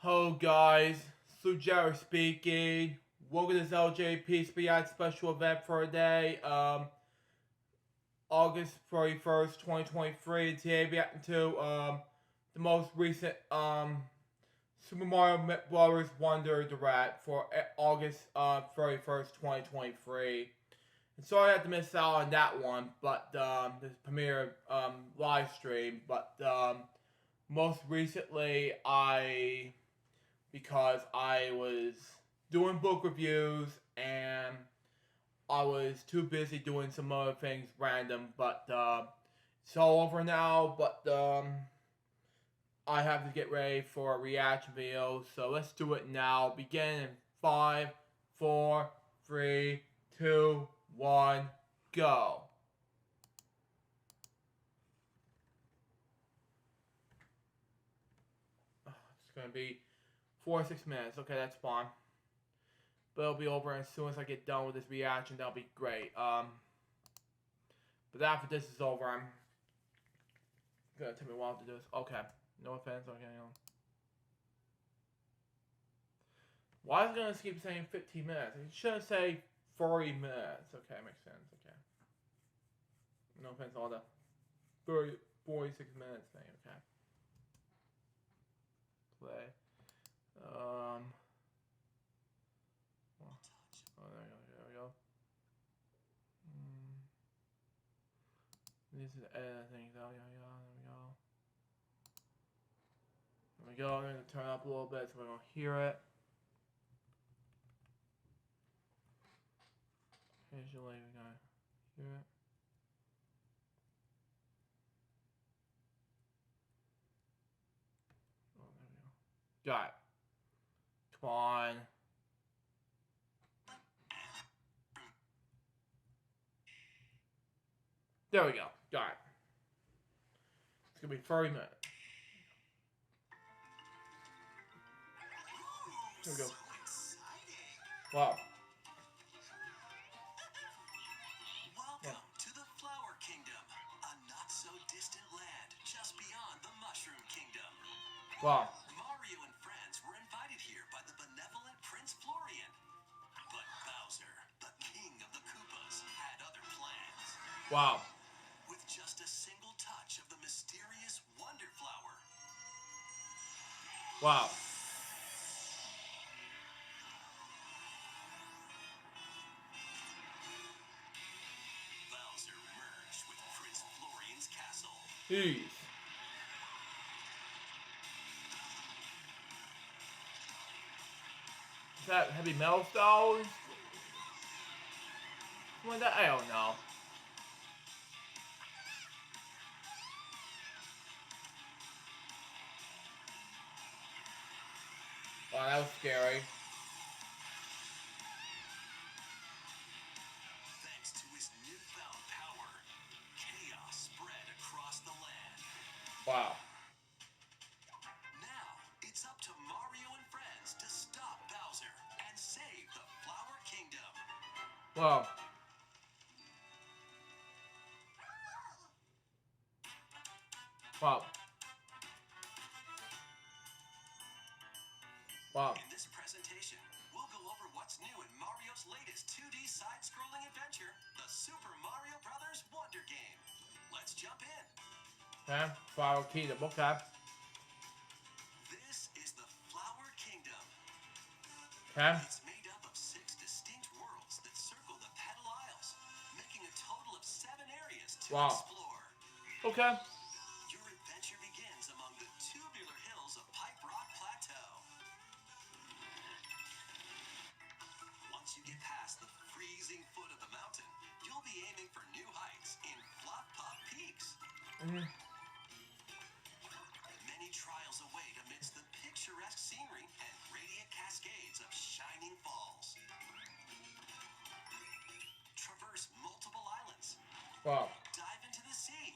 Hello guys, Sujaro speaking. Welcome to this LJP special event for today, August 31st, 2023. Today we reacting to the most recent Super Mario Bros. Wonder Direct for August 31st, 2023. And sorry I had to miss out on that one, but this premiere live stream. But most recently because I was doing book reviews and I was too busy doing some other things random, but it's all over now, but I have to get ready for a reaction video, so let's do it now. Begin in 5, 4, 3, 2, 1, go. It's gonna be 4 or 6 minutes. Okay, that's fine. But it'll be over as soon as I get done with this reaction. That'll be great. But after this is over, I'm gonna take me a while to do this. Okay, no offense. Okay, why is it gonna keep saying 15 minutes? It should say 40 minutes. Okay, makes sense. Okay. No offense, all the 30, 46 minutes thing. Okay. Play. Oh, there we go. This is editing. There we go. I'm gonna turn up a little bit so we don't hear it. Usually we're gonna hear it. Oh, there we go. Got it. Come on. There we go. Got it. It's gonna be 30 minutes. Here we go. Wow. Welcome to the Flower Kingdom, a not-so-distant land just beyond the Mushroom Kingdom. Wow. Mario and friends were invited here by the benevolent Prince Florian. But Bowser, the king of the Koopas, had other plans. Wow. With just a single touch of the mysterious Wonder Flower. Wow. Bowser merged with Prince Florian's castle. Jeez. Is that heavy metal stones? What that? I don't know. Wow, that was scary. Thanks to his newfound power, chaos spread across the land. Wow. Now, it's up to Mario and friends to stop Bowser and save the Flower Kingdom. Wow. Wow. Wow. In this presentation, we'll go over what's new in Mario's latest 2D side-scrolling adventure, the Super Mario Bros. Wonder Game. Let's jump in. Okay. Flower Kingdom. Okay. This is the Flower Kingdom. Okay. It's made up of 6 distinct worlds that circle the Petal Isles, making a total of 7 areas to explore. Okay. Your adventure begins among the tubular hills of Pipe Rock Plateau. Once you get past the freezing foot of the mountain, you'll be aiming for new heights in Flop Pop Peaks. Many trials await amidst the picturesque scenery and radiant cascades of shining falls. Traverse multiple islands. Wow. Dive into the sea.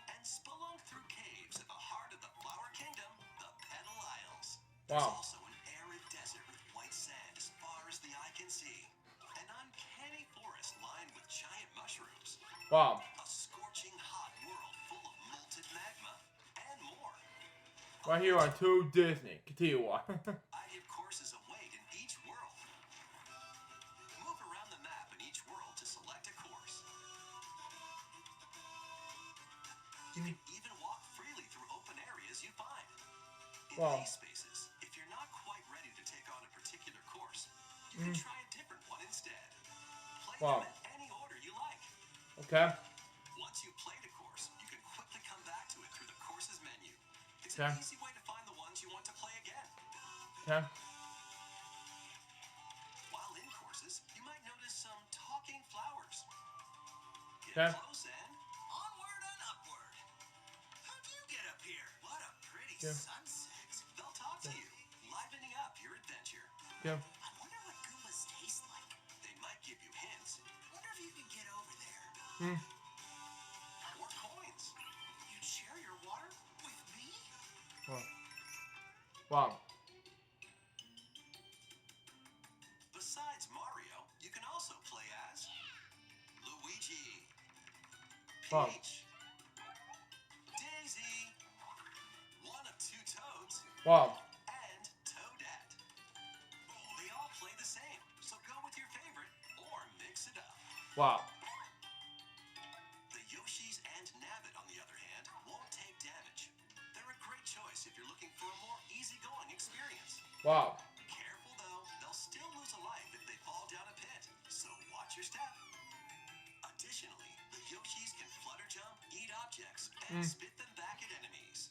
And spelunk through caves at the heart of the Flower Kingdom, the Petal Isles. There's Wow. also an arid desert with white sand as far as the eye can see. An uncanny forest lined with giant mushrooms. Wow. A scorching hot world full of molten magma, and more. Right here on 2 Disney. Continue on. I give courses await in each world. Move around the map in each world to select a course. You can even walk freely through open areas you find. In Wow. these spaces, if you're not quite ready to take on a particular course, you can try a different one instead. Play Wow. them in any order you like. Okay. Once you've played a course, you can quickly come back to it through the courses menu. It's Okay. an easy way to find the ones you want to play again. Okay. While in courses, you might notice some talking flowers. Get Okay. close and onward and upward. How'd you get up here? What a pretty Yeah. sunset. They'll talk to you, livening up your adventure. Okay. I wonder what Goombas taste like. They might give you hints Wonder if you can get over there. or coins. You'd share your water with me? Wow. Wow. Besides Mario, you can also play as Luigi, Wow. Peach, Daisy, one of 2 Toads, Wow. and Toadette. They all play the same, so go with your favorite or mix it up. Wow. The Yoshis and Nabbit, on the other hand, won't take damage. They're a great choice if you're looking for a more easygoing experience. Wow. Careful though, they'll still lose a life if they fall down a pit, so watch your step. Additionally, the Yoshis can flutter jump, eat objects, and spit them back at enemies.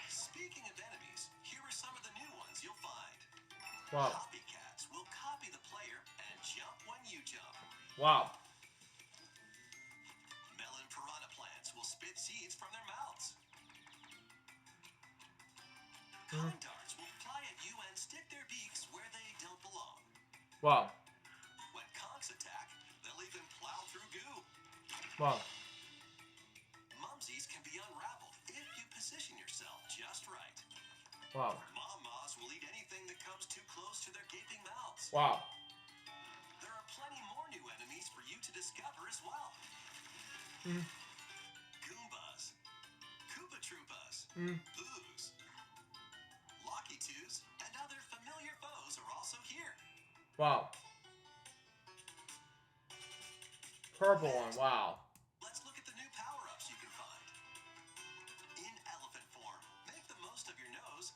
Speaking of enemies, here are some of the new ones you'll find. Wow. Copycats will copy the player and jump when you jump. Wow. Melon piranha plants will spit seeds from their mouths. Cone darts will fly at you and stick their beaks where they don't belong. Wow. When conchs attack, they'll even plow through goo. Wow. Mumsies can be unraveled if you position yourself just right. Wow. Mom-Moths will eat anything that comes too close to their gaping mouths. Wow. There are plenty more new enemies for you to discover as well. Goombas, Koopa Troopas, Boos, Locky Twos, and other familiar foes are also here. Wow. Purple one. Wow. Let's look at the new power-ups you can find. In elephant form, make the most of your nose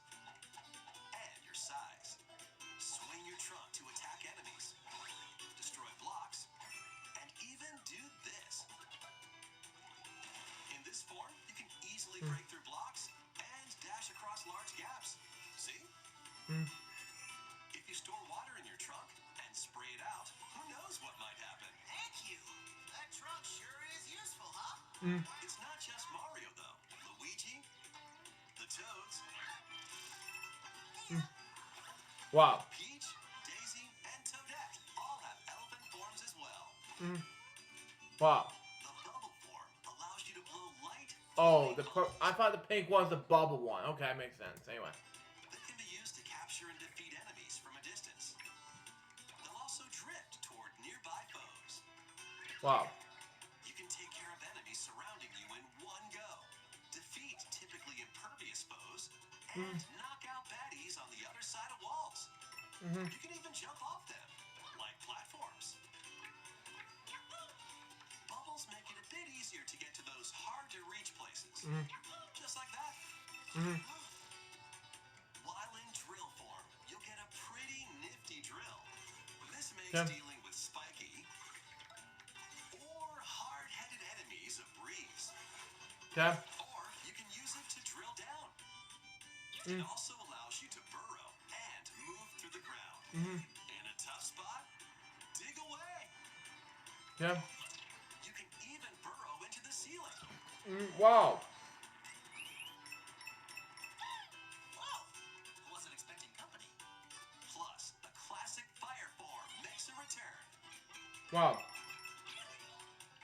and your size. Swing your trunk to attack enemies, destroy blocks, and even do this. In this form, you can easily break through blocks and dash across large gaps. See? If you store water in your trunk and spray it out, who knows what might happen? Thank you. That trunk sure is useful, huh? It's not just Mario, though. Luigi, the Toads, Wow. Peach, Daisy, and Toadette all have elephant forms as well. Wow. The bubble form allows you to blow light Oh, I thought the pink one's the bubble one. Okay, that makes sense. Anyway. that can be used to capture and defeat enemies from a distance. They'll also drift toward nearby foes. Wow. You can take care of enemies surrounding you in one go, defeat typically impervious foes, and knock out baddies on the other side of walls. You can even jump off them, like platforms. Bubbles make it a bit easier to get to those hard-to-reach places. Just like that. While in drill form, you'll get a pretty nifty drill. This makes Okay. dealing with spiky or hard-headed enemies a breeze. Okay. Or you can use it to drill down. It also allows you to burrow and move through the ground. In a tough spot, dig away. Okay. You can even burrow into the ceiling. Wow. Whoa! Wasn't expecting company. Plus, a classic fire form makes a return. Wow.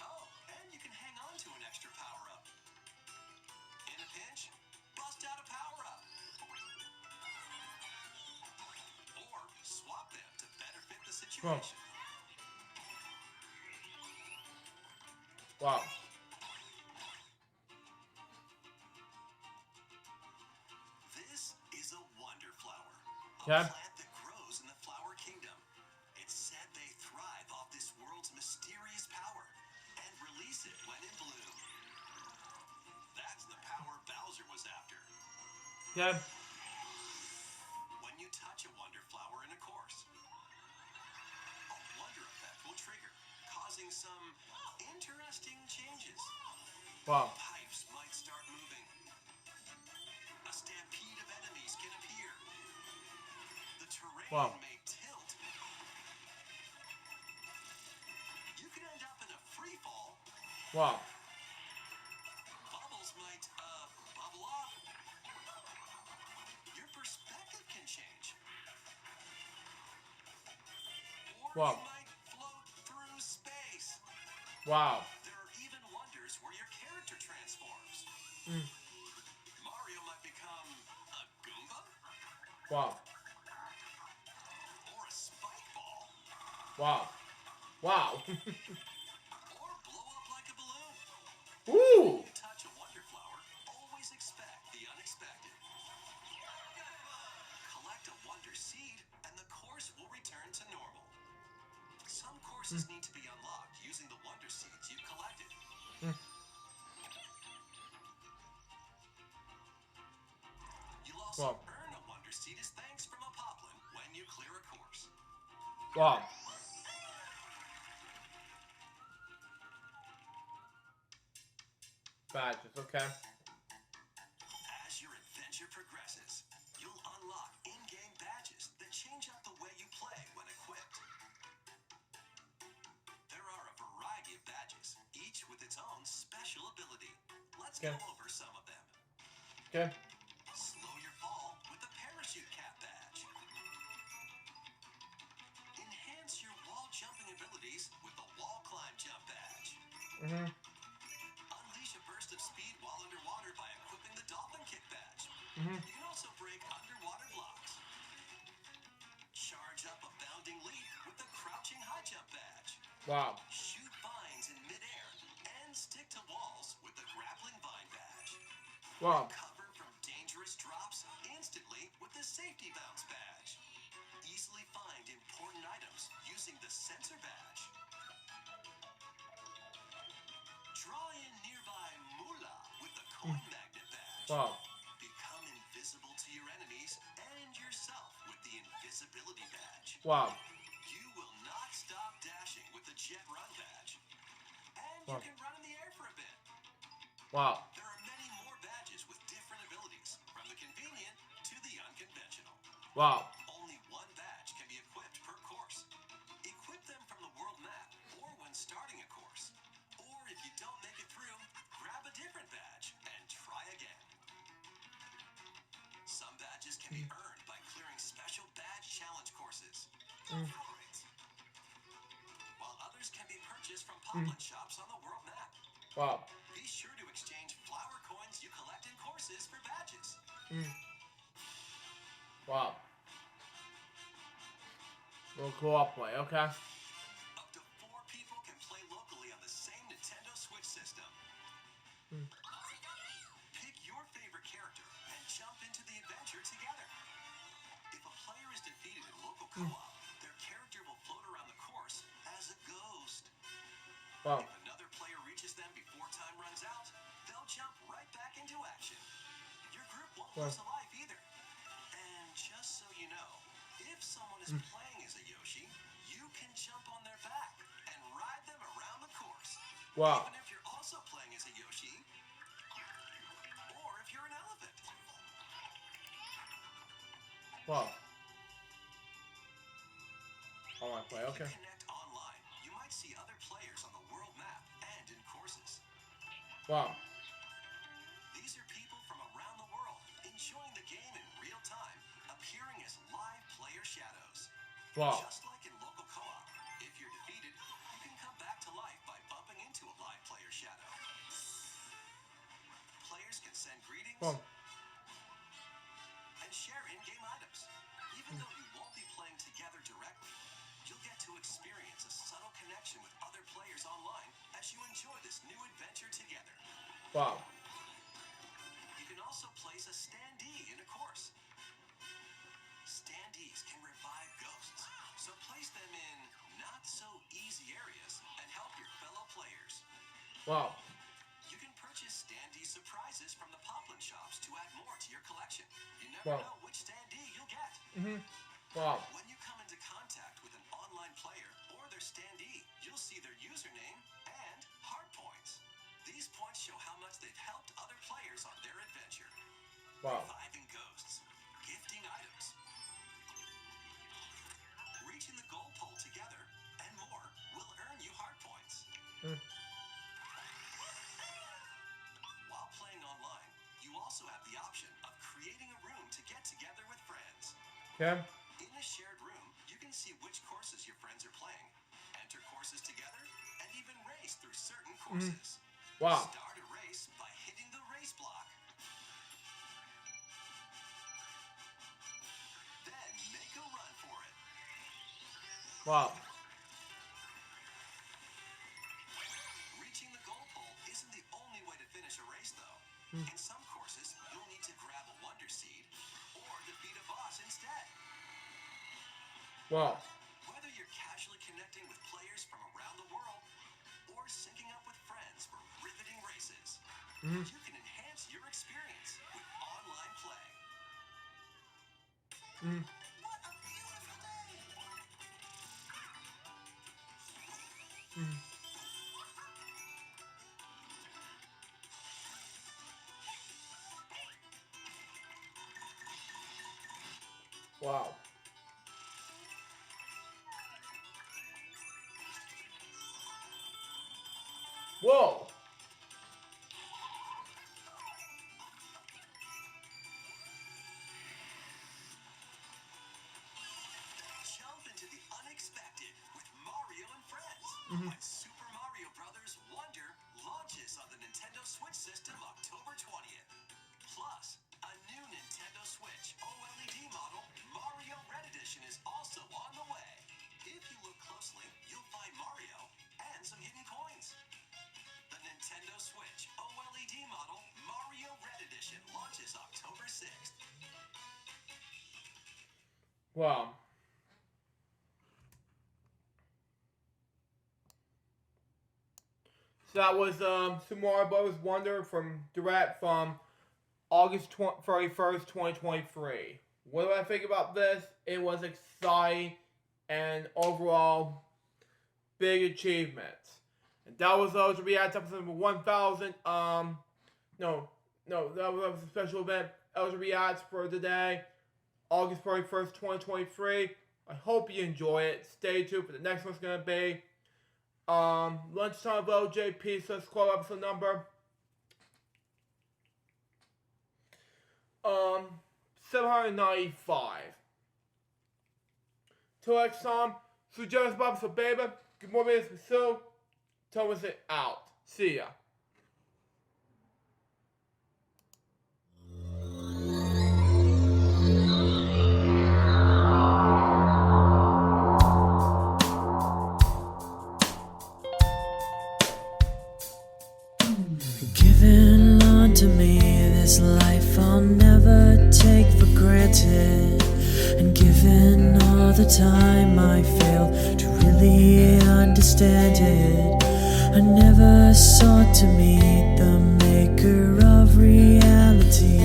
Oh, and you can hang on to an extra power-up. In a pinch, bust out a power-up. Or swap them to better fit the situation. Wow. Okay. plant that grows in the flower kingdom. It's said they thrive off this world's mysterious power and release it when in bloom. That's the power Bowser was after. Okay. When you touch a wonder flower in a course, a wonder effect will trigger, causing some interesting changes. Wow. Pipes might start moving. A stampede of enemies can appear. The terrain Wow. may tilt. You can end up in a free fall. Wow. Bubbles might, bubble up. Your perspective can change. Or Wow. you might float through space. Wow. There are even wonders where your character transforms. Mario might become a Goomba Wow. or a spike ball Wow. Wow. or blow up like a balloon. Ooh. You touch a wonder flower, always expect the unexpected. Collect a wonder seed and the course will return to normal. Some courses need to be unlocked using the wonder seeds you've collected. You'll also Wow. earn a wonder seed as thanks from a poplin when you clear a course. Wow. Badges, okay. As your adventure progresses, you'll unlock in-game badges that change up the way you play when equipped. There are a variety of badges, each with its own special ability. Let's go Okay. over some of them. Okay. Slow your fall with the parachute cap badge. Enhance your wall jumping abilities with the wall climb jump badge. Unleash a burst of speed while underwater by equipping the dolphin kick badge. You can also break underwater blocks. Charge up a bounding leap with the crouching high jump badge. Wow. Shoot vines in midair and stick to walls with the grappling vine badge. Wow. Recover from dangerous drops instantly with the safety bounce badge. Easily find important items using the sensor badge. Draw in nearby moolah with the coin magnet badge. Wow. Become invisible to your enemies and yourself with the invisibility badge. Wow. You will not stop dashing with the jet run badge. And Wow. you can run in the air for a bit. Wow. There are many more badges with different abilities, from the convenient to the unconventional. Wow. Only one badge can be equipped per course. Equip them from the world map or when starting a course. Or if you don't make it through, grab a different badge and try again. Some badges can be earned by clearing special badge challenge courses. Go for it! While others can be purchased from poplin shops on the world map. Wow. Be sure to exchange flower coins you collect in courses for badges. Wow. We'll cooperate, okay? Up to 4 people can play locally on the same Nintendo Switch system. Pick your favorite character and jump into the adventure together. If a player is defeated in local co-op, their character will float around the course as a ghost. Wow. If another player reaches them before time runs out, they'll jump right back into action. Your group won't lose a life either. And just so you know, if someone is playing as a Yoshi, you can jump on their back and ride them around the course. Wow. Even if you're also playing as a Yoshi, or if you're an elephant. Wow. I want to play, If okay. you connect online, you might see other players on the world map and in courses. Wow. These are people from around the world enjoying the game in real time, appearing as live player shadows. Wow. Just like in local co-op, if you're defeated, you can come back to life by bumping into a live player shadow. Players can send greetings Wow. and share in-game items. Even though you won't be playing together directly, you'll get to experience a subtle connection with other players online as you enjoy this new adventure together. Wow. You can also place a standee in a course. Standee Wow. You can purchase standee surprises from the Poplin shops to add more to your collection. You never know which standee you'll get. Wow. When you come into contact with an online player or their standee, you'll see their username and hard points. These points show how much they've helped other players on their adventure. Wow. Reviving ghosts, gifting items, reaching the goal pole together, and more will earn you hard points. While playing online, you also have the option of creating a room to get together with friends. Okay. In a shared room, you can see which courses your friends are playing, enter courses together, and even race through certain courses. Wow. Start a race by hitting the race block. Then make a run for it. Wow. Reaching the goal pole isn't the only way to finish a race, though. In some courses, you'll need to grab a wonder seed or defeat a boss instead. Wow. Whether you're casually connecting with players from around the world or syncing up with friends for riveting races, you can enhance your experience with online play. What a beautiful day! Wow. Whoa. Jump into the unexpected with Mario and Friends when Super Mario Bros. Wonder launches on the Nintendo Switch system October 20th. Plus, a new Nintendo Switch OLED model, Mario Red Edition, is also on the way. If you look closely, you'll find Mario and some hidden coins. The Nintendo Switch OLED model, Mario Red Edition, launches October 6th. Wow. So that was Super Mario Bros. Wonder from Direct from August 31st, 2023. What do I think about this? It was exciting and overall big achievements. And that was those Reacts episode number 1000. No, that was a special event. Elder Reacts for today, August 31st, 2023. I hope you enjoy it. Stay tuned for the next one's gonna be Lunchtime of OJ Pizza Squad episode number 795. Till next time, suggest Bob so baby. Good morning, Miss Sue. Thomas it out. See ya. Giving unto me this life I'll never take for granted, and given all the time I fail to really understand it, I never sought to meet the maker of reality,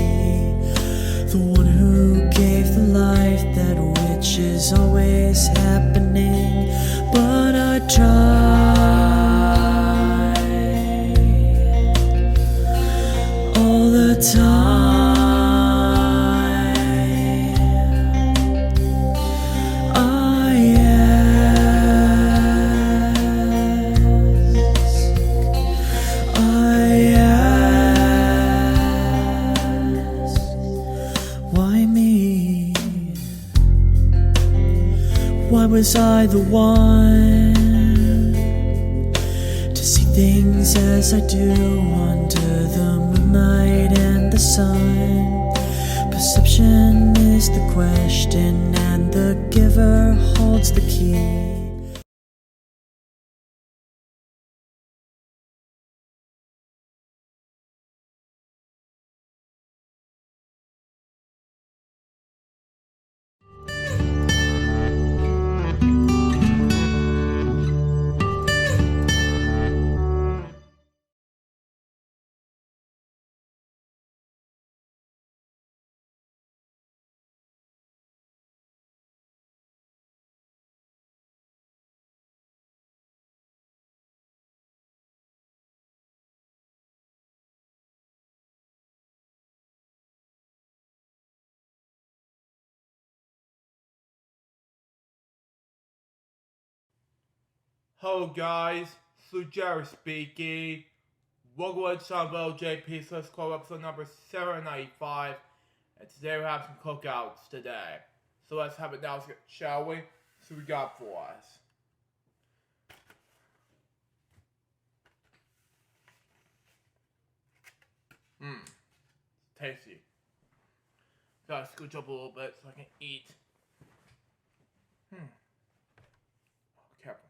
the one who gave the life that which is always happening, but I tried all the time. I ask, why me? Why was I the one to see things as I do under the moonlight and the sun? Perception is the question, and the giver holds the key. Hello guys, Sue Jerry speaking. Welcome to Seanville JP Swiss Club episode number 795. And today we have some cookouts today. So let's have it now, shall we? So we got for us. Tasty. Gotta scooch up a little bit so I can eat. Careful.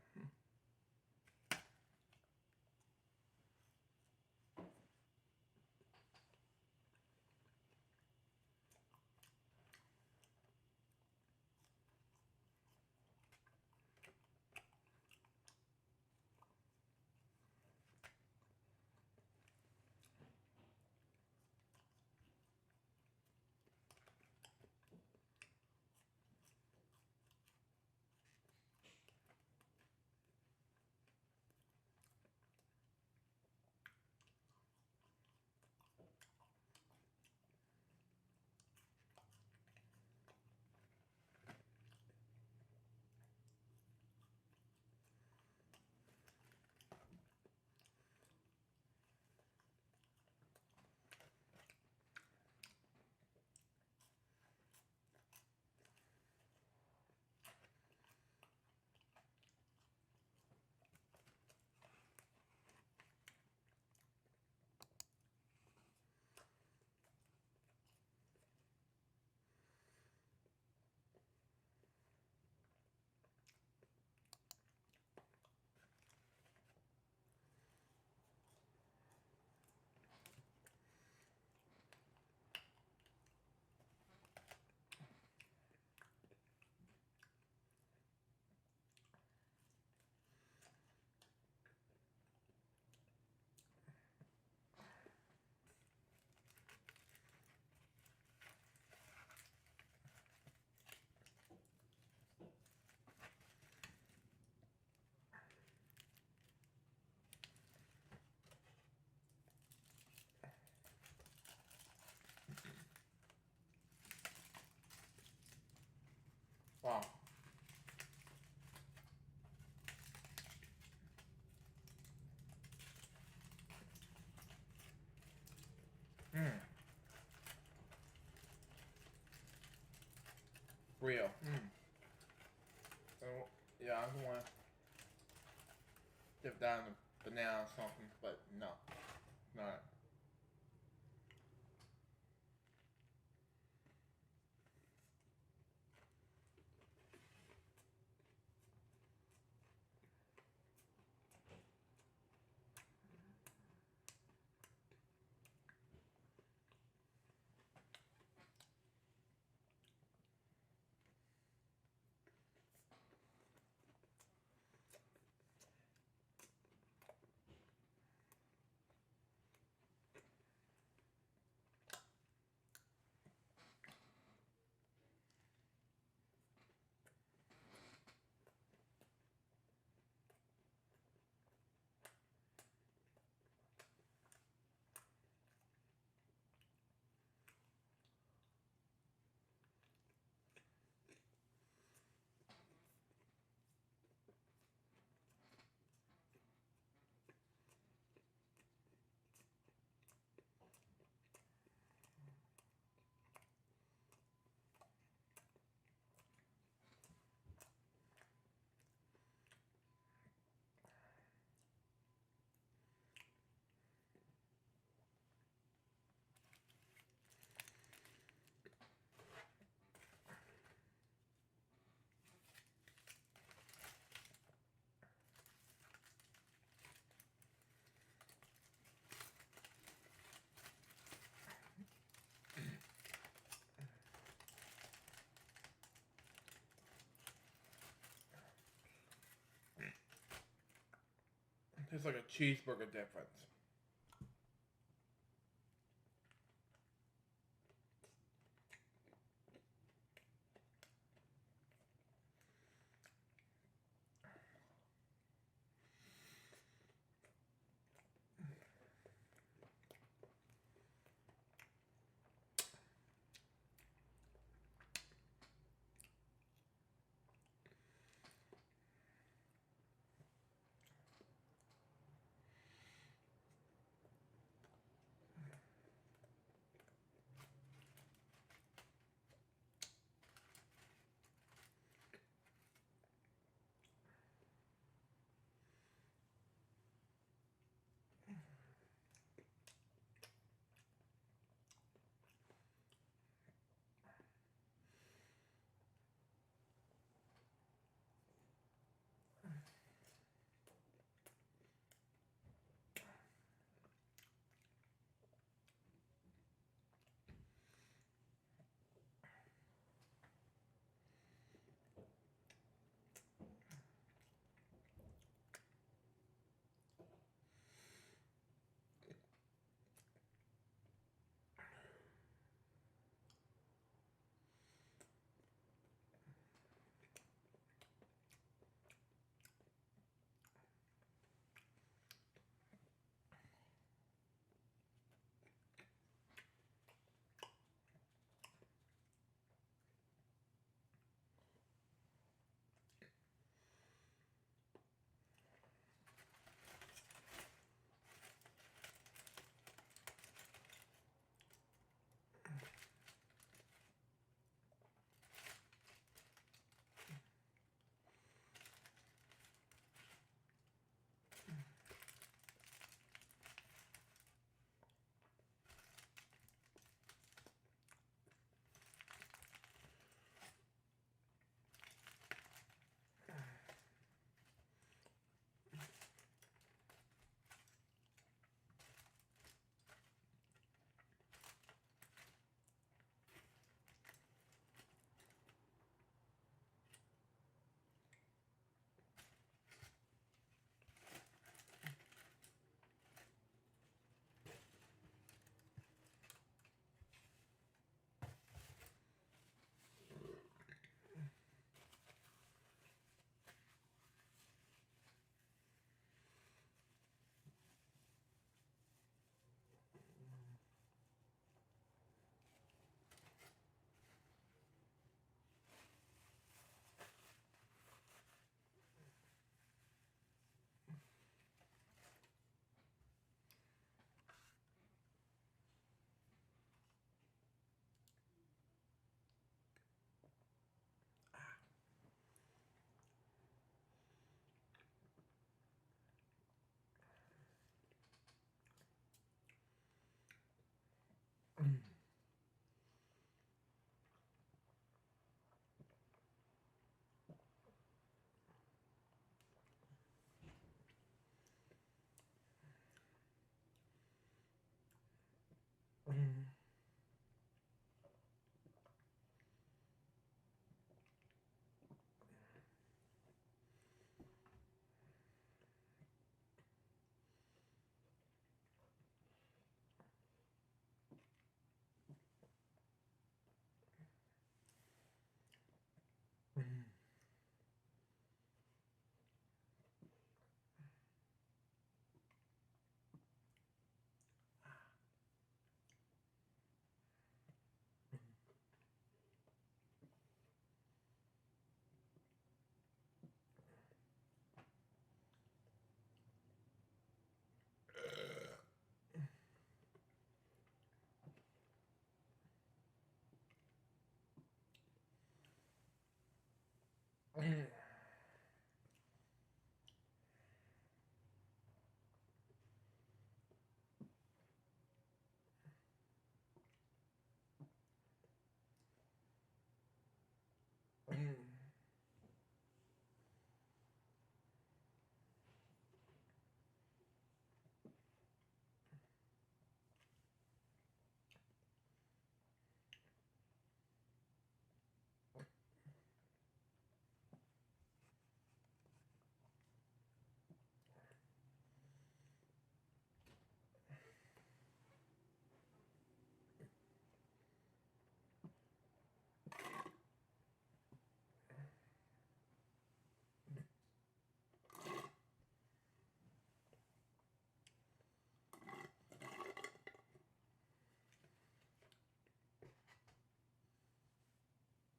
Wow. Real. So, yeah, I don't want to dip down a banana or something, but no. Not. It's like a cheeseburger difference.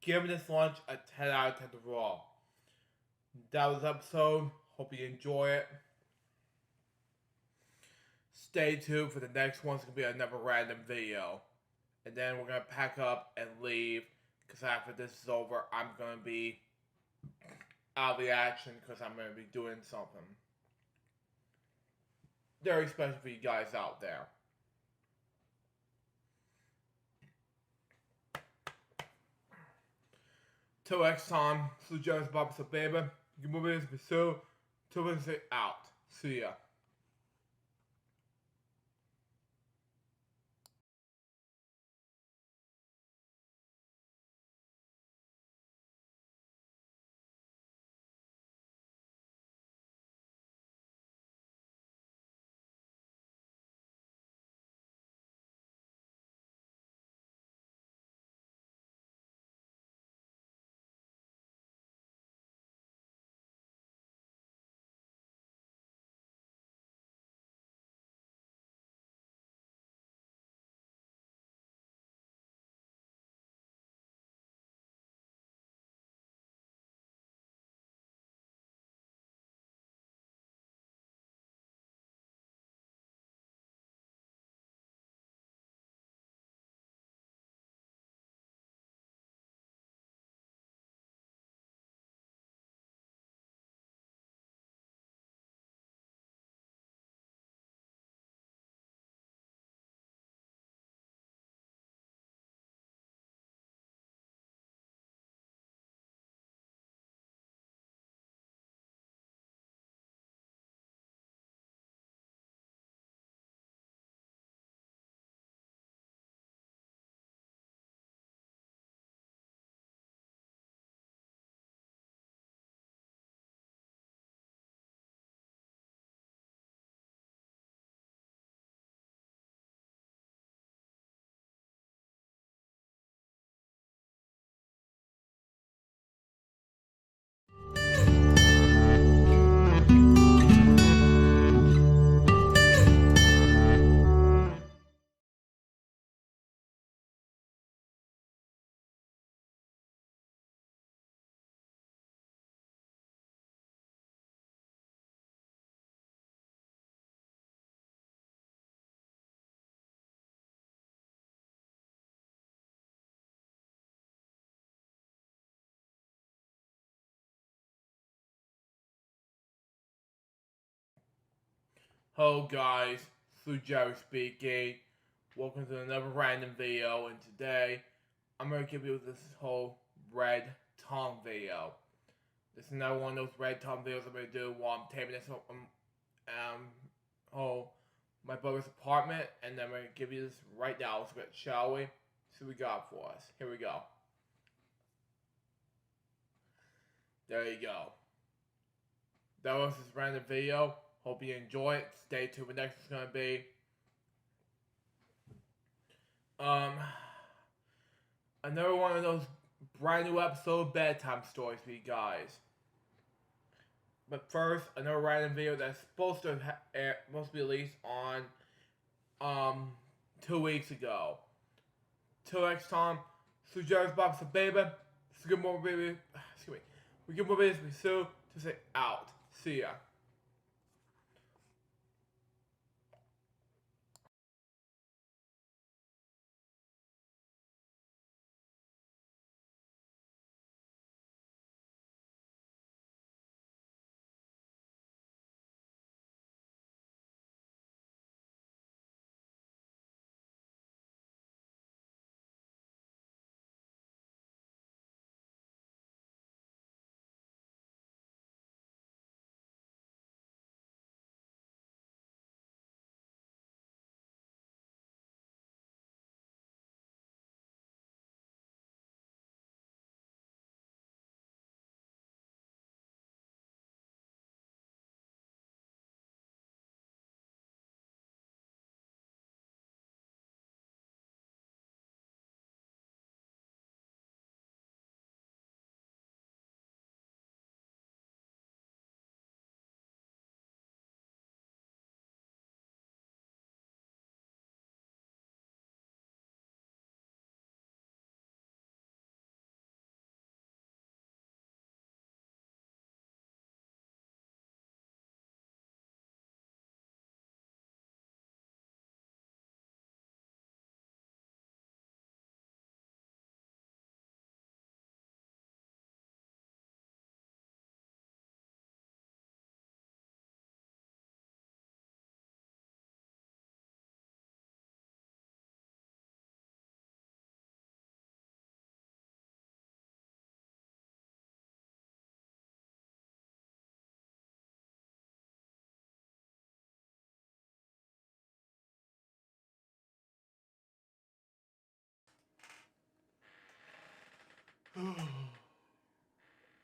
giving this lunch a 10 out of 10 overall. That was the episode. Hope you enjoy it. Stay tuned for the next one. It's going to be another random video. And then we're going to pack up and leave. Because after this is over, I'm going to be out of the action. Because I'm going to be doing something very special for you guys out there. Till next time, this is Jonas Bob, so baby, you can move this pursue. Till Wednesday out. See ya. Hello guys, this is Jerry speaking. Welcome to another random video, and today I'm going to give you this whole red tongue video. This is another one of those red tongue videos I'm going to do while I'm taping this my brother's apartment, and I'm going to give you this right now, so shall we? See what we got for us. Here we go. There you go. That was this random video. Hope you enjoy it. Stay tuned for next is going to be another one of those brand new episode bedtime stories for you guys. But first, another random video that's supposed to be released on 2 weeks ago. Till next time, this is Jerry's Box of Baby. This is Good Morning Baby. Excuse me. We get more videos soon to say out. See ya.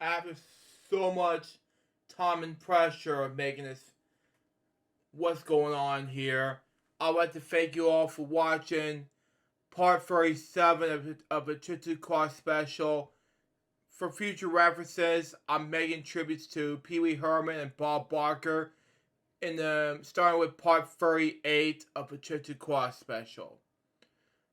after so much time and pressure of making this, what's going on here, I'd like to thank you all for watching part 37 of the Chitty Cross special. For future references, I'm making tributes to Pee Wee Herman and Bob Barker, starting with part 38 of the Chitty Cross special.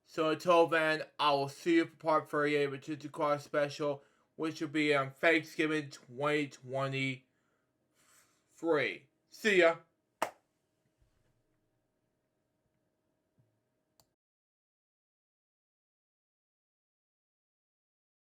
So until then, I will see you for part 38 of the Chitty Cross special, which will be on Thanksgiving 2023. See ya!